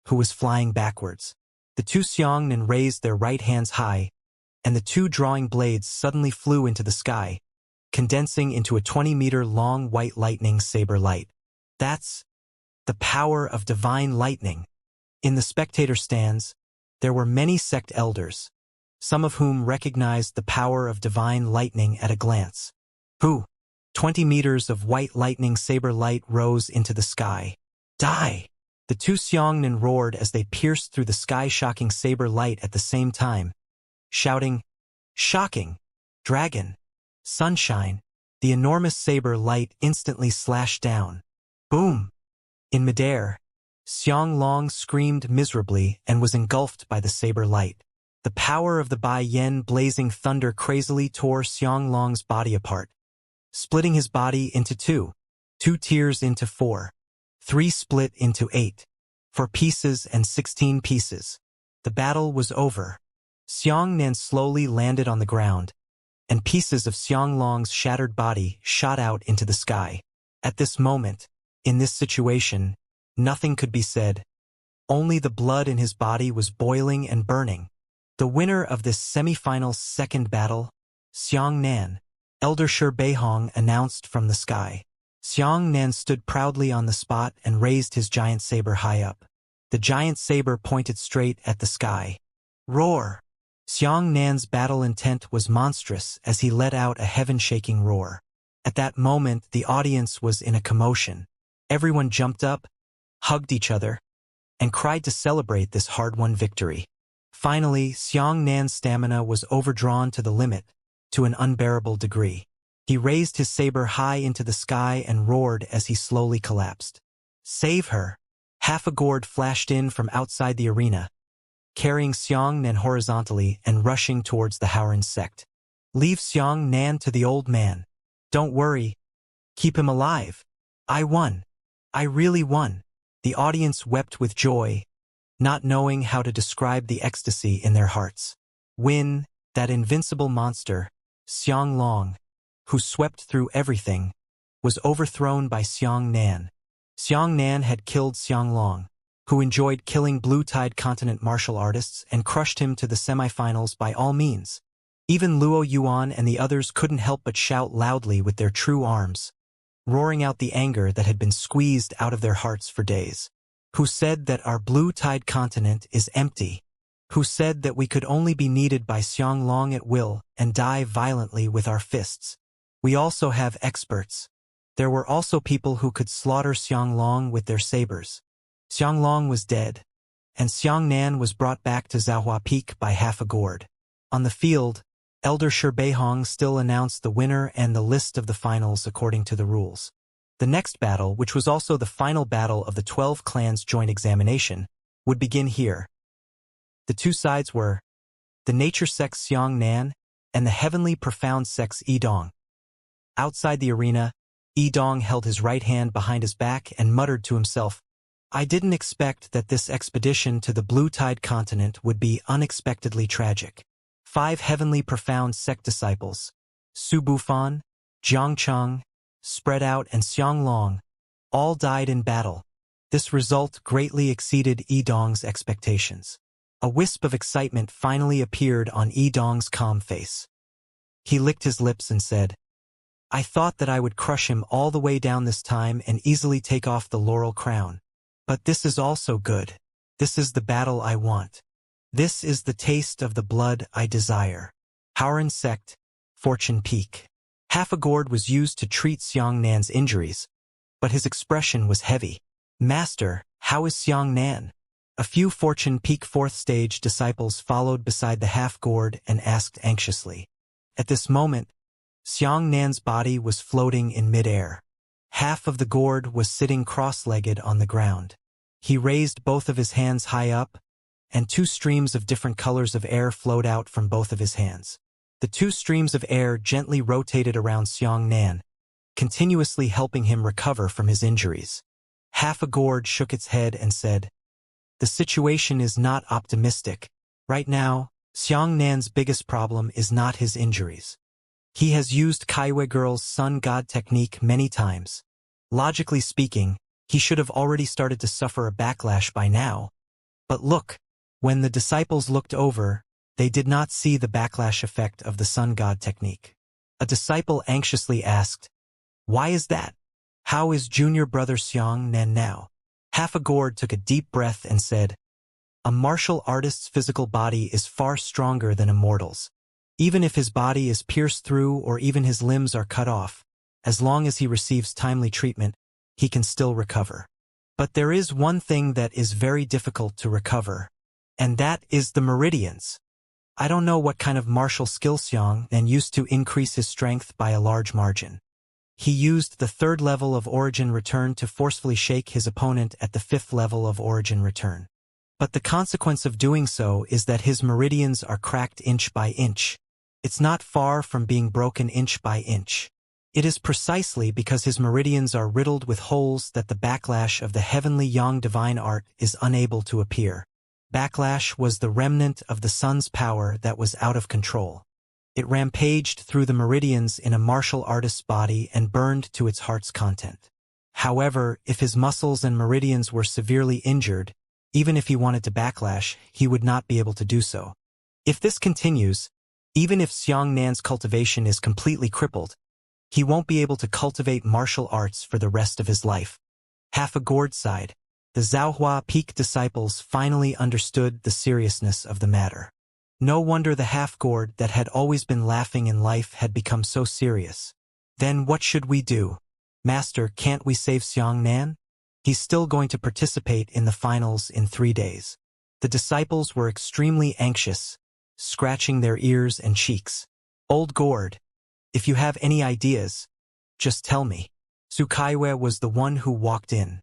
who was flying backwards. The 2 Xiangnan raised their right hands high, and the 2 drawing blades suddenly flew into the sky, condensing into a 20-meter-long white lightning saber light. That's the power of divine lightning. In the spectator stands, there were many sect elders, some of whom recognized the power of divine lightning at a glance. 20 meters of white lightning saber light rose into the sky. Die! The 2 Xiangnan roared as they pierced through the sky-shocking saber light at the same time, shouting, "Shocking! Dragon! Sunshine!" The enormous saber light instantly slashed down. Boom! In midair, Xianglong screamed miserably and was engulfed by the saber light. The power of the Bai Yan blazing thunder crazily tore Xianglong's body apart, splitting his body into 2 tiers into 4, 3 split into 8, 4 pieces and 16 pieces. The battle was over. Xiangnan slowly landed on the ground, and pieces of Xianglong's shattered body shot out into the sky. At this moment, in this situation, nothing could be said. Only the blood in his body was boiling and burning. The winner of this semi-final's second battle, Xiangnan, Elder Shi Beihong announced from the sky. Xiangnan stood proudly on the spot and raised his giant saber high up. The giant saber pointed straight at the sky. Roar! Xiangnan's battle intent was monstrous as he let out a heaven-shaking roar. At that moment, the audience was in a commotion. Everyone jumped up, hugged each other, and cried to celebrate this hard-won victory. Finally, Xiangnan's stamina was overdrawn to the limit, to an unbearable degree. He raised his saber high into the sky and roared as he slowly collapsed. "Save her!" Half a gourd flashed in from outside the arena, carrying Xiangnan horizontally and rushing towards the Howren sect. "Leave Xiangnan to the old man. Don't worry. Keep him alive. I won. I really won." The audience wept with joy, not knowing how to describe the ecstasy in their hearts. When that invincible monster, Xianglong, who swept through everything, was overthrown by Xiangnan. Xiangnan had killed Xianglong, who enjoyed killing Blue Tide continent martial artists, and crushed him to the semifinals by all means. Even Luo Yuan and the others couldn't help but shout loudly with their true arms, roaring out the anger that had been squeezed out of their hearts for days. Who said that our blue tide continent is empty? Who said that we could only be needed by Xianglong at will and die violently with our fists? We also have experts. There were also people who could slaughter Xianglong with their sabers. Xianglong was dead, and Xiangnan was brought back to Zhaohua Peak by half a gourd. On the field, Elder Shibeihong still announced the winner and the list of the finals according to the rules. The next battle, which was also the final battle of the 12 clans' joint examination, would begin here. The two sides were the nature sex Xiangnan and the heavenly profound sex Yidong. Outside the arena, Yidong held his right hand behind his back and muttered to himself, "I didn't expect that this expedition to the Blue Tide continent would be unexpectedly tragic." 5 heavenly profound sect disciples, Su Bufan, Jiangcheng, Spread Out and Xianglong, all died in battle. This result greatly exceeded Yidong's expectations. A wisp of excitement finally appeared on Yidong's calm face. He licked his lips and said, "I thought that I would crush him all the way down this time and easily take off the laurel crown. But this is also good. This is the battle I want. This is the taste of the blood I desire." Howran Sect, Fortune Peak. Half a gourd was used to treat Xiangnan's injuries, but his expression was heavy. "Master, how is Xiangnan?" A few Fortune Peak 4th stage disciples followed beside the half gourd and asked anxiously. At this moment, Xiangnan's body was floating in midair. Half of the gourd was sitting cross-legged on the ground. He raised both of his hands high up, and 2 streams of different colors of air flowed out from both of his hands. The 2 streams of air gently rotated around Xiangnan, continuously helping him recover from his injuries. Half a gourd shook its head and said, "The situation is not optimistic. Right now, Xiangnan's biggest problem is not his injuries. He has used Kaiwe Girl's sun god technique many times. Logically speaking, he should have already started to suffer a backlash by now. But look, when the disciples looked over, they did not see the backlash effect of the sun god technique." A disciple anxiously asked, "Why is that? How is junior brother Xiangnan now?" Half a gourd took a deep breath and said, "A martial artist's physical body is far stronger than a mortal's. Even if his body is pierced through or even his limbs are cut off, as long as he receives timely treatment, he can still recover. But there is one thing that is very difficult to recover, and that is the meridians. I don't know what kind of martial skill Xiangnan used to increase his strength by a large margin. He used the 3rd level of origin return to forcefully shake his opponent at the 5th level of origin return. But the consequence of doing so is that his meridians are cracked inch by inch. It's not far from being broken inch by inch. It is precisely because his meridians are riddled with holes that the backlash of the heavenly Yang divine art is unable to appear. Backlash was the remnant of the sun's power that was out of control. It rampaged through the meridians in a martial artist's body and burned to its heart's content. However, if his muscles and meridians were severely injured, even if he wanted to backlash, he would not be able to do so. If this continues, even if Xiangnan's cultivation is completely crippled, he won't be able to cultivate martial arts for the rest of his life." Half a gourd sighed. The Zhaohua Peak disciples finally understood the seriousness of the matter. No wonder the half gourd that had always been laughing in life had become so serious. "Then what should we do? Master, can't we save Xiangnan? He's still going to participate in the finals in 3 days." The disciples were extremely anxious, scratching their ears and cheeks. "Old gourd, if you have any ideas, just tell me." Su Kaiwe was the one who walked in.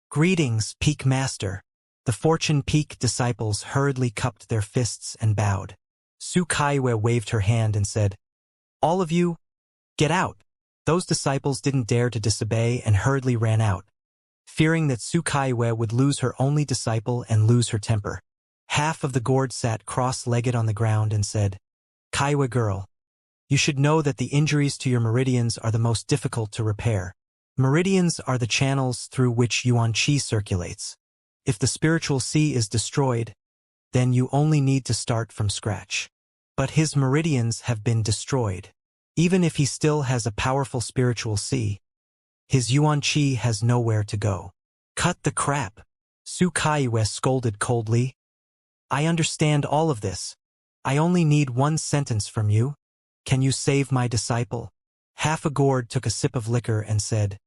"Greetings, Peak Master." The Fortune Peak disciples hurriedly cupped their fists and bowed. Su Kaiwe waved her hand and said, "All of you, get out." Those disciples didn't dare to disobey and hurriedly ran out, fearing that Su Kaiwe would lose her only disciple and lose her temper. Half of the gourd sat cross-legged on the ground and said, "Kaiwe girl, you should know that the injuries to your meridians are the most difficult to repair. Meridians are the channels through which Yuan Qi circulates. If the spiritual sea is destroyed, then you only need to start from scratch. But his meridians have been destroyed. Even if he still has a powerful spiritual sea, his Yuan Qi has nowhere to go." "Cut the crap. Su Kaiwe scolded coldly. I understand all of this. I only need one sentence from you. Can you save my disciple? Half a gourd took a sip of liquor and said,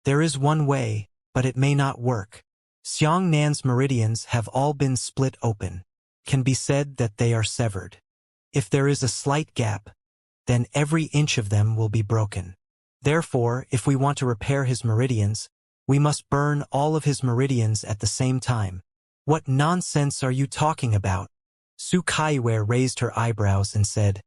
There is one way, but it may not work. Xianxia's meridians have all been split open. Can be said that they are severed. If there is a slight gap, then every inch of them will be broken. Therefore, if we want to repair his meridians, we must burn all of his meridians at the same time. What nonsense are you talking about? Su Kaiwe raised her eyebrows and said,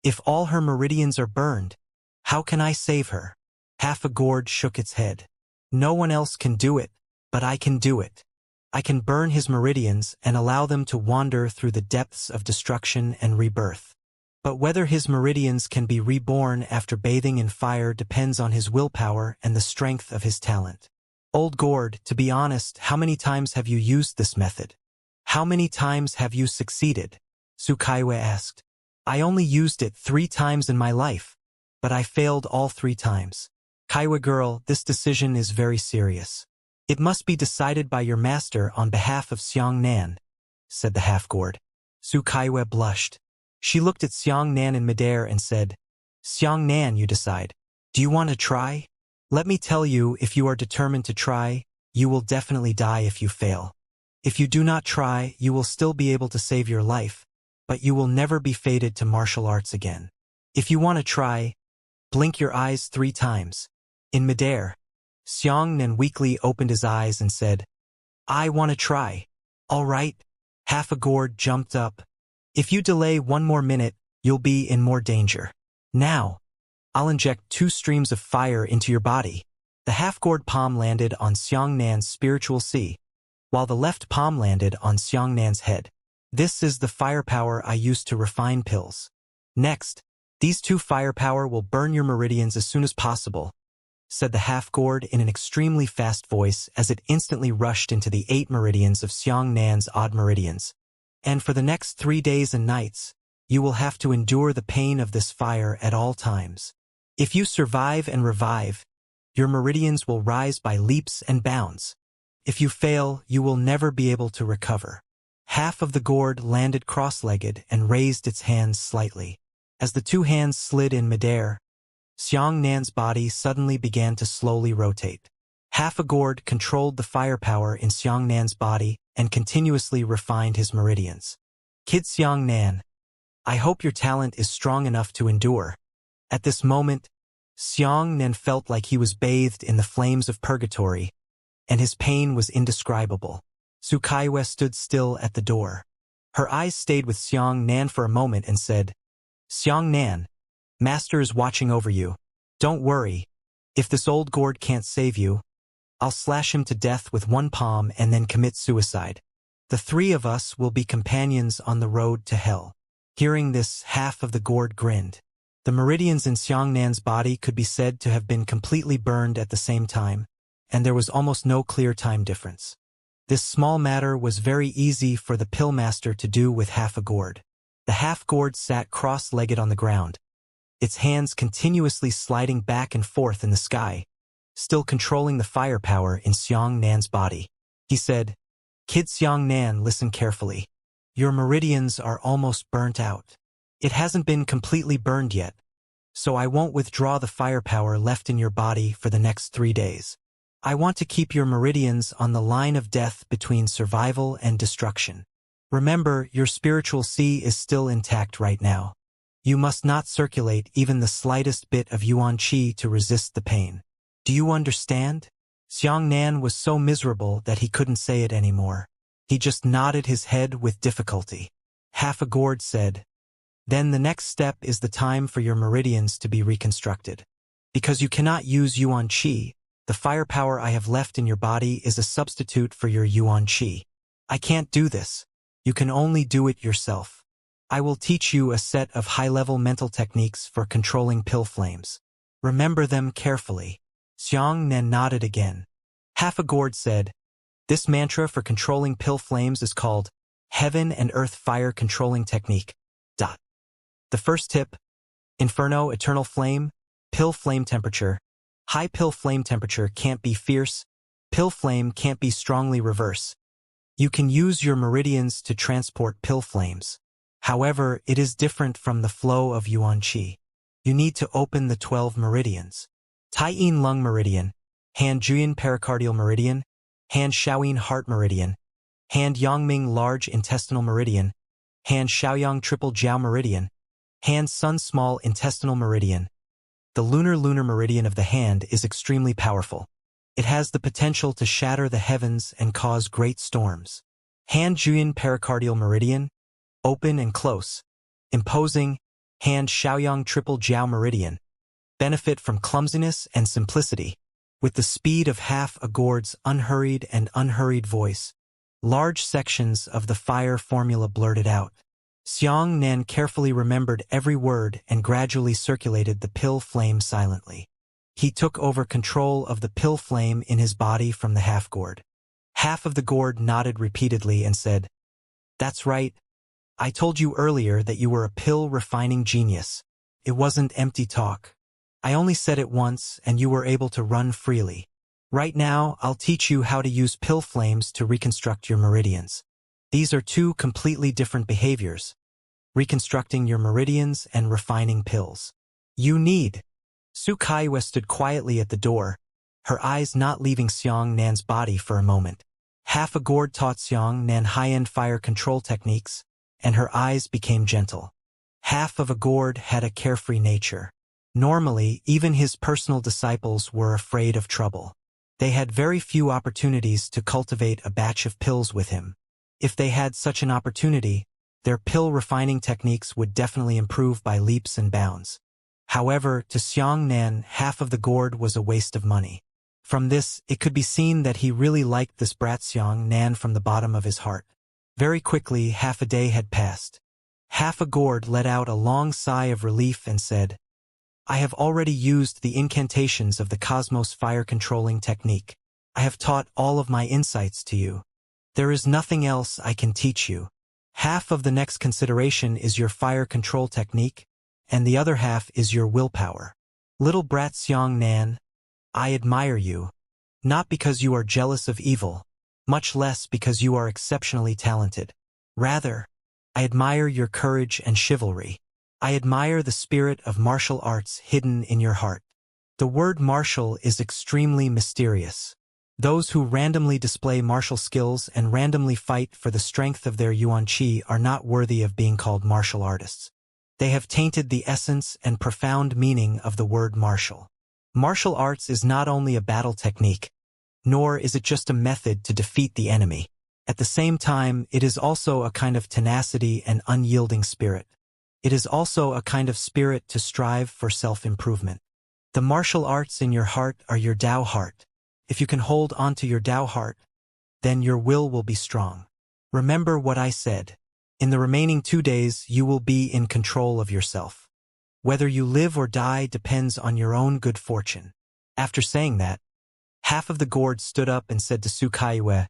If all her meridians are burned, how can I save her? Half a gourd shook its head. No one else can do it, but I can do it. I can burn his meridians and allow them to wander through the depths of destruction and rebirth. But whether his meridians can be reborn after bathing in fire depends on his willpower and the strength of his talent. Old gourd, to be honest, how many times have you used this method? How many times have you succeeded? Su Kaiwe asked. I only used it 3 times in my life, but I failed all 3 times. Kaiwe girl, this decision is very serious. It must be decided by your master on behalf of Xianxia, said the half-gourd. Su Kaiwe blushed. She looked at Xianxia in midair and said, Xianxia, you decide. Do you want to try? Let me tell you, if you are determined to try, you will definitely die if you fail. If you do not try, you will still be able to save your life, but you will never be fated to martial arts again. If you want to try, blink your eyes 3 times. In midair, Xianxia weakly opened his eyes and said, I want to try. All right. Half a gourd jumped up. If you delay 1 more minute, you'll be in more danger. Now, I'll inject 2 streams of fire into your body. The half-gourd palm landed on Xianxia's spiritual sea, while the left palm landed on Xianxia's head. This is the firepower I used to refine pills. Next, these 2 firepower will burn your meridians as soon as possible, said the half-gourd in an extremely fast voice as it instantly rushed into the 8 meridians of Xianxia's odd meridians. And for the next 3 days and nights, you will have to endure the pain of this fire at all times. If you survive and revive, your meridians will rise by leaps and bounds. If you fail, you will never be able to recover. Half of the gourd landed cross-legged and raised its hands slightly. As the 2 hands slid in midair, Xianxia's body suddenly began to slowly rotate. Half a gourd controlled the firepower in Xianxia's body and continuously refined his meridians. Kid Xianxia, I hope your talent is strong enough to endure. At this moment, Xianxia felt like he was bathed in the flames of purgatory, and his pain was indescribable. Su Kaiwe stood still at the door. Her eyes stayed with Xianxia for a moment and said, Xianxia, Master is watching over you. Don't worry. If this old gourd can't save you, I'll slash him to death with 1 palm and then commit suicide. The 3 of us will be companions on the road to hell. Hearing this, half of the gourd grinned. The meridians in Xianxia's body could be said to have been completely burned at the same time, and there was almost no clear time difference. This small matter was very easy for the pill master to do with half a gourd. The half-gourd sat cross-legged on the ground, its hands continuously sliding back and forth in the sky, still controlling the firepower in Xianxia's body. He said, Kid Xianxia, listen carefully. Your meridians are almost burnt out. It hasn't been completely burned yet, so I won't withdraw the firepower left in your body for the next 3 days. I want to keep your meridians on the line of death between survival and destruction. Remember, your spiritual sea is still intact right now. You must not circulate even the slightest bit of yuan qi to resist the pain. Do you understand? Xianxia was so miserable that he couldn't say it anymore. He just nodded his head with difficulty. Half a gourd said, Then the next step is the time for your meridians to be reconstructed. Because you cannot use yuan qi, the firepower I have left in your body is a substitute for your yuan qi. I can't do this. You can only do it yourself. I will teach you a set of high-level mental techniques for controlling pill flames. Remember them carefully. Xianxia nodded again. Half a gourd said, This mantra for controlling pill flames is called Heaven and Earth Fire Controlling Technique. The first tip, Inferno Eternal Flame, Pill Flame Temperature. High pill flame temperature can't be fierce. pill flame can't be strongly reverse. You can use your meridians to transport pill flames. However, it is different from the flow of yuan qi. You need to open the 12 meridians. Tai Yin lung meridian, Han Juyin pericardial meridian, Han Shaoyin heart meridian, Han Yangming large intestinal meridian, Han Shaoyang triple jiao meridian, Han Sun small intestinal meridian. The lunar meridian of the hand is extremely powerful. It has the potential to shatter the heavens and cause great storms. Han Juyin pericardial meridian, open and close, imposing. Han Shaoyang triple jiao meridian, benefit from clumsiness and simplicity. With the speed of half a gourd's unhurried voice, large sections of the fire formula blurted out. Xiang Nan carefully remembered every word and gradually circulated the pill flame silently. He took over control of the pill flame in his body from the half-gourd. Half of the gourd nodded repeatedly and said, "That's right. I told you earlier that you were a pill-refining genius. It wasn't empty talk. I only said it once and you were able to run freely. Right now, I'll teach you how to use pill flames to reconstruct your meridians. These are two completely different behaviors, reconstructing your meridians and refining pills. You need." Su Kaiwe stood quietly at the door, her eyes not leaving Xiang Nan's body for a moment. Half a gourd taught Xiang Nan high-end fire control techniques, and her eyes became gentle. Half of a gourd had a carefree nature. Normally, even his personal disciples were afraid of trouble. They had very few opportunities to cultivate a batch of pills with him. If they had such an opportunity, their pill refining techniques would definitely improve by leaps and bounds. However, to Xiang Nan, half of the gourd was a waste of money. From this, it could be seen that he really liked this brat Xiang Nan from the bottom of his heart. Very quickly, half a day had passed. Half a gourd let out a long sigh of relief and said, "I have already used the incantations of the Cosmos fire controlling technique. I have taught all of my insights to you. There is nothing else I can teach you. Half of the next consideration is your fire control technique, and the other half is your willpower. Little brat Xiang Nan, I admire you, not because you are jealous of evil, much less because you are exceptionally talented. Rather, I admire your courage and chivalry. I admire the spirit of martial arts hidden in your heart. The word martial is extremely mysterious. Those who randomly display martial skills and randomly fight for the strength of their yuan qi are not worthy of being called martial artists. They have tainted the essence and profound meaning of the word martial. Martial arts is not only a battle technique, nor is it just a method to defeat the enemy. At the same time, it is also a kind of tenacity and unyielding spirit. It is also a kind of spirit to strive for self-improvement. The martial arts in your heart are your Tao heart. If you can hold onto your Tao heart, then your will be strong. Remember what I said. In the remaining 2 days, you will be in control of yourself. Whether you live or die depends on your own good fortune." After saying that, half of the gourd stood up and said to Su Kaiwe,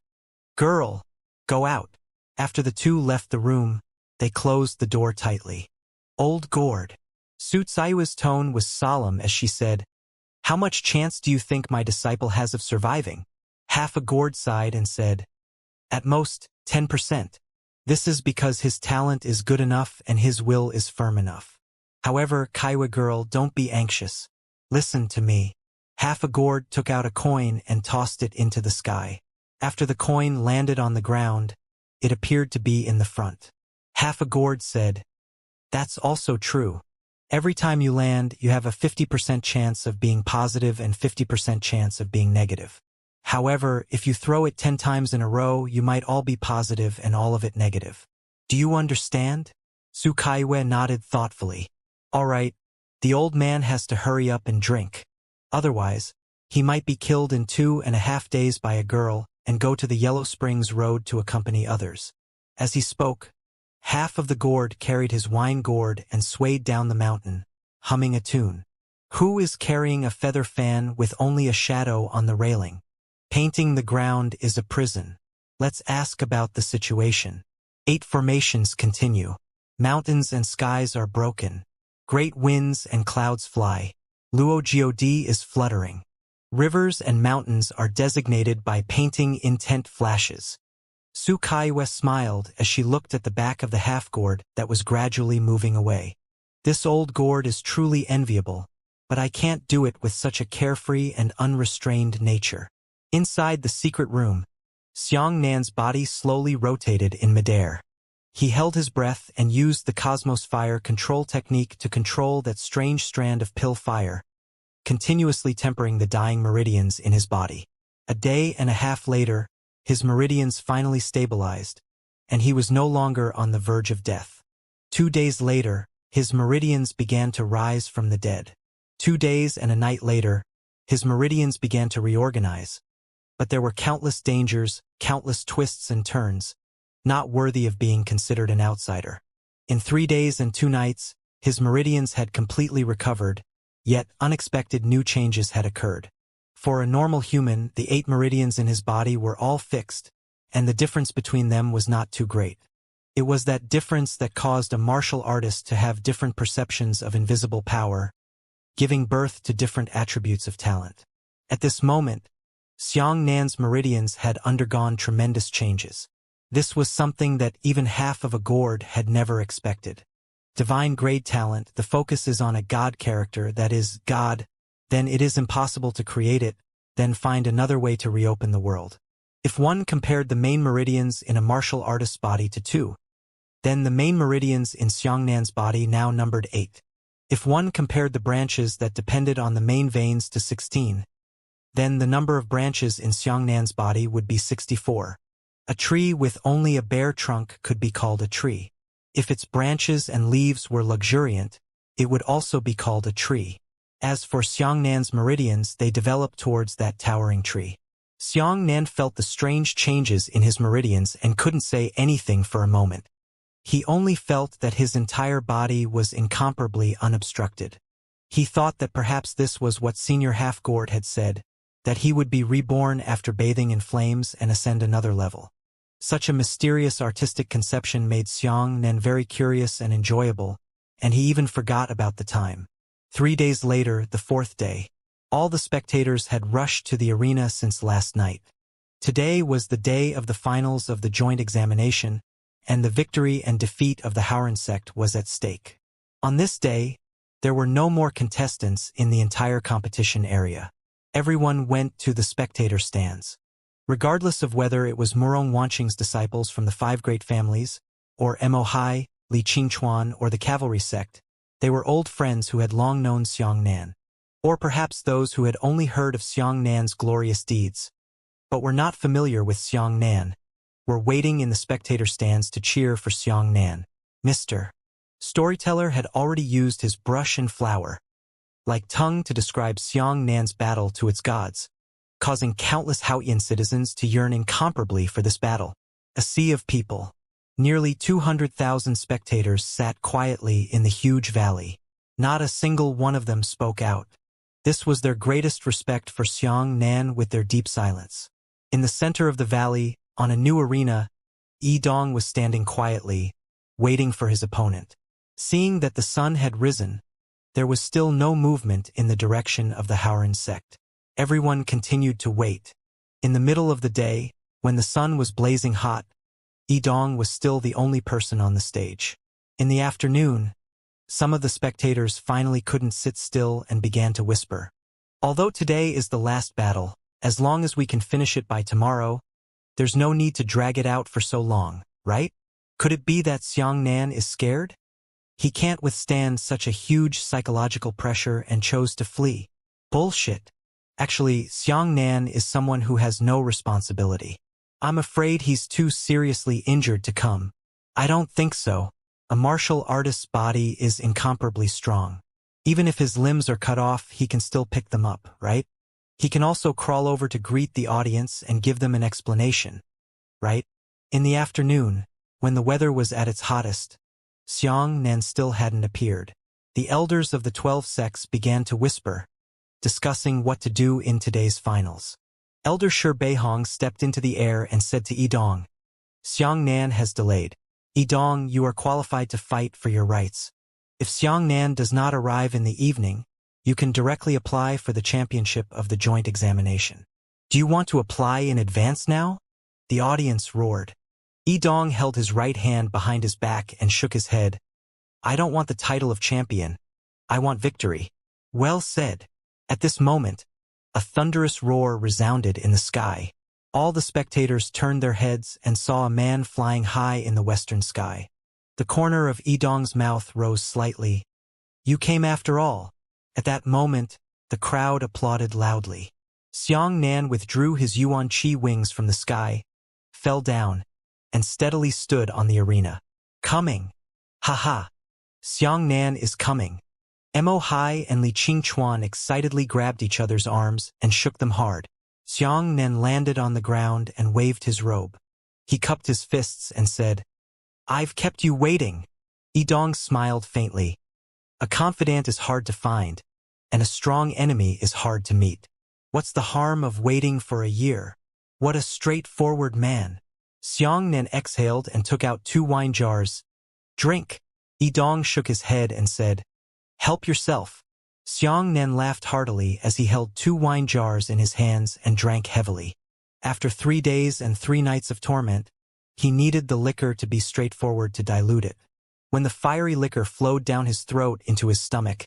"Girl, go out." After the two left the room, they closed the door tightly. "Old gourd." Su Kaiwe's tone was solemn as she said, "How much chance do you think my disciple has of surviving?" Half a gourd sighed and said, "At most, 10%. This is because his talent is good enough and his will is firm enough. However, Kaiwe girl, don't be anxious. Listen to me." Half a gourd took out a coin and tossed it into the sky. After the coin landed on the ground, it appeared to be in the front. Half a gourd said, "That's also true. Every time you land, you have a 50% chance of being positive and 50% chance of being negative. However, if you throw it 10 times in a row, you might all be positive and all of it negative. Do you understand?" Su Kaiwe nodded thoughtfully. "All right, the old man has to hurry up and drink. Otherwise, he might be killed in 2.5 days by a girl and go to the Yellow Springs Road to accompany others." As he spoke, half of the gourd carried his wine gourd and swayed down the mountain, humming a tune. "Who is carrying a feather fan with only a shadow on the railing? Painting the ground is a prison. Let's ask about the situation. 8 formations continue. Mountains and skies are broken. Great winds and clouds fly. Luo God is fluttering. Rivers and mountains are designated by painting intent flashes. Su Kaiwe smiled as she looked at the back of the half-gourd that was gradually moving away. This old gourd is truly enviable, but I can't do it with such a carefree and unrestrained nature. Inside the secret room, Xianxia's body slowly rotated in midair. He held his breath and used the Cosmos Fire control technique to control that strange strand of pill fire, continuously tempering the dying meridians in his body. A day and a half later, his meridians finally stabilized, and he was no longer on the verge of death. 2 days later, his meridians began to rise from the dead. 2 days and a night later, his meridians began to reorganize. But there were countless dangers, countless twists and turns, not worthy of being considered an outsider. In 3 days and 2 nights, his meridians had completely recovered, yet unexpected new changes had occurred. For a normal human, the 8 meridians in his body were all fixed, and the difference between them was not too great. It was that difference that caused a martial artist to have different perceptions of invisible power, giving birth to different attributes of talent. At this moment, Xianxia's meridians had undergone tremendous changes. This was something that even half of a gourd had never expected. Divine grade talent, the focus is on a god character that is God, then it is impossible to create it, then find another way to reopen the world. If one compared the main meridians in a martial artist's body to 2, then the main meridians in Xianxia's body now numbered 8. If one compared the branches that depended on the main veins to 16, then the number of branches in Xianxia's body would be 64. A tree with only a bare trunk could be called a tree. If its branches and leaves were luxuriant, it would also be called a tree. As for Xianxia's meridians, they developed towards that towering tree. Xianxia felt the strange changes in his meridians and couldn't say anything for a moment. He only felt that his entire body was incomparably unobstructed. He thought that perhaps this was what Senior Half-Gourd had said, that he would be reborn after bathing in flames and ascend another level. Such a mysterious artistic conception made Xianxia very curious and enjoyable, and he even forgot about the time. 3 days later, the 4th day, all the spectators had rushed to the arena since last night. Today was the day of the finals of the joint examination, and the victory and defeat of the Howren sect was at stake. On this day, there were no more contestants in the entire competition area. Everyone went to the spectator stands. Regardless of whether it was Murong Wanqing's disciples from the 5 great families, or Mo Hai, Li Qingchuan, or the cavalry sect, they were old friends who had long known Xianxian. Or perhaps those who had only heard of Xianxian's glorious deeds, but were not familiar with Xianxian, were waiting in the spectator stands to cheer for Xianxian. Mr. Storyteller had already used his brush and flower, like tongue, to describe Xianxian's battle to its gods, causing countless Haotian citizens to yearn incomparably for this battle. A sea of people. Nearly 200,000 spectators sat quietly in the huge valley. Not a single one of them spoke out. This was their greatest respect for Xianxian with their deep silence. In the center of the valley, on a new arena, Yidong was standing quietly, waiting for his opponent. Seeing that the sun had risen, there was still no movement in the direction of the Howren sect. Everyone continued to wait. In the middle of the day, when the sun was blazing hot, Yidong was still the only person on the stage. In the afternoon, some of the spectators finally couldn't sit still and began to whisper. Although today is the last battle, as long as we can finish it by tomorrow, there's no need to drag it out for so long, right? Could it be that Xianxian is scared? He can't withstand such a huge psychological pressure and chose to flee. Bullshit. Actually, Xianxian is someone who has no responsibility. I'm afraid he's too seriously injured to come. I don't think so. A martial artist's body is incomparably strong. Even if his limbs are cut off, he can still pick them up, right? He can also crawl over to greet the audience and give them an explanation, right? In the afternoon, when the weather was at its hottest, Xianxian still hadn't appeared. The elders of the 12 sects began to whisper, discussing what to do in today's finals. Elder Shi Beihong stepped into the air and said to Yidong, Xianxian has delayed. Yidong, you are qualified to fight for your rights. If Xianxian does not arrive in the evening, you can directly apply for the championship of the joint examination. Do you want to apply in advance now? The audience roared. Yidong held his right hand behind his back and shook his head. I don't want the title of champion. I want victory. Well said. At this moment, a thunderous roar resounded in the sky. All the spectators turned their heads and saw a man flying high in the western sky. The corner of Yidong's mouth rose slightly. You came after all. At that moment, the crowd applauded loudly. Xianxia withdrew his yuan qi wings from the sky, fell down, and steadily stood on the arena. Coming! Ha! Xianxia is coming. Mo Hai and Li Qingchuan excitedly grabbed each other's arms and shook them hard. Xianxia landed on the ground and waved his robe. He cupped his fists and said, I've kept you waiting. Yidong smiled faintly. A confidant is hard to find, and a strong enemy is hard to meet. What's the harm of waiting for a year? What a straightforward man. Xianxia exhaled and took out 2 wine jars. Drink. Yidong shook his head and said, Help yourself. Xianxia laughed heartily as he held 2 wine jars in his hands and drank heavily. After 3 days and 3 nights of torment, he needed the liquor to be straightforward to dilute it. When the fiery liquor flowed down his throat into his stomach,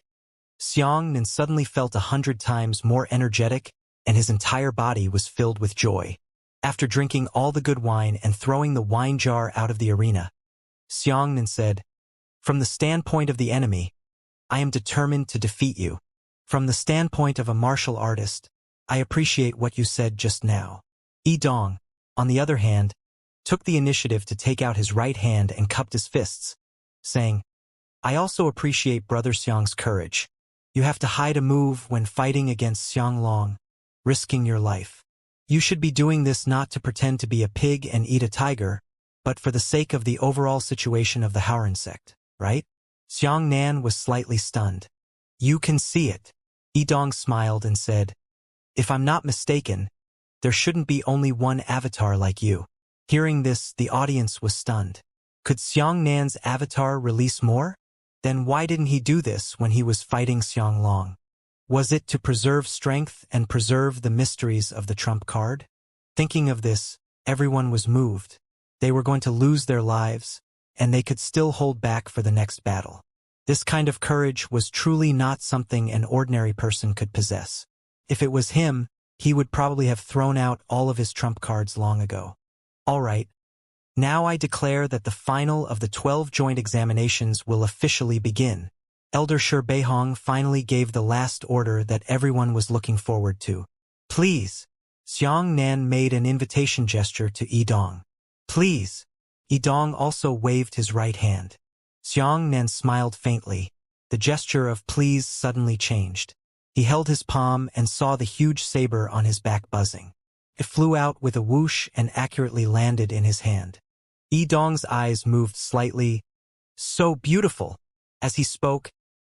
Xianxia suddenly felt 100 times more energetic, and his entire body was filled with joy. After drinking all the good wine and throwing the wine jar out of the arena, Xianxia said, From the standpoint of the enemy, I am determined to defeat you. From the standpoint of a martial artist, I appreciate what you said just now. Yidong, on the other hand, took the initiative to take out his right hand and cupped his fists, saying, I also appreciate Brother Xiang's courage. You have to hide a move when fighting against Xianglong, risking your life. You should be doing this not to pretend to be a pig and eat a tiger, but for the sake of the overall situation of the Howren sect, right? Xianxia was slightly stunned. You can see it. Yidong smiled and said, If I'm not mistaken, there shouldn't be only one avatar like you. Hearing this, the audience was stunned. Could Xiangxia's avatar release more? Then why didn't he do this when he was fighting Xianglong? Was it to preserve strength and preserve the mysteries of the trump card? Thinking of this, everyone was moved. They were going to lose their lives, and they could still hold back for the next battle. This kind of courage was truly not something an ordinary person could possess. If it was him, he would probably have thrown out all of his trump cards long ago. All right. Now I declare that the final of the 12 joint examinations will officially begin. Elder Shi Beihong finally gave the last order that everyone was looking forward to. Please. Xianxia made an invitation gesture to Yidong. Please. Yidong also waved his right hand. Xianxia smiled faintly. The gesture of please suddenly changed. He held his palm and saw the huge saber on his back buzzing. It flew out with a whoosh and accurately landed in his hand. Yidong's eyes moved slightly. So beautiful. As he spoke,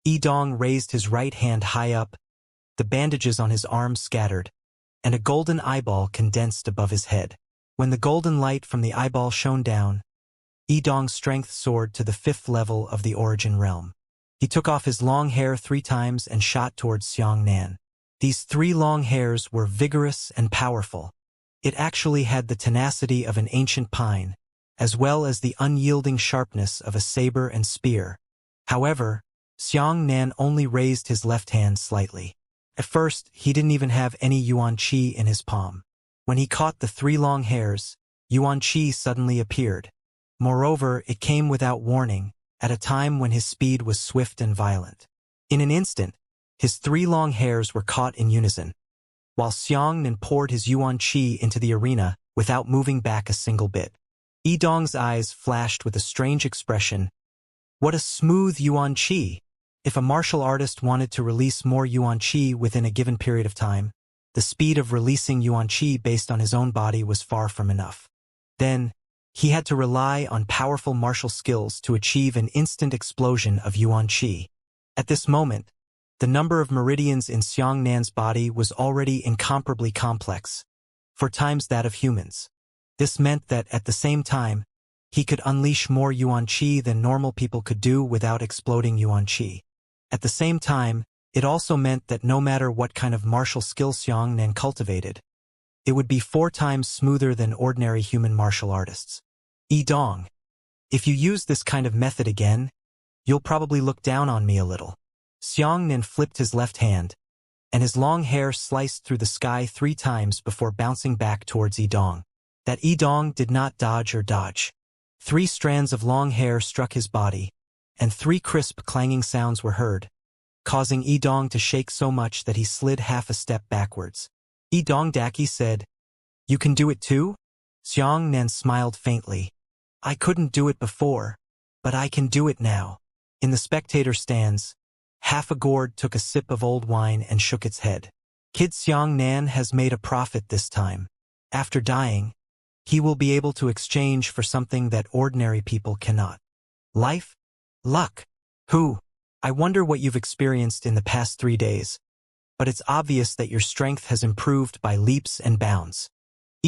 Yidong raised his right hand high up, the bandages on his arms scattered, and a golden eyeball condensed above his head. When the golden light from the eyeball shone down, Yidong's strength soared to the 5th level of the origin realm. He took off his long hair 3 times and shot towards Xianxia. These 3 long hairs were vigorous and powerful. It actually had the tenacity of an ancient pine, as well as the unyielding sharpness of a saber and spear. However, Xianxia only raised his left hand slightly. At first, he didn't even have any yuan qi in his palm. When he caught the 3 long hairs, yuan qi suddenly appeared. Moreover, it came without warning, at a time when his speed was swift and violent. In an instant, his 3 long hairs were caught in unison, while Xianxia poured his yuan qi into the arena without moving back a single bit. Yidong's eyes flashed with a strange expression. What a smooth yuan qi! If a martial artist wanted to release more yuan qi within a given period of time, the speed of releasing yuan qi based on his own body was far from enough. Then, he had to rely on powerful martial skills to achieve an instant explosion of yuan qi. At this moment, the number of meridians in Xianxia's body was already incomparably complex, 4 times that of humans. This meant that at the same time, he could unleash more yuan qi than normal people could do without exploding yuan qi. At the same time, It also meant that no matter what kind of martial skill Xiang Nan cultivated, it would be 4 times smoother than ordinary human martial artists. Dong, if you use this kind of method again, you'll probably look down on me a little. Xiang Nan flipped his left hand, and his long hair sliced through the sky 3 times before bouncing back towards Dong. That Dong did not dodge or dodge. 3 strands of long hair struck his body, and 3 crisp clanging sounds were heard, causing Dong to shake so much that he slid half a step backwards. Dong Daki said, "You can do it too?" Xiang Nan smiled faintly. "I couldn't do it before, but I can do it now." In the spectator stands, half a gourd took a sip of old wine and shook its head. Kid Xiang Nan has made a profit this time. After dying, he will be able to exchange for something that ordinary people cannot. Life? Luck. Who? I wonder what you've experienced in the past 3 days. But it's obvious that your strength has improved by leaps and bounds.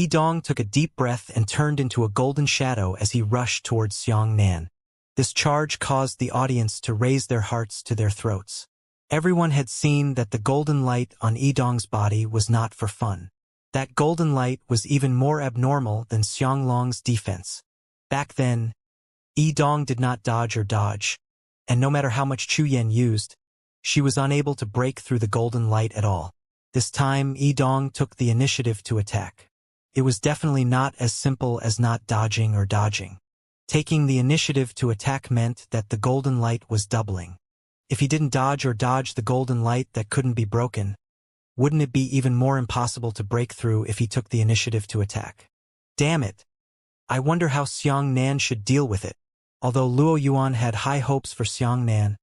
Dong took a deep breath and turned into a golden shadow as he rushed towards Xiang Nan. This charge caused the audience to raise their hearts to their throats. Everyone had seen that the golden light on Dong's body was not for fun. That golden light was even more abnormal than Xianglong's defense. Back then, Dong did not dodge or dodge, and no matter how much Chu Yan used, she was unable to break through the golden light at all. This time, Dong took the initiative to attack. It was definitely not as simple as not dodging or dodging. Taking the initiative to attack meant that the golden light was doubling. If he didn't dodge or dodge the golden light that couldn't be broken, wouldn't it be even more impossible to break through if he took the initiative to attack? Damn it! I wonder how Xiang Nan should deal with it. Although Luo Yuan had high hopes for Xiang Nan,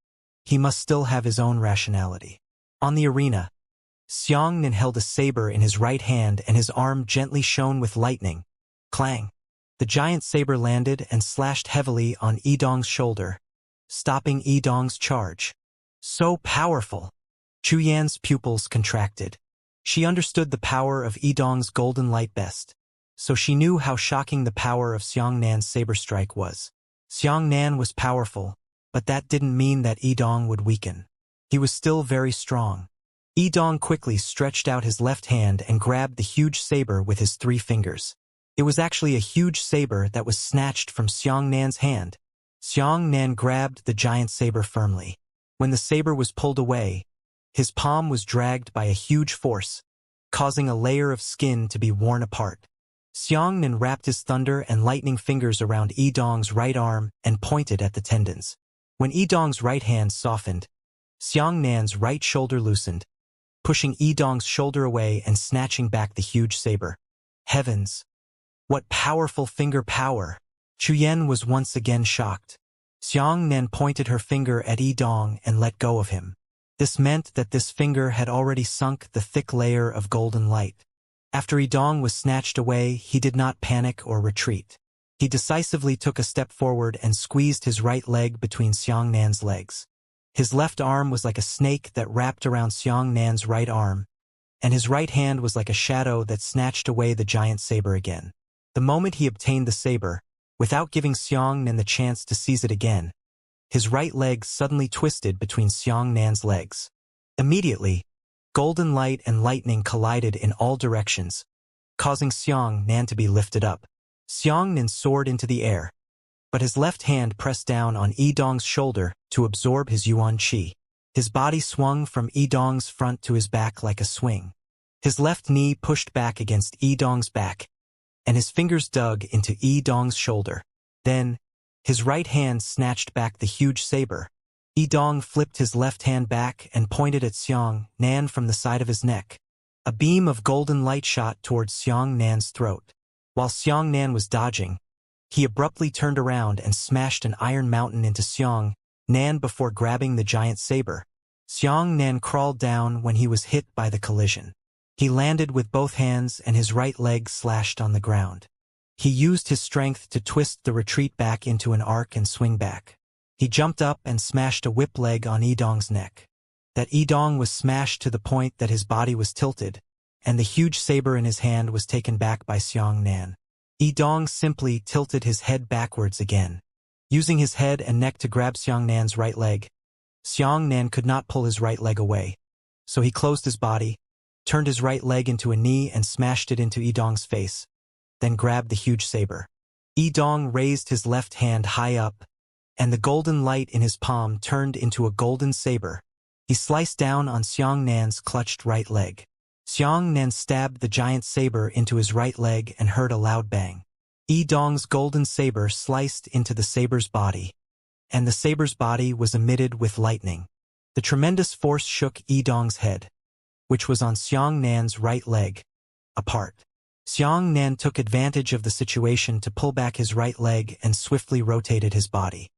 he must still have his own rationality. On the arena, Xiang Nan held a saber in his right hand and his arm gently shone with lightning. Clang! The giant saber landed and slashed heavily on Dong's shoulder, stopping Dong's charge. So powerful! Chu Yan's pupils contracted. She understood the power of Dong's golden light best, so she knew how shocking the power of Xiang Nan's saber strike was. Xiang Nan was powerful, but that didn't mean that Dong would weaken. He was still very strong. Dong quickly stretched out his left hand and grabbed the huge saber with his 3 fingers. It was actually a huge saber that was snatched from Xiang Nan's hand. Xiang Nan grabbed the giant saber firmly. When the saber was pulled away, his palm was dragged by a huge force, causing a layer of skin to be worn apart. Xiang Nan wrapped his thunder and lightning fingers around Dong's right arm and pointed at the tendons. When Dong's right hand softened, Xiang Nan's right shoulder loosened, pushing Dong's shoulder away and snatching back the huge saber. Heavens! What powerful finger power! Chu Yan was once again shocked. Xiang Nan pointed her finger at Dong and let go of him. This meant that this finger had already sunk the thick layer of golden light. After Dong was snatched away, he did not panic or retreat. He decisively took a step forward and squeezed his right leg between Xiang Nan's legs. His left arm was like a snake that wrapped around Xiang Nan's right arm, and his right hand was like a shadow that snatched away the giant saber again. The moment he obtained the saber, without giving Xiang Nan the chance to seize it again, his right leg suddenly twisted between Xiang Nan's legs. Immediately, golden light and lightning collided in all directions, causing Xiang Nan to be lifted up. Xiang Nan soared into the air, but his left hand pressed down on Dong's shoulder to absorb his yuan qi. His body swung from Dong's front to his back like a swing. His left knee pushed back against Dong's back, and his fingers dug into Dong's shoulder. Then, his right hand snatched back the huge saber. Dong flipped his left hand back and pointed at Xiang Nan from the side of his neck. A beam of golden light shot towards Xiang Nan's throat. While Xiang Nan was dodging, he abruptly turned around and smashed an iron mountain into Xiang Nan before grabbing the giant saber. Xiang Nan crawled down when he was hit by the collision. He landed with both hands and his right leg slashed on the ground. He used his strength to twist the retreat back into an arc and swing back. He jumped up and smashed a whip leg on Dong's neck. That Dong was smashed to the point that his body was tilted, and the huge saber in his hand was taken back by Xiang Nan. Dong simply tilted his head backwards again. Using his head and neck to grab Xiang Nan's right leg, Xiang Nan could not pull his right leg away. So he closed his body, turned his right leg into a knee and smashed it into Yidong's face, then grabbed the huge saber. Yidong raised his left hand high up, and the golden light in his palm turned into a golden saber. He sliced down on Xiang Nan's clutched right leg. Xiang Nan stabbed the giant saber into his right leg and heard a loud bang. Yidong's golden saber sliced into the saber's body, and the saber's body was emitted with lightning. The tremendous force shook Yidong's head, which was on Xiang Nan's right leg, apart. Xiang Nan took advantage of the situation to pull back his right leg and swiftly rotated his body.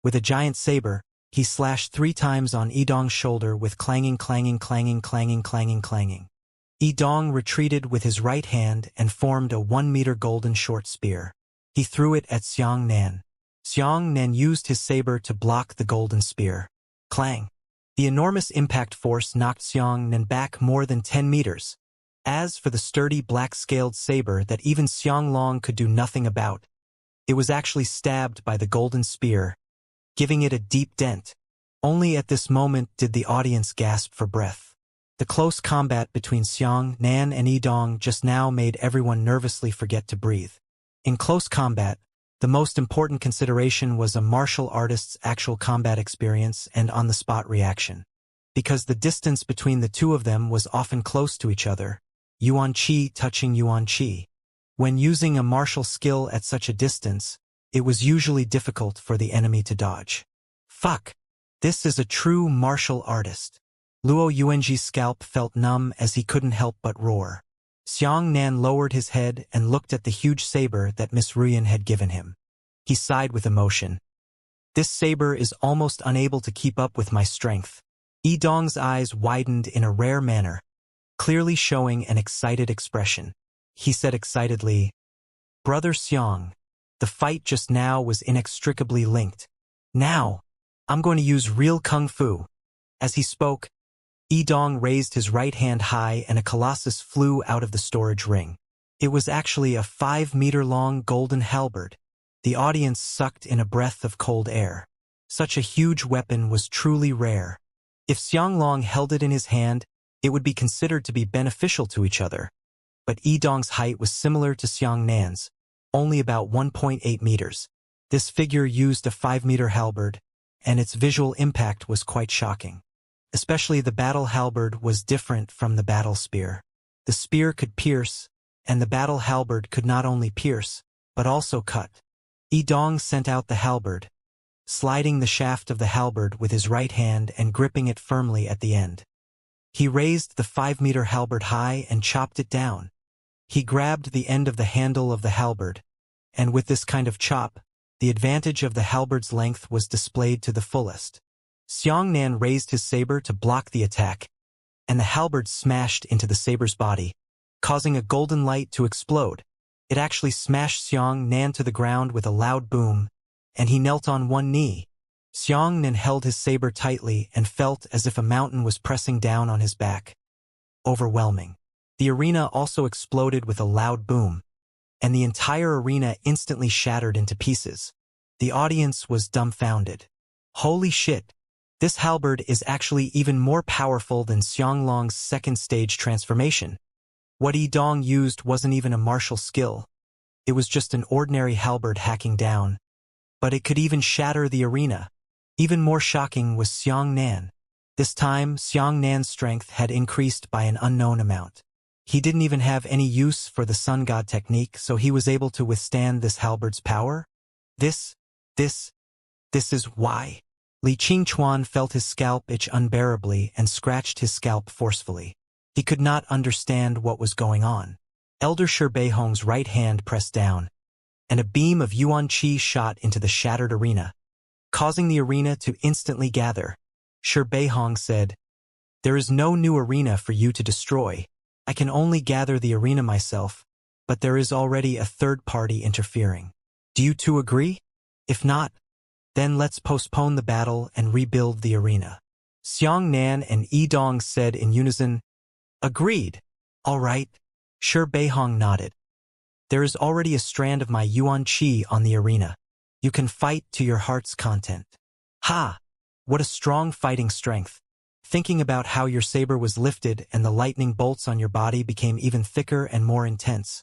With a giant saber, he slashed 3 times on Yidong's shoulder with clanging, clanging, clanging, clanging, clanging, clanging. Yidong retreated with his right hand and formed a 1-meter golden short spear. He threw it at Xiang Nan. Xiang Nan used his saber to block the golden spear. Clang! The enormous impact force knocked Xiang Nan back more than 10 meters. As for the sturdy black-scaled saber that even Xiang Long could do nothing about, it was actually stabbed by the golden spear, giving it a deep dent. Only at this moment did the audience gasp for breath. The close combat between Xiang Nan and Yidong just now made everyone nervously forget to breathe. In close combat, the most important consideration was a martial artist's actual combat experience and on-the-spot reaction. Because the distance between the two of them was often close to each other, Yuan Qi touching Yuan Qi. When using a martial skill at such a distance, it was usually difficult for the enemy to dodge. Fuck! This is a true martial artist. Luo Yuanji's scalp felt numb as he couldn't help but roar. Xiang Nan lowered his head and looked at the huge saber that Miss Ruyan had given him. He sighed with emotion. This saber is almost unable to keep up with my strength. Yidong's eyes widened in a rare manner, clearly showing an excited expression. He said excitedly, "Brother Xiang, the fight just now was inextricably linked. Now, I'm going to use real kung fu." As he spoke, Yidong raised his right hand high and a colossus flew out of the storage ring. It was actually a 5-meter-long golden halberd. The audience sucked in a breath of cold air. Such a huge weapon was truly rare. If Xianglong held it in his hand, it would be considered to be beneficial to each other. But Yidong's height was similar to Xiang Nan's, only about 1.8 meters. This figure used a 5-meter halberd, and its visual impact was quite shocking. Especially the battle halberd was different from the battle spear. The spear could pierce, and the battle halberd could not only pierce, but also cut. Yidong sent out the halberd, sliding the shaft of the halberd with his right hand and gripping it firmly at the end. He raised the 5-meter halberd high and chopped it down. He grabbed the end of the handle of the halberd, and with this kind of chop, the advantage of the halberd's length was displayed to the fullest. Xiang Nan raised his saber to block the attack, and the halberd smashed into the saber's body, causing a golden light to explode. It actually smashed Xiang Nan to the ground with a loud boom, and he knelt on one knee. Xiang Nan held his saber tightly and felt as if a mountain was pressing down on his back. Overwhelming. The arena also exploded with a loud boom, and the entire arena instantly shattered into pieces. The audience was dumbfounded. Holy shit! This halberd is actually even more powerful than Xianglong's second-stage transformation. What Yidong used wasn't even a martial skill. It was just an ordinary halberd hacking down. But it could even shatter the arena. Even more shocking was Xiang Nan. This time, Xiang Nan's strength had increased by an unknown amount. He didn't even have any use for the sun god technique, so he was able to withstand this halberd's power? This is why. Li Qingchuan felt his scalp itch unbearably and scratched his scalp forcefully. He could not understand what was going on. Elder Shi Beihong's right hand pressed down, and a beam of Yuan Qi shot into the shattered arena, causing the arena to instantly gather. Shi Beihong said, "There is no new arena for you to destroy. I can only gather the arena myself, but there is already a third party interfering. Do you two agree? If not, then let's postpone the battle and rebuild the arena." Xiang Nan and Yidong said in unison, "Agreed. All right." Shi Beihong nodded. "There is already a strand of my Yuan Qi on the arena. You can fight to your heart's content." "Ha! What a strong fighting strength. Thinking about how your saber was lifted and the lightning bolts on your body became even thicker and more intense.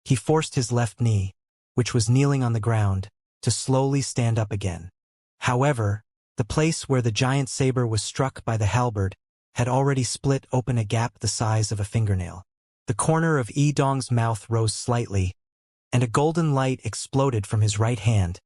He forced his left knee, which was kneeling on the ground, to slowly stand up again. However, the place where the giant saber was struck by the halberd had already split open a gap the size of a fingernail. The corner of Yi Dong's mouth rose slightly, and a golden light exploded from his right hand,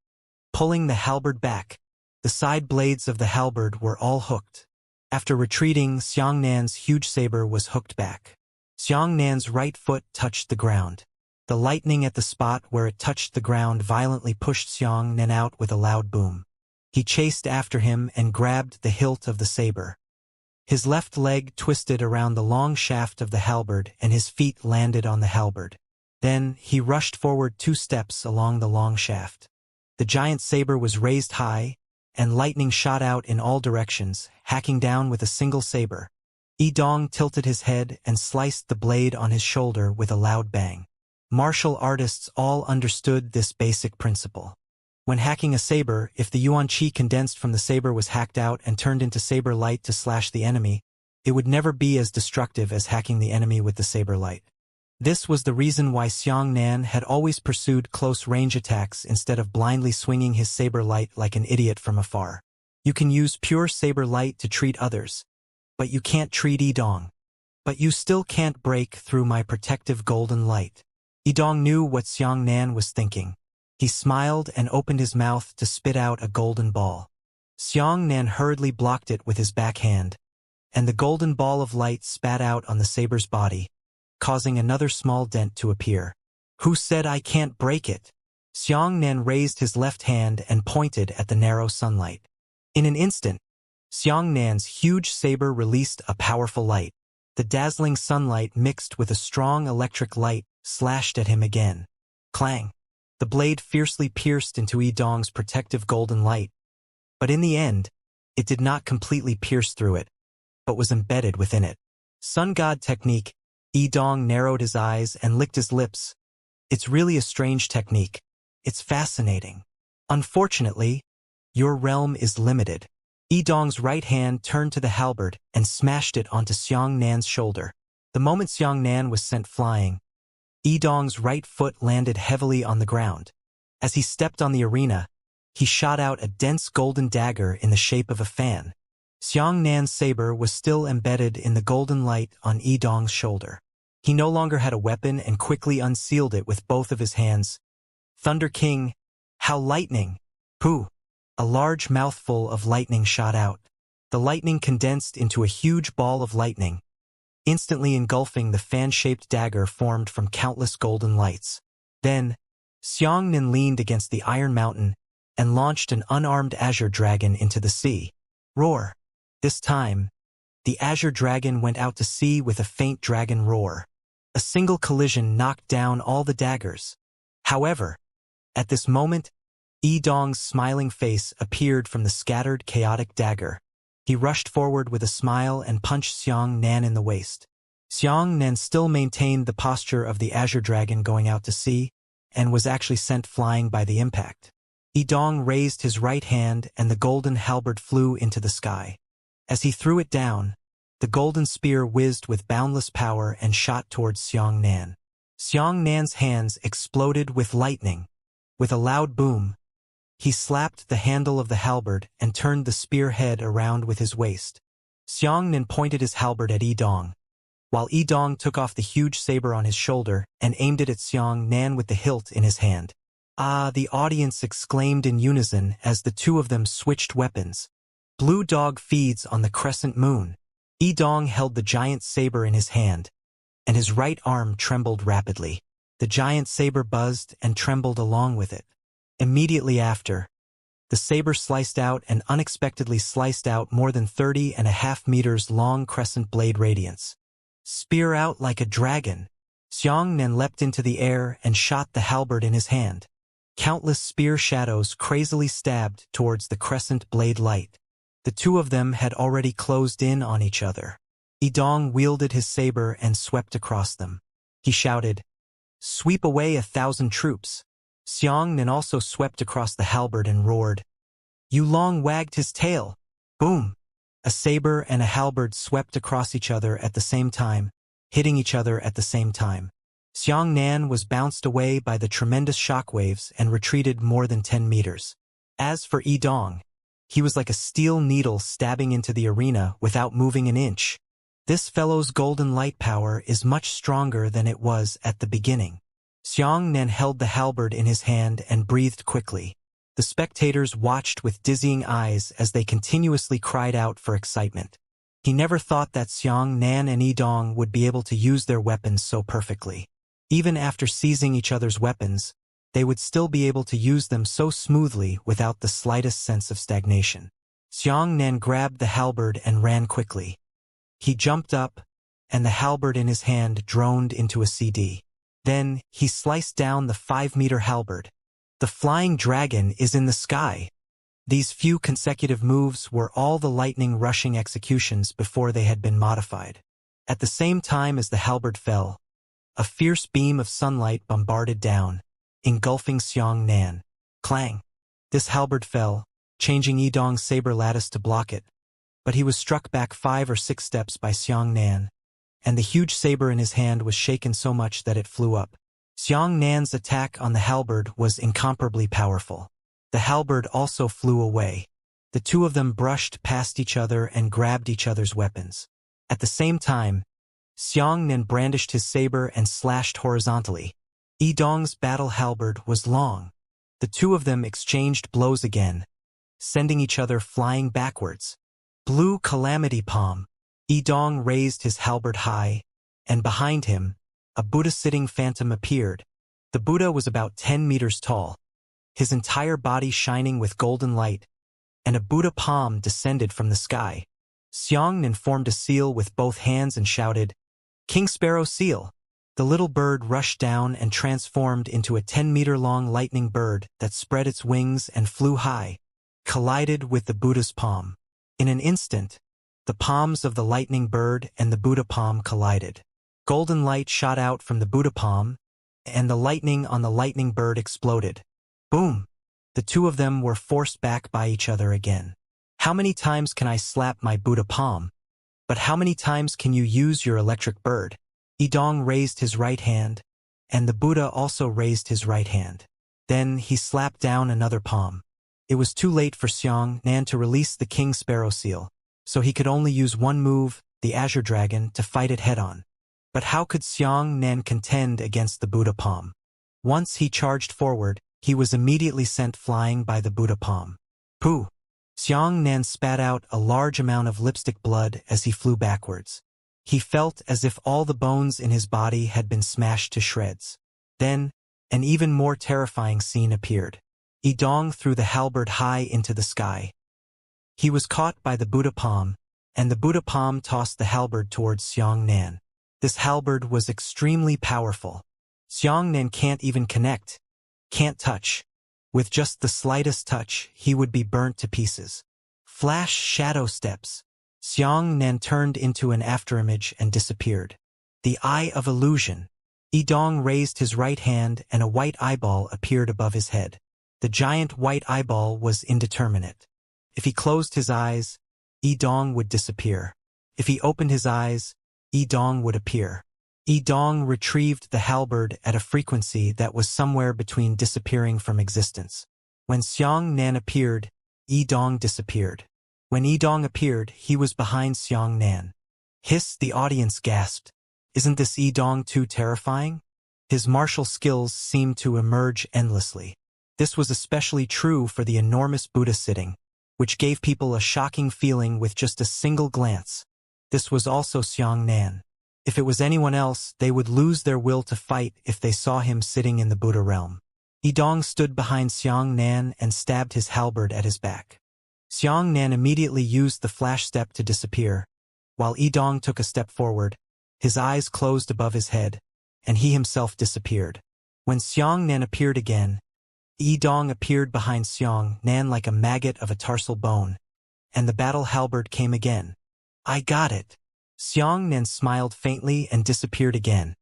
pulling the halberd back. The side blades of the halberd were all hooked. After retreating, Xiangnan's huge saber was hooked back. Xiangnan's right foot touched the ground. The lightning at the spot where it touched the ground violently pushed Xiangnan out with a loud boom. He chased after him and grabbed the hilt of the saber. His left leg twisted around the long shaft of the halberd and his feet landed on the halberd. Then, he rushed forward 2 steps along the long shaft. The giant saber was raised high, and lightning shot out in all directions, hacking down with a single saber. Yi Dong tilted his head and sliced the blade on his shoulder with a loud bang. Martial artists all understood this basic principle. When hacking a saber, if the yuan qi condensed from the saber was hacked out and turned into saber light to slash the enemy, it would never be as destructive as hacking the enemy with the saber light. This was the reason why Xiangnan had always pursued close-range attacks instead of blindly swinging his saber light like an idiot from afar. You can use pure saber light to treat others, but you can't treat Yi Dong. But you still can't break through my protective golden light. Yi Dong knew what Xiangnan was thinking. He smiled and opened his mouth to spit out a golden ball. Xiangnan hurriedly blocked it with his backhand, and the golden ball of light spat out on the saber's body, causing another small dent to appear. Who said I can't break it? Xiangnan raised his left hand and pointed at the narrow sunlight. In an instant, Xiangnan's huge saber released a powerful light. The dazzling sunlight mixed with a strong electric light slashed at him again. Clang! The blade fiercely pierced into Yi Dong's protective golden light. But in the end, it did not completely pierce through it, but was embedded within it. Sun God technique. Yi Dong narrowed his eyes and licked his lips. It's really a strange technique. It's fascinating. Unfortunately, your realm is limited. Yi Dong's right hand turned to the halberd and smashed it onto Xiangnan's shoulder. The moment Xiangnan was sent flying, Yi Dong's right foot landed heavily on the ground. As he stepped on the arena, he shot out a dense golden dagger in the shape of a fan. Xiangnan's saber was still embedded in the golden light on Yi Dong's shoulder. He no longer had a weapon and quickly unsealed it with both of his hands. Thunder King, how lightning! Pooh! A large mouthful of lightning shot out. The lightning condensed into a huge ball of lightning, instantly engulfing the fan-shaped dagger formed from countless golden lights. Then, Xiangnan leaned against the iron mountain and launched an unarmed azure dragon into the sea. Roar! This time, the azure dragon went out to sea with a faint dragon roar. A single collision knocked down all the daggers. However, at this moment, Yi Dong's smiling face appeared from the scattered, chaotic dagger. He rushed forward with a smile and punched Xiangnan in the waist. Xiangnan still maintained the posture of the azure dragon going out to sea, and was actually sent flying by the impact. Yi Dong raised his right hand and the golden halberd flew into the sky. As he threw it down, the golden spear whizzed with boundless power and shot towards Xiangnan. Xiangnan's hands exploded with lightning. With a loud boom, he slapped the handle of the halberd and turned the spear head around with his waist. Xiangnan pointed his halberd at Yi Dong, while Yi Dong took off the huge saber on his shoulder and aimed it at Xiangnan with the hilt in his hand. Ah, the audience exclaimed in unison as the two of them switched weapons. Blue Dog feeds on the crescent moon. Yi Dong held the giant saber in his hand, and his right arm trembled rapidly. The giant saber buzzed and trembled along with it. Immediately after, the saber sliced out and unexpectedly sliced out more than 30.5 meters long crescent blade radiance. Spear out like a dragon. Xiangnan leapt into the air and shot the halberd in his hand. Countless spear shadows crazily stabbed towards the crescent blade light. The two of them had already closed in on each other. Yi Dong wielded his saber and swept across them. He shouted, "Sweep away 1,000 troops." Xiangnan also swept across the halberd and roared. Yu Long wagged his tail. Boom! A saber and a halberd swept across each other at the same time, hitting each other at the same time. Xianxia was bounced away by the tremendous shockwaves and retreated more than 10 meters. As for Yidong, he was like a steel needle stabbing into the arena without moving an inch. This fellow's golden light power is much stronger than it was at the beginning. Xianxia held the halberd in his hand and breathed quickly. The spectators watched with dizzying eyes as they continuously cried out for excitement. He never thought that Xianxia and Yidong would be able to use their weapons so perfectly. Even after seizing each other's weapons, they would still be able to use them so smoothly without the slightest sense of stagnation. Xianxia grabbed the halberd and ran quickly. He jumped up, and the halberd in his hand droned into a CD. Then, he sliced down the 5-meter halberd. The flying dragon is in the sky. These few consecutive moves were all the lightning-rushing executions before they had been modified. At the same time as the halberd fell, a fierce beam of sunlight bombarded down, engulfing Xianxia. Clang! This halberd fell, changing Yidong's saber lattice to block it, but he was struck back 5 or 6 steps by Xianxia, and the huge saber in his hand was shaken so much that it flew up. Xianxia's attack on the halberd was incomparably powerful. The halberd also flew away. The two of them brushed past each other and grabbed each other's weapons. At the same time, Xianxia brandished his saber and slashed horizontally. Yidong's battle halberd was long. The two of them exchanged blows again, sending each other flying backwards. Blue calamity palm. Yidong raised his halberd high, and behind him, a Buddha-sitting phantom appeared. The Buddha was about 10 meters tall, his entire body shining with golden light, and a Buddha palm descended from the sky. Xianxia formed a seal with both hands and shouted, "King Sparrow Seal!" The little bird rushed down and transformed into a 10-meter-long lightning bird that spread its wings and flew high, collided with the Buddha's palm. In an instant, the palms of the lightning bird and the Buddha palm collided. Golden light shot out from the Buddha palm, and the lightning on the lightning bird exploded. Boom! The two of them were forced back by each other again. How many times can I slap my Buddha palm? But how many times can you use your electric bird? Yidong raised his right hand, and the Buddha also raised his right hand. Then he slapped down another palm. It was too late for Xianxia to release the King Sparrow Seal, so he could only use one move, the Azure Dragon, to fight it head-on. But how could Xianxia contend against the Buddha palm? Once he charged forward, he was immediately sent flying by the Buddha palm. Pooh! Xianxia spat out a large amount of lipstick blood as he flew backwards. He felt as if all the bones in his body had been smashed to shreds. Then, an even more terrifying scene appeared. Yidong threw the halberd high into the sky. He was caught by the Buddha palm, and the Buddha palm tossed the halberd towards Xianxia. This halberd was extremely powerful. Xianxia can't even connect, can't touch. With just the slightest touch, he would be burnt to pieces. Flash shadow steps. Xianxia turned into an afterimage and disappeared. The Eye of Illusion. Yidong raised his right hand and a white eyeball appeared above his head. The giant white eyeball was indeterminate. If he closed his eyes, Yidong would disappear. If he opened his eyes, Yidong would appear. Yidong retrieved the halberd at a frequency that was somewhere between disappearing from existence. When Xianxia appeared, Yidong disappeared. When Yidong appeared, he was behind Xianxia. Hiss, the audience gasped. Isn't this Yidong too terrifying? His martial skills seemed to emerge endlessly. This was especially true for the enormous Buddha sitting, which gave people a shocking feeling with just a single glance. This was also Xianxia. If it was anyone else, they would lose their will to fight if they saw him sitting in the Buddha realm. Yidong stood behind Xianxia and stabbed his halberd at his back. Xianxia immediately used the flash step to disappear, while Yidong took a step forward. His eyes closed above his head, and he himself disappeared. When Xianxia appeared again, Yidong appeared behind Xianxia like a maggot of a tarsal bone, and the battle halberd came again. I got it. Xianxia smiled faintly and disappeared again,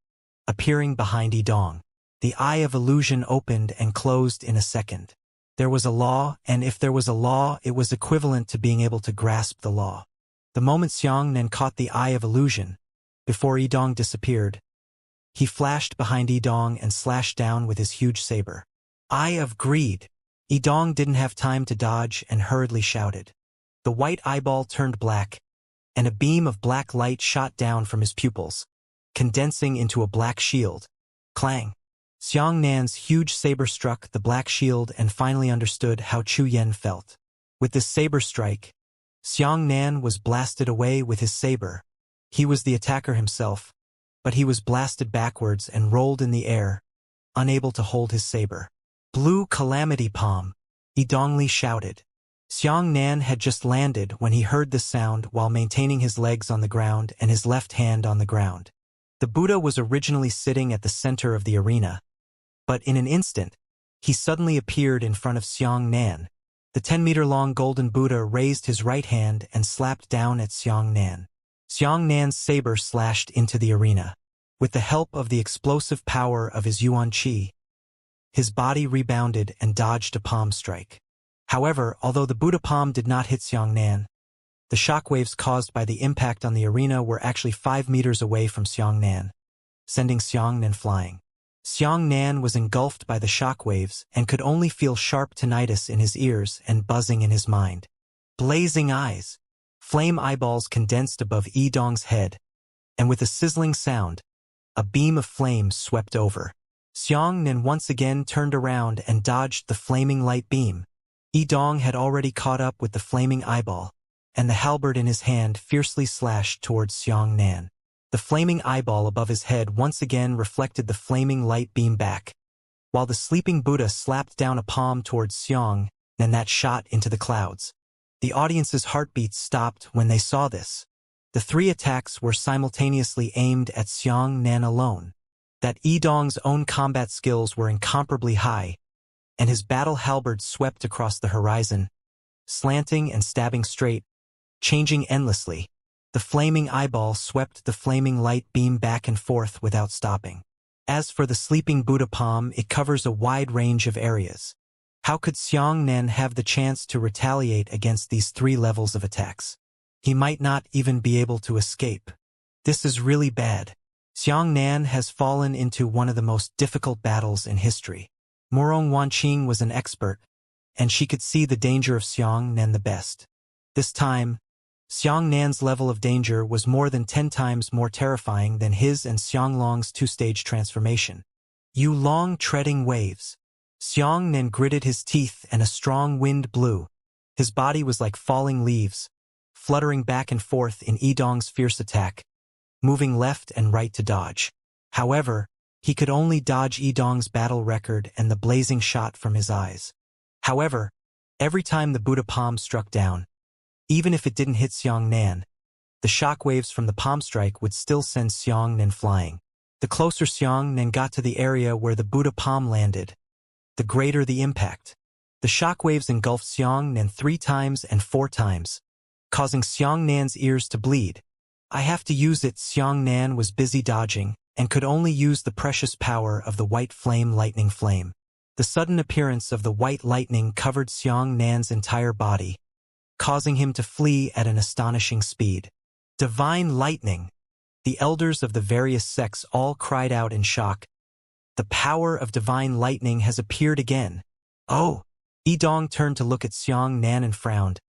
appearing behind Yidong. The Eye of Illusion opened and closed in a second. There was a law, and if there was a law, it was equivalent to being able to grasp the law. The moment Xianxia caught the eye of illusion, before Yidong disappeared, he flashed behind Yidong and slashed down with his huge saber. Eye of greed! Yidong didn't have time to dodge and hurriedly shouted. The white eyeball turned black, and a beam of black light shot down from his pupils, condensing into a black shield. Clang! Xianxia's huge saber struck the black shield and finally understood how Chu Yan felt. With this saber strike, Xianxia was blasted away with his saber. He was the attacker himself, but he was blasted backwards and rolled in the air, unable to hold his saber. Blue calamity palm! Yidongli shouted. Xianxia had just landed when he heard the sound while maintaining his legs on the ground and his left hand on the ground. The Buddha was originally sitting at the center of the arena, but in an instant, he suddenly appeared in front of Xianxia. The 10-meter-long golden Buddha raised his right hand and slapped down at Xianxia. Xianxia's saber slashed into the arena. With the help of the explosive power of his yuan qi, his body rebounded and dodged a palm strike. However, although the Buddha palm did not hit Xianxia, the shockwaves caused by the impact on the arena were actually 5 meters away from Xianxia, sending Xianxia flying. Xianxia was engulfed by the shockwaves and could only feel sharp tinnitus in his ears and buzzing in his mind. Blazing eyes! Flame eyeballs condensed above Yidong's head, and with a sizzling sound, a beam of flame swept over. Xianxia once again turned around and dodged the flaming light beam. Yidong had already caught up with the flaming eyeball, and the halberd in his hand fiercely slashed towards Xianxia. The flaming eyeball above his head once again reflected the flaming light beam back, while the sleeping Buddha slapped down a palm towards Xianxia and that shot into the clouds. The audience's heartbeats stopped when they saw this. The 3 attacks were simultaneously aimed at Xianxia alone. That Yidong's own combat skills were incomparably high, and his battle halberd swept across the horizon, slanting and stabbing straight, changing endlessly. The flaming eyeball swept the flaming light beam back and forth without stopping. As for the sleeping Buddha palm, it covers a wide range of areas. How could Xianxia have the chance to retaliate against these 3 levels of attacks? He might not even be able to escape. This is really bad. Xianxia has fallen into one of the most difficult battles in history. Morong Wanqing was an expert, and she could see the danger of Xianxia the best. This time, Xianxia's level of danger was more than 10 times more terrifying than his and Xianglong's 2-stage transformation. You long treading waves. Xianxia gritted his teeth and a strong wind blew. His body was like falling leaves, fluttering back and forth in Yidong's fierce attack, moving left and right to dodge. However, he could only dodge Yidong's battle record and the blazing shot from his eyes. However, every time the Buddha palm struck down, even if it didn't hit Xianxia, the shockwaves from the palm strike would still send Xianxia flying. The closer Xianxia got to the area where the Buddha palm landed, the greater the impact. The shockwaves engulfed Xianxia 3 times and 4 times, causing Xianxia's ears to bleed. I have to use it. Xianxia was busy dodging and could only use the precious power of the white flame lightning flame. The sudden appearance of the white lightning covered Xianxia's entire body, causing him to flee at an astonishing speed. Divine lightning! The elders of the various sects all cried out in shock. The power of divine lightning has appeared again. Oh! Yidong turned to look at Xianxia and frowned.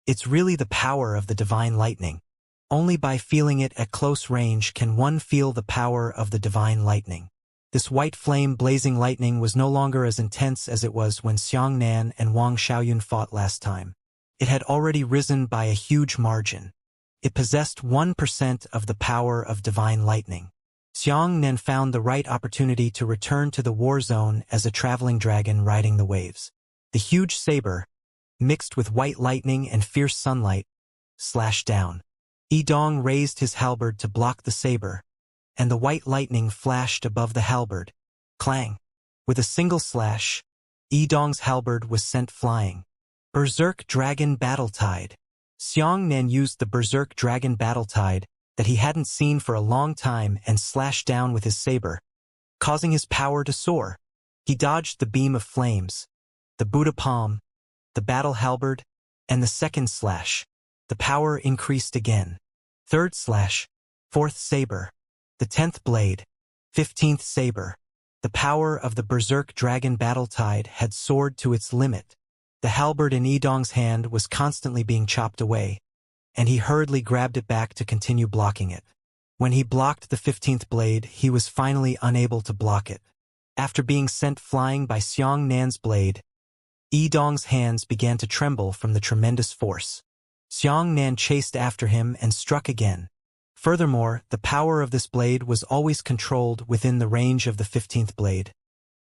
It's really the power of the divine lightning. Only by feeling it at close range can one feel the power of the divine lightning. This white flame blazing lightning was no longer as intense as it was when Xianxia and Wang Xiaoyun fought last time. It had already risen by a huge margin. It possessed 1% of the power of divine lightning. Xianxia found the right opportunity to return to the war zone as a traveling dragon riding the waves. The huge saber, mixed with white lightning and fierce sunlight, slashed down. Yidong raised his halberd to block the saber, and the white lightning flashed above the halberd. Clang! With a single slash, Yidong's halberd was sent flying. Berserk Dragon Battle Tide. Xianxia used the Berserk Dragon Battle Tide that he hadn't seen for a long time and slashed down with his saber, causing his power to soar. He dodged the beam of flames, the Buddha palm, the battle halberd, and the second slash. The power increased again. Third slash, fourth saber, the 10th blade, 15th saber. The power of the berserk dragon battle tide had soared to its limit. The halberd in Yidong's hand was constantly being chopped away, and he hurriedly grabbed it back to continue blocking it. When he blocked the 15th blade, he was finally unable to block it. After being sent flying by Xiang Nan's blade, Yidong's hands began to tremble from the tremendous force. Xiang Nan chased after him and struck again. Furthermore, the power of this blade was always controlled within the range of the 15th blade,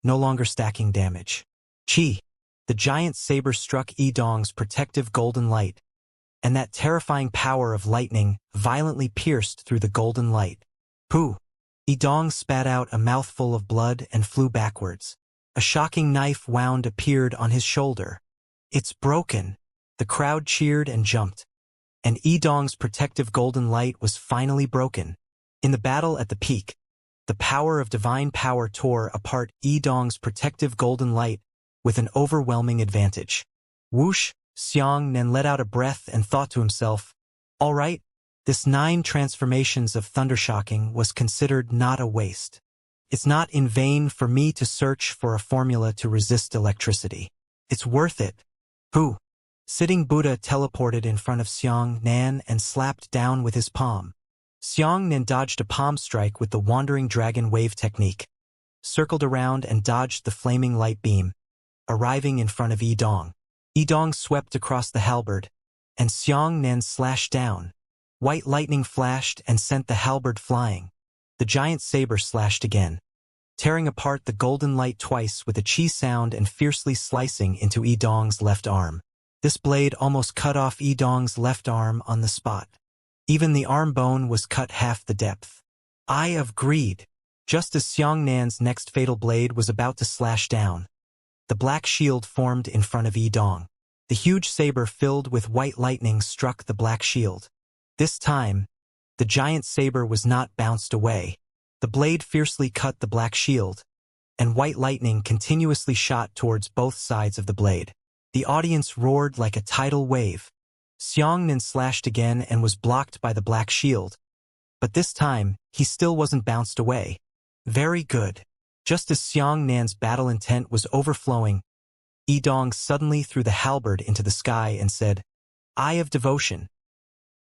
no longer stacking damage. Chi! The giant saber struck Yidong's protective golden light, and that terrifying power of lightning violently pierced through the golden light. Pooh! Yidong spat out a mouthful of blood and flew backwards. A shocking knife wound appeared on his shoulder. It's broken! The crowd cheered and jumped, and Yidong's protective golden light was finally broken. In the battle at the peak, the power of divine power tore apart Yidong's protective golden light with an overwhelming advantage. Whoosh! Xiang Nan let out a breath and thought to himself, all right, this 9 transformations of thundershocking was considered not a waste. It's not in vain for me to search for a formula to resist electricity. It's worth it. Who? Sitting Buddha teleported in front of Xiang Nan and slapped down with his palm. Xiang Nan dodged a palm strike with the wandering dragon wave technique, circled around and dodged the flaming light beam, arriving in front of Yidong. Yidong swept across the halberd, and Xiang Nan slashed down. White lightning flashed and sent the halberd flying. The giant saber slashed again, tearing apart the golden light twice with a chi sound and fiercely slicing into Yidong's left arm. This blade almost cut off Yidong's left arm on the spot. Even the arm bone was cut half the depth. Eye of Greed! Just as Xiang Nan's next fatal blade was about to slash down, the black shield formed in front of Yidong. The huge saber filled with white lightning struck the black shield. This time, the giant saber was not bounced away. The blade fiercely cut the black shield, and white lightning continuously shot towards both sides of the blade. The audience roared like a tidal wave. Xiang Nan slashed again and was blocked by the black shield, but this time, he still wasn't bounced away. Very good. Just as Xiang Nan's battle intent was overflowing, Yidong suddenly threw the halberd into the sky and said, Eye of Devotion.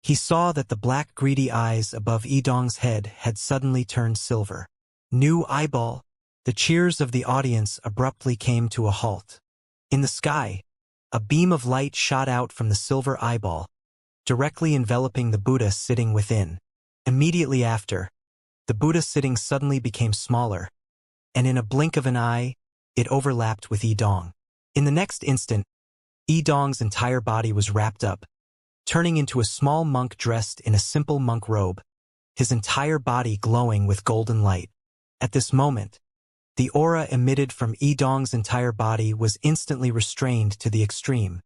He saw that the black greedy eyes above Yidong's head had suddenly turned silver. New eyeball! The cheers of the audience abruptly came to a halt. In the sky, a beam of light shot out from the silver eyeball, directly enveloping the Buddha sitting within. Immediately after, the Buddha sitting suddenly became smaller, and in a blink of an eye, it overlapped with Yidong. In the next instant, Yidong's entire body was wrapped up, turning into a small monk dressed in a simple monk robe, his entire body glowing with golden light. At this moment, the aura emitted from Yidong's entire body was instantly restrained to the extreme.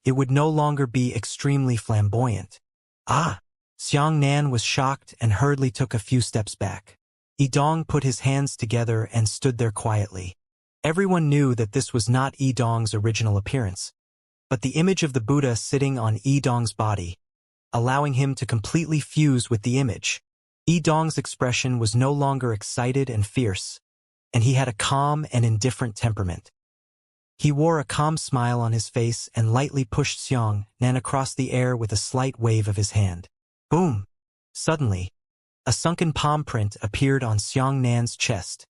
It would no longer be extremely flamboyant. Ah! Xiang Nan was shocked and hurriedly took a few steps back. Yidong put his hands together and stood there quietly. Everyone knew that this was not Yidong's original appearance, but the image of the Buddha sitting on Yidong's body, allowing him to completely fuse with the image. Yidong's expression was no longer excited and fierce, and he had a calm and indifferent temperament. He wore a calm smile on his face and lightly pushed Xiang Nan across the air with a slight wave of his hand. Boom! Suddenly, a sunken palm print appeared on Xiang Nan's chest.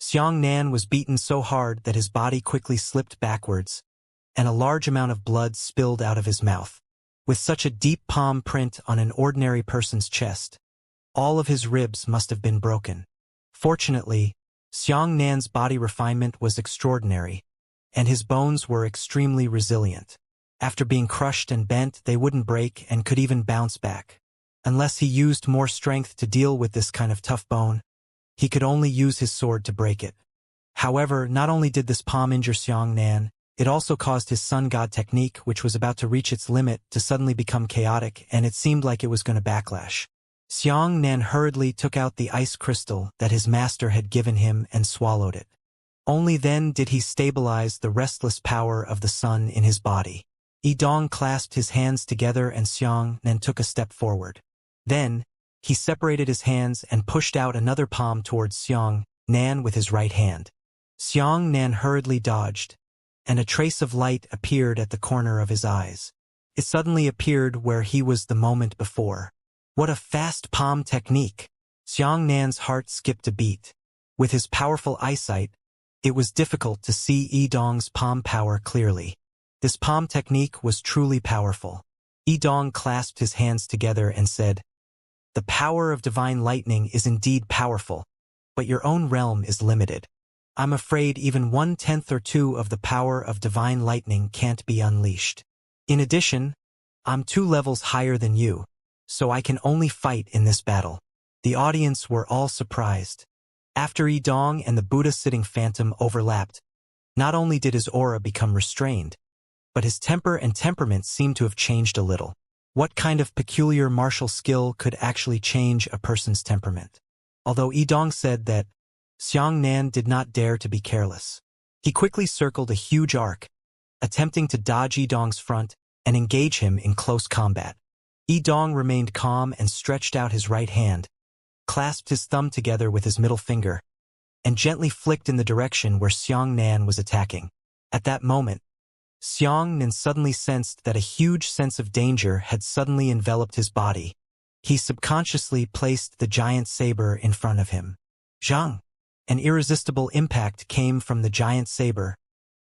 Xiang Nan was beaten so hard that his body quickly slipped backwards, and a large amount of blood spilled out of his mouth. With such a deep palm print on an ordinary person's chest, all of his ribs must have been broken. Fortunately, Xiang Nan's body refinement was extraordinary, and his bones were extremely resilient. After being crushed and bent, they wouldn't break and could even bounce back. Unless he used more strength to deal with this kind of tough bone, he could only use his sword to break it. However, not only did this palm injure Xiang Nan, it also caused his sun god technique, which was about to reach its limit, to suddenly become chaotic, and it seemed like it was going to backlash. Xiang Nan hurriedly took out the ice crystal that his master had given him and swallowed it. Only then did he stabilize the restless power of the sun in his body. Yidong clasped his hands together and Xianxia took a step forward. Then, he separated his hands and pushed out another palm towards Xianxia with his right hand. Xianxia hurriedly dodged, and a trace of light appeared at the corner of his eyes. It suddenly appeared where he was the moment before. What a fast palm technique! Xianxia's heart skipped a beat. With his powerful eyesight, it was difficult to see Yidong's palm power clearly. This palm technique was truly powerful. Yidong clasped his hands together and said, "The power of divine lightning is indeed powerful, but your own realm is limited. I'm afraid even 1/10 or 2 of the power of divine lightning can't be unleashed. In addition, I'm 2 levels higher than you, so I can only fight in this battle." The audience were all surprised. After Yidong and the Buddha-sitting phantom overlapped, not only did his aura become restrained, but his temper and temperament seemed to have changed a little. What kind of peculiar martial skill could actually change a person's temperament? Although Yidong said that Xianxia did not dare to be careless. He quickly circled a huge arc, attempting to dodge Yidong's front and engage him in close combat. Yidong remained calm and stretched out his right hand, clasped his thumb together with his middle finger, and gently flicked in the direction where Xianxia was attacking. At that moment, Xianxia suddenly sensed that a huge sense of danger had suddenly enveloped his body. He subconsciously placed the giant saber in front of him. Zhang! An irresistible impact came from the giant saber,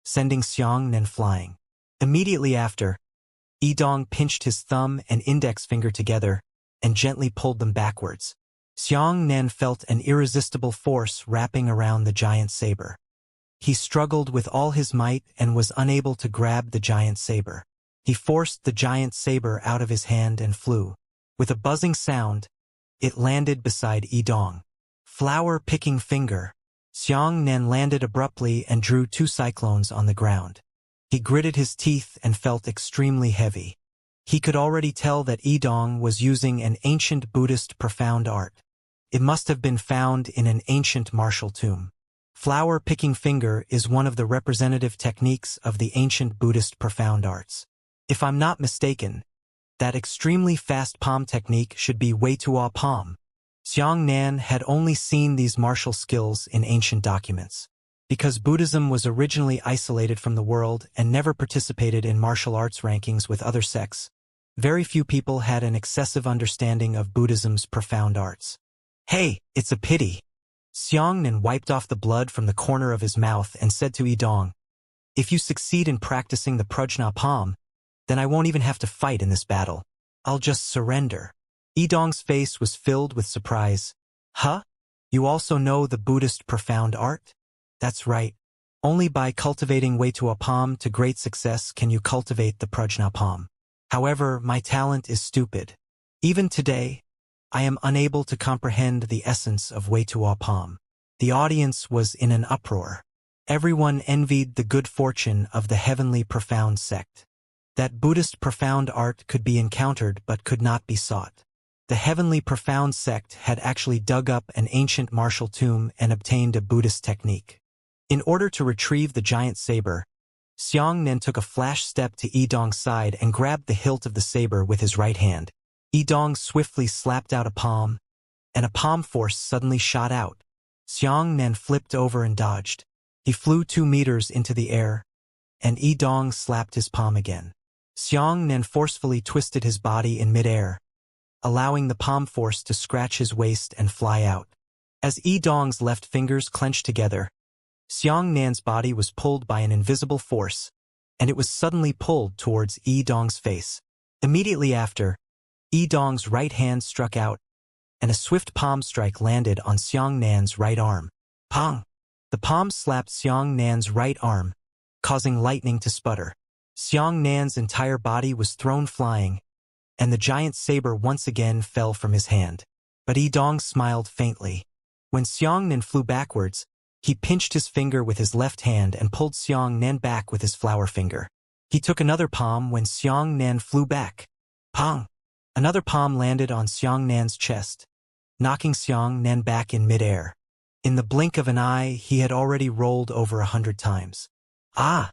sending Xianxia flying. Immediately after, Yidong pinched his thumb and index finger together and gently pulled them backwards. Xianxia felt an irresistible force wrapping around the giant saber. He struggled with all his might and was unable to grab the giant saber. He forced the giant saber out of his hand and flew. With a buzzing sound, it landed beside Yidong. Flower-picking finger. Xianxia landed abruptly and drew 2 cyclones on the ground. He gritted his teeth and felt extremely heavy. He could already tell that Yidong was using an ancient Buddhist profound art. It must have been found in an ancient martial tomb. Flower-picking finger is one of the representative techniques of the ancient Buddhist profound arts. If I'm not mistaken, that extremely fast palm technique should be Wei-Tua palm. Xianxia had only seen these martial skills in ancient documents. Because Buddhism was originally isolated from the world and never participated in martial arts rankings with other sects, very few people had an excessive understanding of Buddhism's profound arts. "Hey, it's a pity." Xianxia wiped off the blood from the corner of his mouth and said to Yidong, "If you succeed in practicing the Prajna palm, then I won't even have to fight in this battle. I'll just surrender." Yidong's face was filled with surprise. "Huh? You also know the Buddhist profound art?" "That's right. Only by cultivating Wei-Tua palm to great success can you cultivate the Prajna palm. However, my talent is stupid. Even today, I am unable to comprehend the essence of Wei-Tua palm." The audience was in an uproar. Everyone envied the good fortune of the heavenly profound sect. That Buddhist profound art could be encountered but could not be sought. The heavenly profound sect had actually dug up an ancient martial tomb and obtained a Buddhist technique. In order to retrieve the giant saber, Xianxia took a flash step to Yidong's side and grabbed the hilt of the saber with his right hand. Yidong swiftly slapped out a palm, and a palm force suddenly shot out. Xianxia flipped over and dodged. He flew 2 meters into the air, and Yidong slapped his palm again. Xianxia forcefully twisted his body in midair, allowing the palm force to scratch his waist and fly out. As Yidong's left fingers clenched together, Xianxia's body was pulled by an invisible force, and it was suddenly pulled towards Yidong's face. Immediately after, Yidong's right hand struck out, and a swift palm strike landed on Xianxia's right arm. Pong! The palm slapped Xianxia's right arm, causing lightning to sputter. Xianxia's entire body was thrown flying, and the giant saber once again fell from his hand. But Yidong smiled faintly. When Xianxia flew backwards, he pinched his finger with his left hand and pulled Xianxia back with his flower finger. He took another palm when Xianxia flew back. Pong! Another palm landed on Xianxia's chest, knocking Xianxia back in midair. In the blink of an eye, he had already rolled over 100 times. Ah!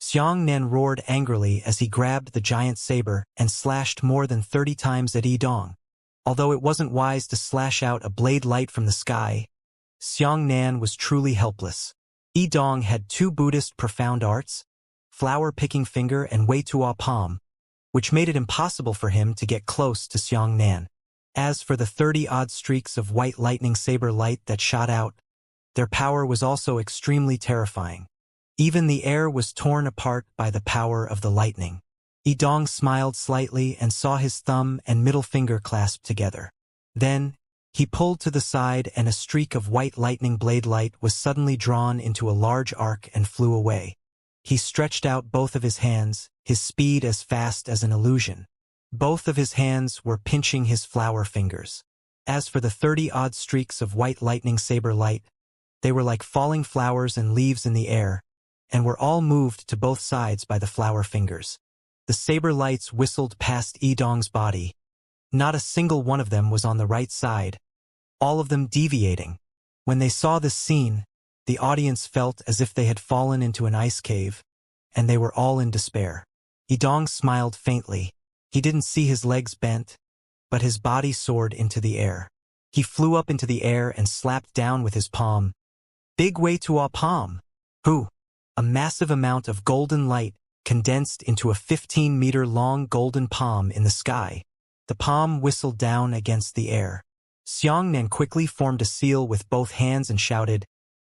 Xianxia roared angrily as he grabbed the giant saber and slashed more than 30 times at Yidong. Although it wasn't wise to slash out a blade light from the sky, Xianxia was truly helpless. Yidong had two Buddhist profound arts, flower-picking finger and Wei Tuo palm, which made it impossible for him to get close to Xianxia. As for the 30-odd streaks of white lightning saber light that shot out, their power was also extremely terrifying. Even the air was torn apart by the power of the lightning. Yidong smiled slightly and saw his thumb and middle finger clasped together. Then, he pulled to the side and a streak of white lightning blade light was suddenly drawn into a large arc and flew away. He stretched out both of his hands, his speed as fast as an illusion. Both of his hands were pinching his flower fingers. As for the 30-odd streaks of white lightning saber light, they were like falling flowers and leaves in the air, and were all moved to both sides by the flower fingers. The saber lights whistled past Yidong's body. Not a single one of them was on the right side, all of them deviating. When they saw this scene, the audience felt as if they had fallen into an ice cave, and they were all in despair. Yidong smiled faintly. He didn't see his legs bent, but his body soared into the air. He flew up into the air and slapped down with his palm. Big Wei Tuo palm! Hu! A massive amount of golden light condensed into a 15-meter-long golden palm in the sky. The palm whistled down against the air. Xianxia quickly formed a seal with both hands and shouted,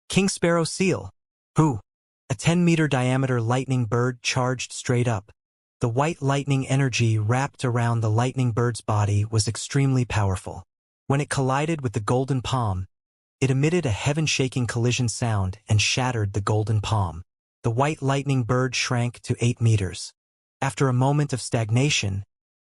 "King Sparrow Seal!" Hu! A 10-meter diameter lightning bird charged straight up. The white lightning energy wrapped around the lightning bird's body was extremely powerful. When it collided with the golden palm, it emitted a heaven-shaking collision sound and shattered the golden palm. The white lightning bird shrank to 8 meters. After a moment of stagnation,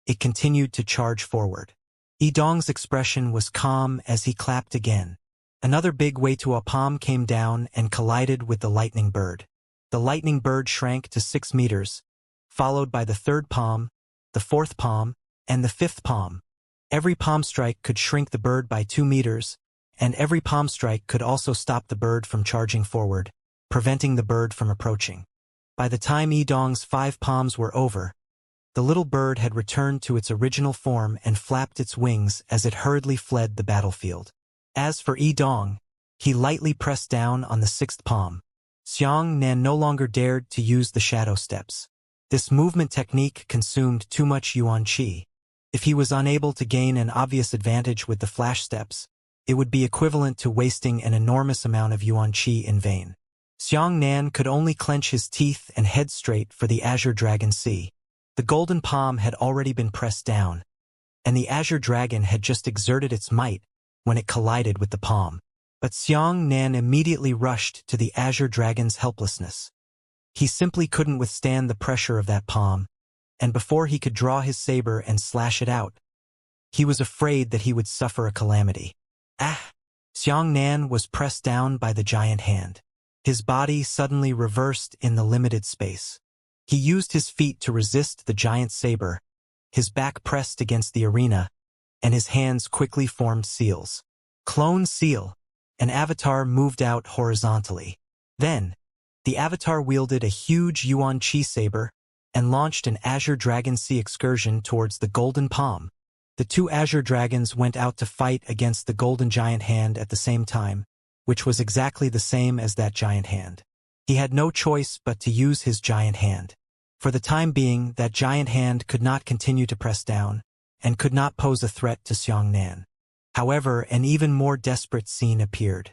it continued to charge forward. Yidong's expression was calm as he clapped again. Another big Wei Tuo palm came down and collided with the lightning bird. The lightning bird shrank to 6 meters, followed by the third palm, the fourth palm, and the fifth palm. Every palm strike could shrink the bird by 2 meters, and every palm strike could also stop the bird from charging forward, preventing the bird from approaching. By the time Yidong's 5 palms were over, the little bird had returned to its original form and flapped its wings as it hurriedly fled the battlefield. As for Yidong, he lightly pressed down on the 6th palm. Xianxia no longer dared to use the shadow steps. This movement technique consumed too much yuan qi. If he was unable to gain an obvious advantage with the flash steps, it would be equivalent to wasting an enormous amount of yuan qi in vain. Xianxia could only clench his teeth and head straight for the Azure Dragon Sea. The golden palm had already been pressed down, and the Azure Dragon had just exerted its might when it collided with the palm. But Xianxia immediately rushed to the Azure Dragon's helplessness. He simply couldn't withstand the pressure of that palm, and before he could draw his saber and slash it out, he was afraid that he would suffer a calamity. Ah! Xianxia was pressed down by the giant hand. His body suddenly reversed in the limited space. He used his feet to resist the giant saber, his back pressed against the arena, and his hands quickly formed seals. Clone seal! An avatar moved out horizontally. Then, the avatar wielded a huge yuan qi saber and launched an Azure Dragon Sea excursion towards the golden palm. The 2 Azure Dragons went out to fight against the golden giant hand at the same time, which was exactly the same as that giant hand. He had no choice but to use his giant hand. For the time being, that giant hand could not continue to press down, and could not pose a threat to Xianxia. However, an even more desperate scene appeared.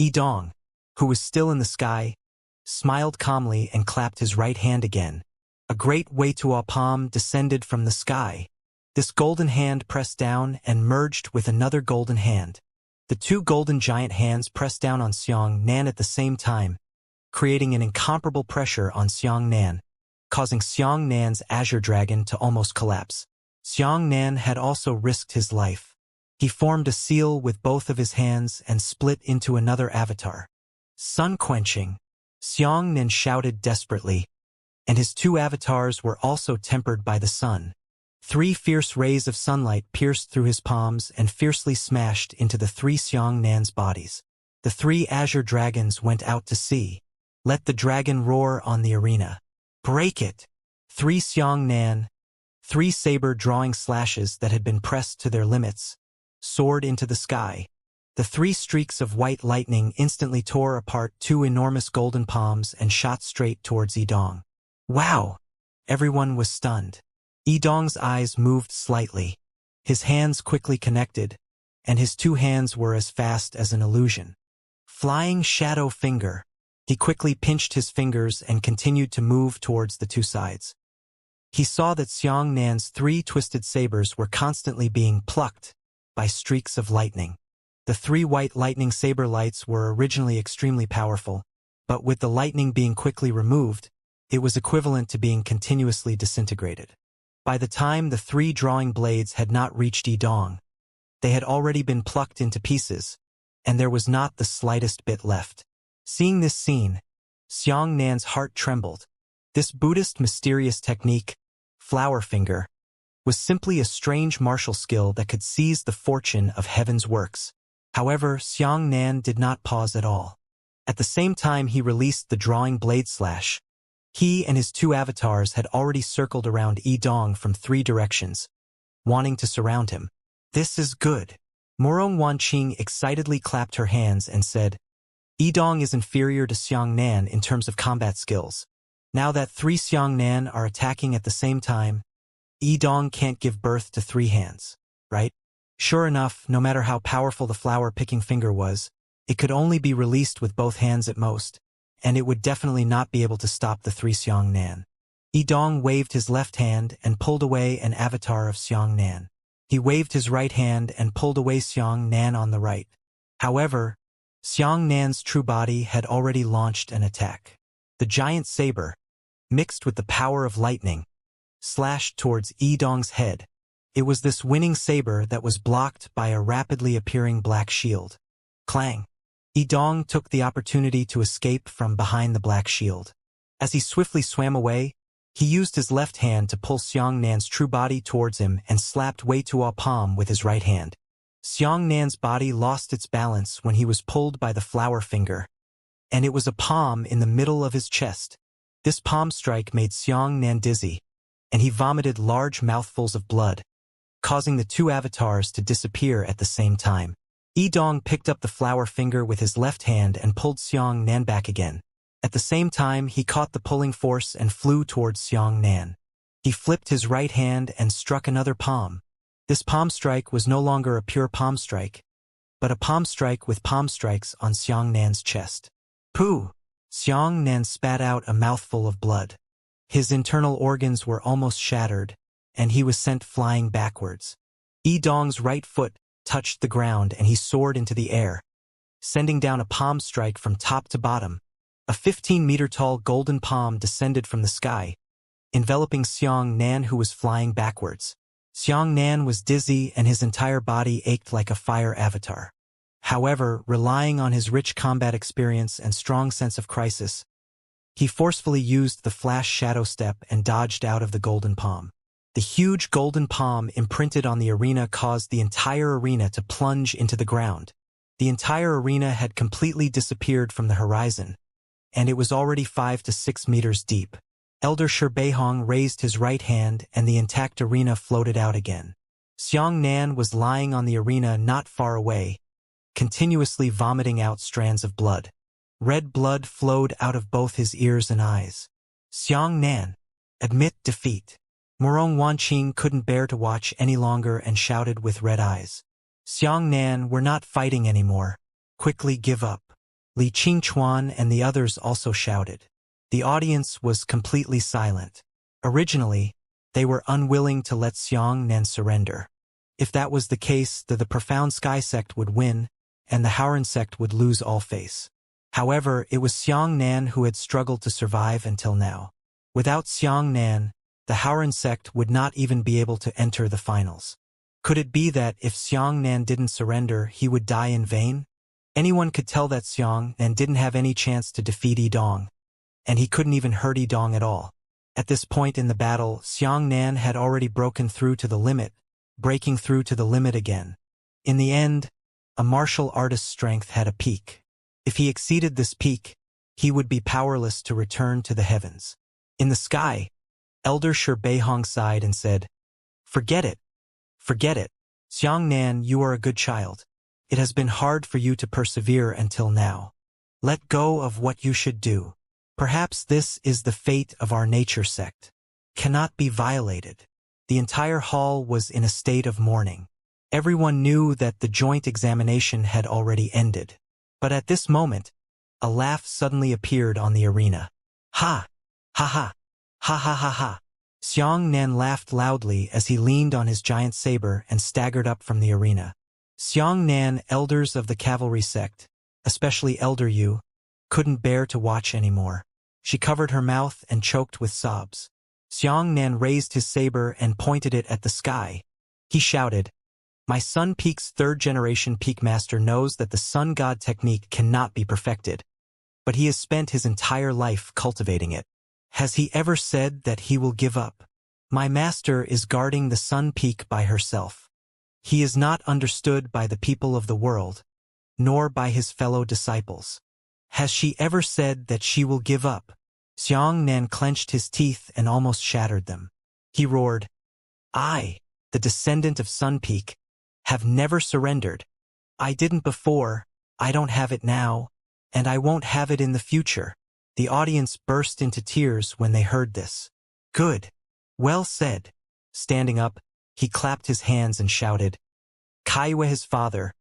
Yidong, who was still in the sky, smiled calmly and clapped his right hand again. A great Wei Tuo palm descended from the sky. This golden hand pressed down and merged with another golden hand. The 2 golden giant hands pressed down on Xianxia at the same time, creating an incomparable pressure on Xianxia, causing Xianxia's Azure Dragon to almost collapse. Xianxia had also risked his life. He formed a seal with both of his hands and split into another avatar. Sun-quenching! Xianxia shouted desperately, and his 2 avatars were also tempered by the sun. 3 fierce rays of sunlight pierced through his palms and fiercely smashed into the 3 Xianxia's bodies. The 3 azure dragons went out to sea. Let the dragon roar on the arena. Break it! 3 Xianxia, 3 saber drawing slashes that had been pressed to their limits, soared into the sky. The 3 streaks of white lightning instantly tore apart 2 enormous golden palms and shot straight towards Yidong. Wow! Everyone was stunned. Yidong's eyes moved slightly. His hands quickly connected, and his 2 hands were as fast as an illusion. Flying shadow finger. He quickly pinched his fingers and continued to move towards the 2 sides. He saw that Xianxia's 3 twisted sabers were constantly being plucked by streaks of lightning. The 3 white lightning saber lights were originally extremely powerful, but with the lightning being quickly removed, it was equivalent to being continuously disintegrated. By the time the 3 drawing blades had not reached Yidong, they had already been plucked into pieces, and there was not the slightest bit left. Seeing this scene, Xianxia's heart trembled. This Buddhist mysterious technique, flower finger, was simply a strange martial skill that could seize the fortune of heaven's works. However, Xianxia did not pause at all. At the same time he released the drawing blade slash, he and his 2 avatars had already circled around Yidong from 3 directions, wanting to surround him. This is good. Morong Wanqing excitedly clapped her hands and said, Yidong is inferior to Xianxia in terms of combat skills. Now that 3 Xianxia are attacking at the same time, Yidong can't give birth to 3 hands, right? Sure enough, no matter how powerful the flower-picking finger was, it could only be released with both hands at most, and it would definitely not be able to stop the 3 Xianxia. Yidong waved his left hand and pulled away an avatar of Xianxia. He waved his right hand and pulled away Xianxia on the right. However, Xianxia's true body had already launched an attack. The giant saber, mixed with the power of lightning, slashed towards Yidong's head. It was this winning saber that was blocked by a rapidly appearing black shield. Clang! Yidong took the opportunity to escape from behind the black shield. As he swiftly swam away, he used his left hand to pull Xianxia's true body towards him and slapped Wei Tuo palm with his right hand. Xianxia's body lost its balance when he was pulled by the flower finger, and it was a palm in the middle of his chest. This palm strike made Xianxia dizzy, and he vomited large mouthfuls of blood, causing the 2 avatars to disappear at the same time. Yidong picked up the flower finger with his left hand and pulled Xianxia back again. At the same time, he caught the pulling force and flew towards Xianxia. He flipped his right hand and struck another palm. This palm strike was no longer a pure palm strike, but a palm strike with palm strikes on Xianxia's chest. Pooh! Xianxia spat out a mouthful of blood. His internal organs were almost shattered, and he was sent flying backwards. Yidong's right foot touched the ground and he soared into the air, sending down a palm strike from top to bottom. A 15-meter-tall golden palm descended from the sky, enveloping Xianxia, who was flying backwards. Xianxia was dizzy and his entire body ached like a fire avatar. However, relying on his rich combat experience and strong sense of crisis, he forcefully used the flash shadow step and dodged out of the golden palm. The huge golden palm imprinted on the arena caused the entire arena to plunge into the ground. The entire arena had completely disappeared from the horizon, and it was already 5 to 6 meters deep. Elder Shirbehong raised his right hand and the intact arena floated out again. Xianxia was lying on the arena not far away, continuously vomiting out strands of blood. Red blood flowed out of both his ears and eyes. Xianxia, admit defeat. Morong Wanqing couldn't bear to watch any longer and shouted with red eyes. Xianxia, we're not fighting anymore. Quickly give up. Li Qingchuan and the others also shouted. The audience was completely silent. Originally, they were unwilling to let Xianxia surrender. If that was the case, the Profound Sky sect would win, and the Howren sect would lose all face. However, it was Xianxia who had struggled to survive until now. Without Xianxia, the Howren sect would not even be able to enter the finals. Could it be that if Xianxia didn't surrender, he would die in vain? Anyone could tell that Xianxia didn't have any chance to defeat Yidong, and he couldn't even hurt Yidong at all. At this point in the battle, Xianxia had already broken through to the limit, breaking through to the limit again. In the end, a martial artist's strength had a peak. If he exceeded this peak, he would be powerless to return to the heavens. In the sky, Elder Shi Beihong sighed and said, "Forget it. Forget it. Xiangnan, you are a good child. It has been hard for you to persevere until now. Let go of what you should do. Perhaps this is the fate of our nature sect. Cannot be violated." The entire hall was in a state of mourning. Everyone knew that the joint examination had already ended. But at this moment, a laugh suddenly appeared on the arena. Ha! Ha ha! Ha ha ha ha! Xiangnan laughed loudly as he leaned on his giant saber and staggered up from the arena. Xiangnan, elders of the cavalry sect, especially Elder Yu, couldn't bear to watch anymore. She covered her mouth and choked with sobs. Xiangnan raised his saber and pointed it at the sky. He shouted, "My Sun Peak's third-generation Peak Master knows that the Sun God technique cannot be perfected, but he has spent his entire life cultivating it. Has he ever said that he will give up? My master is guarding the Sun Peak by herself. He is not understood by the people of the world, nor by his fellow disciples. Has she ever said that she will give up?" Xiangnan clenched his teeth and almost shattered them. He roared, "I, the descendant of Sun Peak, have never surrendered. I didn't before, I don't have it now, and I won't have it in the future." The audience burst into tears when they heard this. "Good. Well said." Standing up, he clapped his hands and shouted, "Kaiwa, his father,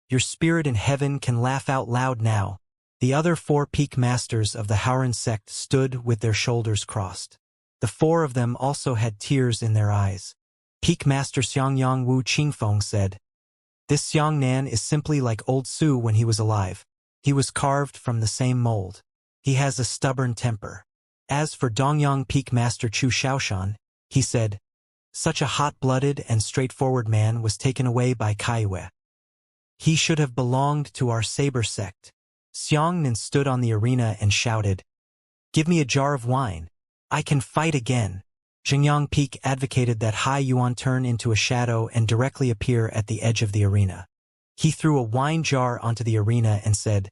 your spirit in heaven can laugh out loud now." The other 4 peak masters of the Haoran sect stood with their shoulders crossed. The 4 of them also had tears in their eyes. Peak Master Xiangyang Wu Qingfeng said, "This Xiangnan is simply like old Su when he was alive. He was carved from the same mold. He has a stubborn temper." As for Dongyang Peak Master Chu Shaoshan, he said, "Such a hot-blooded and straightforward man was taken away by Kaiwe. He should have belonged to our saber sect." Xiangnan stood on the arena and shouted, "Give me a jar of wine. I can fight again." Xingyang Peak advocated that Hai Yuan turn into a shadow and directly appear at the edge of the arena. He threw a wine jar onto the arena and said,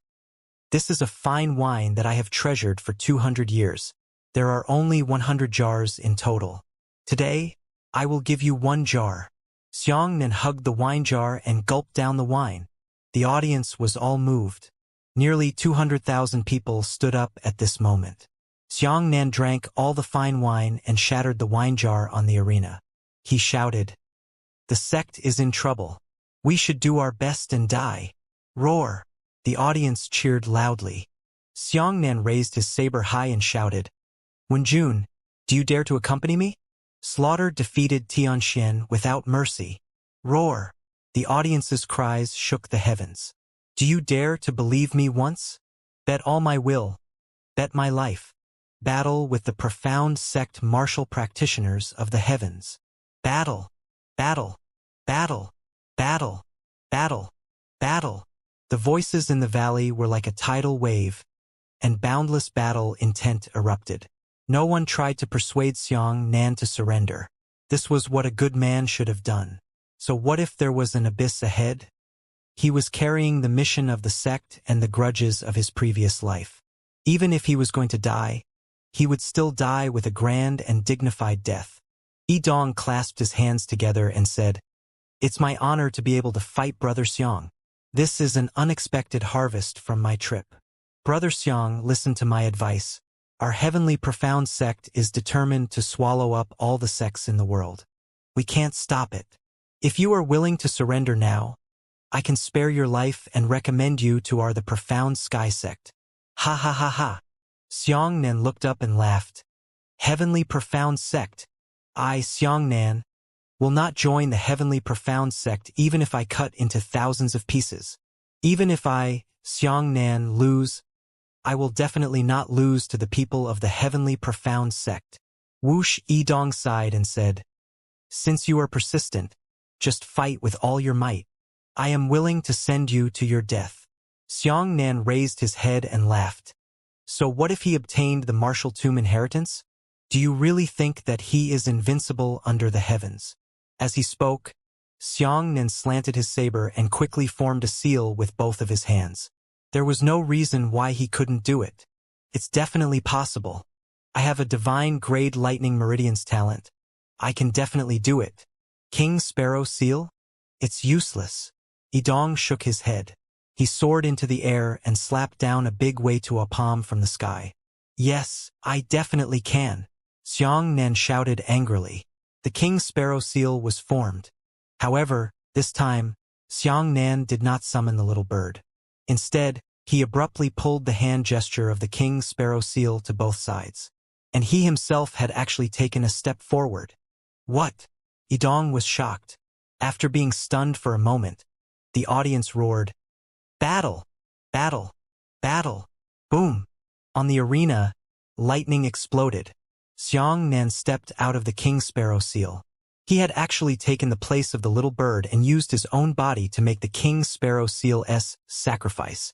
"This is a fine wine that I have treasured for 200 years. There are only 100 jars in total. Today, I will give you 1 jar." Xiangnan hugged the wine jar and gulped down the wine. The audience was all moved. Nearly 200,000 people stood up at this moment. Xiangnan drank all the fine wine and shattered the wine jar on the arena. He shouted, "The sect is in trouble. We should do our best and die." Roar! The audience cheered loudly. Xiangnan raised his saber high and shouted, "Wenjun, do you dare to accompany me?" Slaughter defeated Tianxian without mercy. Roar! The audience's cries shook the heavens. "Do you dare to believe me once? Bet all my will. Bet my life. Battle with the profound sect martial practitioners of the heavens. Battle! Battle! Battle! Battle! Battle! Battle!" The voices in the valley were like a tidal wave, and boundless battle intent erupted. No one tried to persuade Xiangnan to surrender. This was what a good man should have done. So what if there was an abyss ahead? He was carrying the mission of the sect and the grudges of his previous life. Even if he was going to die, he would still die with a grand and dignified death. Yidong clasped his hands together and said, "It's my honor to be able to fight Brother Xiang. This is an unexpected harvest from my trip. Brother Xiang, listen to my advice. Our heavenly profound sect is determined to swallow up all the sects in the world. We can't stop it. If you are willing to surrender now, I can spare your life and recommend you to our the profound sky sect." Ha ha ha ha. Xiangnan looked up and laughed. "Heavenly profound sect? I, Xiangnan, will not join the heavenly profound sect even if I cut into thousands of pieces. Even if I, Xiangnan, lose, I will definitely not lose to the people of the heavenly profound sect." Whoosh Yidong sighed and said, "Since you are persistent, just fight with all your might. I am willing to send you to your death." Xiangnan raised his head and laughed. "So what if he obtained the martial tomb inheritance? Do you really think that he is invincible under the heavens?" As he spoke, Xiangnan slanted his saber and quickly formed a seal with both of his hands. There was no reason why he couldn't do it. It's definitely possible. I have a divine grade lightning meridian's talent. I can definitely do it. King Sparrow Seal? It's useless. Yidong shook his head. He soared into the air and slapped down a big Wei-Tua palm from the sky. Yes, I definitely can. Xianxia shouted angrily. The King Sparrow Seal was formed. However, this time, Xianxia did not summon the little bird. Instead, he abruptly pulled the hand gesture of the King Sparrow Seal to both sides. And he himself had actually taken a step forward. What? Yidong was shocked. After being stunned for a moment, the audience roared, "Battle! Battle! Battle!" Boom! On the arena, lightning exploded. Xianxia stepped out of the King Sparrow Seal. He had actually taken the place of the little bird and used his own body to make the King Sparrow Seal's sacrifice.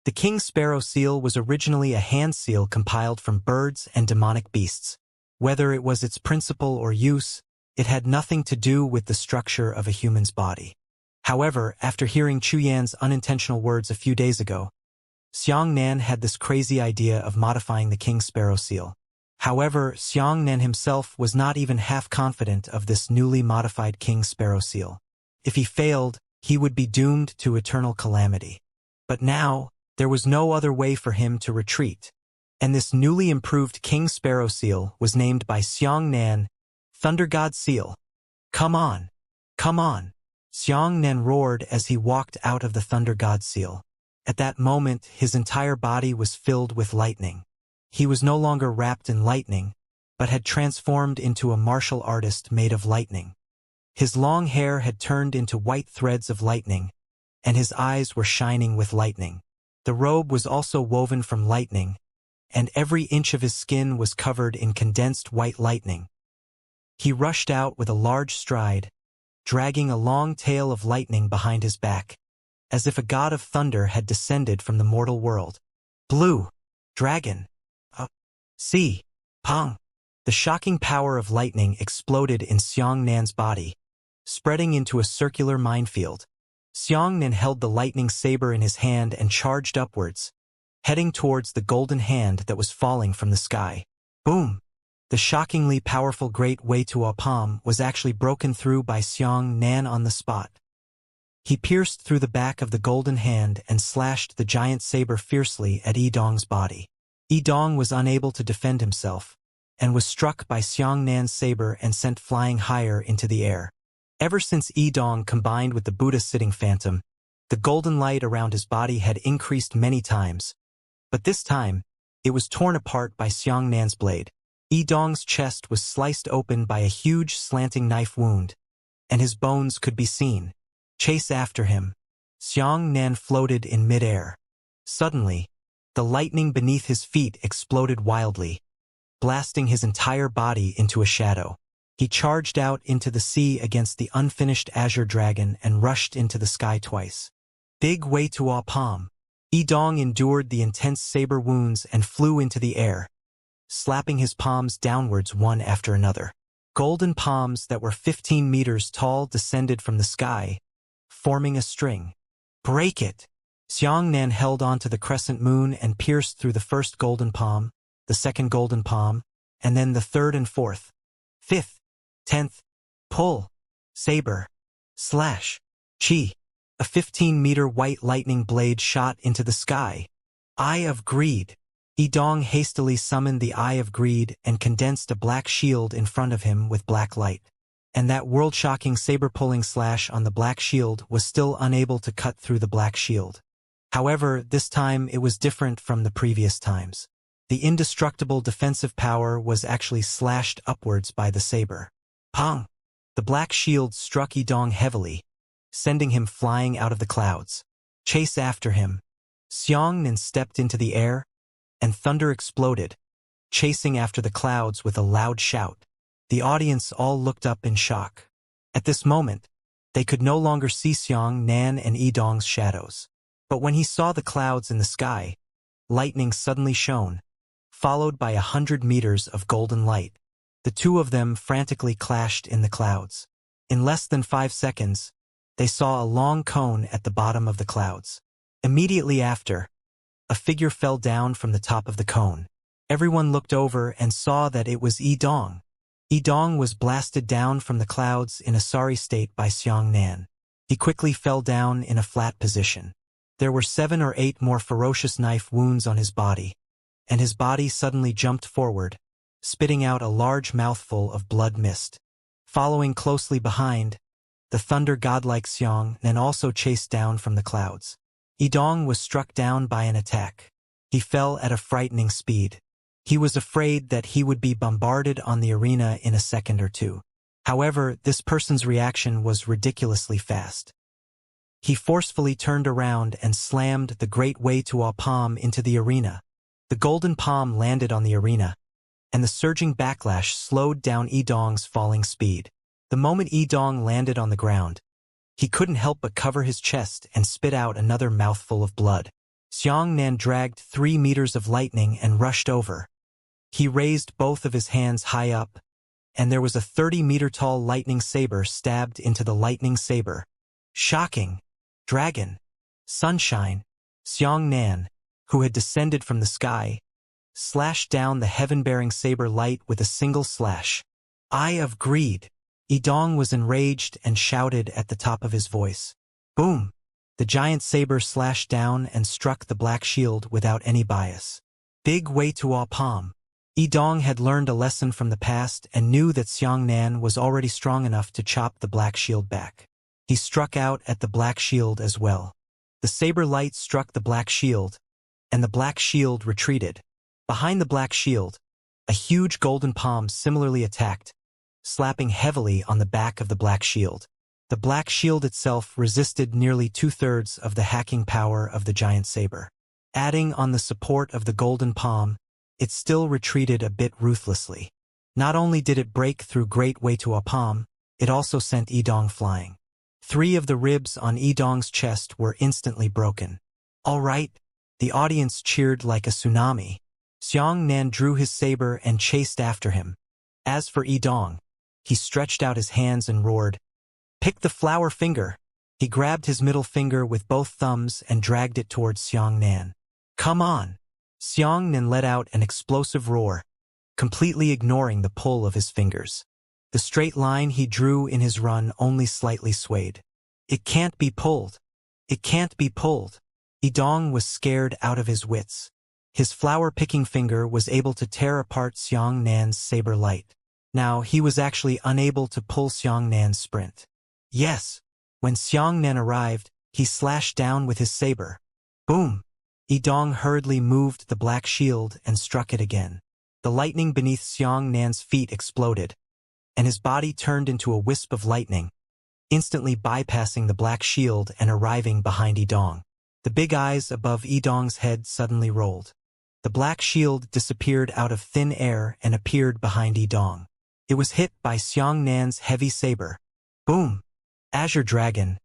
The King Sparrow Seal was originally a hand seal compiled from birds and demonic beasts. Whether it was its principle or use, it had nothing to do with the structure of a human's body. However, after hearing Chu Yan's unintentional words a few days ago, Xianxia had this crazy idea of modifying the King Sparrow Seal. However, Xianxia himself was not even half confident of this newly modified King Sparrow Seal. If he failed, he would be doomed to eternal calamity. But now, there was no other way for him to retreat. And this newly improved King Sparrow Seal was named by Xianxia Thunder God Seal. Come on! Come on! Xianxia roared as he walked out of the Thunder God Seal. At that moment, his entire body was filled with lightning. He was no longer wrapped in lightning, but had transformed into a martial artist made of lightning. His long hair had turned into white threads of lightning, and his eyes were shining with lightning. The robe was also woven from lightning, and every inch of his skin was covered in condensed white lightning. He rushed out with a large stride, dragging a long tail of lightning behind his back, as if a god of thunder had descended from the mortal world. Blue! Dragon! See! Pong! The shocking power of lightning exploded in Xianxia's body, spreading into a circular minefield. Xianxia held the lightning saber in his hand and charged upwards, heading towards the golden hand that was falling from the sky. Boom! The shockingly powerful great Wei-Tua palm was actually broken through by Xianxia on the spot. He pierced through the back of the golden hand and slashed the giant saber fiercely at Yidong's body. Yidong was unable to defend himself, and was struck by Xianxia's saber and sent flying higher into the air. Ever since Yidong combined with the Buddha sitting phantom, the golden light around his body had increased many times. But this time, it was torn apart by Xianxia's blade. Yidong's chest was sliced open by a huge slanting knife wound, and his bones could be seen. Chase after him. Xianxia floated in midair. Suddenly, the lightning beneath his feet exploded wildly, blasting his entire body into a shadow. He charged out into the sea against the unfinished azure dragon and rushed into the sky twice. Big Wei-Tua palm. Yidong endured the intense saber wounds and flew into the air, slapping his palms downwards one after another. Golden palms that were 15 meters tall descended from the sky, forming a string. Break it! Xianxia held onto the crescent moon and pierced through the first golden palm, the second golden palm, and then the third and fourth, fifth, 10th, pull, saber, slash, chi. A 15-meter white lightning blade shot into the sky. Eye of Greed. Yidong hastily summoned the Eye of Greed and condensed a black shield in front of him with black light. And that world-shocking saber-pulling slash on the black shield was still unable to cut through the black shield. However, this time it was different from the previous times. The indestructible defensive power was actually slashed upwards by the saber. Pong! The black shield struck Yidong heavily, sending him flying out of the clouds. Chase after him. Xianxia stepped into the air, and thunder exploded, chasing after the clouds with a loud shout. The audience all looked up in shock. At this moment, they could no longer see Xianxia and Yidong's shadows. But when he saw the clouds in the sky, lightning suddenly shone, followed by 100 meters of golden light. The two of them frantically clashed in the clouds. In less than 5 seconds, they saw a long cone at the bottom of the clouds. Immediately after, a figure fell down from the top of the cone. Everyone looked over and saw that it was Yidong. Yidong was blasted down from the clouds in a sorry state by Xianxia. He quickly fell down in a flat position. There were 7 or 8 more ferocious knife wounds on his body, and his body suddenly jumped forward, spitting out a large mouthful of blood mist. Following closely behind, the thunder godlike Xianxia also chased down from the clouds. Yidong was struck down by an attack. He fell at a frightening speed. He was afraid that he would be bombarded on the arena in a second or two. However, this person's reaction was ridiculously fast. He forcefully turned around and slammed the great Wuxia palm into the arena. The golden palm landed on the arena, and the surging backlash slowed down Yidong's falling speed. The moment Yidong landed on the ground, he couldn't help but cover his chest and spit out another mouthful of blood. Xianxia dragged 3 meters of lightning and rushed over. He raised both of his hands high up, and there was a 30-meter-tall lightning saber stabbed into the lightning saber. Shocking! Dragon! Sunshine! Xianxia, who had descended from the sky, slashed down the heaven-bearing saber light with a single slash. Eye of greed! Yidong was enraged and shouted at the top of his voice. Boom! The giant saber slashed down and struck the black shield without any bias. Big Wuxia palm! Yidong had learned a lesson from the past and knew that Xianxia was already strong enough to chop the black shield back. He struck out at the black shield as well. The saber light struck the black shield, and the black shield retreated. Behind the black shield, a huge golden palm similarly attacked, slapping heavily on the back of the black shield. The black shield itself resisted nearly 2/3 of the hacking power of the giant saber. Adding on the support of the golden palm, it still retreated a bit ruthlessly. Not only did it break through great Wuxia palm, it also sent Yidong flying. 3 of the ribs on Yidong's chest were instantly broken. All right, the audience cheered like a tsunami. Xianxia drew his saber and chased after him. As for Yidong, he stretched out his hands and roared, "Pick the flower finger!" He grabbed his middle finger with both thumbs and dragged it towards Xianxia. "Come on!" Xianxia let out an explosive roar, completely ignoring the pull of his fingers. The straight line he drew in his run only slightly swayed. "It can't be pulled! It can't be pulled!" Yidong was scared out of his wits. His flower-picking finger was able to tear apart Xianxia's saber light. Now he was actually unable to pull Xianxia's sprint. Yes! When Xianxia arrived, he slashed down with his saber. Boom! Yidong hurriedly moved the black shield and struck it again. The lightning beneath Xianxia's feet exploded, and his body turned into a wisp of lightning, instantly bypassing the black shield and arriving behind Yidong. The big eyes above Yidong's head suddenly rolled. The black shield disappeared out of thin air and appeared behind Yidong. It was hit by Xianxia's heavy saber. Boom! Azure Dragon,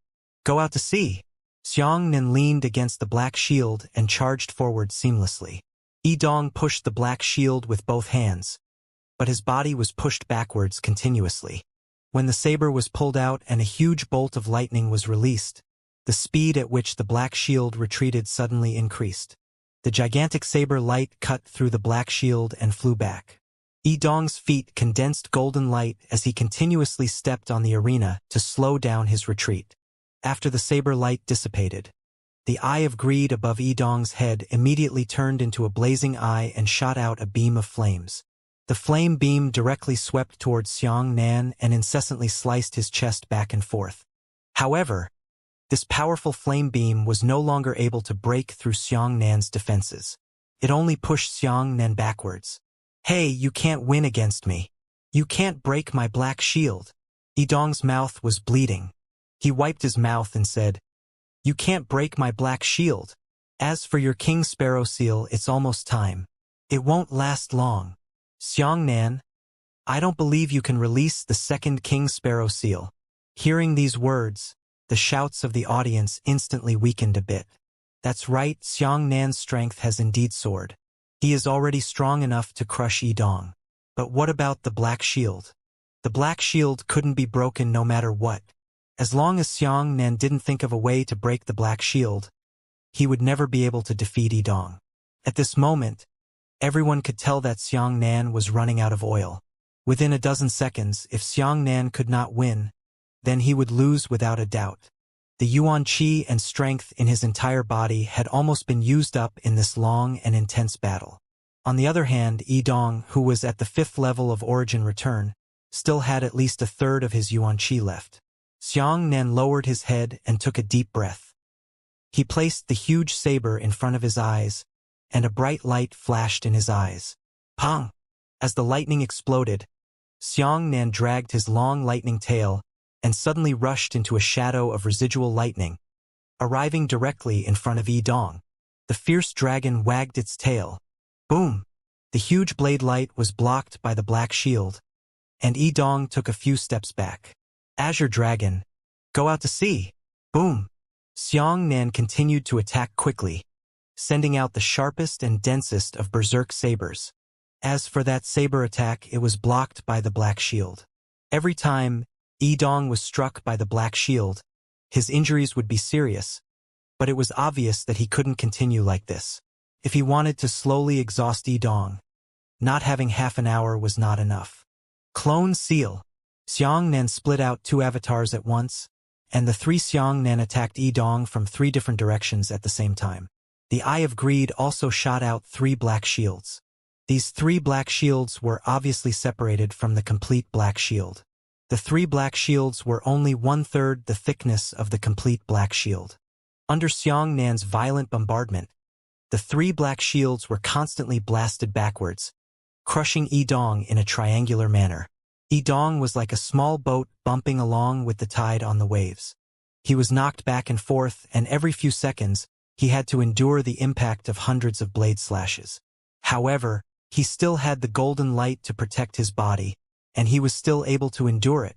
go out to sea! Xianxia leaned against the black shield and charged forward seamlessly. Yidong pushed the black shield with both hands, but his body was pushed backwards continuously. When the saber was pulled out and a huge bolt of lightning was released, the speed at which the black shield retreated suddenly increased. The gigantic saber light cut through the black shield and flew back. Yidong's feet condensed golden light as he continuously stepped on the arena to slow down his retreat. After the saber light dissipated, the eye of greed above Yidong's head immediately turned into a blazing eye and shot out a beam of flames. The flame beam directly swept towards Xianxia and incessantly sliced his chest back and forth. However, this powerful flame beam was no longer able to break through Xianxia's defenses. It only pushed Xianxia backwards. "Hey, you can't win against me. You can't break my black shield." Yidong's mouth was bleeding. He wiped his mouth and said, "You can't break my black shield. As for your King Sparrow Seal, it's almost time. It won't last long. Xianxia, I don't believe you can release the second King Sparrow Seal." Hearing these words, the shouts of the audience instantly weakened a bit. That's right, Xianxia's strength has indeed soared. He is already strong enough to crush Yidong. But what about the black shield? The black shield couldn't be broken no matter what. As long as Xianxia didn't think of a way to break the black shield, he would never be able to defeat Yidong. At this moment, everyone could tell that Xiangnan was running out of oil. Within a dozen seconds, if Xiangnan could not win, then he would lose without a doubt. The yuan qi and strength in his entire body had almost been used up in this long and intense battle. On the other hand, Yidong, who was at the 5th level of origin return, still had at least a third of his yuan qi left. Xiangnan lowered his head and took a deep breath. He placed the huge saber in front of his eyes, and a bright light flashed in his eyes. Pong! As the lightning exploded, Xiangnan dragged his long lightning tail and suddenly rushed into a shadow of residual lightning, arriving directly in front of Yidong. The fierce dragon wagged its tail. Boom! The huge blade light was blocked by the black shield, and Yidong took a few steps back. Azure Dragon, go out to sea! Boom! Xiangnan continued to attack quickly, sending out the sharpest and densest of berserk sabers. As for that saber attack, it was blocked by the black shield. Every time Yidong was struck by the black shield, his injuries would be serious, but it was obvious that he couldn't continue like this. If he wanted to slowly exhaust Yidong, not having half an hour was not enough. Clone Seal. Xiangnan split out 2 avatars at once, and the 3 Xiangnan attacked Yidong from 3 different directions at the same time. The Eye of Greed also shot out 3 black shields. These 3 black shields were obviously separated from the complete black shield. The 3 black shields were only 1/3 the thickness of the complete black shield. Under Xiangnan's violent bombardment, the 3 black shields were constantly blasted backwards, crushing Yidong in a triangular manner. Yidong was like a small boat bumping along with the tide on the waves. He was knocked back and forth, and every few seconds, he had to endure the impact of hundreds of blade slashes. However, he still had the golden light to protect his body, and he was still able to endure it.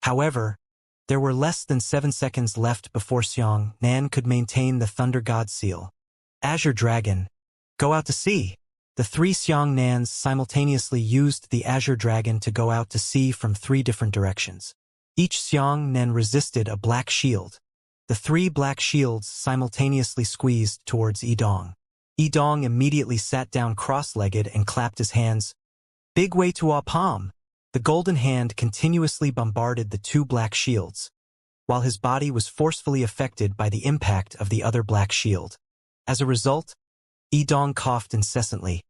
However, there were less than 7 seconds left before Xiangnan could maintain the Thunder God seal. Azure Dragon, go out to sea! The 3 Xiangnans simultaneously used the Azure Dragon to go out to sea from 3 different directions. Each Xiangnan resisted a black shield. The 3 black shields simultaneously squeezed towards Yidong. Yidong immediately sat down cross-legged and clapped his hands. Big way to our palm! The golden hand continuously bombarded the 2 black shields, while his body was forcefully affected by the impact of the other black shield. As a result, Yidong coughed incessantly,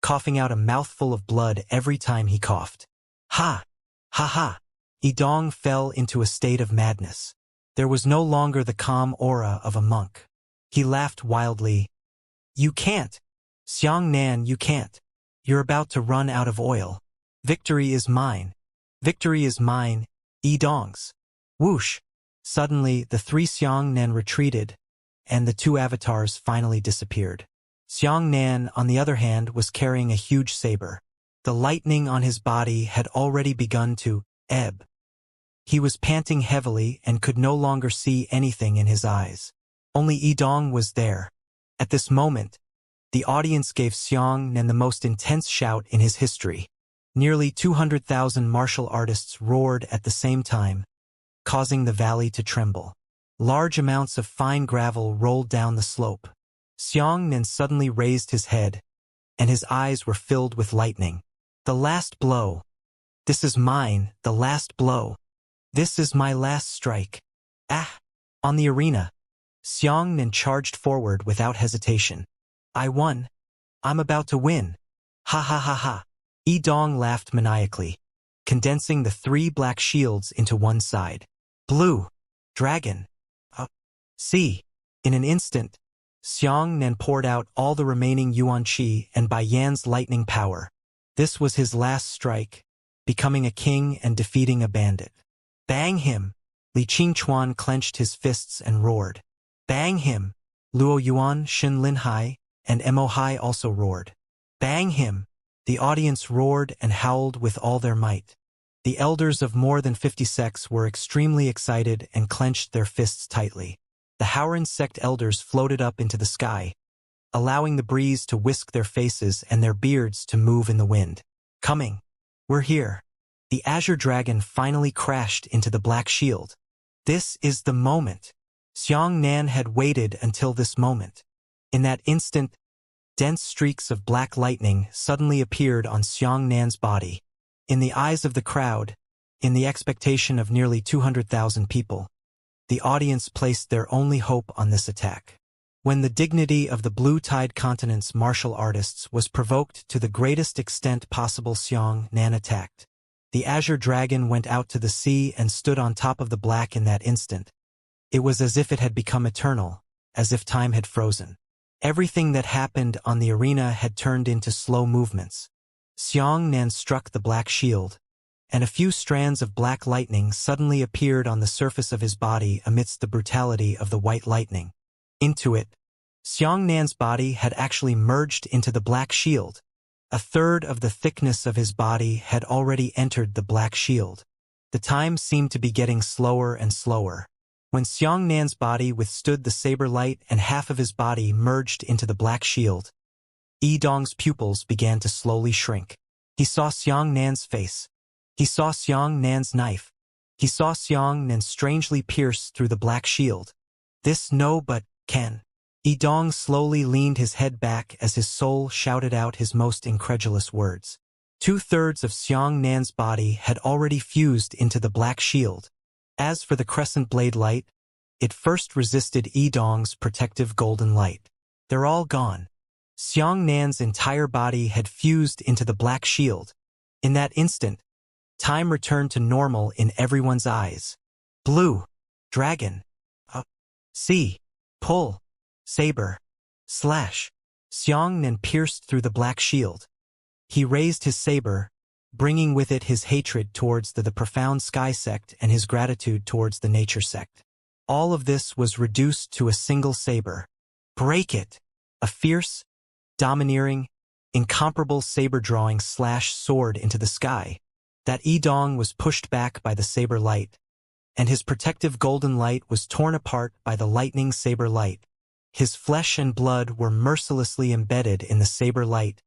coughing out a mouthful of blood every time he coughed. Ha! Ha ha! Yidong fell into a state of madness. There was no longer the calm aura of a monk. He laughed wildly. You can't! Xiangnan, you can't! You're about to run out of oil. Victory is mine. Victory is mine, Yidong's. Whoosh! Suddenly, the 3 Xiangnan retreated, and the 2 avatars finally disappeared. Xiangnan, on the other hand, was carrying a huge saber. The lightning on his body had already begun to ebb. He was panting heavily and could no longer see anything in his eyes. Only Yidong was there. At this moment, the audience gave Xiangnan the most intense shout in his history. Nearly 200,000 martial artists roared at the same time, causing the valley to tremble. Large amounts of fine gravel rolled down the slope. Xiangnan suddenly raised his head, and his eyes were filled with lightning. The last blow. This is mine, the last blow. This is my last strike. Ah! On the arena, Xiangnan charged forward without hesitation. I won. I'm about to win. Ha ha ha ha. Yidong laughed maniacally, condensing the 3 black shields into one side. Blue. Dragon. See. In an instant, Xiangnan poured out all the remaining yuan qi and by Yan's lightning power. This was his last strike, becoming a king and defeating a bandit. Bang him! Li Qingchuan clenched his fists and roared. Bang him! Luo Yuan, Shin Lin Hai, and Mo Hai also roared. Bang him! The audience roared and howled with all their might. The elders of more than 50 sects were extremely excited and clenched their fists tightly. The Howran sect elders floated up into the sky, allowing the breeze to whisk their faces and their beards to move in the wind. Coming. We're here. The Azure Dragon finally crashed into the black shield. This is the moment. Xianxia had waited until this moment. In that instant, dense streaks of black lightning suddenly appeared on Xianxia's body. In the eyes of the crowd, in the expectation of nearly 200,000 people, the audience placed their only hope on this attack. When the dignity of the Blue-Tide Continent's martial artists was provoked to the greatest extent possible, Xianxia attacked. The Azure Dragon went out to the sea and stood on top of the black in that instant. It was as if it had become eternal, as if time had frozen. Everything that happened on the arena had turned into slow movements. Xianxia struck the black shield, and a few strands of black lightning suddenly appeared on the surface of his body amidst the brutality of the white lightning. Into it, Xianxia's body had actually merged into the black shield. A third of the thickness of his body had already entered the black shield. The time seemed to be getting slower and slower. When Xianxia's body withstood the saber light and half of his body merged into the black shield, Yidong's pupils began to slowly shrink. He saw Xianxia's face. He saw Xianxia's knife. He saw Xianxia strangely pierce through the black shield. This no but can. Yidong slowly leaned his head back as his soul shouted out his most incredulous words. 2/3 of Xianxia's body had already fused into the black shield. As for the crescent blade light, it first resisted Yidong's protective golden light. They're all gone. Xianxia's entire body had fused into the black shield. In that instant, time returned to normal in everyone's eyes. Blue, dragon, sea, pull, saber, slash. Xianxia pierced through the black shield. He raised his saber, bringing with it his hatred towards the profound sky sect and his gratitude towards the nature sect. All of this was reduced to a single saber. Break it! A fierce, domineering, incomparable saber-drawing slash soared into the sky. That Yidong was pushed back by the saber light, and his protective golden light was torn apart by the lightning saber light. His flesh and blood were mercilessly embedded in the saber light,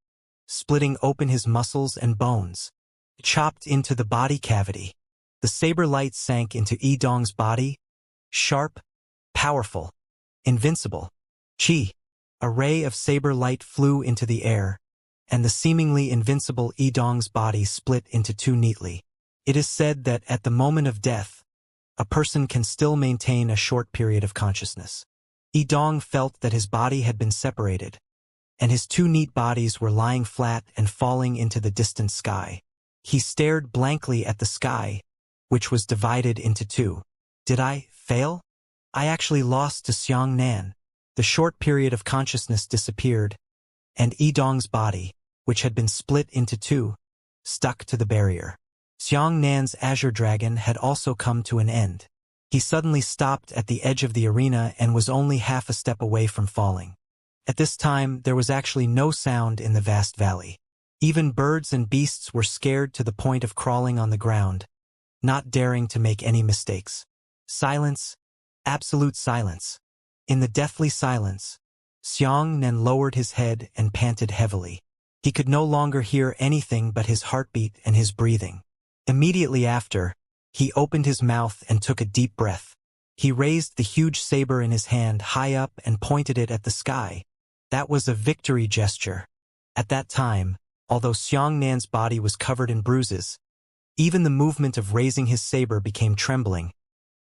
splitting open his muscles and bones. Chopped into the body cavity. The saber light sank into Yidong's body, sharp, powerful, invincible. Chi! A ray of saber light flew into the air, and the seemingly invincible Yidong's body split into two neatly. It is said that at the moment of death, a person can still maintain a short period of consciousness. Yidong felt that his body had been separated, and his two neat bodies were lying flat and falling into the distant sky. He stared blankly at the sky, which was divided into two. Did I fail? I actually lost to Xianxia. The short period of consciousness disappeared, and Yidong's body, which had been split into two, stuck to the barrier. Xianxia's Azure Dragon had also come to an end. He suddenly stopped at the edge of the arena and was only half a step away from falling. At this time, there was actually no sound in the vast valley. Even birds and beasts were scared to the point of crawling on the ground, not daring to make any mistakes. Silence, absolute silence. In the deathly silence, Xianxia lowered his head and panted heavily. He could no longer hear anything but his heartbeat and his breathing. Immediately after, he opened his mouth and took a deep breath. He raised the huge saber in his hand high up and pointed it at the sky. That was a victory gesture. At that time, although Xianxia's body was covered in bruises, even the movement of raising his saber became trembling,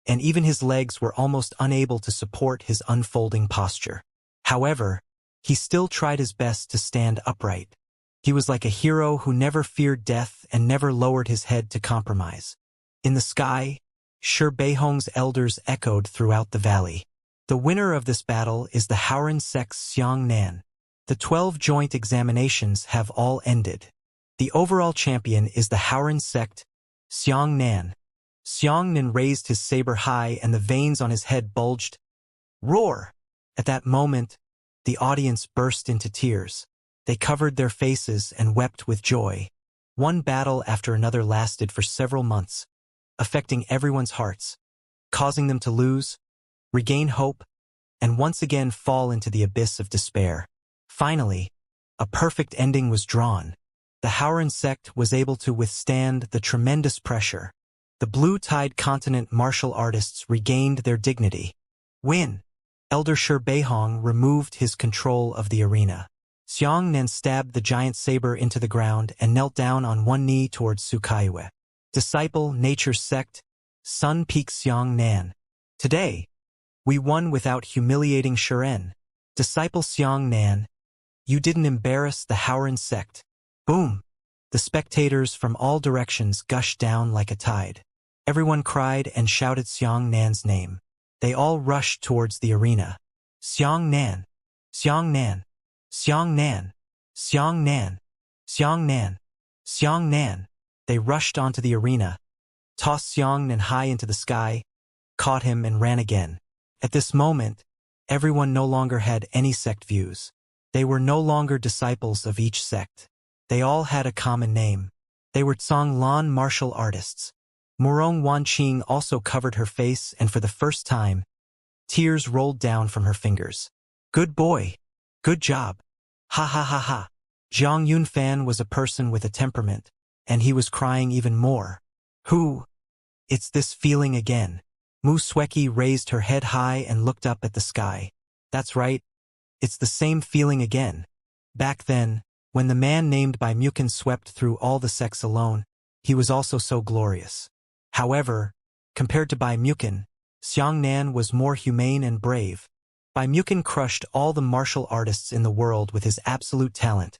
and even his legs were almost unable to support his unfolding posture. However, he still tried his best to stand upright. He was like a hero who never feared death and never lowered his head to compromise. In the sky, Shi Beihong's elders echoed throughout the valley. The winner of this battle is the Haoran sect's Xianxia. The 12 joint examinations have all ended. The overall champion is the Haoran sect, Xianxia. Xianxia raised his saber high and the veins on his head bulged. Roar! At that moment, the audience burst into tears. They covered their faces and wept with joy. One battle after another lasted for several months, affecting everyone's hearts, causing them to lose, regain hope, and once again fall into the abyss of despair. Finally, a perfect ending was drawn. The Haoran sect was able to withstand the tremendous pressure. The Blue-Tide Continent martial artists regained their dignity. Win! Elder Shi Beihong removed his control of the arena. Xiangnan stabbed the giant saber into the ground and knelt down on one knee towards Su Kaiyue. Disciple, Nature's Sect, Sun Peak Xiangnan. Today, we won without humiliating Shiren. Disciple Xiangnan, you didn't embarrass the Haoran sect. Boom! The spectators from all directions gushed down like a tide. Everyone cried and shouted Xiangnan's name. They all rushed towards the arena. Xiangnan! Xiangnan! Xiangnan! Xiangnan! Xiangnan! Xiangnan! They rushed onto the arena, tossed Xiangnan high into the sky, caught him and ran again. At this moment, everyone no longer had any sect views. They were no longer disciples of each sect. They all had a common name. They were Zhonglan martial artists. Murong Wanqing also covered her face, and for the first time, tears rolled down from her fingers. Good boy. Good job. Ha ha ha ha. Zhang Yunfan was a person with a temperament, and he was crying even more. Who? It's this feeling again. Mu Sueki raised her head high and looked up at the sky. That's right. It's the same feeling again. Back then, when the man named Bai Mukin swept through all the sects alone, he was also so glorious. However, compared to Bai Mukin, Xiangnan was more humane and brave. Bai Mukin crushed all the martial artists in the world with his absolute talent,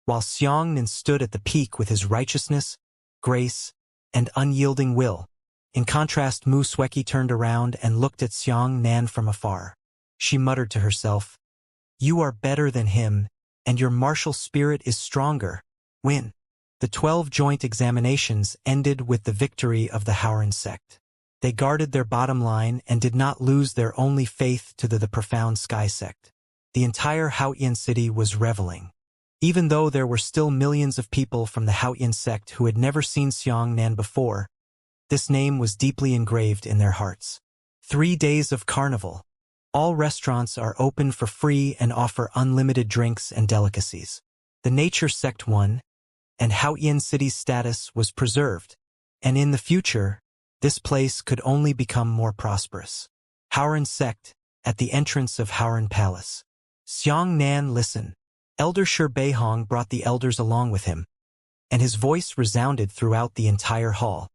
while Xiangnan stood at the peak with his righteousness, grace, and unyielding will. In contrast, Mu Sueki turned around and looked at Xiangnan from afar. She muttered to herself, "You are better than him, and your martial spirit is stronger. Win." The 12 joint examinations ended with the victory of the Haoran sect. They guarded their bottom line and did not lose their only faith to the profound Sky sect. The entire Haoyan city was reveling. Even though there were still millions of people from the Haoyan sect who had never seen Xiangnan before, this name was deeply engraved in their hearts. 3 days of carnival. All restaurants are open for free and offer unlimited drinks and delicacies. The Nature Sect won, and Haoyan City's status was preserved, and in the future, this place could only become more prosperous. Haoran Sect, at the entrance of Haoran Palace. Xiangnan, listen. Elder Shi Beihong brought the elders along with him, and his voice resounded throughout the entire hall.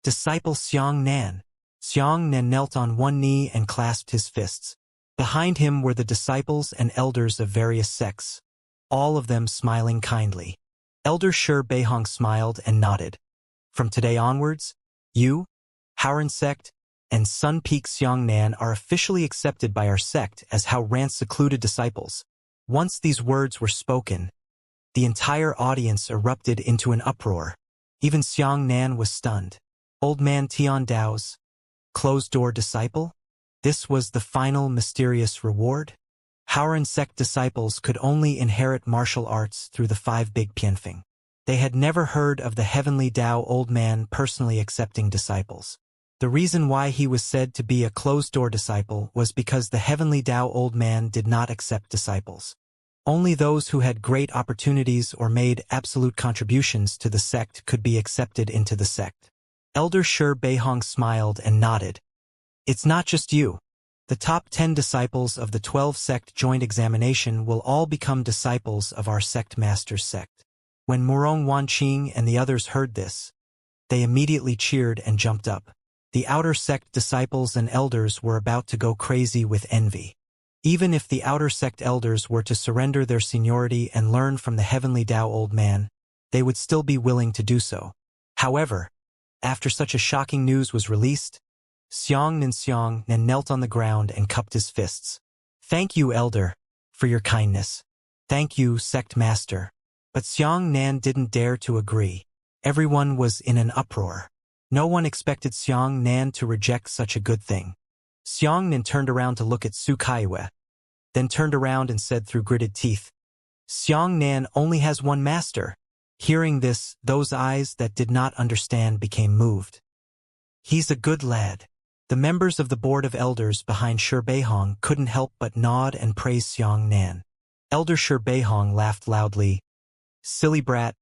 Disciple Xiangnan. Xiangnan knelt on one knee and clasped his fists. Behind him were the disciples and elders of various sects, all of them smiling kindly. Elder Shi Beihong smiled and nodded. From today onwards, you, Haoran sect, and Sun Peak Xiangnan are officially accepted by our sect as Haoran's secluded disciples. Once these words were spoken, the entire audience erupted into an uproar. Even Xiangnan was stunned. Old man Tian Dao's closed-door disciple? This was the final mysterious reward? Haoran sect disciples could only inherit martial arts through the 5 big Pianfeng. They had never heard of the heavenly Dao old man personally accepting disciples. The reason why he was said to be a closed-door disciple was because the heavenly Dao old man did not accept disciples. Only those who had great opportunities or made absolute contributions to the sect could be accepted into the sect. Elder Shi Beihong smiled and nodded. It's not just you. The top 10 disciples of the 12 sect joint examination will all become disciples of our sect master's sect. When Murong Wanqing and the others heard this, they immediately cheered and jumped up. The outer sect disciples and elders were about to go crazy with envy. Even if the outer sect elders were to surrender their seniority and learn from the heavenly Dao old man, they would still be willing to do so. However, after such a shocking news was released, Xiangnan knelt on the ground and cupped his fists. Thank you, elder, for your kindness. Thank you, sect master. But Xiangnan didn't dare to agree. Everyone was in an uproar. No one expected Xiangnan to reject such a good thing. Xiangnan turned around to look at Su Kaiyue, then turned around and said through gritted teeth, Xiangnan only has one master. Hearing this, those eyes that did not understand became moved. He's a good lad. The members of the board of elders behind Shi Beihong couldn't help but nod and praise Xiangnan. Elder Shi Beihong laughed loudly. Silly brat.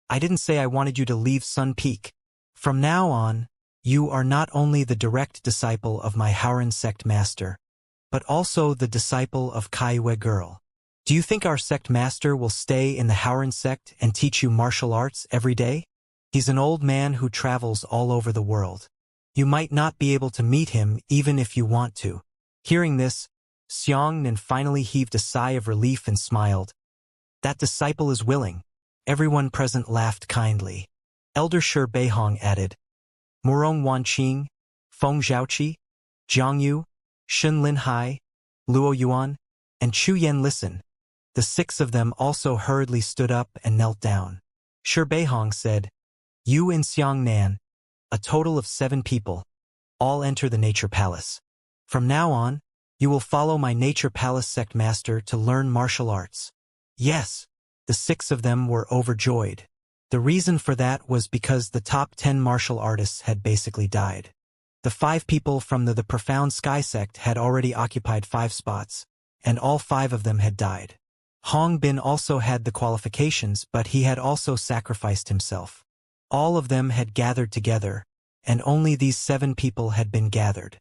I didn't say I wanted you to leave Sun Peak. From now on, you are not only the direct disciple of my Haoran sect master, but also the disciple of Kaiwe girl. Do you think our sect master will stay in the Howren sect and teach you martial arts every day? He's an old man who travels all over the world. You might not be able to meet him even if you want to. Hearing this, Xianxia finally heaved a sigh of relief and smiled. That disciple is willing. Everyone present laughed kindly. Elder Shi Beihong added, Murong Wanqing, Feng Zhaoqi, Jiang Yu, Shun Linhai, Luo Yuan, and Chu Yan listen. The 6 of them also hurriedly stood up and knelt down. Shi Beihong said, You and Xianxia, a total of 7 people, all enter the Nature Palace. From now on, you will follow my Nature Palace sect master to learn martial arts. Yes, the 6 of them were overjoyed. The reason for that was because the top 10 martial artists had basically died. The 5 people from the Profound Sky sect had already occupied 5 spots, and all 5 of them had died. Hong Bin also had the qualifications, but he had also sacrificed himself. All of them had gathered together, and only these 7 people had been gathered.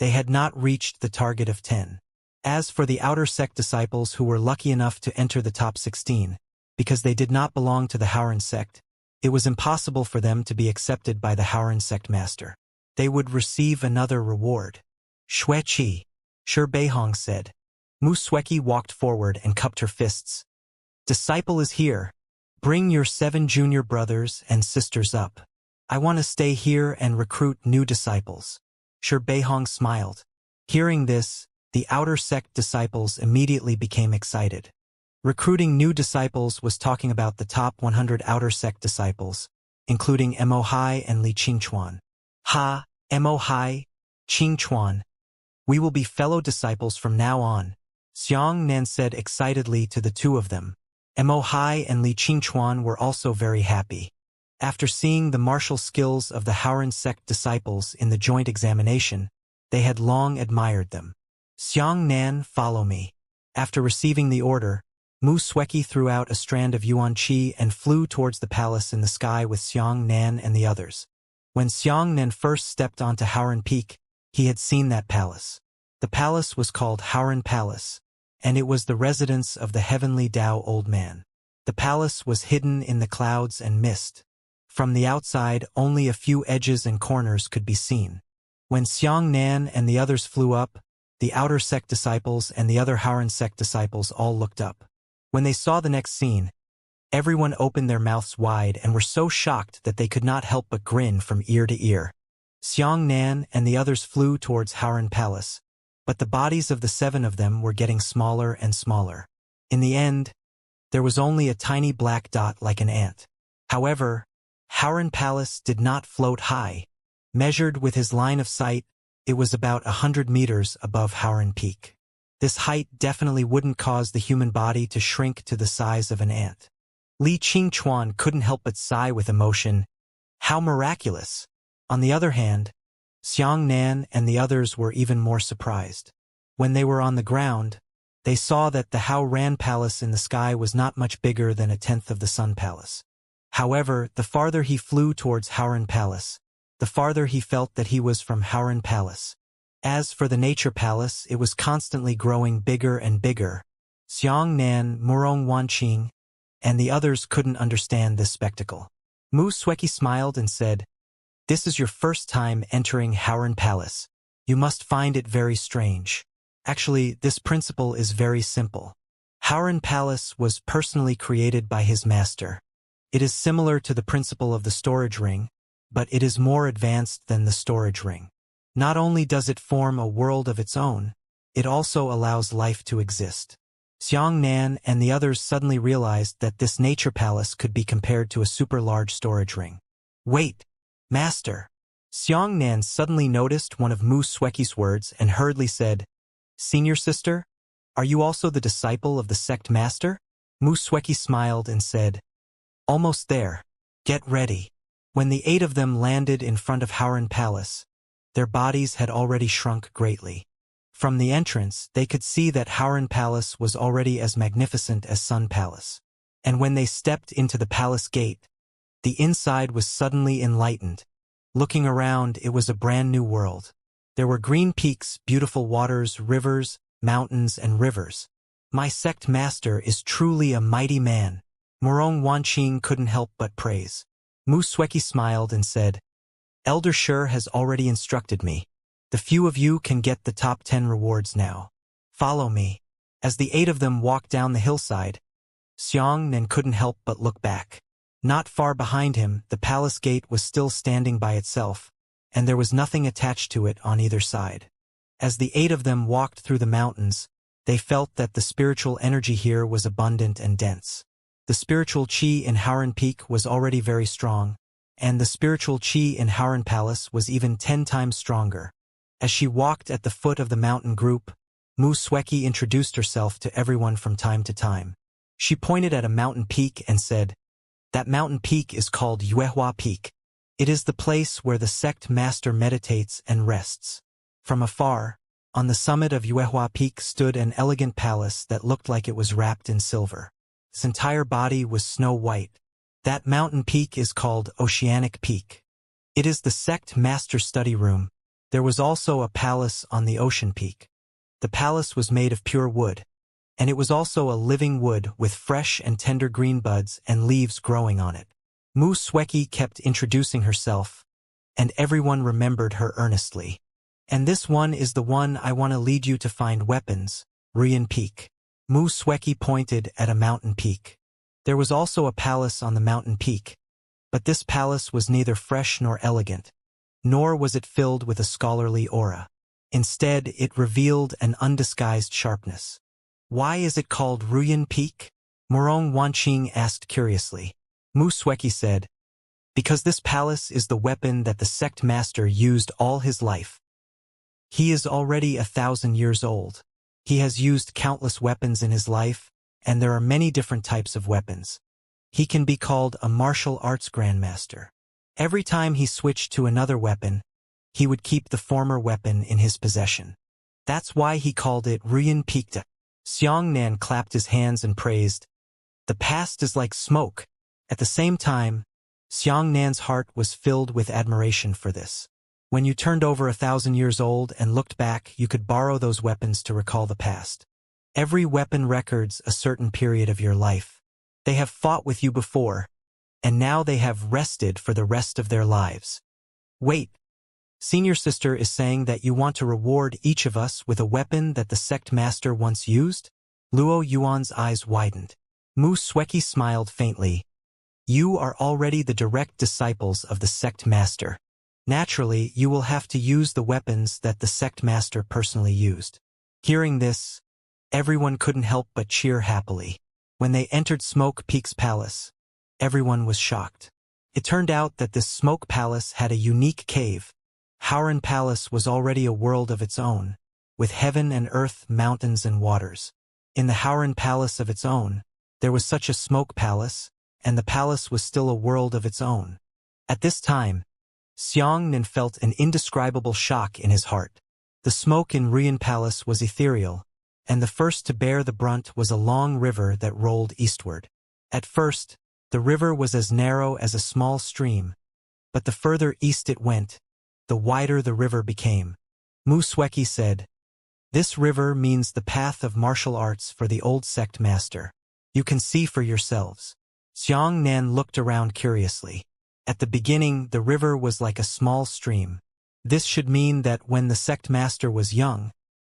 They had not reached the target of 10. As for the outer sect disciples who were lucky enough to enter the top 16, because they did not belong to the Howren sect, it was impossible for them to be accepted by the Howren sect master. They would receive another reward. Xueqi, Shi Beihong said. Mu Sueki walked forward and cupped her fists. Disciple is here. Bring your 7 junior brothers and sisters up. I want to stay here and recruit new disciples. Shi Beihong smiled. Hearing this, the outer sect disciples immediately became excited. Recruiting new disciples was talking about the top 100 outer sect disciples, including Mo Hai and Li Qingchuan. Ha, Mo Hai, Qingchuan. We will be fellow disciples from now on, Xianxia said excitedly to the 2 of them. Mo Hai and Li Qingchuan were also very happy. After seeing the martial skills of the Howren sect disciples in the joint examination, they had long admired them. Xianxia, follow me. After receiving the order, Mu Sueki threw out a strand of yuan qi and flew towards the palace in the sky with Xianxia and the others. When Xianxia first stepped onto Howren Peak, he had seen that palace. The palace was called Howren Palace, and it was the residence of the heavenly Tao Old Man. The palace was hidden in the clouds and mist. From the outside, only a few edges and corners could be seen. When Xianxia and the others flew up, the outer sect disciples and the other Howren sect disciples all looked up. When they saw the next scene, everyone opened their mouths wide and were so shocked that they could not help but grin from ear to ear. Xianxia and the others flew towards Howren Palace, but the bodies of the 7 of them were getting smaller and smaller. In the end, there was only a tiny black dot like an ant. However, Howren Palace did not float high. Measured with his line of sight, it was about 100 meters above Howren Peak. This height definitely wouldn't cause the human body to shrink to the size of an ant. Li Qingchuan couldn't help but sigh with emotion. How miraculous! On the other hand, Xianxia and the others were even more surprised. When they were on the ground, they saw that the Howren Palace in the sky was not much bigger than 1/10 of the Sun Palace. However, the farther he flew towards Howren Palace, the farther he felt that he was from Howren Palace. As for the Nature Palace, it was constantly growing bigger and bigger. Xianxia, Murong Wanqing, and the others couldn't understand this spectacle. Mu Sueki smiled and said, This is your first time entering Howren Palace. You must find it very strange. Actually, this principle is very simple. Howren Palace was personally created by his master. It is similar to the principle of the storage ring, but it is more advanced than the storage ring. Not only does it form a world of its own, it also allows life to exist. Xianxia and the others suddenly realized that this nature palace could be compared to a super large storage ring. Wait, master! Xianxia suddenly noticed one of Mu Sueki's words and hurriedly said, Senior sister, are you also the disciple of the sect master? Mu Sueki smiled and said, Almost there. Get ready. When the 8 of them landed in front of Howren Palace, their bodies had already shrunk greatly. From the entrance, they could see that Howren Palace was already as magnificent as Sun Palace. And when they stepped into the palace gate, the inside was suddenly enlightened. Looking around, it was a brand new world. There were green peaks, beautiful waters, rivers, mountains, and rivers. My sect master is truly a mighty man. Morong Wanqing couldn't help but praise. Mu Sueki smiled and said, Elder Shi has already instructed me. The few of you can get the top 10 rewards now. Follow me. As the 8 of them walked down the hillside, Xianxia couldn't help but look back. Not far behind him, the palace gate was still standing by itself, and there was nothing attached to it on either side. As the 8 of them walked through the mountains, they felt that the spiritual energy here was abundant and dense. The spiritual qi in Howren Peak was already very strong, and the spiritual qi in Howren Palace was even 10 times stronger. As she walked at the foot of the mountain group, Mu Sueki introduced herself to everyone from time to time. She pointed at a mountain peak and said, That mountain peak is called Yuehua Peak. It is the place where the sect master meditates and rests. From afar, on the summit of Yuehua Peak stood an elegant palace that looked like it was wrapped in silver. Its entire body was snow white. That mountain peak is called Oceanic Peak. It is the sect master study room. There was also a palace on the ocean peak. The palace was made of pure wood, and it was also a living wood with fresh and tender green buds and leaves growing on it. Mu Sueki kept introducing herself, and everyone remembered her earnestly. And this one is the one I want to lead you to find weapons, Rian Peak. Mu Sueki pointed at a mountain peak. There was also a palace on the mountain peak, but this palace was neither fresh nor elegant, nor was it filled with a scholarly aura. Instead, it revealed an undisguised sharpness. Why is it called Ruyan Peak? Morong Wanqing asked curiously. Mu Sueki said, Because this palace is the weapon that the sect master used all his life. He is already 1,000 years old. He has used countless weapons in his life, and there are many different types of weapons. He can be called a martial arts grandmaster. Every time he switched to another weapon, he would keep the former weapon in his possession. That's why he called it Ruyan Peak. Xianxia clapped his hands and praised, The past is like smoke. At the same time, Xianxia's heart was filled with admiration for this. When you turned over 1,000 years old and looked back, you could borrow those weapons to recall the past. Every weapon records a certain period of your life. They have fought with you before, and now they have rested for the rest of their lives. Wait. Senior Sister is saying that you want to reward each of us with a weapon that the sect master once used? Luo Yuan's eyes widened. Mu Sueki smiled faintly. You are already the direct disciples of the sect master. Naturally, you will have to use the weapons that the sect master personally used. Hearing this, everyone couldn't help but cheer happily. When they entered Smoke Peak's palace, everyone was shocked. It turned out that this Smoke Palace had a unique cave. Howren Palace was already a world of its own, with heaven and earth, mountains and waters. In the Howren Palace of its own, there was such a Smoke Palace, and the palace was still a world of its own. At this time, Xianxia felt an indescribable shock in his heart. The smoke in Ruyan Palace was ethereal, and the first to bear the brunt was a long river that rolled eastward. At first, the river was as narrow as a small stream, but the further east it went, the wider the river became. Mu Sueki said, This river means the path of martial arts for the old sect master. You can see for yourselves. Xianxia looked around curiously. At the beginning, the river was like a small stream. This should mean that when the sect master was young,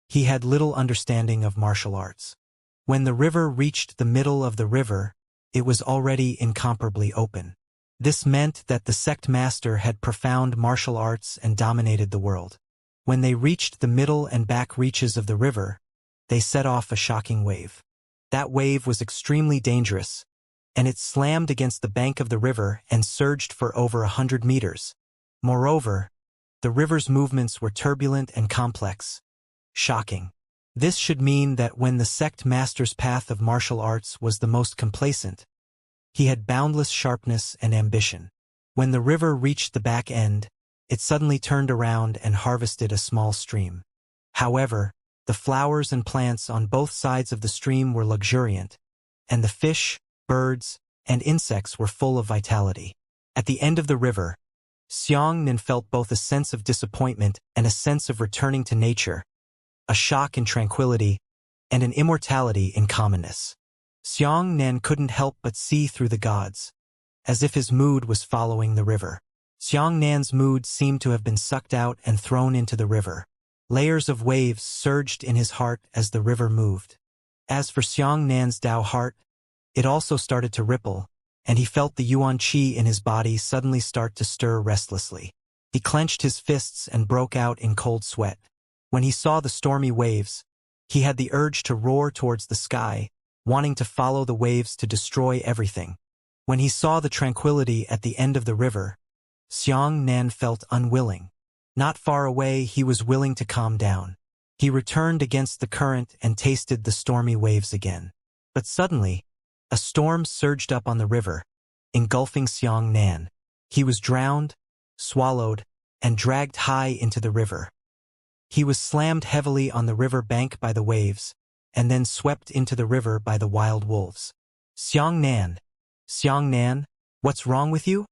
he had little understanding of martial arts. When the river reached the middle of the river, it was already incomparably open. This meant that the sect master had profound martial arts and dominated the world. When they reached the middle and back reaches of the river, they set off a shocking wave. That wave was extremely dangerous, and it slammed against the bank of the river and surged for over 100 meters. Moreover, the river's movements were turbulent and complex. Shocking. This should mean that when the sect master's path of martial arts was the most complacent, he had boundless sharpness and ambition. When the river reached the back end, it suddenly turned around and harvested a small stream. However, the flowers and plants on both sides of the stream were luxuriant, and the fish, birds, and insects were full of vitality. At the end of the river, Xianxia felt both a sense of disappointment and a sense of returning to nature, a shock in tranquility, and an immortality in commonness. Xianxia couldn't help but see through the gods, as if his mood was following the river. Xianxia's mood seemed to have been sucked out and thrown into the river. Layers of waves surged in his heart as the river moved. As for Xianxia's Tao heart, it also started to ripple, and he felt the yuan qi in his body suddenly start to stir restlessly. He clenched his fists and broke out in cold sweat. When he saw the stormy waves, he had the urge to roar towards the sky, wanting to follow the waves to destroy everything. When he saw the tranquility at the end of the river, Xianxia felt unwilling. Not far away, he was willing to calm down. He returned against the current and tasted the stormy waves again. But suddenly, a storm surged up on the river, engulfing Xianxia. He was drowned, swallowed, and dragged high into the river. He was slammed heavily on the river bank by the waves, and then swept into the river by the wild wolves. Xianxia, what's wrong with you?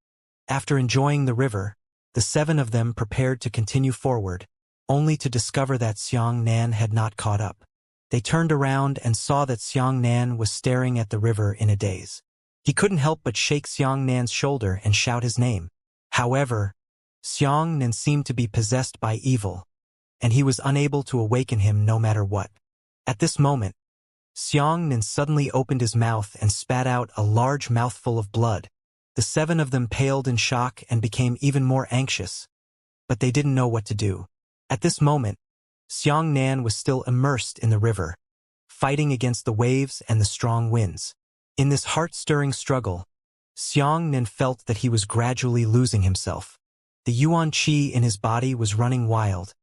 After enjoying the river, the 7 of them prepared to continue forward, only to discover that Xianxia had not caught up. They turned around and saw that Xianxia was staring at the river in a daze. He couldn't help but shake Xianxia's shoulder and shout his name. However, Xianxia seemed to be possessed by evil, and he was unable to awaken him no matter what. At this moment, Xianxia suddenly opened his mouth and spat out a large mouthful of blood. The 7 of them paled in shock and became even more anxious, but they didn't know what to do. At this moment, Xianxia was still immersed in the river, fighting against the waves and the strong winds. In this heart-stirring struggle, Xianxia felt that he was gradually losing himself. The yuan qi in his body was running wild,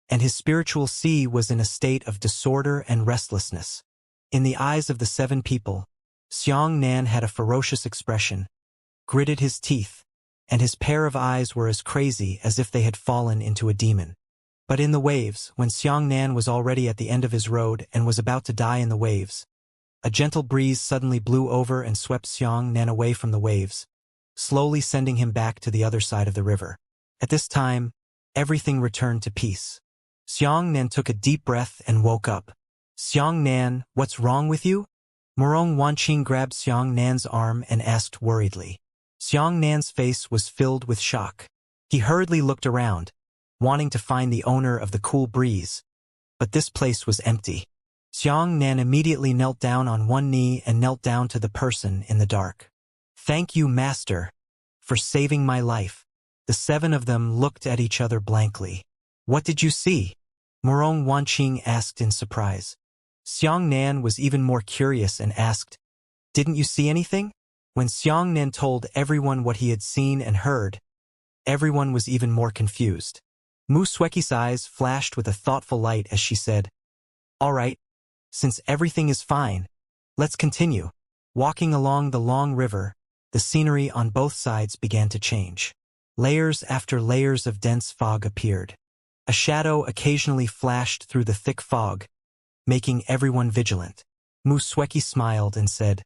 and his spiritual sea was in a state of disorder and restlessness. In the eyes of the 7 people, Xianxia had a ferocious expression, gritted his teeth, and his pair of eyes were as crazy as if they had fallen into a demon. But in the waves, when Xianxia was already at the end of his road and was about to die in the waves, a gentle breeze suddenly blew over and swept Xianxia away from the waves, slowly sending him back to the other side of the river. At this time, everything returned to peace. Xianxia took a deep breath and woke up. Xianxia, what's wrong with you? Morong Wanqing grabbed Xianxia's arm and asked worriedly. Xianxia's face was filled with shock. He hurriedly looked around, wanting to find the owner of the cool breeze, but this place was empty. Xianxia immediately knelt down on one knee and knelt down to the person in the dark. Thank you, Master, for saving my life. The 7 of them looked at each other blankly. What did you see? Morong Wanqing asked in surprise. Xianxia was even more curious and asked, Didn't you see anything? When Xianxia told everyone what he had seen and heard, everyone was even more confused. Mu Sueki's eyes flashed with a thoughtful light as she said, All right, since everything is fine, let's continue. Walking along the long river, the scenery on both sides began to change. Layers after layers of dense fog appeared. A shadow occasionally flashed through the thick fog, making everyone vigilant. Mu Sueki smiled and said,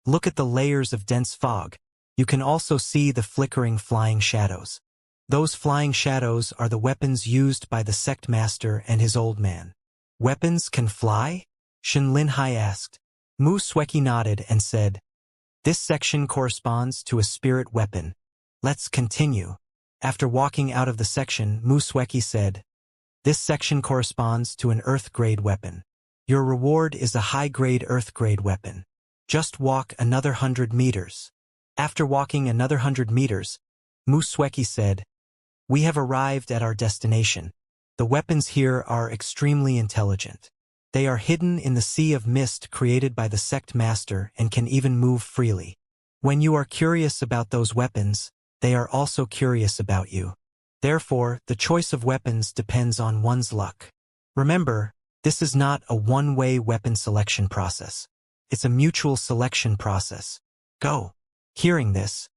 Look at the layers of dense fog. You can also see the flickering flying shadows. Those flying shadows are the weapons used by the sect master and his old man. Weapons can fly? Shen Linhai asked. Mu Sueki nodded and said, This section corresponds to a spirit weapon. Let's continue. After walking out of the section, Mu Sueki said, This section corresponds to an earth-grade weapon. Your reward is a high-grade earth-grade weapon. Just walk another 100 meters. After walking another 100 meters, Mu Sueki said, We have arrived at our destination. The weapons here are extremely intelligent. They are hidden in the sea of mist created by the sect master and can even move freely. When you are curious about those weapons, they are also curious about you. Therefore, the choice of weapons depends on one's luck. Remember, this is not a one-way weapon selection process. It's a mutual selection process. Go. Hearing this,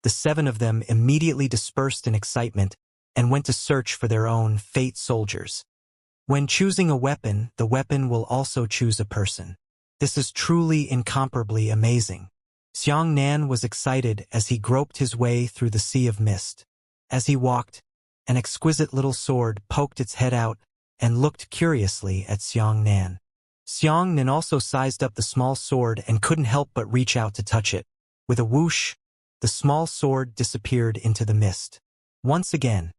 the 7 of them immediately dispersed in excitement and went to search for their own fate soldiers. When choosing a weapon, the weapon will also choose a person. This is truly incomparably amazing. Xianxia was excited as he groped his way through the sea of mist. As he walked, an exquisite little sword poked its head out and looked curiously at Xiang Nan. Xiang Nan also sized up the small sword and couldn't help but reach out to touch it. With a whoosh, the small sword disappeared into the mist. Once again,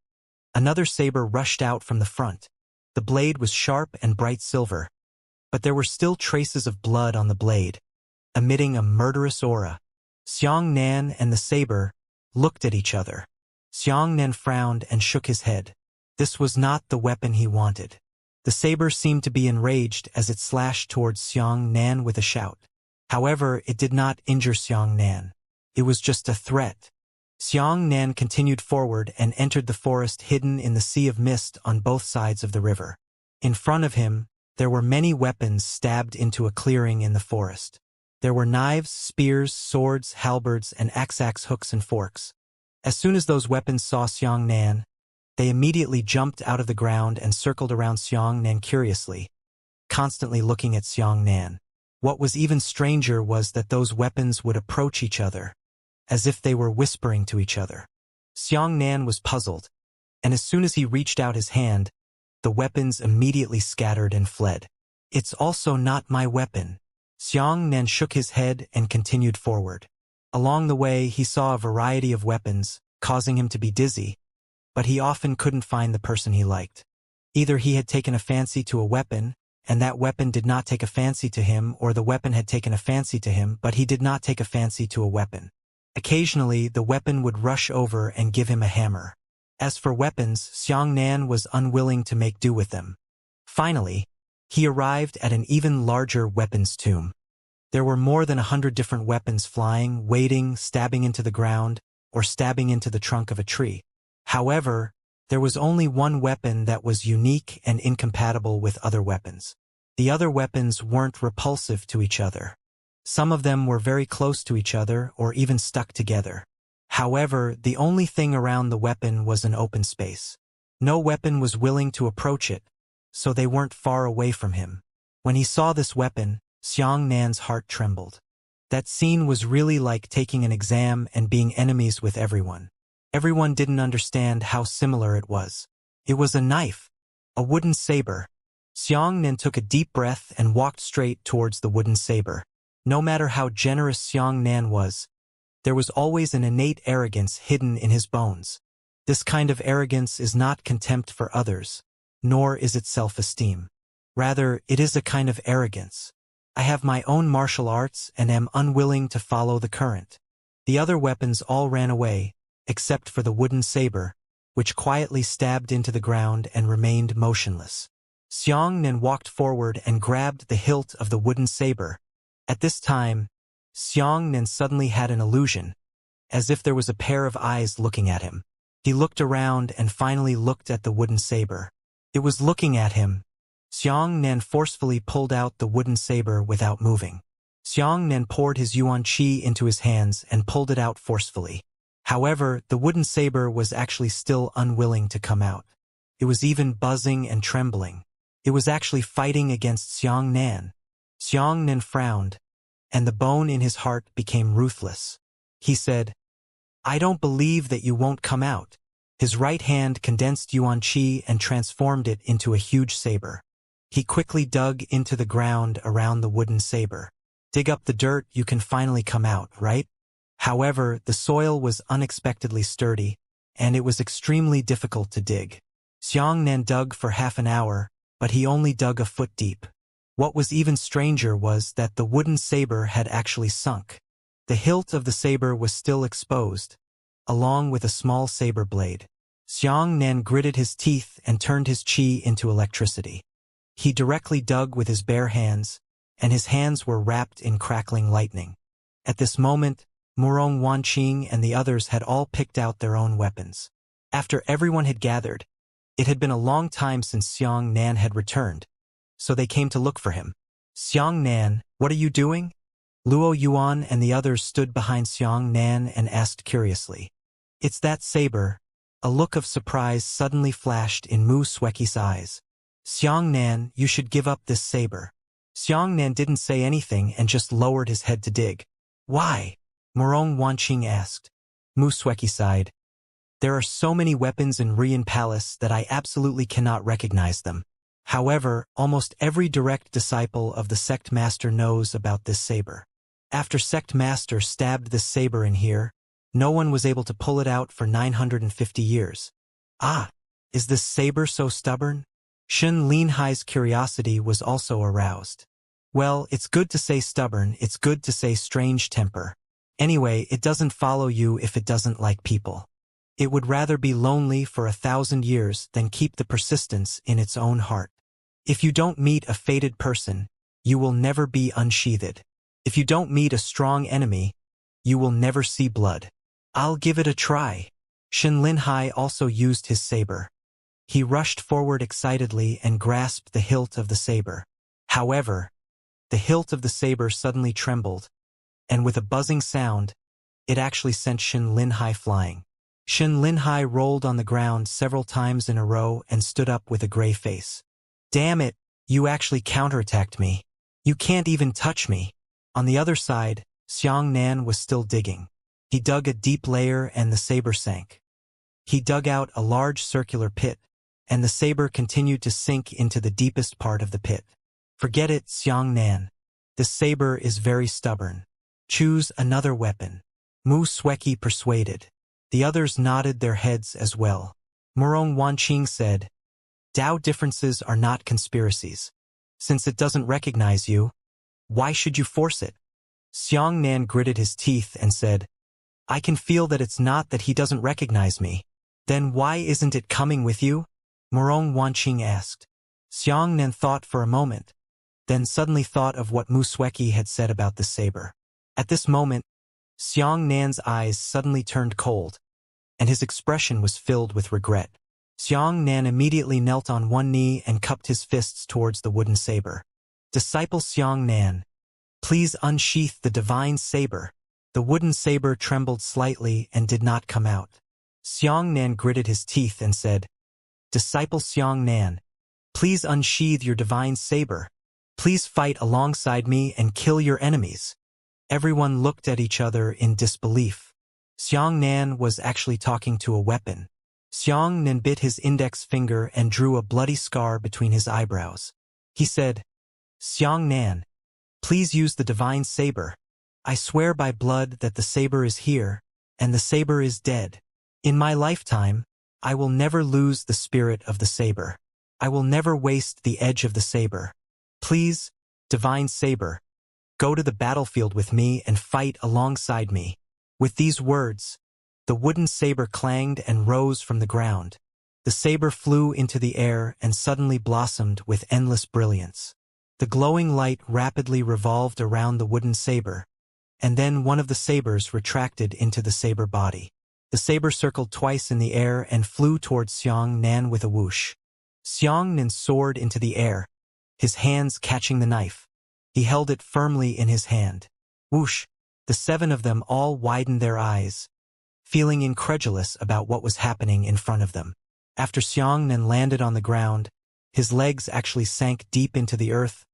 another saber rushed out from the front. The blade was sharp and bright silver, but there were still traces of blood on the blade, emitting a murderous aura. Xiang Nan and the saber looked at each other. Xiang Nan frowned and shook his head. This was not the weapon he wanted. The saber seemed to be enraged as it slashed towards Xiang Nan with a shout. However, it did not injure Xiang Nan. It was just a threat. Xiang Nan continued forward and entered the forest hidden in the sea of mist on both sides of the river. In front of him, there were many weapons stabbed into a clearing in the forest. There were knives, spears, swords, halberds, and axe hooks and forks. As soon as those weapons saw Xiang Nan, they immediately jumped out of the ground and circled around Xiang Nan curiously, constantly looking at Xiang Nan. What was even stranger was that those weapons would approach each other, as if they were whispering to each other. Xiang Nan was puzzled, and as soon as he reached out his hand, the weapons immediately scattered and fled. It's also not my weapon. Xiang Nan shook his head and continued forward. Along the way, he saw a variety of weapons, causing him to be dizzy, but he often couldn't find the person he liked. Either he had taken a fancy to a weapon, and that weapon did not take a fancy to him, or the weapon had taken a fancy to him, but he did not take a fancy to a weapon. Occasionally, the weapon would rush over and give him a hammer. As for weapons, Xiang Nan was unwilling to make do with them. Finally, he arrived at an even larger weapons tomb. There were more than 100 different weapons flying, waiting, stabbing into the ground, or stabbing into the trunk of a tree. However, there was only one weapon that was unique and incompatible with other weapons. The other weapons weren't repulsive to each other. Some of them were very close to each other or even stuck together. However, the only thing around the weapon was an open space. No weapon was willing to approach it, so they weren't far away from him. When he saw this weapon, Xiang Nan's heart trembled. That scene was really like taking an exam and being enemies with everyone. Everyone didn't understand how similar it was. It was a knife, a wooden saber. Xiang Nan took a deep breath and walked straight towards the wooden saber. No matter how generous Xiang Nan was, there was always an innate arrogance hidden in his bones. This kind of arrogance is not contempt for others, nor is it self-esteem. Rather, it is a kind of arrogance. I have my own martial arts and am unwilling to follow the current. The other weapons all ran away, except for the wooden saber, which quietly stabbed into the ground and remained motionless. Xiang Nan walked forward and grabbed the hilt of the wooden saber. At this time, Xiang Nan suddenly had an illusion, as if there was a pair of eyes looking at him. He looked around and finally looked at the wooden saber. It was looking at him. Xiang Nan forcefully pulled out the wooden saber without moving. Xiang Nan poured his yuan qi into his hands and pulled it out forcefully. However, the wooden saber was actually still unwilling to come out. It was even buzzing and trembling. It was actually fighting against Xiang Nan. Xiang Nan frowned, and the bone in his heart became ruthless. He said, "I don't believe that you won't come out." His right hand condensed yuan qi and transformed it into a huge saber. He quickly dug into the ground around the wooden saber. Dig up the dirt, you can finally come out, right? However, the soil was unexpectedly sturdy, and it was extremely difficult to dig. Xiang Nan dug for half an hour, but he only dug a foot deep. What was even stranger was that the wooden saber had actually sunk. The hilt of the saber was still exposed, along with a small saber blade. Xiang Nan gritted his teeth and turned his qi into electricity. He directly dug with his bare hands, and his hands were wrapped in crackling lightning. At this moment, Murong Wanqing and the others had all picked out their own weapons. After everyone had gathered, it had been a long time since Xiang Nan had returned, so they came to look for him. "Xiang Nan, what are you doing?" Luo Yuan and the others stood behind Xiang Nan and asked curiously. "It's that saber." A look of surprise suddenly flashed in Mu Sueki's eyes. "Xiang Nan, you should give up this saber." Xiang Nan didn't say anything and just lowered his head to dig. "Why?" Murong Wanqing asked. Mu Sueki sighed. There are so many weapons in Rian Palace that I absolutely cannot recognize them. However, almost every direct disciple of the sect master knows about this saber. After sect master stabbed this saber in here, no one was able to pull it out for 950 years. Ah, is this saber so stubborn? Shen Linhai's curiosity was also aroused. Well, it's good to say stubborn, it's good to say strange temper. Anyway, it doesn't follow you if it doesn't like people. It would rather be lonely for 1,000 years than keep the persistence in its own heart. If you don't meet a fated person, you will never be unsheathed. If you don't meet a strong enemy, you will never see blood. I'll give it a try. Shen Linhai also used his saber. He rushed forward excitedly and grasped the hilt of the saber. However, the hilt of the saber suddenly trembled, and with a buzzing sound, it actually sent Shen Linhai flying. Shen Linhai rolled on the ground several times in a row and stood up with a gray face. Damn it, you actually counterattacked me. You can't even touch me. On the other side, Xianxia was still digging. He dug a deep layer and the saber sank. He dug out a large circular pit, and the saber continued to sink into the deepest part of the pit. Forget it, Xianxia. This saber is very stubborn. Choose another weapon. Mu Sueki persuaded. The others nodded their heads as well. Murong Wanqing said, Dao differences are not conspiracies. Since it doesn't recognize you, why should you force it? Xianxia gritted his teeth and said, I can feel that it's not that he doesn't recognize me. Then why isn't it coming with you? Murong Wanqing asked. Xianxia thought for a moment, then suddenly thought of what Mu Sueki had said about the saber. At this moment, Xiangxia's eyes suddenly turned cold, and his expression was filled with regret. Xianxia immediately knelt on one knee and cupped his fists towards the wooden saber. Disciple Xianxia, please unsheath the divine saber. The wooden saber trembled slightly and did not come out. Xianxia gritted his teeth and said, Disciple Xianxia, please unsheathe your divine saber. Please fight alongside me and kill your enemies. Everyone looked at each other in disbelief. Xianxia was actually talking to a weapon. Xianxia bit his index finger and drew a bloody scar between his eyebrows. He said, Xianxia, please use the divine saber. I swear by blood that the saber is here, and the saber is dead. In my lifetime, I will never lose the spirit of the saber. I will never waste the edge of the saber. Please, divine saber, go to the battlefield with me and fight alongside me. With these words, the wooden saber clanged and rose from the ground. The saber flew into the air and suddenly blossomed with endless brilliance. The glowing light rapidly revolved around the wooden saber, and then one of the sabers retracted into the saber body. The saber circled twice in the air and flew towards Xianxia with a whoosh. Xianxia soared into the air, his hands catching the knife. He held it firmly in his hand. Whoosh! The seven of them all widened their eyes, feeling incredulous about what was happening in front of them. After Xianxia landed on the ground, his legs actually sank deep into the earth,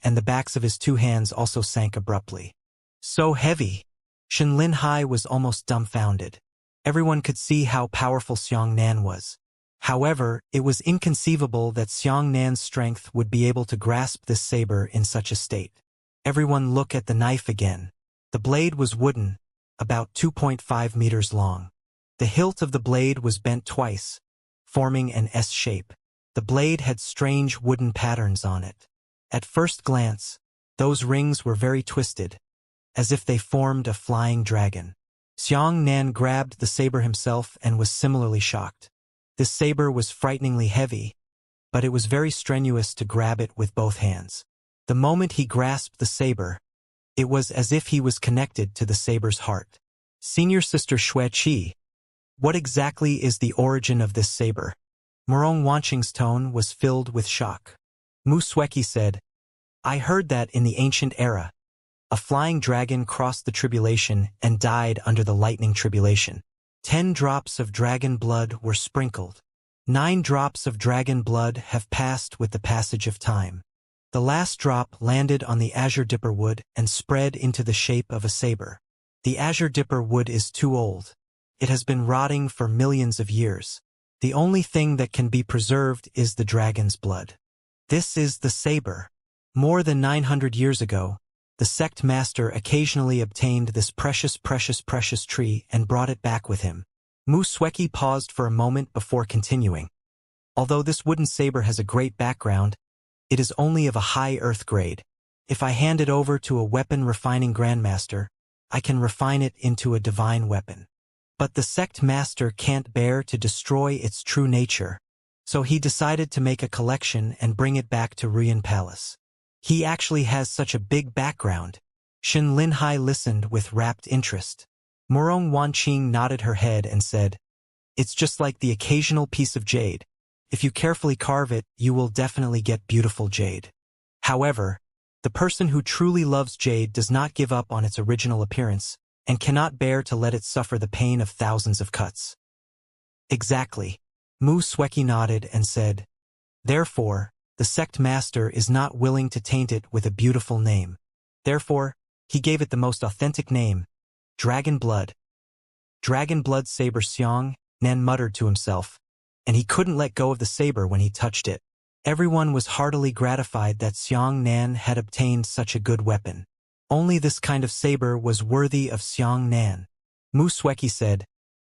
and the backs of his two hands also sank abruptly. So heavy! Shen Linhai was almost dumbfounded. Everyone could see how powerful Xianxia was. However, it was inconceivable that Xianxia's strength would be able to grasp this saber in such a state. Everyone look at the knife again. The blade was wooden, about 2.5 meters long. The hilt of the blade was bent twice, forming an S shape. The blade had strange wooden patterns on it. At first glance, those rings were very twisted, as if they formed a flying dragon. Xianxia grabbed the saber himself and was similarly shocked. This saber was frighteningly heavy, but it was very strenuous to grab it with both hands. The moment he grasped the saber, it was as if he was connected to the saber's heart. Senior Sister Xueqi, what exactly is the origin of this saber? Murong Wanqing's tone was filled with shock. Mu Sueki said, I heard that in the ancient era, a flying dragon crossed the tribulation and died under the lightning tribulation. 10 drops of dragon blood were sprinkled. 9 drops of dragon blood have passed with the passage of time. The last drop landed on the azure dipper wood and spread into the shape of a saber. The azure dipper wood is too old. It has been rotting for millions of years. The only thing that can be preserved is the dragon's blood. This is the saber. More than 900 years ago, the sect master occasionally obtained this precious tree and brought it back with him. Musweki paused for a moment before continuing. Although this wooden saber has a great background, it is only of a high earth grade. If I hand it over to a weapon refining grandmaster, I can refine it into a divine weapon. But the sect master can't bear to destroy its true nature, so he decided to make a collection and bring it back to Ruyan Palace. He actually has such a big background. Shen Linhai listened with rapt interest. Murong Wanqing nodded her head and said, "It's just like the occasional piece of jade. If you carefully carve it, you will definitely get beautiful jade. However, the person who truly loves jade does not give up on its original appearance and cannot bear to let it suffer the pain of thousands of cuts." Exactly. Mu Sweki nodded and said, "Therefore, the sect master is not willing to taint it with a beautiful name. Therefore, he gave it the most authentic name, Dragon Blood." Dragon Blood saber, Xiang Nan muttered to himself, and he couldn't let go of the saber when he touched it. Everyone was heartily gratified that Xiang Nan had obtained such a good weapon. Only this kind of saber was worthy of Xiang Nan. Mu Sweki said,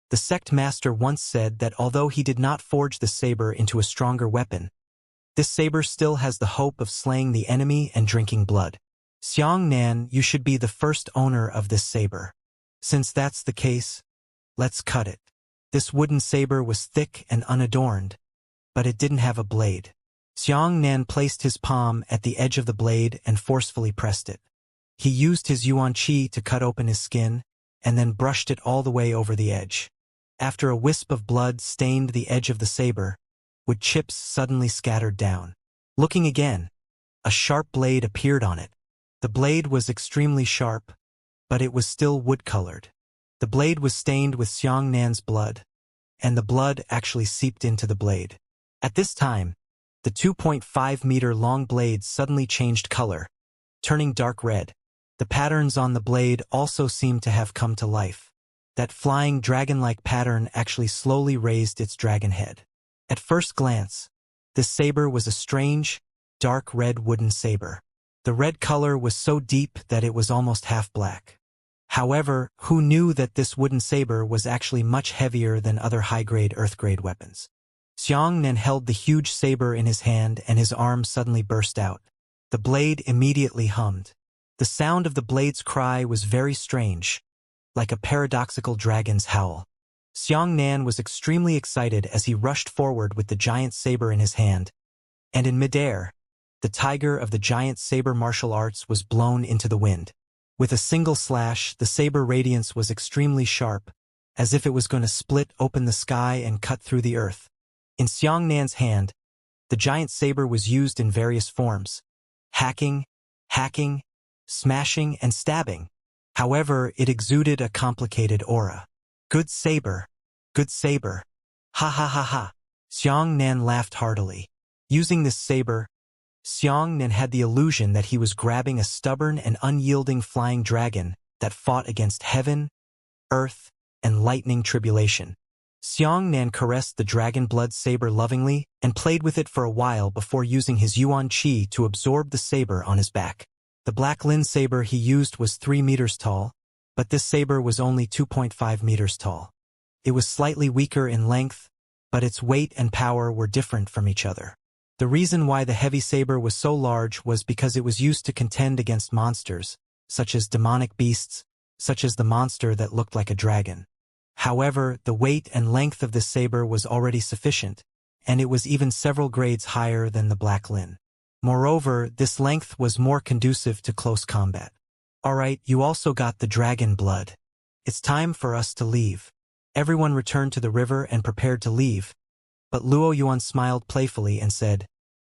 "The sect master once said that although he did not forge the saber into a stronger weapon, this saber still has the hope of slaying the enemy and drinking blood. Xiang Nan, you should be the first owner of this saber. Since that's the case, let's cut it." This wooden saber was thick and unadorned, but it didn't have a blade. Xiang Nan placed his palm at the edge of the blade and forcefully pressed it. He used his yuan qi to cut open his skin, and then brushed it all the way over the edge. After a wisp of blood stained the edge of the saber, with chips suddenly scattered down. Looking again, a sharp blade appeared on it. The blade was extremely sharp, but it was still wood-colored. The blade was stained with Xiang Nan's blood, and the blood actually seeped into the blade. At this time, the 2.5-meter-long blade suddenly changed color, turning dark red. The patterns on the blade also seemed to have come to life. That flying dragon-like pattern actually slowly raised its dragon head. At first glance, this saber was a strange, dark red wooden saber. The red color was so deep that it was almost half black. However, who knew that this wooden saber was actually much heavier than other high-grade earth-grade weapons? Xiang Nan held the huge saber in his hand and his arm suddenly burst out. The blade immediately hummed. The sound of the blade's cry was very strange, like a paradoxical dragon's howl. Xiang Nan was extremely excited as he rushed forward with the giant saber in his hand, and in midair, the tiger of the giant saber martial arts was blown into the wind. With a single slash, the saber radiance was extremely sharp, as if it was going to split open the sky and cut through the earth. In Xiang Nan's hand, the giant saber was used in various forms: hacking, smashing, and stabbing. However, it exuded a complicated aura. Good saber. Ha ha ha ha. Xiang Nan laughed heartily. Using this saber, Xiang Nan had the illusion that he was grabbing a stubborn and unyielding flying dragon that fought against heaven, earth, and lightning tribulation. Xiang Nan caressed the dragon blood saber lovingly and played with it for a while before using his yuan qi to absorb the saber on his back. The black lin saber he used was 3 meters tall, but this saber was only 2.5 meters tall. It was slightly weaker in length, but its weight and power were different from each other. The reason why the heavy saber was so large was because it was used to contend against monsters, such as demonic beasts, such as the monster that looked like a dragon. However, the weight and length of this saber was already sufficient, and it was even several grades higher than the black lin. Moreover, this length was more conducive to close combat. Alright, you also got the dragon blood. It's time for us to leave. Everyone returned to the river and prepared to leave, but Luo Yuan smiled playfully and said,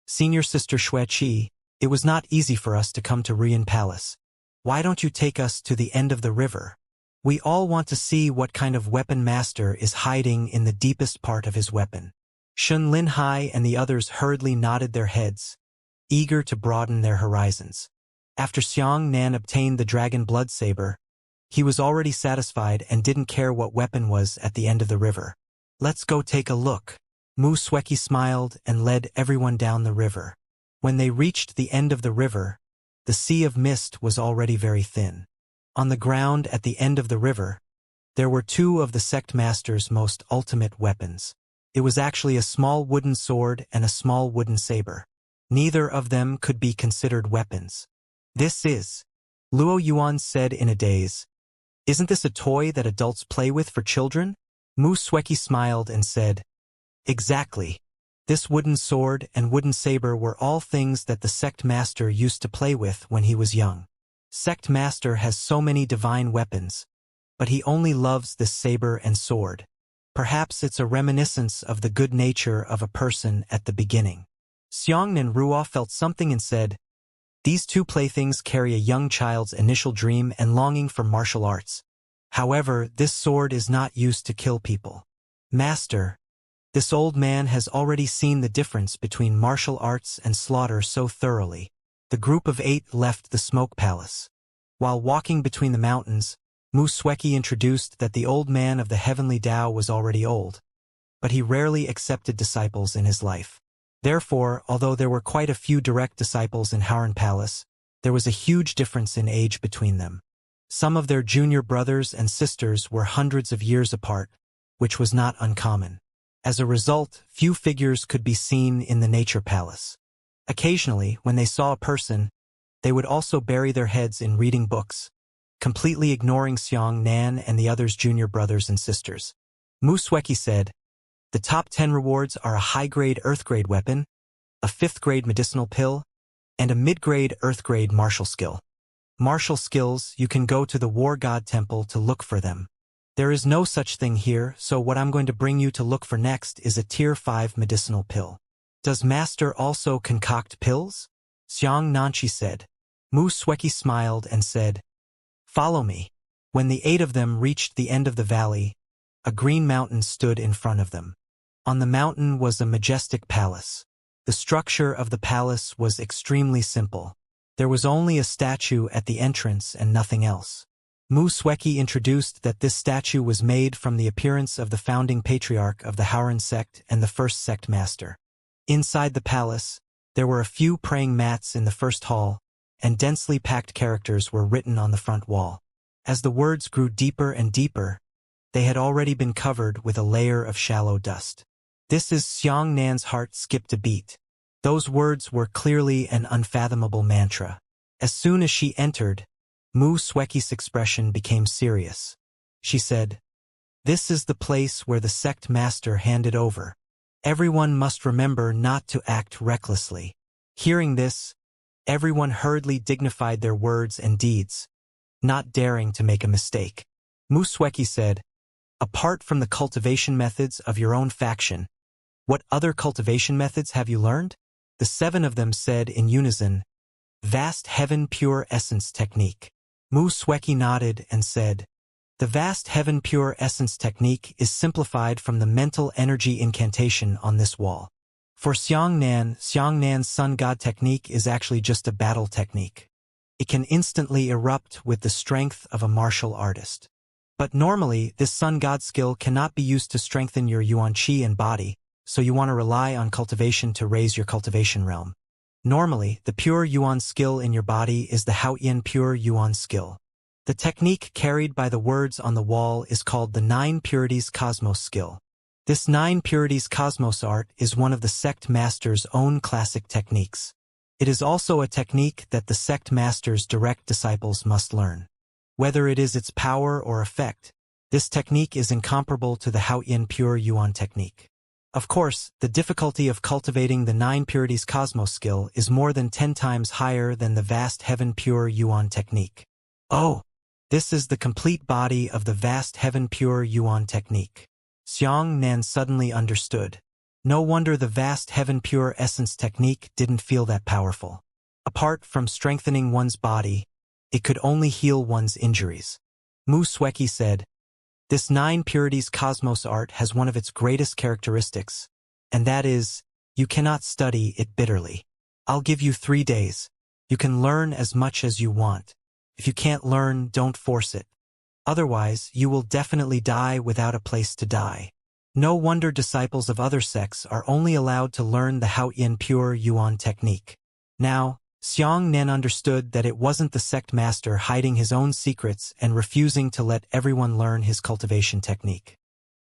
"Senior Sister Xue Qi, it was not easy for us to come to Ruyan Palace. Why don't you take us to the end of the river? We all want to see what kind of weapon master is hiding in the deepest part of his weapon." Shun Linhai and the others hurriedly nodded their heads, eager to broaden their horizons. After Xiang Nan obtained the dragon blood saber, He was already satisfied and didn't care what weapon was at the end of the river. Let's go take a look. Mu Sweki smiled and led everyone down the river. When they reached the end of the river, the sea of mist was already very thin. On the ground at the end of the river, there were two of the sect master's most ultimate weapons. It was actually a small wooden sword and a small wooden saber. Neither of them could be considered weapons. This is, Luo Yuan said in a daze. Isn't this a toy that adults play with for children? Mu Sweki smiled and said, exactly. This wooden sword and wooden saber were all things that the sect master used to play with when he was young. Sect master has so many divine weapons, but he only loves this saber and sword. Perhaps it's a reminiscence of the good nature of a person at the beginning. Xianxia Ruo felt something and said, these two playthings carry a young child's initial dream and longing for martial arts. However, this sword is not used to kill people. Master, this old man has already seen the difference between martial arts and slaughter so thoroughly. The group of 8 left the smoke palace. While walking between the mountains, Mu Sweki introduced that the old man of the heavenly Tao was already old, but he rarely accepted disciples in his life. Therefore, although there were quite a few direct disciples in Howran Palace, there was a huge difference in age between them. Some of their junior brothers and sisters were hundreds of years apart, which was not uncommon. As a result, few figures could be seen in the nature palace. Occasionally, when they saw a person, they would also bury their heads in reading books, completely ignoring Xianxia and the others' junior brothers and sisters. Mu Sweki said, the top 10 rewards are a high-grade Earth-grade weapon, a 5th-grade medicinal pill, and a mid-grade Earth-grade martial skill. Martial skills, you can go to the War God Temple to look for them. There is no such thing here, so what I'm going to bring you to look for next is a Tier 5 medicinal pill. Does Master also concoct pills? Xianxia said. Mu Sweki smiled and said, follow me. When the 8 of them reached the end of the valley, a green mountain stood in front of them. On the mountain was a majestic palace. The structure of the palace was extremely simple. There was only a statue at the entrance and nothing else. Mu Sweki introduced that this statue was made from the appearance of the founding patriarch of the Howran sect and the first sect master. Inside the palace, there were a few praying mats in the first hall, and densely packed characters were written on the front wall. As the words grew deeper and deeper, they had already been covered with a layer of shallow dust. This is Xianxia's heart skipped a beat. Those words were clearly an unfathomable mantra. As soon as she entered, Mu Sweki's expression became serious. She said, this is the place where the sect master handed over. Everyone must remember not to act recklessly. Hearing this, everyone hurriedly dignified their words and deeds, not daring to make a mistake. Mu Sweki said, apart from the cultivation methods of your own faction, what other cultivation methods have you learned? The 7 of them said in unison, Vast Heaven Pure Essence Technique. Mu Sweki nodded and said, the Vast Heaven Pure Essence Technique is simplified from the mental energy incantation on this wall. For Xianxia's Sun God technique is actually just a battle technique. It can instantly erupt with the strength of a martial artist. But normally, this Sun God skill cannot be used to strengthen your Yuan Qi and body, so you want to rely on cultivation to raise your cultivation realm. Normally, the pure Yuan skill in your body is the Haoyan pure Yuan skill. The technique carried by the words on the wall is called the 9 Purities Cosmos skill. This 9 Purities Cosmos art is one of the sect master's own classic techniques. It is also a technique that the sect master's direct disciples must learn. Whether it is its power or effect, this technique is incomparable to the Haoyan pure Yuan technique. Of course, the difficulty of cultivating the 9 Purities Cosmos skill is more than 10 times higher than the Vast Heaven Pure Yuan technique. Oh, this is the complete body of the Vast Heaven Pure Yuan technique. Xianxia suddenly understood. No wonder the Vast Heaven Pure Essence technique didn't feel that powerful. Apart from strengthening one's body, it could only heal one's injuries. Mu Sweki said, this 9 Purities Cosmos art has one of its greatest characteristics, and that is, you cannot study it bitterly. I'll give you 3 days. You can learn as much as you want. If you can't learn, don't force it. Otherwise, you will definitely die without a place to die. No wonder disciples of other sects are only allowed to learn the Haotian pure Yuan technique. Now, Xianxia understood that it wasn't the sect master hiding his own secrets and refusing to let everyone learn his cultivation technique.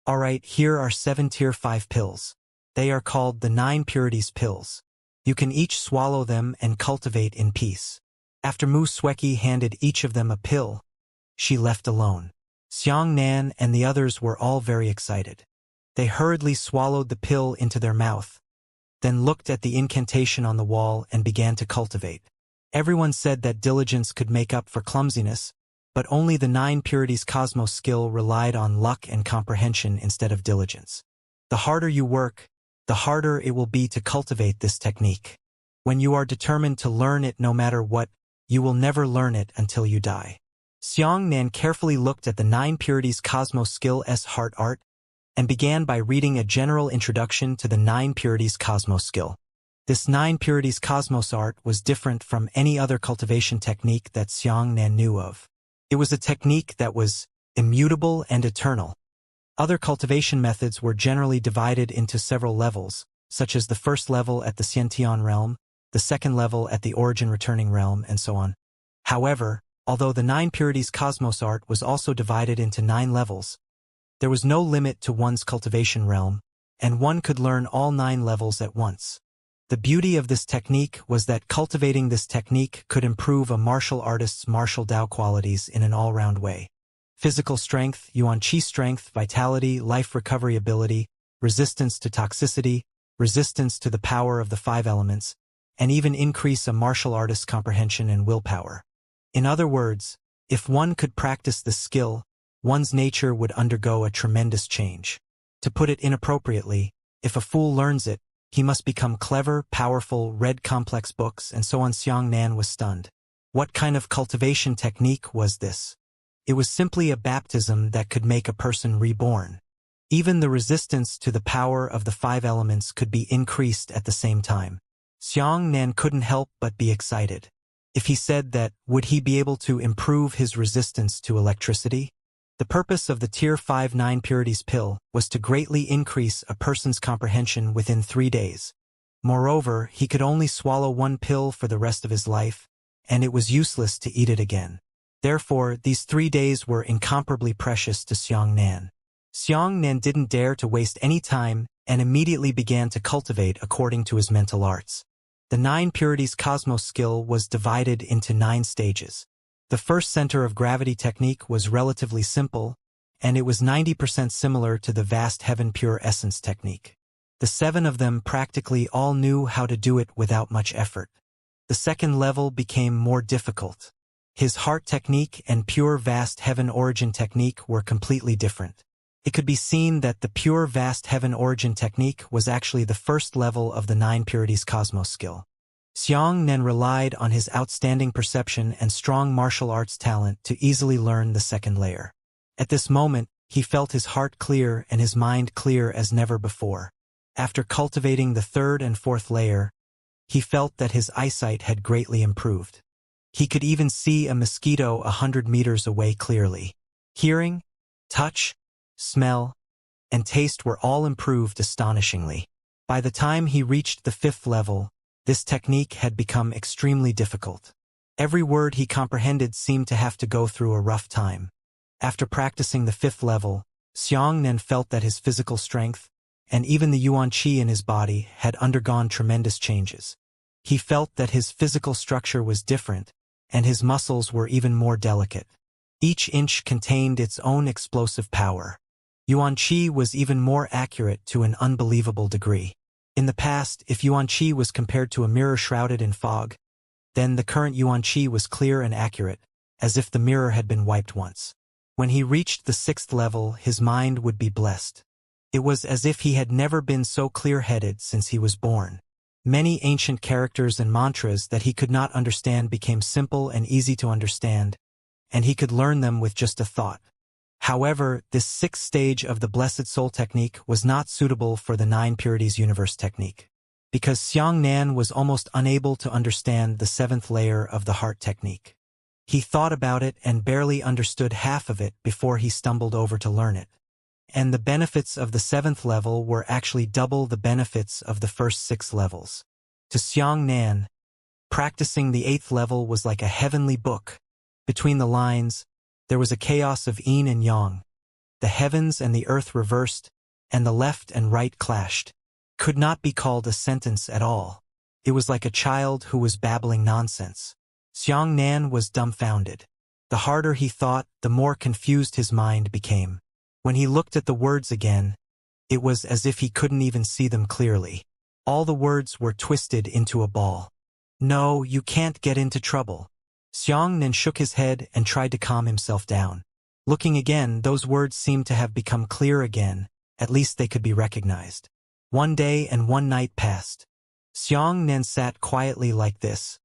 Alright, here are 7 tier 5 pills. They are called the 9 purities pills. You can each swallow them and cultivate in peace. After Mu Sweki handed each of them a pill, she left alone. Xianxia and the others were all very excited. They hurriedly swallowed the pill into their mouth, then looked at the incantation on the wall and began to cultivate. Everyone said that diligence could make up for clumsiness, but only the 9 purities cosmos skill relied on luck and comprehension instead of diligence. The harder you work, the harder it will be to cultivate this technique. When you are determined to learn it no matter what, you will never learn it until you die. Xianxia carefully looked at the 9 purities cosmos skill's heart art and began by reading a general introduction to the 9 purities cosmos skill. This 9 purities cosmos art was different from any other cultivation technique that Xianxia knew of. It was a technique that was immutable and eternal. Other cultivation methods were generally divided into several levels, such as the first level at the Xiantian realm, the second level at the origin returning realm, and so on. However, although the 9 purities cosmos art was also divided into 9 levels, there was no limit to one's cultivation realm, and one could learn all 9 levels at once. The beauty of this technique was that cultivating this technique could improve a martial artist's martial Dao qualities in an all-round way. Physical strength, Yuan Qi strength, vitality, life recovery ability, resistance to toxicity, resistance to the power of the 5 elements, and even increase a martial artist's comprehension and willpower. In other words, if one could practice this skill, one's nature would undergo a tremendous change. To put it inappropriately, if a fool learns it, he must become clever, powerful, read complex books, and so on. Xianxia was stunned. What kind of cultivation technique was this? It was simply a baptism that could make a person reborn. Even the resistance to the power of the 5 elements could be increased at the same time. Xianxia couldn't help but be excited. If he said that, would he be able to improve his resistance to electricity? The purpose of the Tier 5 9 Purities pill was to greatly increase a person's comprehension within 3 days. Moreover, he could only swallow 1 pill for the rest of his life, and it was useless to eat it again. Therefore, these 3 days were incomparably precious to Xianxia. Xianxia didn't dare to waste any time and immediately began to cultivate according to his mental arts. The 9 Purities Cosmos skill was divided into 9 stages. The first center of gravity technique was relatively simple, and it was 90% similar to the vast heaven pure essence technique. The 7 of them practically all knew how to do it without much effort. The second level became more difficult. His heart technique and pure vast heaven origin technique were completely different. It could be seen that the pure vast heaven origin technique was actually the first level of the 9 Purities Cosmos skill. Xianxia relied on his outstanding perception and strong martial arts talent to easily learn the second layer. At this moment, he felt his heart clear and his mind clear as never before. After cultivating the third and fourth layer, he felt that his eyesight had greatly improved. He could even see a mosquito 100 meters away clearly. Hearing, touch, smell, and taste were all improved astonishingly. By the time he reached the 5th level, this technique had become extremely difficult. Every word he comprehended seemed to have to go through a rough time. After practicing the 5th level, Xianxia felt that his physical strength, and even the Yuan Qi in his body, had undergone tremendous changes. He felt that his physical structure was different, and his muscles were even more delicate. Each inch contained its own explosive power. Yuan Qi was even more accurate to an unbelievable degree. In the past, if Yuan Qi was compared to a mirror shrouded in fog, then the current Yuan Qi was clear and accurate, as if the mirror had been wiped once. When he reached the 6th level, his mind would be blessed. It was as if he had never been so clear-headed since he was born. Many ancient characters and mantras that he could not understand became simple and easy to understand, and he could learn them with just a thought. However, this 6th stage of the Blessed Soul technique was not suitable for the 9 Purities Universe technique, because Xianxia was almost unable to understand the 7th layer of the heart technique. He thought about it and barely understood half of it before he stumbled over to learn it. And the benefits of the 7th level were actually double the benefits of the first 6 levels. To Xianxia, practicing the 8th level was like a heavenly book. Between the lines, there was a chaos of yin and yang. The heavens and the earth reversed, and the left and right clashed. Could not be called a sentence at all. It was like a child who was babbling nonsense. Xianxia was dumbfounded. The harder he thought, the more confused his mind became. When he looked at the words again, it was as if he couldn't even see them clearly. All the words were twisted into a ball. No, you can't get into trouble. Xianxia shook his head and tried to calm himself down. Looking again, those words seemed to have become clear again, at least they could be recognized. One day and one night passed. Xianxia sat quietly like this,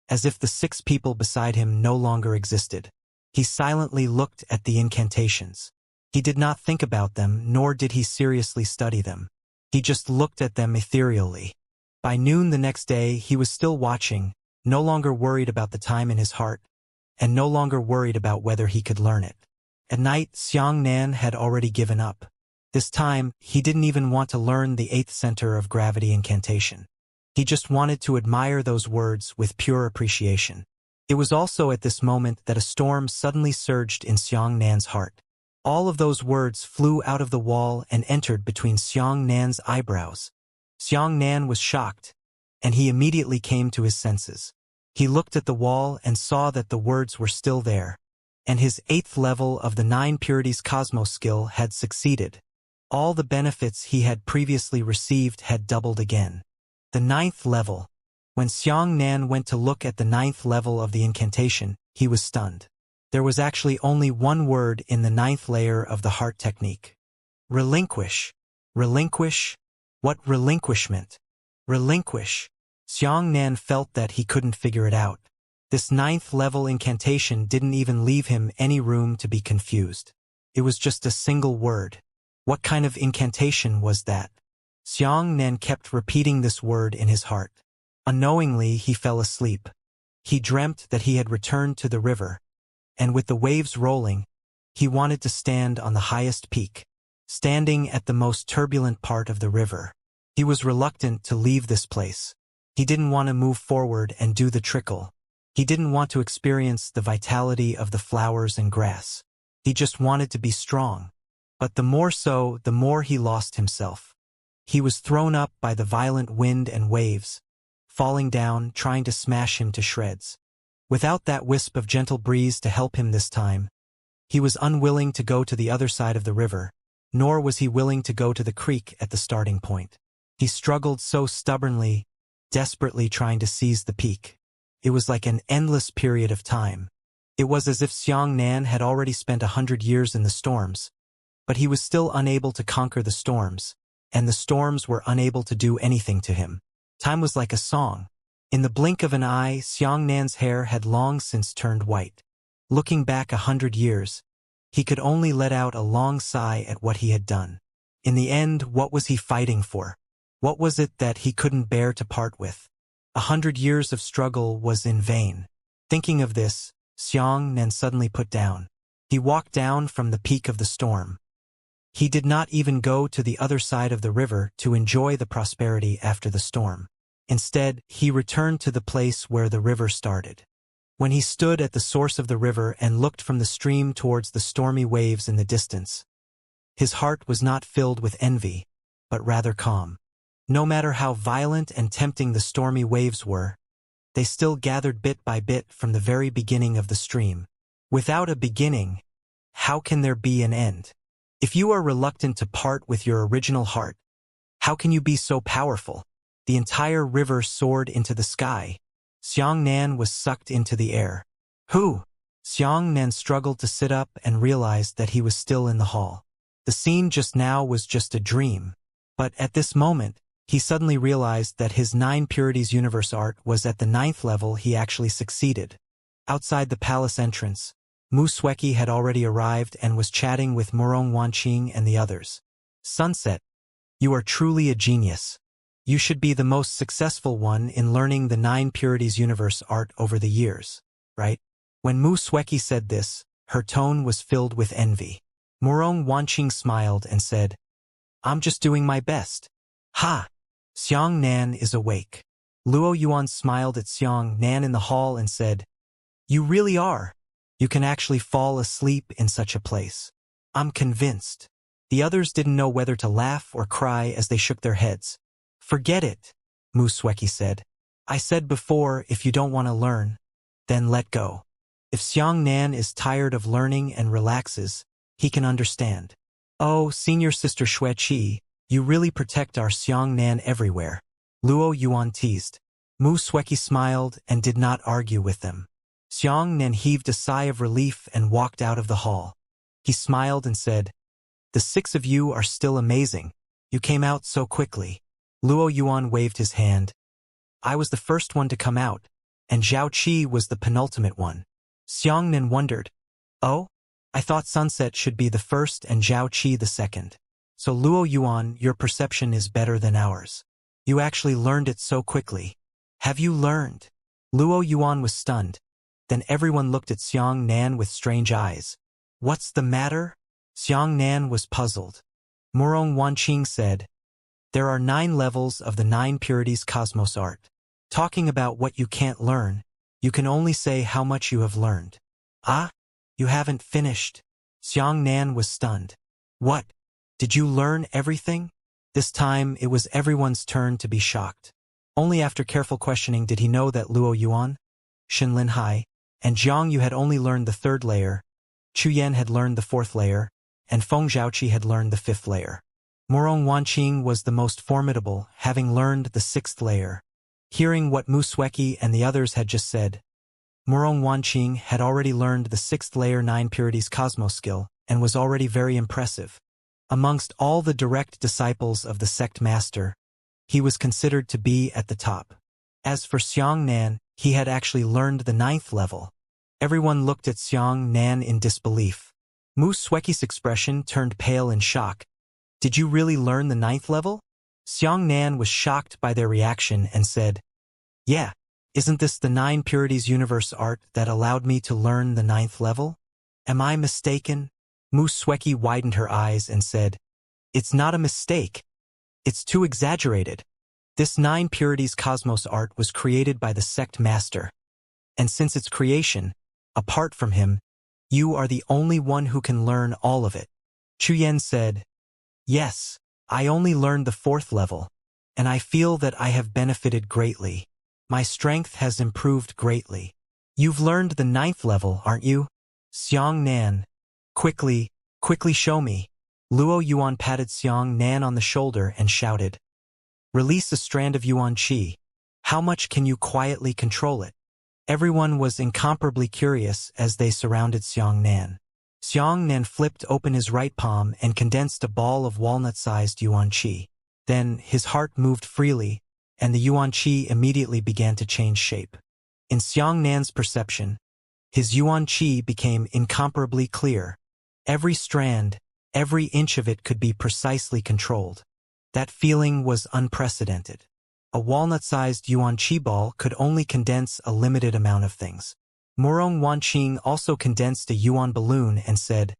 as if the 6 people beside him no longer existed. He silently looked at the incantations. He did not think about them, nor did he seriously study them. He just looked at them ethereally. By noon the next day, he was still watching, no longer worried about the time in his heart, and no longer worried about whether he could learn it. At night, Xianxia had already given up. This time, he didn't even want to learn the 8th center of gravity incantation. He just wanted to admire those words with pure appreciation. It was also at this moment that a storm suddenly surged in Xianxia's heart. All of those words flew out of the wall and entered between Xianxia's eyebrows. Xianxia was shocked, and he immediately came to his senses. He looked at the wall and saw that the words were still there, and his 8th level of the 9 Purities Cosmos skill had succeeded. All the benefits he had previously received had doubled again. The 9th level. When Xianxia went to look at the 9th level of the incantation, he was stunned. There was actually only one word in the 9th layer of the heart technique. Relinquish. Relinquish? What relinquishment? Relinquish. Xianxia felt that he couldn't figure it out. This 9th level incantation didn't even leave him any room to be confused. It was just a single word. What kind of incantation was that? Xianxia kept repeating this word in his heart. Unknowingly, he fell asleep. He dreamt that he had returned to the river, and with the waves rolling, he wanted to stand on the highest peak, standing at the most turbulent part of the river. He was reluctant to leave this place. He didn't want to move forward and do the trickle. He didn't want to experience the vitality of the flowers and grass. He just wanted to be strong. But the more so, the more he lost himself. He was thrown up by the violent wind and waves, falling down, trying to smash him to shreds. Without that wisp of gentle breeze to help him this time, he was unwilling to go to the other side of the river, nor was he willing to go to the creek at the starting point. He struggled so stubbornly, desperately trying to seize the peak. It was like an endless period of time. It was as if Xianxia had already spent 100 years in the storms, but he was still unable to conquer the storms, and the storms were unable to do anything to him. Time was like a song. In the blink of an eye, Xianxia's hair had long since turned white. Looking back 100 years, he could only let out a long sigh at what he had done. In the end, what was he fighting for? What was it that he couldn't bear to part with? 100 years of struggle was in vain. Thinking of this, Xianxia suddenly put down. He walked down from the peak of the storm. He did not even go to the other side of the river to enjoy the prosperity after the storm. Instead, he returned to the place where the river started. When he stood at the source of the river and looked from the stream towards the stormy waves in the distance, his heart was not filled with envy, but rather calm. No matter how violent and tempting the stormy waves were, they still gathered bit by bit from the very beginning of the stream. Without a beginning, how can there be an end? If you are reluctant to part with your original heart, how can you be so powerful? The entire river soared into the sky. Xianxia was sucked into the air. Who? Xianxia struggled to sit up and realized that he was still in the hall. The scene just now was just a dream. But at this moment, he suddenly realized that his 9 Purities universe art was at the 9th level. He actually succeeded. Outside the palace entrance, Mu Sueki had already arrived and was chatting with Murong Wanqing and the others. Sunset, you are truly a genius. You should be the most successful one in learning the 9 Purities universe art over the years, right? When Mu Sweki said this, her tone was filled with envy. Murong Wanqing smiled and said, I'm just doing my best. Ha! Xiang Nan is awake. Luo Yuan smiled at Xiang Nan in the hall and said, You really are. You can actually fall asleep in such a place. I'm convinced. The others didn't know whether to laugh or cry as they shook their heads. Forget it, Mu Sweki said. I said before, if you don't want to learn, then let go. If Xiang Nan is tired of learning and relaxes, he can understand. Oh, senior sister Xue Qi, you really protect our Xiang Nan everywhere. Luo Yuan teased. Mu Sweki smiled and did not argue with them. Xiang Nan heaved a sigh of relief and walked out of the hall. He smiled and said, The 6 of you are still amazing. You came out so quickly. Luo Yuan waved his hand. I was the first one to come out, and Zhao Qi was the penultimate one. Xiang Nan wondered, Oh? I thought Sunset should be the first and Zhao Qi the second. So Luo Yuan, your perception is better than ours. You actually learned it so quickly. Have you learned? Luo Yuan was stunned. Then everyone looked at Xiang Nan with strange eyes. What's the matter? Xiang Nan was puzzled. Murong Wanqing said, There are 9 levels of the 9 purities cosmos art. Talking about what you can't learn, you can only say how much you have learned. Ah? You haven't finished. Xiang Nan was stunned. What? Did you learn everything? This time, it was everyone's turn to be shocked. Only after careful questioning did he know that Luo Yuan, Shen Linhai, and Jiang Yu had only learned the 3rd layer, Chu Yan had learned the 4th layer, and Feng Zhaoqi had learned the 5th layer. Murong Wanqing was the most formidable, having learned the 6th layer. Hearing what Mu Sweki and the others had just said, Murong Wanqing had already learned the 6th layer 9 purities cosmos skill and was already very impressive. Amongst all the direct disciples of the sect master, he was considered to be at the top. As for Xiang Nan, he had actually learned the 9th level. Everyone looked at Xiang Nan in disbelief. Mu Sweki's expression turned pale in shock. Did you really learn the 9th level? Xiang Nan was shocked by their reaction and said, Yeah. Isn't this the 9 purities universe art that allowed me to learn the 9th level? Am I mistaken? Mu Sweki widened her eyes and said, It's not a mistake. It's too exaggerated. This 9 purities cosmos art was created by the sect master. And since its creation, apart from him, you are the only one who can learn all of it. Chu Yan said, Yes, I only learned the 4th level, and I feel that I have benefited greatly. My strength has improved greatly. You've learned the 9th level, aren't you? Xiang Nan. Quickly show me. Luo Yuan patted Xiang Nan on the shoulder and shouted, Release a strand of Yuan Qi. How much can you quietly control it? Everyone was incomparably curious as they surrounded Xiang Nan. Xiang Nan flipped open his right palm and condensed a ball of walnut-sized Yuan Qi. Then his heart moved freely, and the Yuan Qi immediately began to change shape. In Xiang Nan's perception, his Yuan Qi became incomparably clear. Every strand, every inch of it could be precisely controlled. That feeling was unprecedented. A walnut-sized Yuan Qi ball could only condense a limited amount of things. Murong Wanqing also condensed a Yuan balloon and said,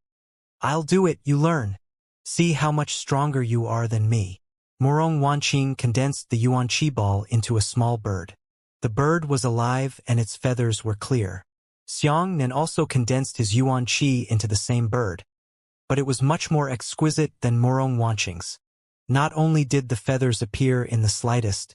I'll do it, you learn. See how much stronger you are than me. Murong Wanqing condensed the Yuan Qi ball into a small bird. The bird was alive and its feathers were clear. Xiang Nan also condensed his Yuan Qi into the same bird, but it was much more exquisite than Murong Wanqing's. Not only did the feathers appear in the slightest,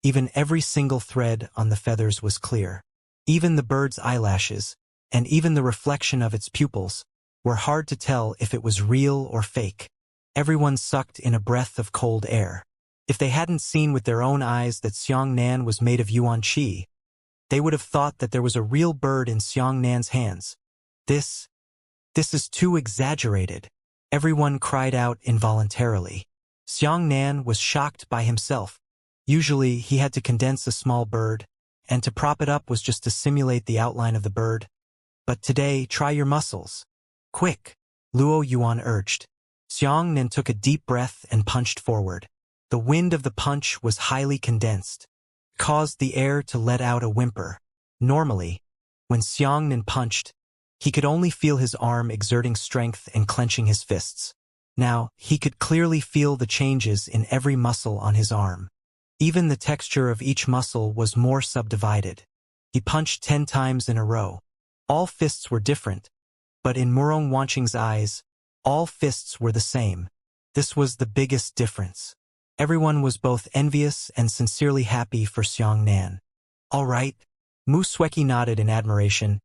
even every single thread on the feathers was clear. Even the bird's eyelashes, and even the reflection of its pupils, were hard to tell if it was real or fake. Everyone sucked in a breath of cold air. If they hadn't seen with their own eyes that Xiang Nan was made of Yuan Qi, they would have thought that there was a real bird in Xiang Nan's hands. This is too exaggerated. Everyone cried out involuntarily. Xiang Nan was shocked by himself. Usually, he had to condense a small bird, and to prop it up was just to simulate the outline of the bird. But today, try your muscles. Quick, Luo Yuan urged. Xiang Nan took a deep breath and punched forward. The wind of the punch was highly condensed, caused the air to let out a whimper. Normally, When Xianxia punched, he could only feel his arm exerting strength and clenching his fists. Now, he could clearly feel the changes in every muscle on his arm. Even the texture of each muscle was more subdivided. He punched 10 times in a row. All fists were different, but in Murong Wanqing's eyes, all fists were the same. This was the biggest difference. Everyone was both envious and sincerely happy for Xianxia. All right. Mu Sueki nodded in admiration.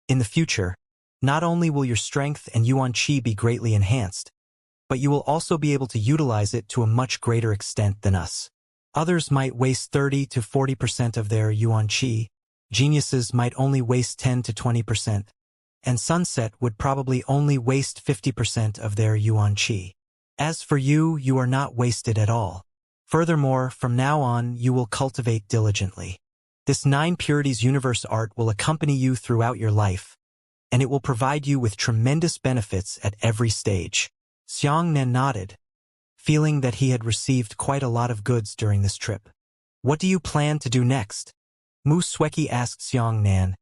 In the future, not only will your strength and yuan qi be greatly enhanced, but you will also be able to utilize it to a much greater extent than us. Others might waste 30 to 40% of their yuan qi, geniuses might only waste 10 to 20%, and Sunset would probably only waste 50% of their yuan qi. As for you, you are not wasted at all. Furthermore, from now on, you will cultivate diligently. This 9 Purities Universe art will accompany you throughout your life, and it will provide you with tremendous benefits at every stage. Xianxia nodded, feeling that he had received quite a lot of goods during this trip. What do you plan to do next? Mu Sueki asked Xianxia.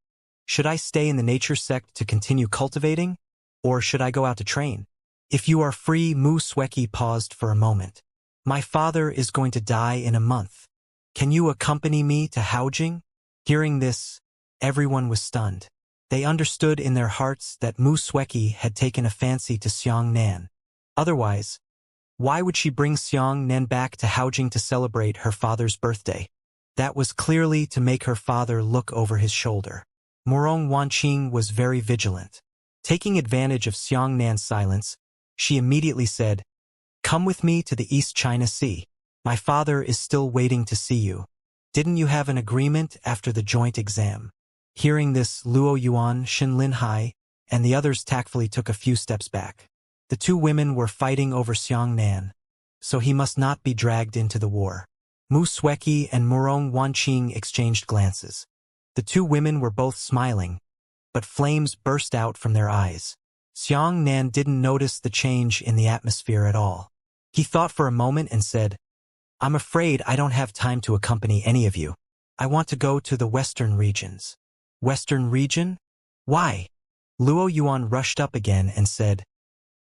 Should I stay in the nature sect to continue cultivating, or should I go out to train? If you are free, Mu Sueki paused for a moment. My father is going to die in a month. Can you accompany me to Haojing? Hearing this, everyone was stunned. They understood in their hearts that Mu Sueki had taken a fancy to Xianxia. Otherwise, why would she bring Xianxia back to Haojing to celebrate her father's birthday? That was clearly to make her father look over his shoulder. Murong Wanqing was very vigilant. Taking advantage of Xianxia's silence, she immediately said, "Come with me to the East China Sea. My father is still waiting to see you. Didn't you have an agreement after the joint exam?" Hearing this, Luo Yuan, Xin Linhai, and the others tactfully took a few steps back. The 2 women were fighting over Xianxia, so he must not be dragged into the war. Mu Sueki and Murong Wanqing exchanged glances. The 2 women were both smiling, but flames burst out from their eyes. Xianxia didn't notice the change in the atmosphere at all. He thought for a moment and said, "I'm afraid I don't have time to accompany any of you. I want to go to the western regions." Western region? Why? Luo Yuan rushed up again and said,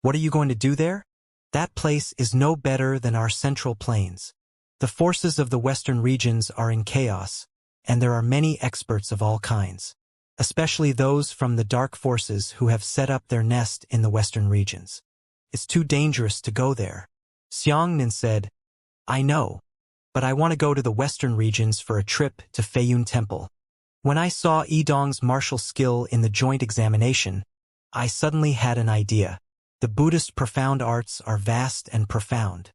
"What are you going to do there? That place is no better than our central plains. The forces of the western regions are in chaos, and there are many experts of all kinds, especially those from the dark forces who have set up their nest in the western regions. It's too dangerous to go there." Xianxia said, "I know, but I want to go to the western regions for a trip to Feiyun Temple. When I saw Yidong's martial skill in the joint examination, I suddenly had an idea. The Buddhist profound arts are vast and profound.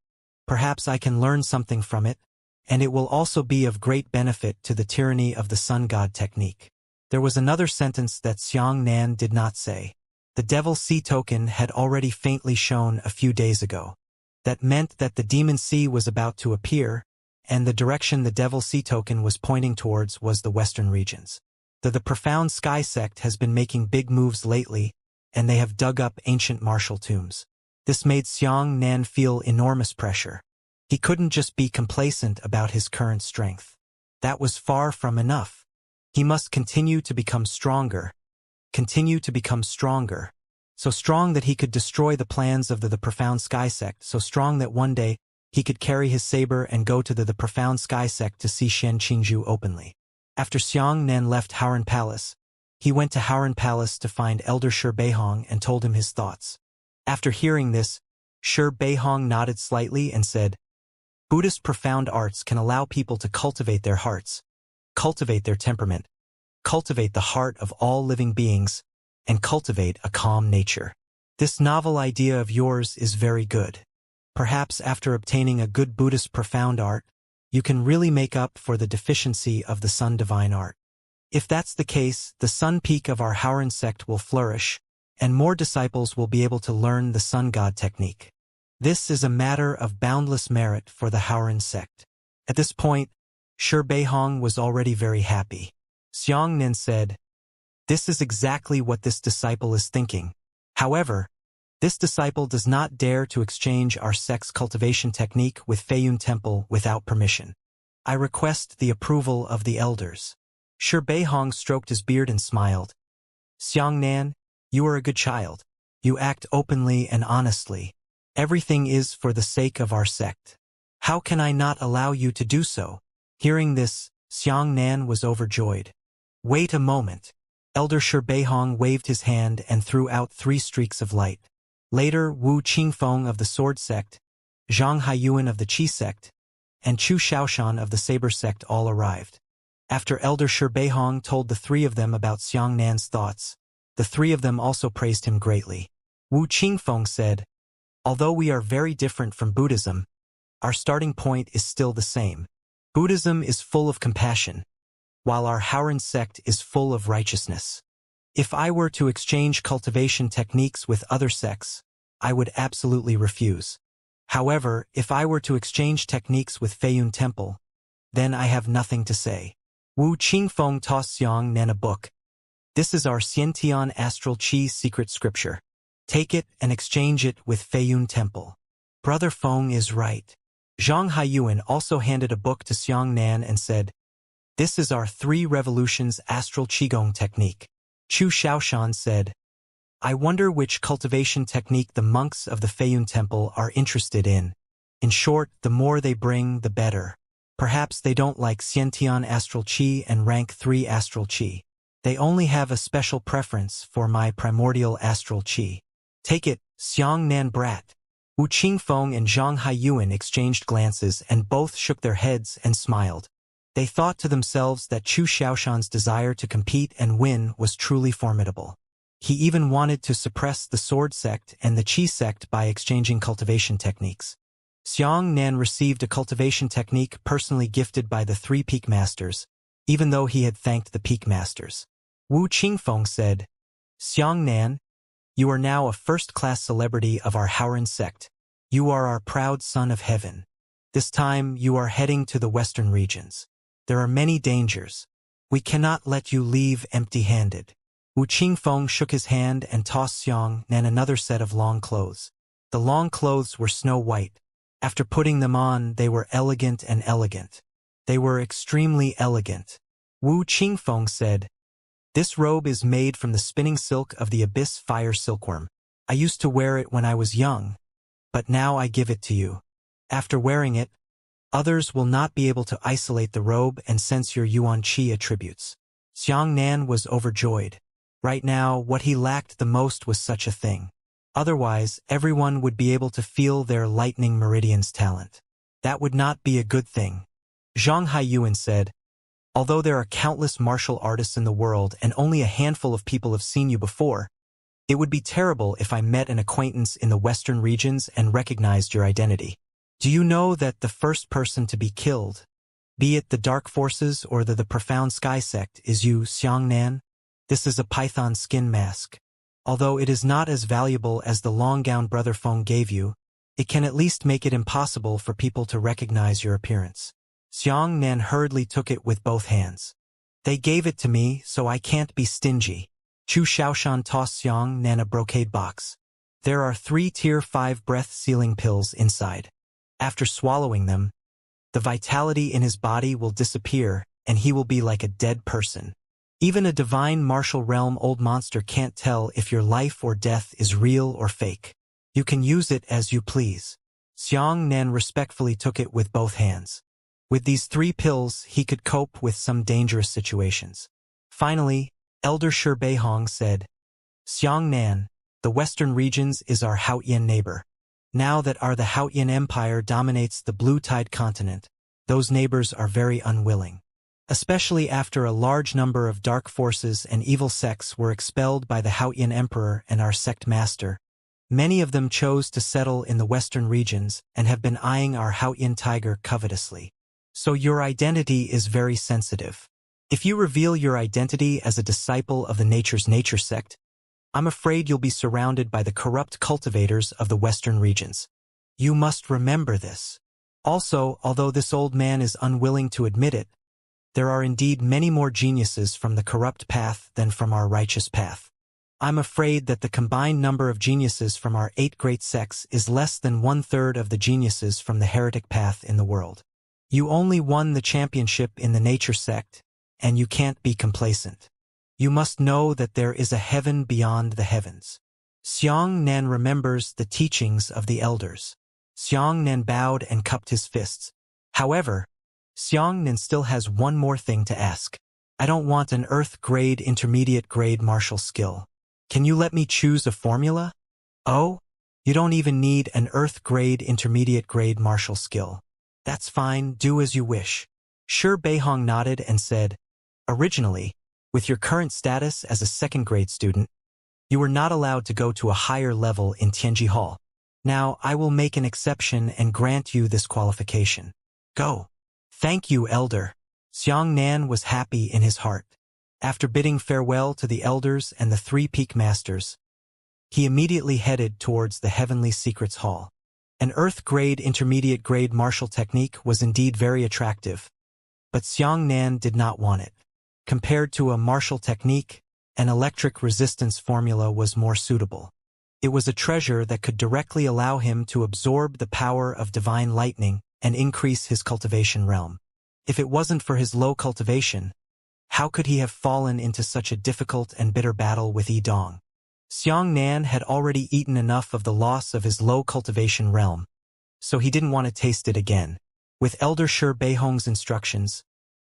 Perhaps I can learn something from it, and it will also be of great benefit to the tyranny of the sun god technique." There was another sentence that Xianxia did not say. The Devil Sea token had already faintly shown a few days ago. That meant that the Demon Sea was about to appear, and the direction the Devil Sea token was pointing towards was the western regions. The Profound Sky sect has been making big moves lately, and they have dug up ancient martial tombs. This made Xianxia feel enormous pressure. He couldn't just be complacent about his current strength. That was far from enough. He must continue to become stronger. So strong that he could destroy the plans of the Profound Sky sect, so strong that one day he could carry his saber and go to the Profound Sky sect to see Shen Qingzhu openly. After Xianxia left Haoran Palace, he went to Haoran Palace to find Elder Shi Beihong and told him his thoughts. After hearing this, Shi Beihong nodded slightly and said, "Buddhist profound arts can allow people to cultivate their hearts, cultivate their temperament, cultivate the heart of all living beings, and cultivate a calm nature. This novel idea of yours is very good. Perhaps after obtaining a good Buddhist profound art, you can really make up for the deficiency of the Sun Divine art. If that's the case, the Sun Peak of our Haoran sect will flourish, and more disciples will be able to learn the Sun God technique. This is a matter of boundless merit for the Haoran sect." At this point, Shi Beihong was already very happy. Xianxia said, "This is exactly what this disciple is thinking. However, this disciple does not dare to exchange our sect's cultivation technique with Feiyun Temple without permission. I request the approval of the elders." Shi Beihong stroked his beard and smiled. Xiangnan, you are a good child. You act openly and honestly. Everything is for the sake of our sect. How can I not allow you to do so? Hearing this, Xiangnan was overjoyed. Wait a moment. Elder Shi Beihong waved his hand and threw out 3 streaks of light. Later, Wu Qingfeng of the Sword Sect, Zhang Haiyuan of the Qi Sect, and Chu Shaoshan of the Saber Sect all arrived. After Elder Shi Beihong told the 3 of them about Xiangnan's thoughts, the 3 of them also praised him greatly. Wu Qingfeng said, although we are very different from Buddhism, our starting point is still the same. Buddhism is full of compassion, while our Haoran sect is full of righteousness. If I were to exchange cultivation techniques with other sects, I would absolutely refuse. However, if I were to exchange techniques with Feiyun Temple, then I have nothing to say. Wu Qingfeng tossed Xiangnan a book. This is our Xiantian Astral Qi secret scripture. Take it and exchange it with Feiyun Temple. Brother Feng is right. Zhang Haiyuan also handed a book to Xiangnan and said, this is our 3 revolutions astral qigong technique. Chu Shaoshan said, I wonder which cultivation technique the monks of the Feiyun Temple are interested in. In short, the more they bring, the better. Perhaps they don't like Xiantian Astral Qi and Rank 3 Astral Qi. They only have a special preference for my primordial Astral Qi. Take it, Xiangnan brat. Wu Qingfeng and Zhang Haiyuan exchanged glances and both shook their heads and smiled. They thought to themselves that Chu Shaoshan's desire to compete and win was truly formidable. He even wanted to suppress the Sword Sect and the Qi Sect by exchanging cultivation techniques. Xiangnan received a cultivation technique personally gifted by the 3 Peak Masters, even though he had thanked the Peak Masters. Wu Qingfeng said, Xiangnan, you are now a first-class celebrity of our Haoran sect. You are our proud son of heaven. This time you are heading to the western regions. There are many dangers. We cannot let you leave empty-handed. Wu Qingfeng shook his hand and tossed Xiangnan another set of long clothes. The long clothes were snow-white. After putting them on, they were elegant and elegant. They were extremely elegant. Wu Qingfeng said, this robe is made from the spinning silk of the abyss fire silkworm. I used to wear it when I was young, but now I give it to you. After wearing it, others will not be able to isolate the robe and sense your Yuan Qi attributes. Xiangnan was overjoyed. Right now, what he lacked the most was such a thing. Otherwise, everyone would be able to feel their lightning meridian's talent. That would not be a good thing. Zhang Haiyuan said, although there are countless martial artists in the world and only a handful of people have seen you before, it would be terrible if I met an acquaintance in the western regions and recognized your identity. Do you know that the first person to be killed, be it the Dark Forces or the Profound Sky Sect, is you, Xiangnan? This is a python skin mask. Although it is not as valuable as the long gown Brother Feng gave you, it can at least make it impossible for people to recognize your appearance. Xiangnan hurriedly took it with both hands. They gave it to me, so I can't be stingy. Chu Shaoshan tossed Xiangnan a brocade box. There are 3 Tier 5 breath-sealing pills inside. After swallowing them, the vitality in his body will disappear and he will be like a dead person. Even a divine martial realm old monster can't tell if your life or death is real or fake. You can use it as you please. Xiangnan respectfully took it with both hands. With these 3 pills, he could cope with some dangerous situations. Finally, Elder Shi Beihong said, Xiangnan, the western regions is our Haotian neighbor. Now that the Haotian Empire dominates the Blue Tide continent, those neighbors are very unwilling. Especially after a large number of dark forces and evil sects were expelled by the Haotian Emperor and our sect master. Many of them chose to settle in the western regions and have been eyeing our Haotian tiger covetously. So your identity is very sensitive. If you reveal your identity as a disciple of the Nature's Nature sect, I'm afraid you'll be surrounded by the corrupt cultivators of the western regions. You must remember this. Also, although this old man is unwilling to admit it, there are indeed many more geniuses from the corrupt path than from our righteous path. I'm afraid that the combined number of geniuses from our 8 great sects is less than 1/3 of the geniuses from the heretic path in the world. You only won the championship in the nature sect, and you can't be complacent. You must know that there is a heaven beyond the heavens. Xianxia remembers the teachings of the elders. Xianxia bowed and cupped his fists. However, Xianxia still has one more thing to ask. I don't want an Earth-grade intermediate-grade martial skill. Can you let me choose a formula? Oh? You don't even need an Earth-grade intermediate-grade martial skill. That's fine, do as you wish. Shi Beihong nodded and said, originally, with your current status as a second-grade student, you were not allowed to go to a higher level in Tianji Hall. Now, I will make an exception and grant you this qualification. Go. Thank you, Elder. Xianxia was happy in his heart. After bidding farewell to the elders and the three peak masters, he immediately headed towards the Heavenly Secrets Hall. An Earth-grade intermediate-grade martial technique was indeed very attractive, but Xianxia did not want it. Compared to a martial technique, an electric resistance formula was more suitable. It was a treasure that could directly allow him to absorb the power of divine lightning and increase his cultivation realm. If it wasn't for his low cultivation, how could he have fallen into such a difficult and bitter battle with Yi Dong? Xianxia had already eaten enough of the loss of his low cultivation realm, so he didn't want to taste it again. With Elder Shi Beihong's instructions,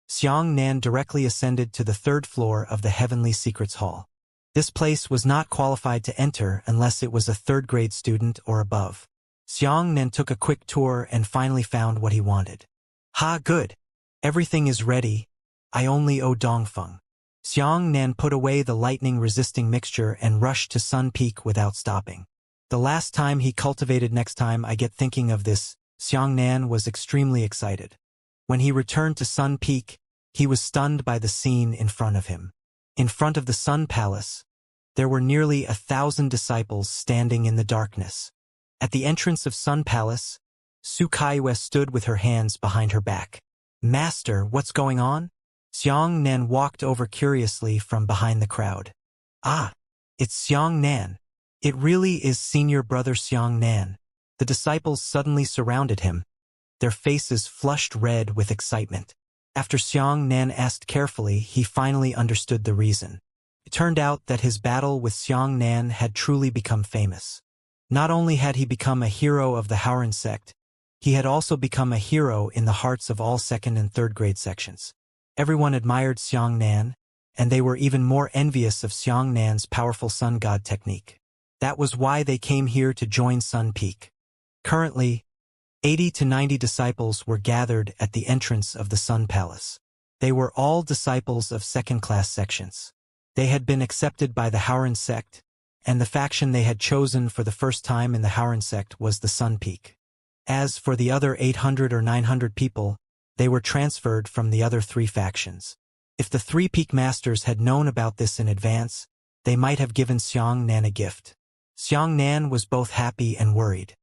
Xianxia directly ascended to the third floor of the Heavenly Secrets Hall. This place was not qualified to enter unless it was a third-grade student or above. Xianxia took a quick tour and finally found what he wanted. Ha, good. Everything is ready. I only owe Dongfeng. Xianxia put away the lightning-resisting mixture and rushed to Sun Peak without stopping. The last time he cultivated, next time I get thinking of this, Xianxia was extremely excited. When he returned to Sun Peak, he was stunned by the scene in front of him. In front of the Sun Palace, there were nearly 1,000 disciples standing in the darkness. At the entrance of Sun Palace, Su Kaiwe stood with her hands behind her back. Master, what's going on? Xianxia walked over curiously from behind the crowd. Ah, it's Xianxia. It really is senior brother Xianxia. The disciples suddenly surrounded him, their faces flushed red with excitement. After Xianxia asked carefully, he finally understood the reason. It turned out that his battle with Xianxia had truly become famous. Not only had he become a hero of the Haoran sect, he had also become a hero in the hearts of all second and third grade sections. Everyone admired Xianxia, and they were even more envious of Xianxia's powerful sun god technique. That was why they came here to join Sun Peak. Currently, 80 to 90 disciples were gathered at the entrance of the Sun Palace. They were all disciples of second-class sections. They had been accepted by the Haoran sect, and the faction they had chosen for the first time in the Haoran sect was the Sun Peak. As for the other 800 or 900 people, they were transferred from the other three factions. If the three peak masters had known about this in advance, they might have given Xianxia a gift. Xianxia was both happy and worried.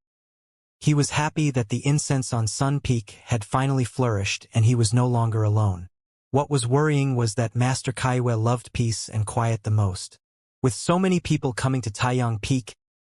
He was happy that the incense on Sun Peak had finally flourished and he was no longer alone. What was worrying was that Master Kaiwe loved peace and quiet the most. With so many people coming to Taiyang Peak,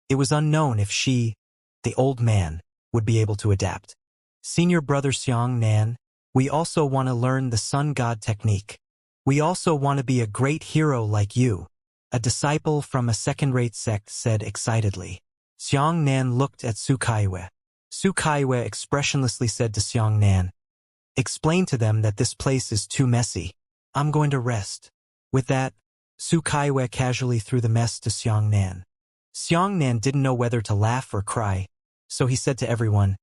it was unknown if she, the old man, would be able to adapt. Senior brother Xianxia, we also want to learn the sun god technique. We also want to be a great hero like you, a disciple from a second-rate sect said excitedly. Xianxia looked at Su Kaiwe. Su Kaiwe expressionlessly said to Xianxia, "Explain to them that this place is too messy. I'm going to rest." With that, Su Kaiwe casually threw the mess to Xianxia. Xianxia didn't know whether to laugh or cry, so he said to everyone,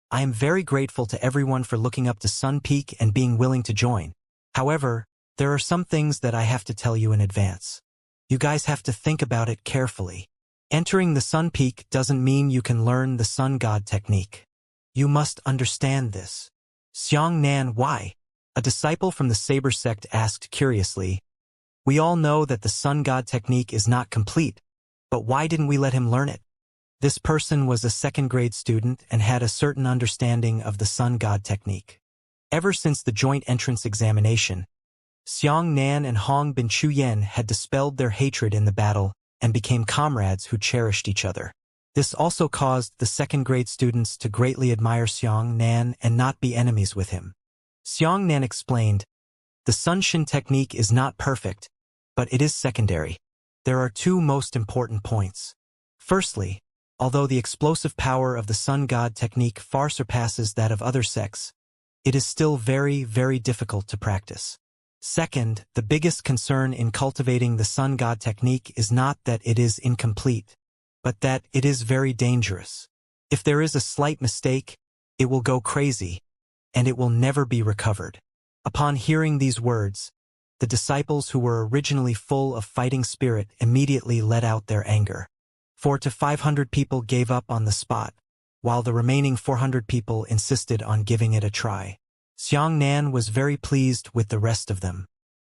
"I am very grateful to everyone for looking up to Sun Peak and being willing to join. However, there are some things that I have to tell you in advance. You guys have to think about it carefully. Entering the Sun Peak doesn't mean you can learn the sun god technique. You must understand this." Xianxia, why? A disciple from the Saber sect asked curiously. "We all know that the sun god technique is not complete, but why didn't we let him learn it?" This person was a second-grade student and had a certain understanding of the sun god technique. Ever since the joint entrance examination, Xianxia and Hong Bin Chuyen had dispelled their hatred in the battle and became comrades who cherished each other. This also caused the second-grade students to greatly admire Xianxia and not be enemies with him. Xianxia explained, The Sunshin technique is not perfect, but it is secondary. There are two most important points. Firstly, although the explosive power of the Sun God technique far surpasses that of other sects, it is still very, very difficult to practice. Second, the biggest concern in cultivating the Sun God technique is not that it is incomplete, but that it is very dangerous. If there is a slight mistake, it will go crazy, and it will never be recovered. Upon hearing these words, the disciples who were originally full of fighting spirit immediately let out their anger. 400 to 500 people gave up on the spot, while the remaining 400 people insisted on giving it a try. Xianxia was very pleased with the rest of them.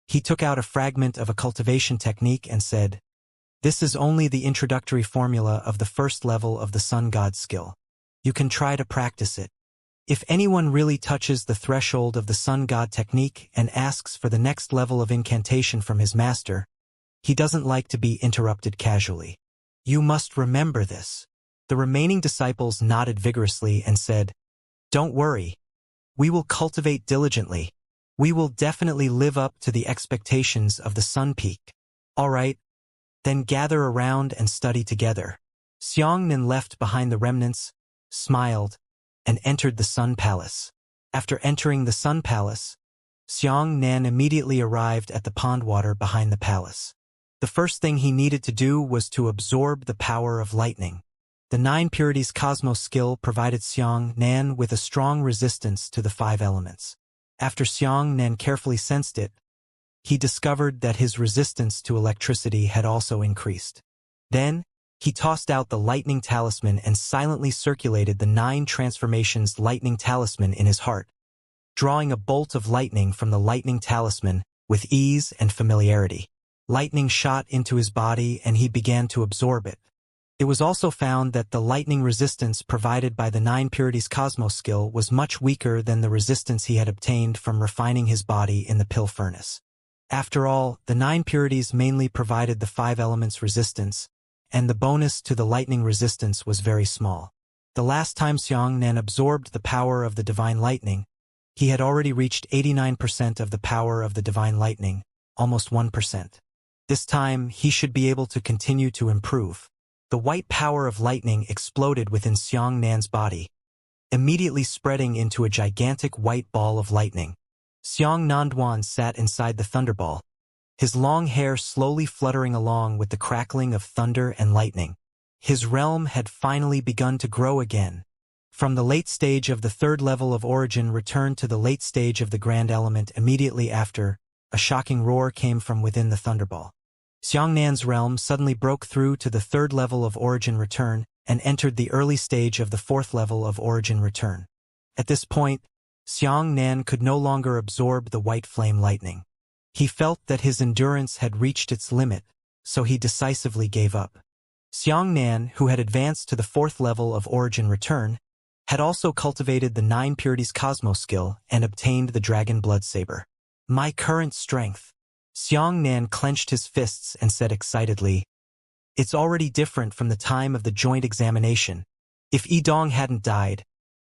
He took out a fragment of a cultivation technique and said, "This is only the introductory formula of the first level of the Sun God skill. You can try to practice it. If anyone really touches the threshold of the Sun God technique and asks for the next level of incantation from his master, he doesn't like to be interrupted casually. You must remember this." The remaining disciples nodded vigorously and said, "Don't worry. We will cultivate diligently. We will definitely live up to the expectations of the Sun Peak. All right, then gather around and study together." Xianxia left behind the remnants, smiled, and entered the Sun Palace. After entering the Sun Palace, Xianxia immediately arrived at the pond water behind the palace. The first thing he needed to do was to absorb the power of lightning. The 9 Purities Cosmos skill provided Xianxia with a strong resistance to the 5 elements. After Xianxia carefully sensed it, he discovered that his resistance to electricity had also increased. Then, he tossed out the lightning talisman and silently circulated the 9 transformations lightning talisman in his heart, drawing a bolt of lightning from the lightning talisman with ease and familiarity. Lightning shot into his body and he began to absorb it. It was also found that the lightning resistance provided by the 9 Purities Cosmos skill was much weaker than the resistance he had obtained from refining his body in the pill furnace. After all, the 9 Purities mainly provided the 5 elements resistance, and the bonus to the lightning resistance was very small. The last time Xianxia absorbed the power of the divine lightning, he had already reached 89% of the power of the divine lightning, almost 1%. This time, he should be able to continue to improve. The white power of lightning exploded within Xianxia's body, immediately spreading into a gigantic white ball of lightning. Xianxia sat inside the thunderball, his long hair slowly fluttering along with the crackling of thunder and lightning. His realm had finally begun to grow again. From the late stage of the 3rd level of origin returned to the late stage of the grand element immediately after, a shocking roar came from within the thunderball. Xianxia's realm suddenly broke through to the 3rd level of origin return and entered the early stage of the 4th level of origin return. At this point, Xianxia could no longer absorb the white flame lightning. He felt that his endurance had reached its limit, so he decisively gave up. Xianxia, who had advanced to the 4th level of origin return, had also cultivated the 9 Purities Cosmos skill and obtained the Dragon Blood Saber. "My current strength." Xianxia clenched his fists and said excitedly, "It's already different from the time of the joint examination. If Yidong hadn't died,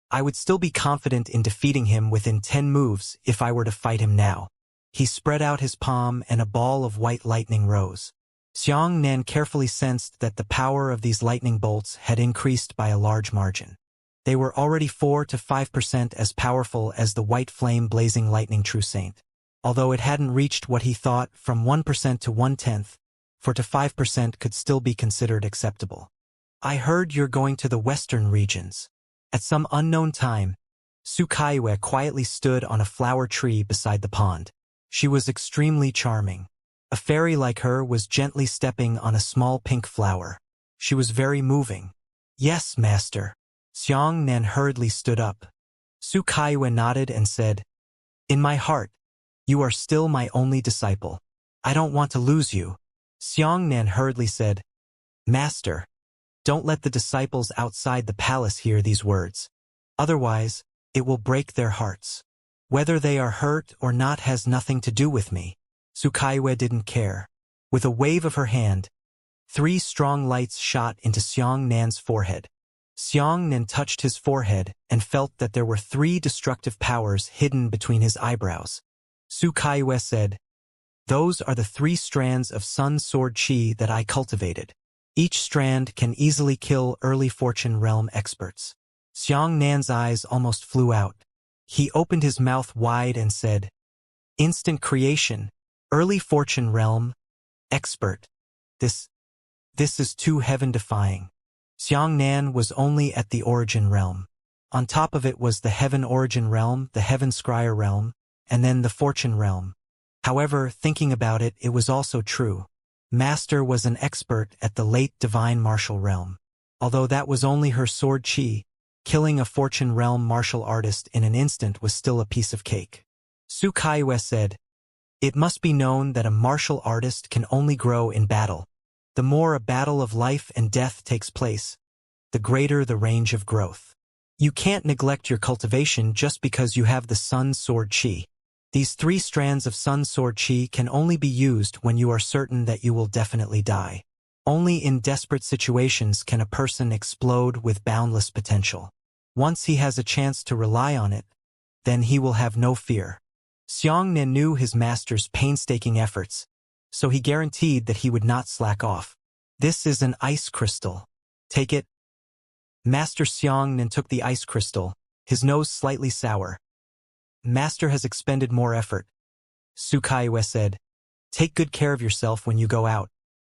I would still be confident in defeating him within 10 moves if I were to fight him now." He spread out his palm and a ball of white lightning rose. Xianxia carefully sensed that the power of these lightning bolts had increased by a large margin. They were already 4 to 5% as powerful as the white flame blazing lightning true saint. Although it hadn't reached what he thought from 1% to 1/10, 4 to 5% could still be considered acceptable. "I heard you're going to the western regions." At some unknown time, Sukaiwe quietly stood on a flower tree beside the pond. She was extremely charming. A fairy like her was gently stepping on a small pink flower. She was very moving. "Yes, master." Xianxia hurriedly stood up. Sukaiwe nodded and said, "In my heart, you are still my only disciple. I don't want to lose you." Xianxia hurriedly said, "Master, don't let the disciples outside the palace hear these words. Otherwise, it will break their hearts. Whether they are hurt or not has nothing to do with me." Sukaiwe didn't care. With a wave of her hand, 3 strong lights shot into Xianxia's forehead. Xianxia touched his forehead and felt that there were 3 destructive powers hidden between his eyebrows. Su Kaiue said, "Those are the 3 strands of Sun Sword Chi that I cultivated. Each strand can easily kill early fortune realm experts." Xiang Nan's eyes almost flew out. He opened his mouth wide and said, "Instant creation, early fortune realm, expert. This is too heaven-defying." Xiang Nan was only at the origin realm. On top of it was the heaven origin realm, the heaven scryer realm, and then the fortune realm. However, thinking about it, it was also true. Master was an expert at the late divine martial realm. Although that was only her sword chi, killing a fortune realm martial artist in an instant was still a piece of cake. Su Kaiue said, "It must be known that a martial artist can only grow in battle. The more a battle of life and death takes place, the greater the range of growth. You can't neglect your cultivation just because you have the Sun Sword Chi. These 3 strands of Sun Sword Chi can only be used when you are certain that you will definitely die. Only in desperate situations can a person explode with boundless potential. Once he has a chance to rely on it, then he will have no fear." Xiang Nan knew his master's painstaking efforts, so he guaranteed that he would not slack off. "This is an ice crystal. Take it." Master Xiang Nan took the ice crystal, his nose slightly sour. "Master has expended more effort." Su Kaiue said, "Take good care of yourself when you go out.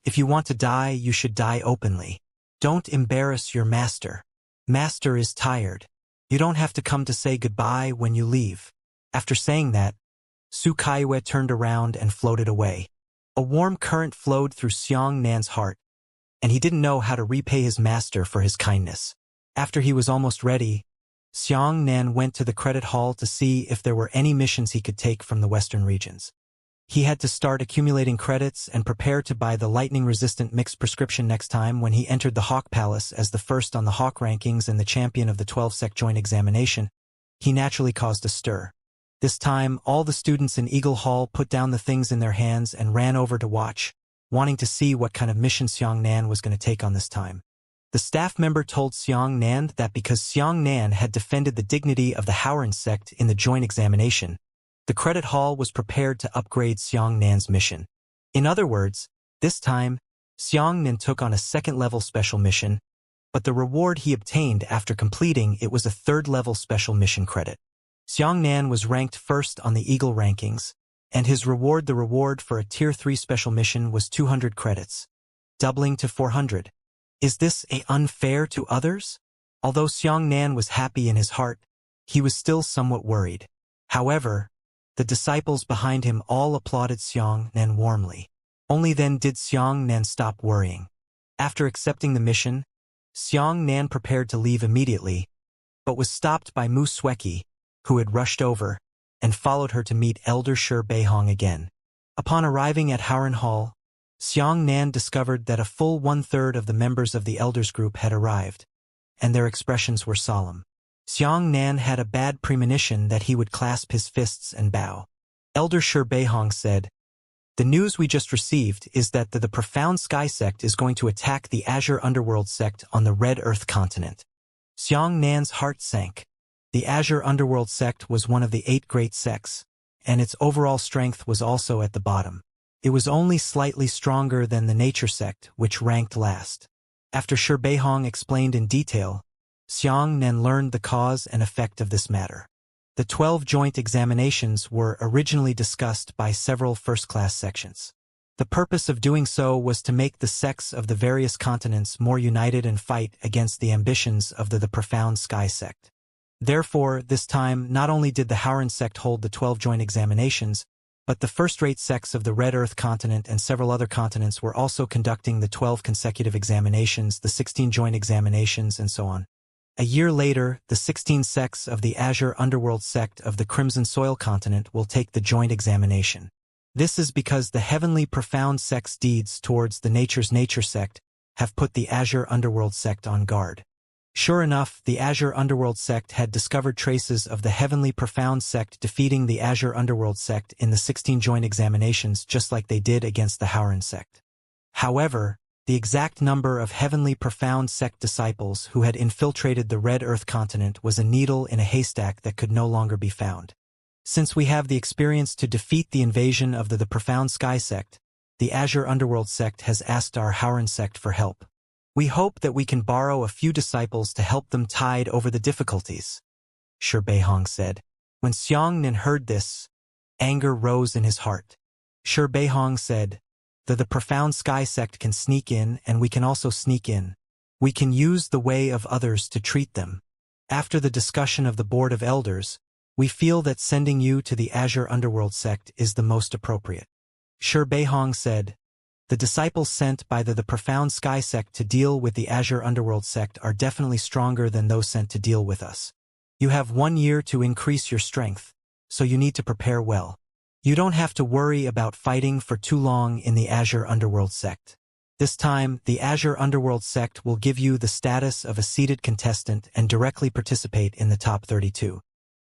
If you want to die, you should die openly. Don't embarrass your master. Master is tired. You don't have to come to say goodbye when you leave." After saying that, Su Kaiue turned around and floated away. A warm current flowed through Xiang Nan's heart, and he didn't know how to repay his master for his kindness. After he was almost ready, Xiang Nan went to the credit hall to see if there were any missions he could take from the western regions. He had to start accumulating credits and prepare to buy the lightning-resistant mixed prescription next time when he entered the Hawk Palace as the first on the Hawk rankings and the champion of the 12-sec joint examination. He naturally caused a stir. This time, all the students in Eagle Hall put down the things in their hands and ran over to watch, wanting to see what kind of mission Xiang Nan was going to take on this time. The staff member told Xiang Nan that because Xiang Nan had defended the dignity of the Howren sect in the joint examination, the credit hall was prepared to upgrade Xiang Nan's mission. In other words, this time, Xiang Nan took on a 2nd-level special mission, but the reward he obtained after completing it was a 3rd-level special mission credit. Xiang Nan was ranked 1st on the Eagle rankings, and his reward, the reward for a Tier 3 special mission, was 200 credits, doubling to 400. Is this unfair to others? Although Xiang Nan was happy in his heart, he was still somewhat worried. However, the disciples behind him all applauded Xiang Nan warmly. Only then did Xiang Nan stop worrying. After accepting the mission, Xiang Nan prepared to leave immediately, but was stopped by Mu Sueki, who had rushed over and followed her to meet Elder Shi Beihong again. Upon arriving at Howren Hall, Xiang Nan discovered that a full 1/3 of the members of the Elders group had arrived, and their expressions were solemn. Xiang Nan had a bad premonition that he would clasp his fists and bow. Elder Shi Beihong said, "The news we just received is that the Profound Sky sect is going to attack the Azure Underworld sect on the Red Earth continent." Xiang Nan's heart sank. The Azure Underworld sect was one of the 8 great sects, and its overall strength was also at the bottom. It was only slightly stronger than the Nature sect, which ranked last. After Shi Beihong explained in detail, Xiang Nan learned the cause and effect of this matter. The 12 joint examinations were originally discussed by several first-class sections. The purpose of doing so was to make the sects of the various continents more united and fight against the ambitions of the Profound Sky sect. Therefore, this time, not only did the Howren sect hold the 12 joint examinations, but the first-rate sects of the Red Earth continent and several other continents were also conducting the 12 consecutive examinations, the 16 joint examinations, and so on. A year later, the 16 sects of the Azure Underworld sect of the Crimson Soil continent will take the joint examination. This is because the Heavenly Profound sect's deeds towards the Nature's Nature sect have put the Azure Underworld sect on guard. Sure enough, the Azure Underworld sect had discovered traces of the Heavenly Profound sect defeating the Azure Underworld sect in the 16 joint examinations just like they did against the Howren sect. However, the exact number of Heavenly Profound sect disciples who had infiltrated the Red Earth continent was a needle in a haystack that could no longer be found. Since we have the experience to defeat the invasion of the Profound Sky sect, the Azure Underworld sect has asked our Howren sect for help. We hope that we can borrow a few disciples to help them tide over the difficulties, Shi Beihong said. When Xianxia heard this, anger rose in his heart. Shi Beihong said, the Profound Sky sect can sneak in and we can also sneak in. We can use the way of others to treat them. After the discussion of the Board of Elders, we feel that sending you to the Azure Underworld sect is the most appropriate. Shi Beihong said, the disciples sent by the Profound Sky sect to deal with the Azure Underworld sect are definitely stronger than those sent to deal with us. You have 1 year to increase your strength, so you need to prepare well. You don't have to worry about fighting for too long in the Azure Underworld sect. This time, the Azure Underworld sect will give you the status of a seated contestant and directly participate in the top 32.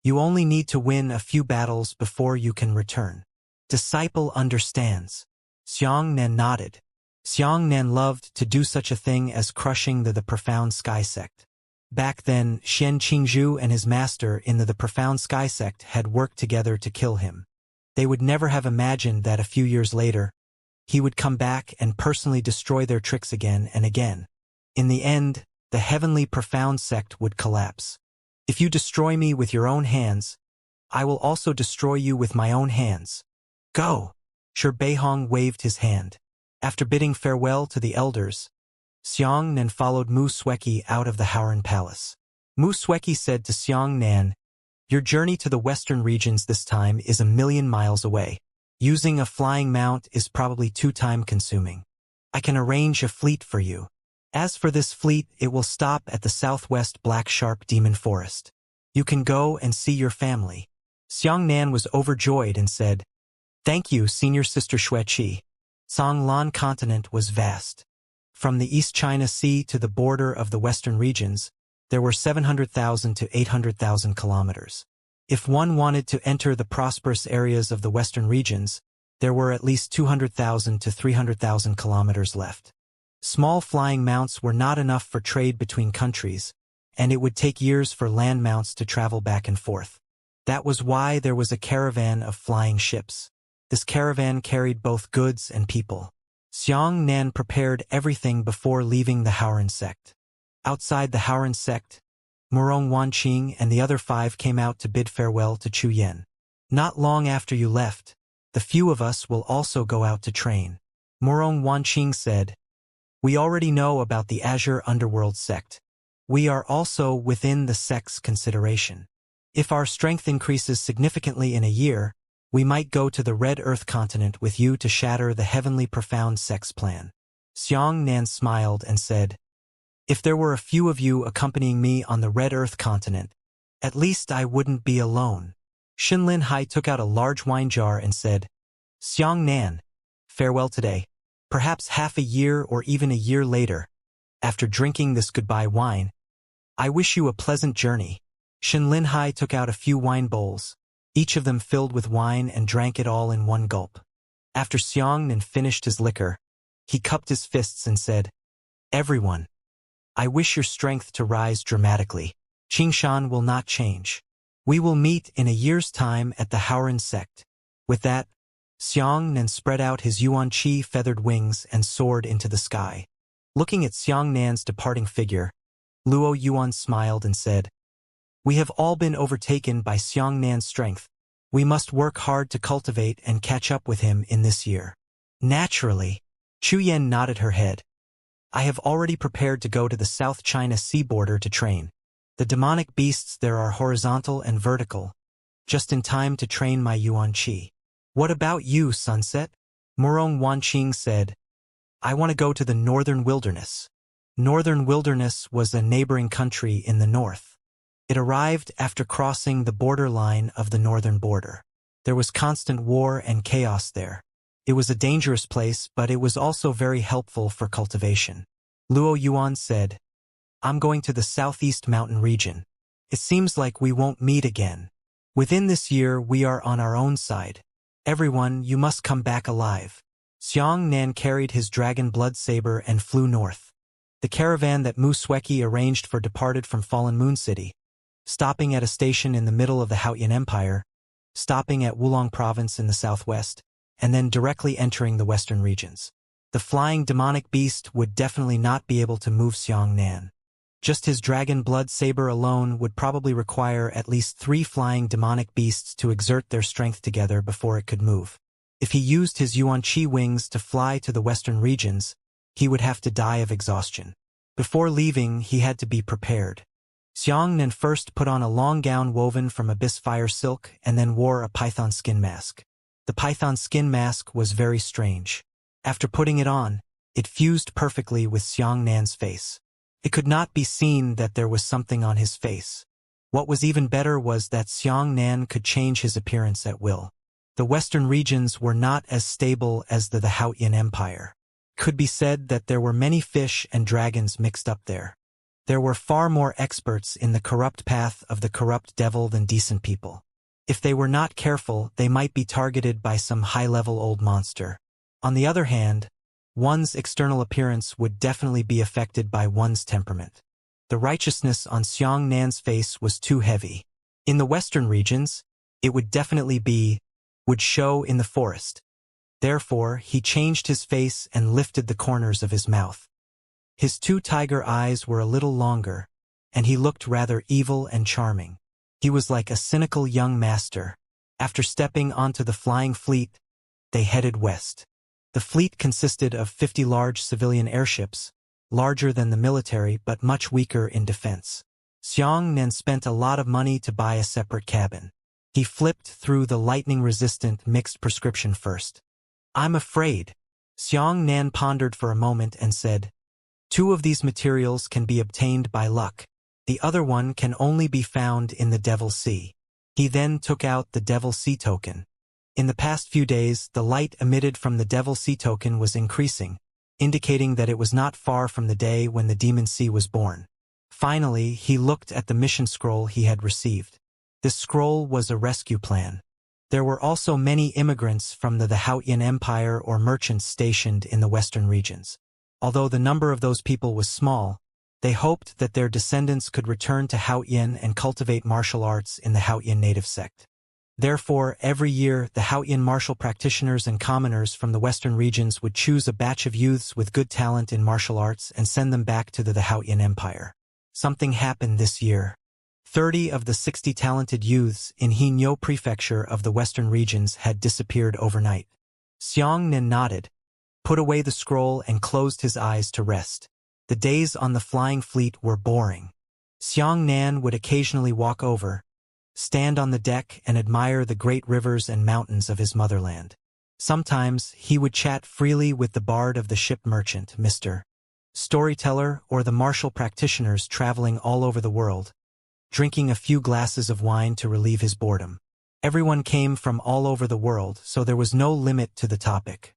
You only need to win a few battles before you can return. Disciple understands. Xianxia nodded. Xianxia loved to do such a thing as crushing the Profound Sky sect. Back then, Shen Qingzhu and his master in the Profound Sky sect had worked together to kill him. They would never have imagined that a few years later, he would come back and personally destroy their tricks again and again. In the end, the heavenly Profound sect would collapse. If you destroy me with your own hands, I will also destroy you with my own hands. Go! Shi Beihong waved his hand. After bidding farewell to the elders, Xianxia followed Mu Sueki out of the Howren Palace. Mu Sueki said to Xianxia, your journey to the western regions this time is 1,000,000 miles away. Using a flying mount is probably too time-consuming. I can arrange a fleet for you. As for this fleet, it will stop at the southwest Black Sharp Demon Forest. You can go and see your family. Xianxia was overjoyed and said, thank you, Senior Sister Xueqi. Songlan continent was vast. From the East China Sea to the border of the western regions, there were 700,000 to 800,000 kilometers. If one wanted to enter the prosperous areas of the western regions, there were at least 200,000 to 300,000 kilometers left. Small flying mounts were not enough for trade between countries, and it would take years for land mounts to travel back and forth. That was why there was a caravan of flying ships. This caravan carried both goods and people. Xianxia prepared everything before leaving the Howren sect. Outside the Howren sect, Murong Wanqing and the other 5 came out to bid farewell to Chu Yan. Not long after you left, the few of us will also go out to train. Murong Wanqing said, we already know about the Azure Underworld sect. We are also within the sect's consideration. If our strength increases significantly in a year, we might go to the Red Earth continent with you to shatter the Heavenly Profound sect's plan. Xianxia smiled and said, if there were a few of you accompanying me on the Red Earth continent, at least I wouldn't be alone. Xinlin Hai took out a large wine jar and said, Xianxia, farewell today. Perhaps half a year or even a year later, after drinking this goodbye wine, I wish you a pleasant journey. Xinlin Hai took out a few wine bowls, each of them filled with wine, and drank it all in one gulp. After Xianxia finished his liquor, he cupped his fists and said, everyone, I wish your strength to rise dramatically. Qingshan will not change. We will meet in a year's time at the Howren sect. With that, Xianxia spread out his Yuan-Chi feathered wings and soared into the sky. Looking at Xianxia's departing figure, Luo Yuan smiled and said, we have all been overtaken by Xianxia's strength. We must work hard to cultivate and catch up with him in this year. Naturally, Chu Yan nodded her head. I have already prepared to go to the South China Sea border to train. The demonic beasts there are horizontal and vertical, just in time to train my Yuan-Chi. What about you, Sunset? Murong Wanqing said, I want to go to the Northern Wilderness. Northern Wilderness was a neighboring country in the north. It arrived after crossing the borderline of the northern border. There was constant war and chaos there. It was a dangerous place, but it was also very helpful for cultivation. Luo Yuan said, I'm going to the southeast mountain region. It seems like we won't meet again. Within this year, we are on our own side. Everyone, you must come back alive. Xianxia carried his dragon blood saber and flew north. The caravan that Mu Sueki arranged for departed from Fallen Moon City. Stopping at a station in the middle of the Haotian Empire, stopping at Wulong province in the southwest, and then directly entering the western regions. The flying demonic beast would definitely not be able to move Xiangnan. Just his dragon blood saber alone would probably require at least 3 flying demonic beasts to exert their strength together before it could move. If he used his Yuan-Chi wings to fly to the western regions, he would have to die of exhaustion. Before leaving, he had to be prepared. Xiangnan first put on a long gown woven from abyss fire silk and then wore a python skin mask. The python skin mask was very strange. After putting it on, it fused perfectly with Xiangnan's face. It could not be seen that there was something on his face. What was even better was that Xiangnan could change his appearance at will. The western regions were not as stable as the Haotian Empire. It could be said that there were many fish and dragons mixed up there. There were far more experts in the corrupt path of the corrupt devil than decent people. If they were not careful, they might be targeted by some high-level old monster. On the other hand, one's external appearance would definitely be affected by one's temperament. The righteousness on Xiangnan's face was too heavy. In the western regions, it would show in the forest. Therefore, he changed his face and lifted the corners of his mouth. His 2 tiger eyes were a little longer, and he looked rather evil and charming. He was like a cynical young master. After stepping onto the flying fleet, they headed west. The fleet consisted of 50 large civilian airships, larger than the military but much weaker in defense. Xiangnan spent a lot of money to buy a separate cabin. He flipped through the lightning-resistant mixed prescription first. "I'm afraid." Xiangnan pondered for a moment and said, "2 of these materials can be obtained by luck. The other one can only be found in the Devil Sea." He then took out the Devil Sea token. In the past few days, the light emitted from the Devil Sea token was increasing, indicating that it was not far from the day when the Demon Sea was born. Finally, he looked at the mission scroll he had received. This scroll was a rescue plan. There were also many immigrants from the Haotian Empire or merchants stationed in the western regions. Although the number of those people was small, they hoped that their descendants could return to Haotian and cultivate martial arts in the Haotian native sect. Therefore, every year, the Haotian martial practitioners and commoners from the western regions would choose a batch of youths with good talent in martial arts and send them back to the Haotian Empire. Something happened this year. 30 of the 60 talented youths in Hinyo prefecture of the western regions had disappeared overnight. Xiangnan nodded, put away the scroll and closed his eyes to rest. The days on the flying fleet were boring. Xiangnan would occasionally walk over, stand on the deck and admire the great rivers and mountains of his motherland. Sometimes he would chat freely with the bard of the ship merchant, Mr. Storyteller, or the martial practitioners traveling all over the world, drinking a few glasses of wine to relieve his boredom. Everyone came from all over the world, so there was no limit to the topic.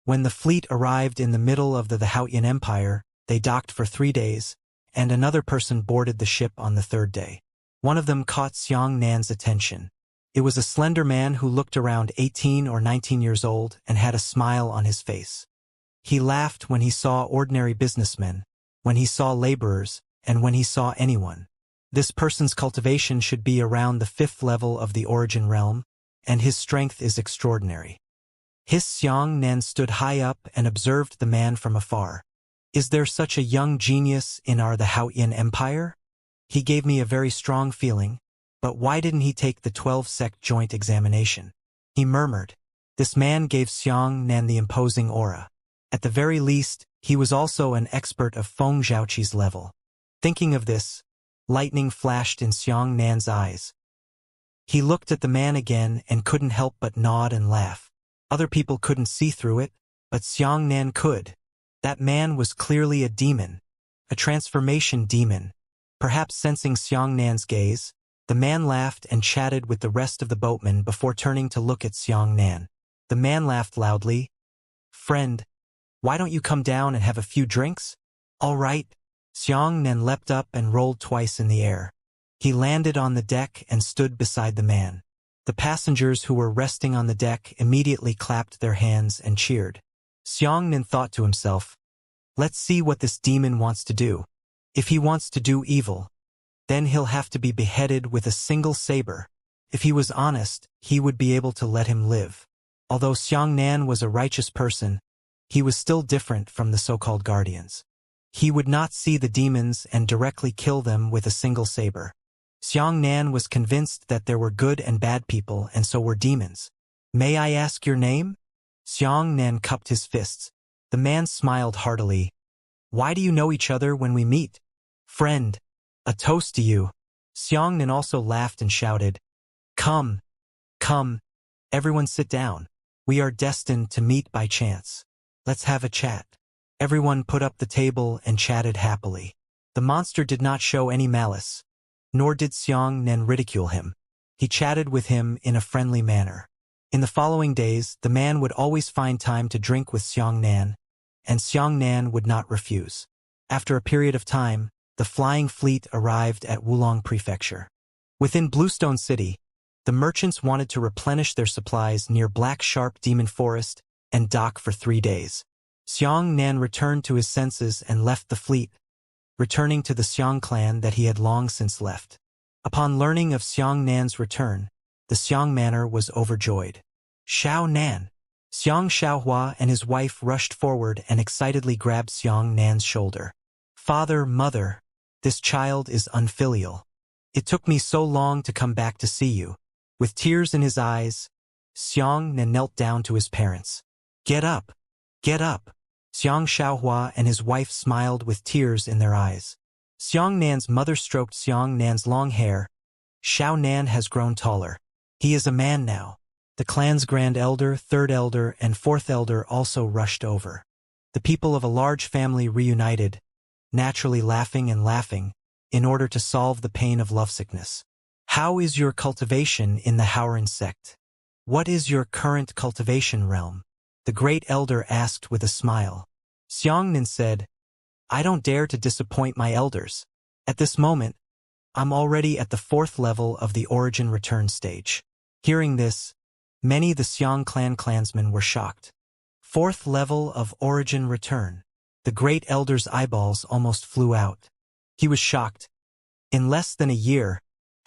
When the fleet arrived in the middle of the Haotian Empire, they docked for 3 days, and another person boarded the ship on the 3rd day. One of them caught Xiangnan's attention. It was a slender man who looked around 18 or 19 years old and had a smile on his face. He laughed when he saw ordinary businessmen, when he saw laborers, and when he saw anyone. This person's cultivation should be around the 5th level of the origin realm, and his strength is extraordinary. Xiangnan stood high up and observed the man from afar. "Is there such a young genius in our the Haotian Empire? He gave me a very strong feeling, but why didn't he take the 12-sect joint examination?" he murmured. This man gave Xiangnan the imposing aura. At the very least, he was also an expert of Feng Zhaoqi's level. Thinking of this, lightning flashed in Xiangnan's eyes. He looked at the man again and couldn't help but nod and laugh. Other people couldn't see through it, but Xiangnan could. That man was clearly a demon, a transformation demon. Perhaps sensing Xiangnan's gaze, the man laughed and chatted with the rest of the boatmen before turning to look at Xiangnan. The man laughed loudly. "Friend, why don't you come down and have a few drinks?" "All right." Xiangnan leapt up and rolled twice in the air. He landed on the deck and stood beside the man. The passengers who were resting on the deck immediately clapped their hands and cheered. Xiangnan thought to himself, "Let's see what this demon wants to do. If he wants to do evil, then he'll have to be beheaded with a single saber. If he was honest, he would be able to let him live. Although Xiangnan was a righteous person, he was still different from the so-called guardians. He would not see the demons and directly kill them with a single saber. Xiangnan was convinced that there were good and bad people and so were demons. May I ask your name? Xiangnan cupped his fists. The man smiled heartily. Why do you know each other when we meet? Friend. A toast to you. Xiangnan also laughed and shouted. Come. Come. Everyone sit down. We are destined to meet by chance. Let's have a chat. Everyone put up the table and chatted happily. The monster did not show any malice, nor did Xiangnan ridicule him. He chatted with him in a friendly manner. In the following days, the man would always find time to drink with Xiangnan, and Xiangnan would not refuse. After a period of time, the flying fleet arrived at Wulong Prefecture. Within Bluestone City, the merchants wanted to replenish their supplies near Black Sharp Demon Forest and dock for 3 days. Xiangnan returned to his senses and left the fleet, returning to the Xiang clan that he had long since left. Upon learning of Xiangnan's return, the Xiang manor was overjoyed. Xiao Nan. Xiang Xiaohua and his wife rushed forward and excitedly grabbed Xiangnan's shoulder. Father, mother, this child is unfilial. It took me so long to come back to see you. With tears in his eyes, Xiangnan knelt down to his parents. Get up. Get up. Xiang Xiaohua and his wife smiled with tears in their eyes. Xiangnan's mother stroked Xiangnan's long hair. Xiao Nan has grown taller. He is a man now. The clan's grand elder, third elder, and fourth elder also rushed over. The people of a large family reunited, naturally laughing and laughing, in order to solve the pain of lovesickness. How is your cultivation in the Howran sect? What is your current cultivation realm? The great elder asked with a smile. Xiangnan said, I don't dare to disappoint my elders. At this moment, I'm already at the 4th level of the origin return stage. Hearing this, many the Xiang clan clansmen were shocked. 4th level of origin return. The great elder's eyeballs almost flew out. He was shocked. In less than a year,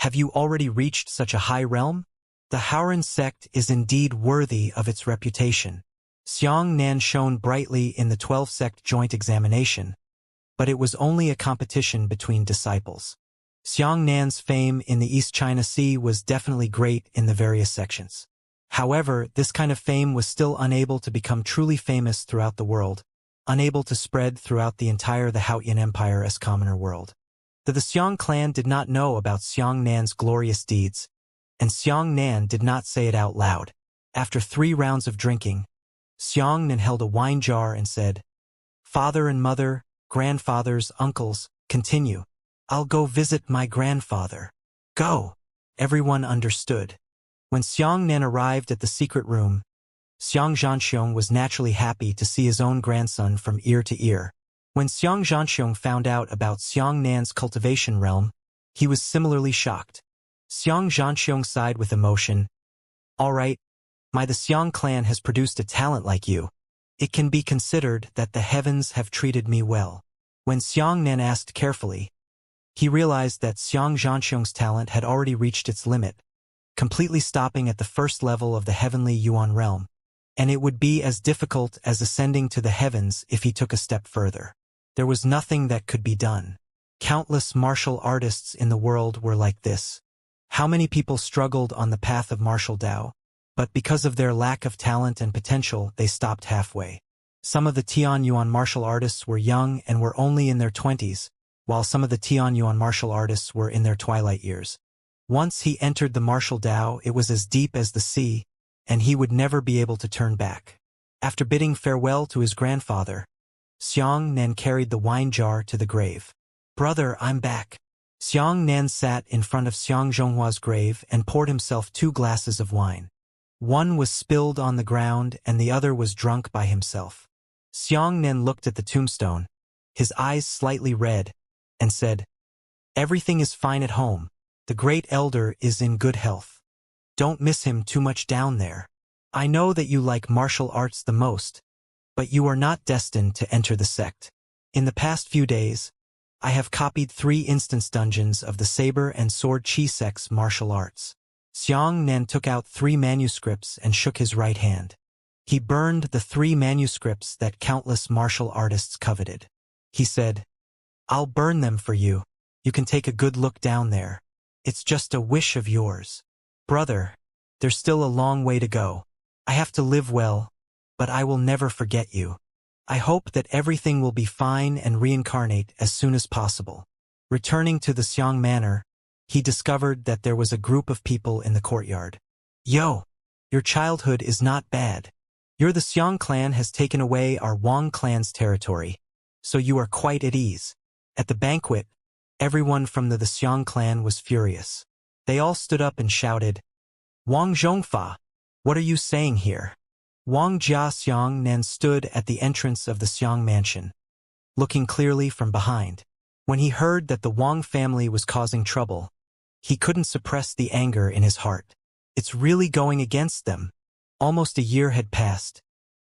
have you already reached such a high realm? The Howran sect is indeed worthy of its reputation. Xiangnan shone brightly in the 12-sect joint examination, but it was only a competition between disciples. Xiangnan's fame in the East China Sea was definitely great in the various sections. However, this kind of fame was still unable to become truly famous throughout the world, unable to spread throughout the entire the Haotian Empire as commoner world. The Xiang clan did not know about Xiangnan's glorious deeds, and Xiangnan did not say it out loud. After 3 rounds of drinking, Xiangnan held a wine jar and said, Father and mother, grandfathers, uncles, continue. I'll go visit my grandfather. Go. Everyone understood. When Xiangnan arrived at the secret room, Xianxiong was naturally happy to see his own grandson from ear to ear. When Xianxiong found out about Xiangnan's cultivation realm, he was similarly shocked. Xianxiong sighed with emotion. All right, the Xiang clan has produced a talent like you. It can be considered that the heavens have treated me well. When Xiangnan asked carefully, he realized that Xianxiong's talent had already reached its limit, completely stopping at the 1st level of the heavenly Yuan realm, and it would be as difficult as ascending to the heavens if he took a step further. There was nothing that could be done. Countless martial artists in the world were like this. How many people struggled on the path of martial Tao? But because of their lack of talent and potential, they stopped halfway. Some of the Tianyuan martial artists were young and were only in their 20s, while some of the Tianyuan martial artists were in their twilight years. Once he entered the martial Tao, it was as deep as the sea, and he would never be able to turn back. After bidding farewell to his grandfather, Xiangnan carried the wine jar to the grave. Brother, I'm back. Xiangnan sat in front of Xianxionghua's grave and poured himself 2 glasses of wine. One was spilled on the ground and the other was drunk by himself. Xiangnan looked at the tombstone, his eyes slightly red, and said, Everything is fine at home. The great elder is in good health. Don't miss him too much down there. I know that you like martial arts the most, but you are not destined to enter the sect. In the past few days, I have copied 3 instance dungeons of the saber and sword chi sect's martial arts. Xianxia took out 3 manuscripts and shook his right hand. He burned the 3 manuscripts that countless martial artists coveted. He said, "I'll burn them for you. You can take a good look down there. It's just a wish of yours. Brother, there's still a long way to go. I have to live well, but I will never forget you. I hope that everything will be fine and reincarnate as soon as possible." Returning to the Xiang Manor, he discovered that there was a group of people in the courtyard. "Yo, your childhood is not bad. The Xiang clan has taken away our Wang clan's territory, so you are quite at ease." At the banquet, everyone from the Xiang clan was furious. They all stood up and shouted, "Wang Zhongfa, what are you saying here?" Wang Jia Xianxia stood at the entrance of the Xiang mansion, looking clearly from behind. When he heard that the Wang family was causing trouble, he couldn't suppress the anger in his heart. It's really going against them. Almost a year had passed,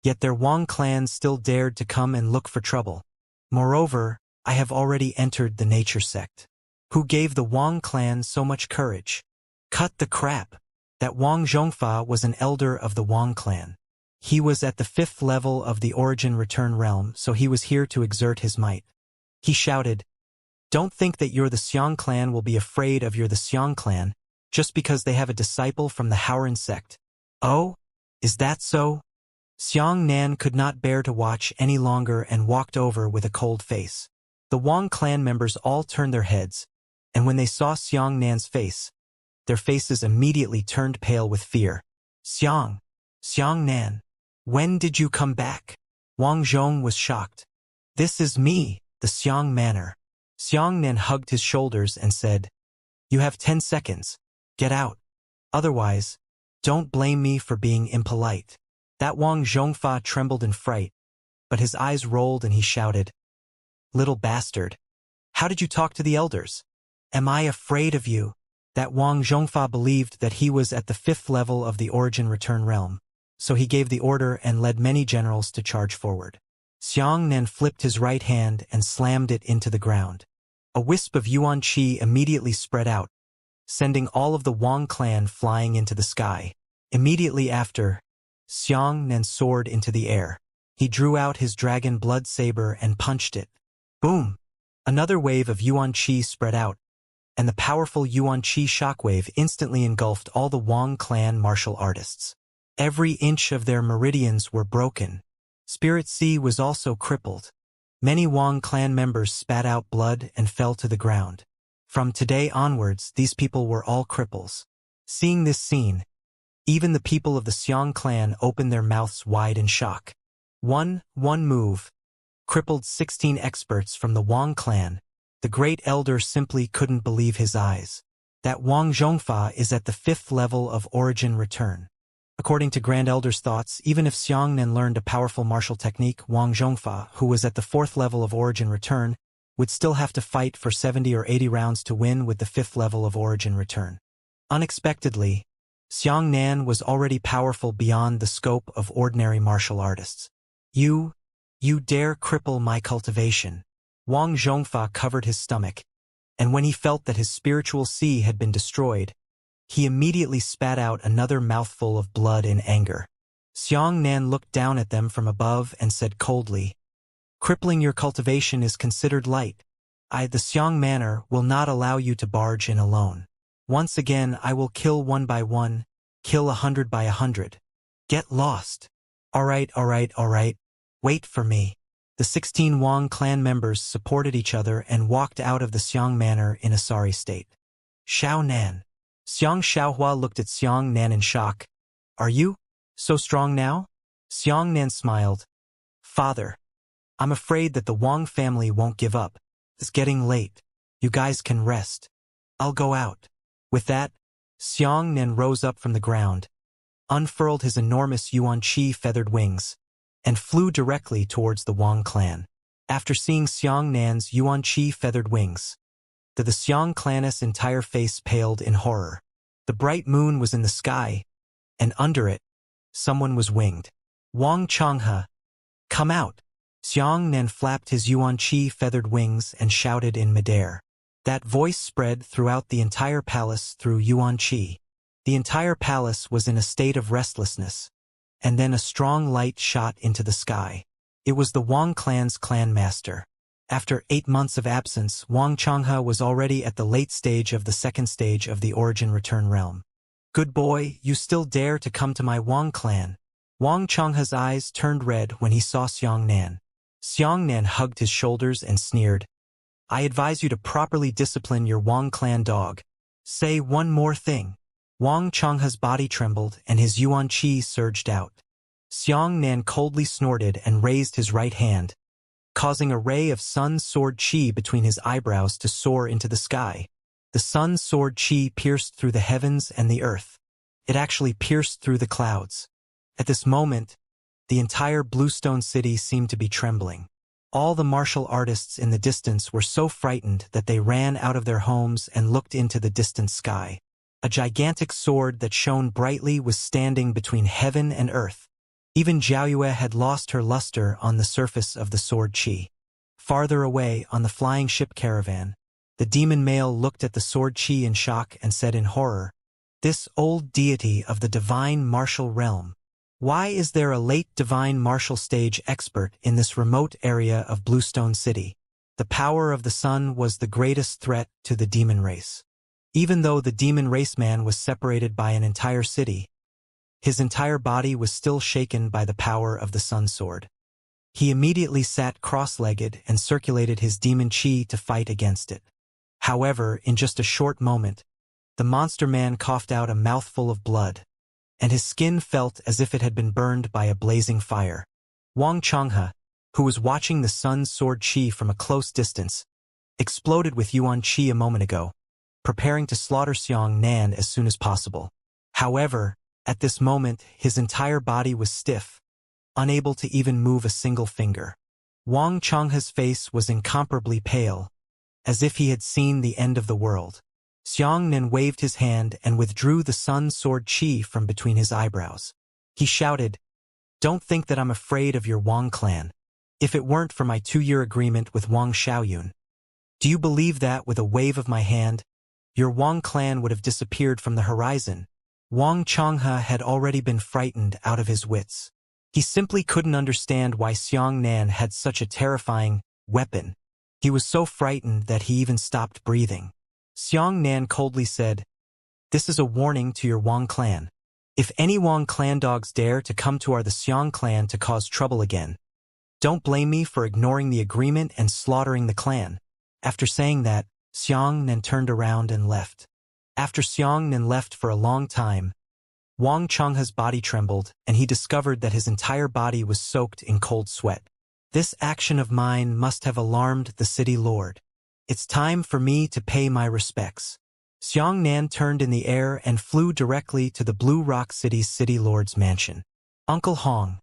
yet their Wang clan still dared to come and look for trouble. Moreover, I have already entered the nature sect. Who gave the Wang clan so much courage? Cut the crap. That Wang Zhongfa was an elder of the Wang clan. He was at the 5th level of the origin return realm, so he was here to exert his might. He shouted, "Don't think that the Xiang clan will be afraid of the Xiang clan just because they have a disciple from the Howren sect." "Oh? Is that so?" Xianxia could not bear to watch any longer and walked over with a cold face. The Wang clan members all turned their heads, and when they saw Xianxia's face, their faces immediately turned pale with fear. Xianxia, when did you come back?" Wang Zhong was shocked. "This is me, the Xiang Manor." Xianxia hugged his shoulders and said, "You have 10 seconds. Get out. Otherwise, don't blame me for being impolite." That Wang Zhongfa trembled in fright, but his eyes rolled and he shouted, "Little bastard. How did you talk to the elders? Am I afraid of you?" That Wang Zhongfa believed that he was at the 5th level of the origin return realm, so he gave the order and led many generals to charge forward. Xianxia flipped his right hand and slammed it into the ground. A wisp of yuan qi immediately spread out, sending all of the Wang clan flying into the sky. Immediately after, Xianxia soared into the air. He drew out his dragon blood saber and punched it. Boom! Another wave of yuan qi spread out, and the powerful yuan qi shockwave instantly engulfed all the Wang clan martial artists. Every inch of their meridians were broken. Spirit Sea was also crippled. Many Wang clan members spat out blood and fell to the ground. From today onwards, these people were all cripples. Seeing this scene, even the people of the Xiang clan opened their mouths wide in shock. One move crippled 16 experts from the Wang clan. The great elder simply couldn't believe his eyes. That Wang Zhongfa is at the 5th level of origin return. According to Grand Elder's thoughts, even if Xianxia learned a powerful martial technique, Wang Zhongfa, who was at the 4th level of origin return, would still have to fight for 70 or 80 rounds to win with the 5th level of origin return. Unexpectedly, Xianxia was already powerful beyond the scope of ordinary martial artists. You dare cripple my cultivation." Wang Zhongfa covered his stomach, and when he felt that his spiritual sea had been destroyed, he immediately spat out another mouthful of blood in anger. Xianxia looked down at them from above and said coldly, "Crippling your cultivation is considered light. The Xiang Manor, will not allow you to barge in alone. Once again I will kill 1 by 1, kill 100 by 100. Get lost." All right. Wait for me." The 16 Wang clan members supported each other and walked out of the Xiang Manor in a sorry state. Xiaonan. Xiang Xiaohua looked at Xianxia in shock. "Are you so strong now?" Xianxia smiled. "Father, I'm afraid that the Wang family won't give up. It's getting late. You guys can rest. I'll go out." With that, Xianxia rose up from the ground, unfurled his enormous yuan qi feathered wings, and flew directly towards the Wang clan. After seeing Xianxia's yuan qi feathered wings, the Xiang clan's entire face paled in horror. The bright moon was in the sky, and under it, someone was winged. "Wang Changhe, come out!" Xianxia flapped his yuan qi feathered wings and shouted in midair. That voice spread throughout the entire palace through yuan qi. The entire palace was in a state of restlessness. And then a strong light shot into the sky. It was the Wang clan's clan master. After 8 months of absence, Wang Changhe was already at the late stage of the second stage of the Origin Return realm. Good boy, you still dare to come to my Wang clan. Wang Changhe's eyes turned red when he saw Xiangnan. Xiangnan hugged his shoulders and sneered. I advise you to properly discipline your Wang clan dog. Say one more thing. Wang Changhe's body trembled and his yuan qi surged out. Xiangnan coldly snorted and raised his right hand, causing a ray of sun sword qi between his eyebrows to soar into the sky. The sun sword qi pierced through the heavens and the earth. It actually pierced through the clouds. At this moment, the entire Bluestone City seemed to be trembling. All the martial artists in the distance were so frightened that they ran out of their homes and looked into the distant sky. A gigantic sword that shone brightly was standing between heaven and earth. Even Jiaoyue had lost her luster on the surface of the sword qi. Farther away, on the flying ship caravan, the demon male looked at the sword qi in shock and said in horror, "This old deity of the divine martial realm. Why is there a late divine martial stage expert in this remote area of Bluestone City?" The power of the sun was the greatest threat to the demon race. Even though the demon raceman was separated by an entire city, his entire body was still shaken by the power of the sun sword. He immediately sat cross-legged and circulated his demon qi to fight against it. However, in just a short moment, the monster man coughed out a mouthful of blood, and his skin felt as if it had been burned by a blazing fire. Wang Changhe, who was watching the sun sword qi from a close distance, exploded with yuan qi a moment ago, preparing to slaughter Xiangnan as soon as possible. However, at this moment, his entire body was stiff, unable to even move a single finger. Wang Changhe's face was incomparably pale, as if he had seen the end of the world. Xiangnan waved his hand and withdrew the sun sword qi from between his eyebrows. He shouted, "Don't think that I'm afraid of your Wang clan. If it weren't for my 2-year agreement with Wang Xiaoyun. Do you believe that with a wave of my hand, your Wang clan would have disappeared from the horizon?" Wang Changhe had already been frightened out of his wits. He simply couldn't understand why Xiangnan had such a terrifying weapon. He was so frightened that he even stopped breathing. Xiangnan coldly said, "This is a warning to your Wang clan. If any Wang clan dogs dare to come to the Xiang clan to cause trouble again, don't blame me for ignoring the agreement and slaughtering the clan." After saying that, Xiangnan turned around and left. After Xiangnan left for a long time, Wang Changhe's body trembled, and he discovered that his entire body was soaked in cold sweat. This action of mine must have alarmed the city lord. It's time for me to pay my respects. Xiangnan turned in the air and flew directly to the Blue Rock City's city lord's mansion. "Uncle Hong,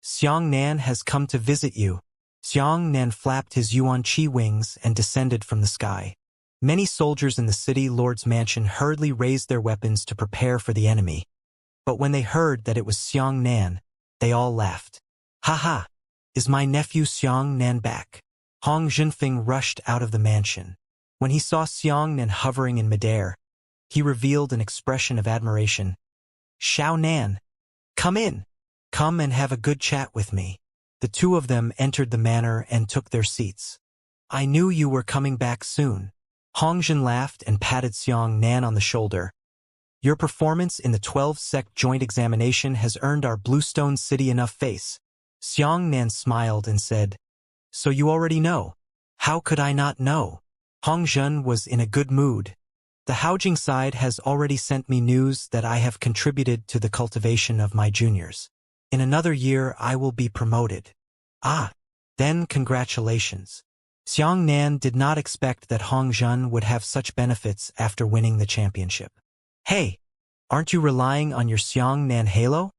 Xiangnan has come to visit you." Xiangnan flapped his yuan qi wings and descended from the sky. Many soldiers in the city lord's mansion hurriedly raised their weapons to prepare for the enemy. But when they heard that it was Xiangnan, they all laughed. "Ha ha! Is my nephew Xiangnan back?" Hong Zhenfeng rushed out of the mansion. When he saw Xiangnan hovering in midair, he revealed an expression of admiration. "Xiaonan, come in. Come and have a good chat with me." The two of them entered the manor and took their seats. "I knew you were coming back soon." Hongzhen laughed and patted Xiangnan on the shoulder. "Your performance in the 12-sect joint examination has earned our Bluestone City enough face." Xiangnan smiled and said, "So you already know." "How could I not know?" Hongzhen was in a good mood. "The Haojing side has already sent me news that I have contributed to the cultivation of my juniors. In another year I will be promoted." "Ah, then congratulations." Xiangnan did not expect that Hongzhen would have such benefits after winning the championship. "Hey, aren't you relying on your Xiangnan halo?"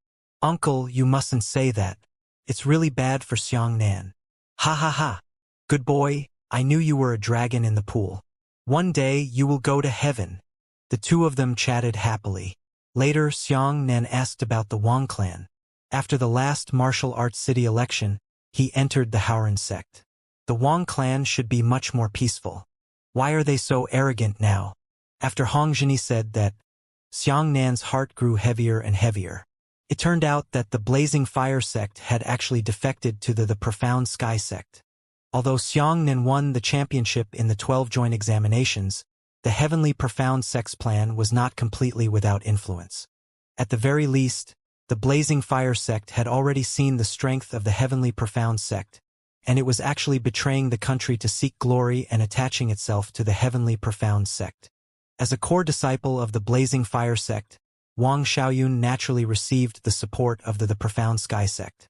"Uncle, you mustn't say that. It's really bad for Xiangnan." "Ha ha ha. Good boy, I knew you were a dragon in the pool. One day you will go to heaven." The two of them chatted happily. Later, Xiangnan asked about the Wang clan. After the last martial arts city election, he entered the Haoran sect. The Wang clan should be much more peaceful. Why are they so arrogant now? After Hongzhen said that, Xiangnan's heart grew heavier and heavier. It turned out that the Blazing Fire sect had actually defected to the Profound Sky sect. Although Xiangnan won the championship in the 12 joint examinations, the Heavenly Profound sect's plan was not completely without influence. At the very least, the Blazing Fire sect had already seen the strength of the Heavenly Profound sect, and it was actually betraying the country to seek glory and attaching itself to the Heavenly Profound sect. As a core disciple of the Blazing Fire sect, Wang Xiaoyun naturally received the support of the Profound Sky sect.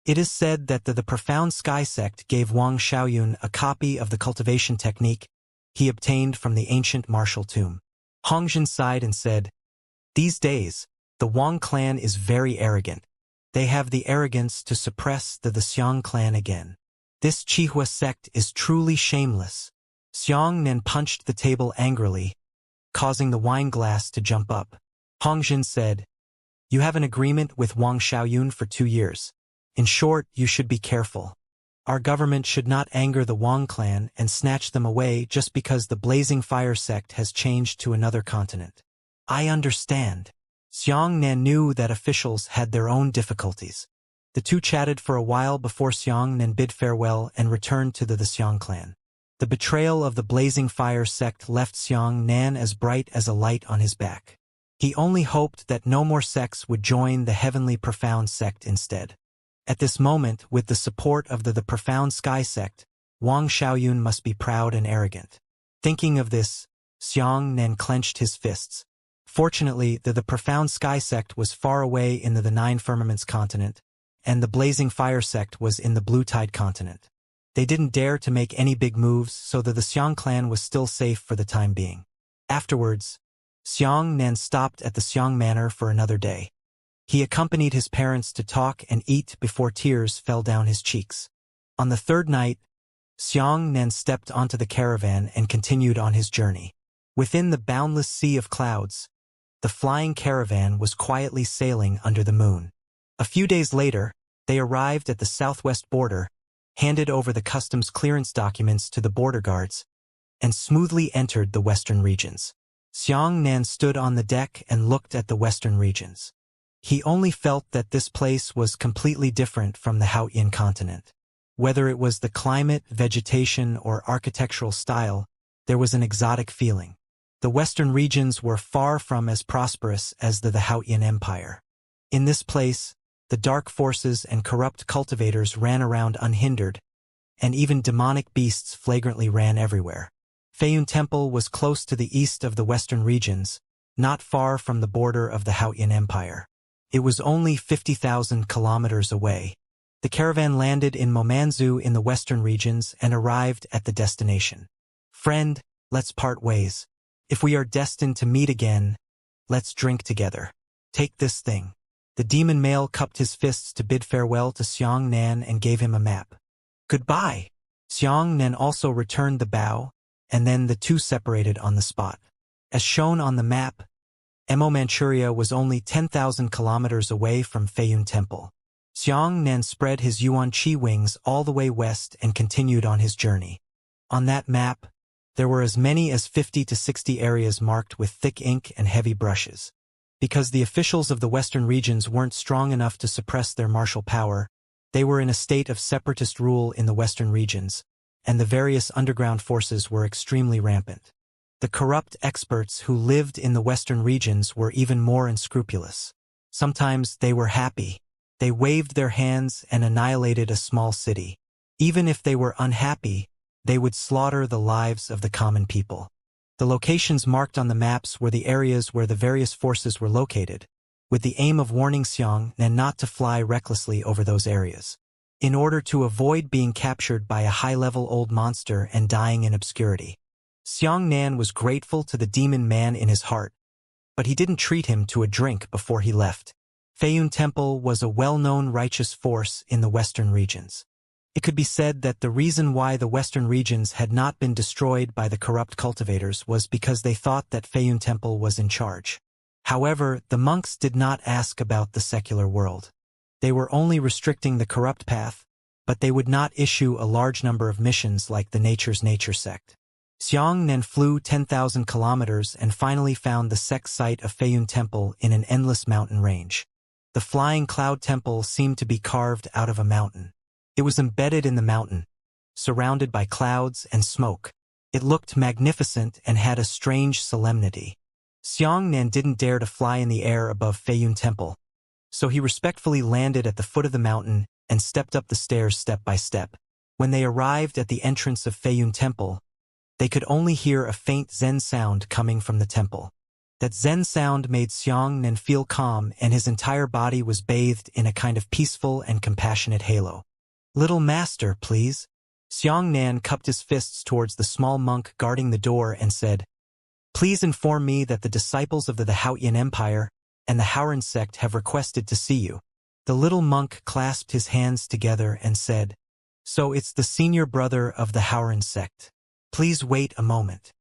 It is said that the Profound Sky sect gave Wang Xiaoyun a copy of the cultivation technique he obtained from the ancient martial tomb. Hongjin sighed and said, "These days, the Wang clan is very arrogant. They have the arrogance to suppress the Xiang clan again. This Qihua sect is truly shameless." Xiangnan punched the table angrily, causing the wine glass to jump up. Hongjin said, "You have an agreement with Wang Xiaoyun for 2 years. In short, you should be careful. Our government should not anger the Wang clan and snatch them away just because the Blazing Fire sect has changed to another continent." "I understand." Xiangnan knew that officials had their own difficulties. The two chatted for a while before Xiangnan bid farewell and returned to the Xiang clan. The betrayal of the Blazing Fire sect left Xiangnan as bright as a light on his back. He only hoped that no more sects would join the Heavenly Profound sect instead. At this moment, with the support of the Profound Sky sect, Wang Xiaoyun must be proud and arrogant. Thinking of this, Xiangnan clenched his fists. Fortunately, the Profound Sky sect was far away in the Nine Firmaments continent, and the Blazing Fire sect was in the Blue Tide continent. They didn't dare to make any big moves, so the Xiang clan was still safe for the time being. Afterwards, Xiangnan stopped at the Xiang manor for another day. He accompanied his parents to talk and eat before tears fell down his cheeks. On the third night, Xiangnan stepped onto the caravan and continued on his journey. Within the boundless sea of clouds, the flying caravan was quietly sailing under the moon. A few days later, they arrived at the southwest border, handed over the customs clearance documents to the border guards, and smoothly entered the western regions. Xiangnan stood on the deck and looked at the western regions. He only felt that this place was completely different from the Haotian continent. Whether it was the climate, vegetation, or architectural style, there was an exotic feeling. The western regions were far from as prosperous as the Haotian Empire. In this place, the dark forces and corrupt cultivators ran around unhindered, and even demonic beasts flagrantly ran everywhere. Feiyun Temple was close to the east of the western regions, not far from the border of the Haotian Empire. It was only 50,000 kilometers away. The caravan landed in Momanzu in the western regions and arrived at the destination. "Friend, let's part ways. If we are destined to meet again, let's drink together. Take this thing." The demon male cupped his fists to bid farewell to Xiangnan and gave him a map. "Goodbye." Xiangnan also returned the bow, and then the two separated on the spot. As shown on the map, Emo Manchuria was only 10,000 kilometers away from Feiyun Temple. Xiangnan spread his Yuan-Chi wings all the way west and continued on his journey. On that map, there were as many as 50 to 60 areas marked with thick ink and heavy brushes. Because the officials of the western regions weren't strong enough to suppress their martial power, they were in a state of separatist rule in the western regions, and the various underground forces were extremely rampant. The corrupt experts who lived in the western regions were even more unscrupulous. Sometimes they were happy. They waved their hands and annihilated a small city. Even if they were unhappy, they would slaughter the lives of the common people. The locations marked on the maps were the areas where the various forces were located, with the aim of warning Xiangnan not to fly recklessly over those areas, in order to avoid being captured by a high-level old monster and dying in obscurity. Xiangnan was grateful to the demon man in his heart, but he didn't treat him to a drink before he left. Feiyun Temple was a well-known righteous force in the western regions. It could be said that the reason why the western regions had not been destroyed by the corrupt cultivators was because they thought that Feiyun Temple was in charge. However, the monks did not ask about the secular world. They were only restricting the corrupt path, but they would not issue a large number of missions like the Nature's Nature sect. Xianxia flew 10,000 kilometers and finally found the sect site of Feiyun Temple in an endless mountain range. The flying cloud temple seemed to be carved out of a mountain. It was embedded in the mountain, surrounded by clouds and smoke. It looked magnificent and had a strange solemnity. Xianxia didn't dare to fly in the air above Feiyun Temple, so he respectfully landed at the foot of the mountain and stepped up the stairs step by step. When they arrived at the entrance of Feiyun Temple, they could only hear a faint Zen sound coming from the temple. That Zen sound made Xianxia feel calm, and his entire body was bathed in a kind of peaceful and compassionate halo. "Little master, please." Xianxia cupped his fists towards the small monk guarding the door and said, "Please inform me that the disciples of the Haotian Empire and the Haoran sect have requested to see you." The little monk clasped his hands together and said, "So it's the senior brother of the Haoran sect. Please wait a moment."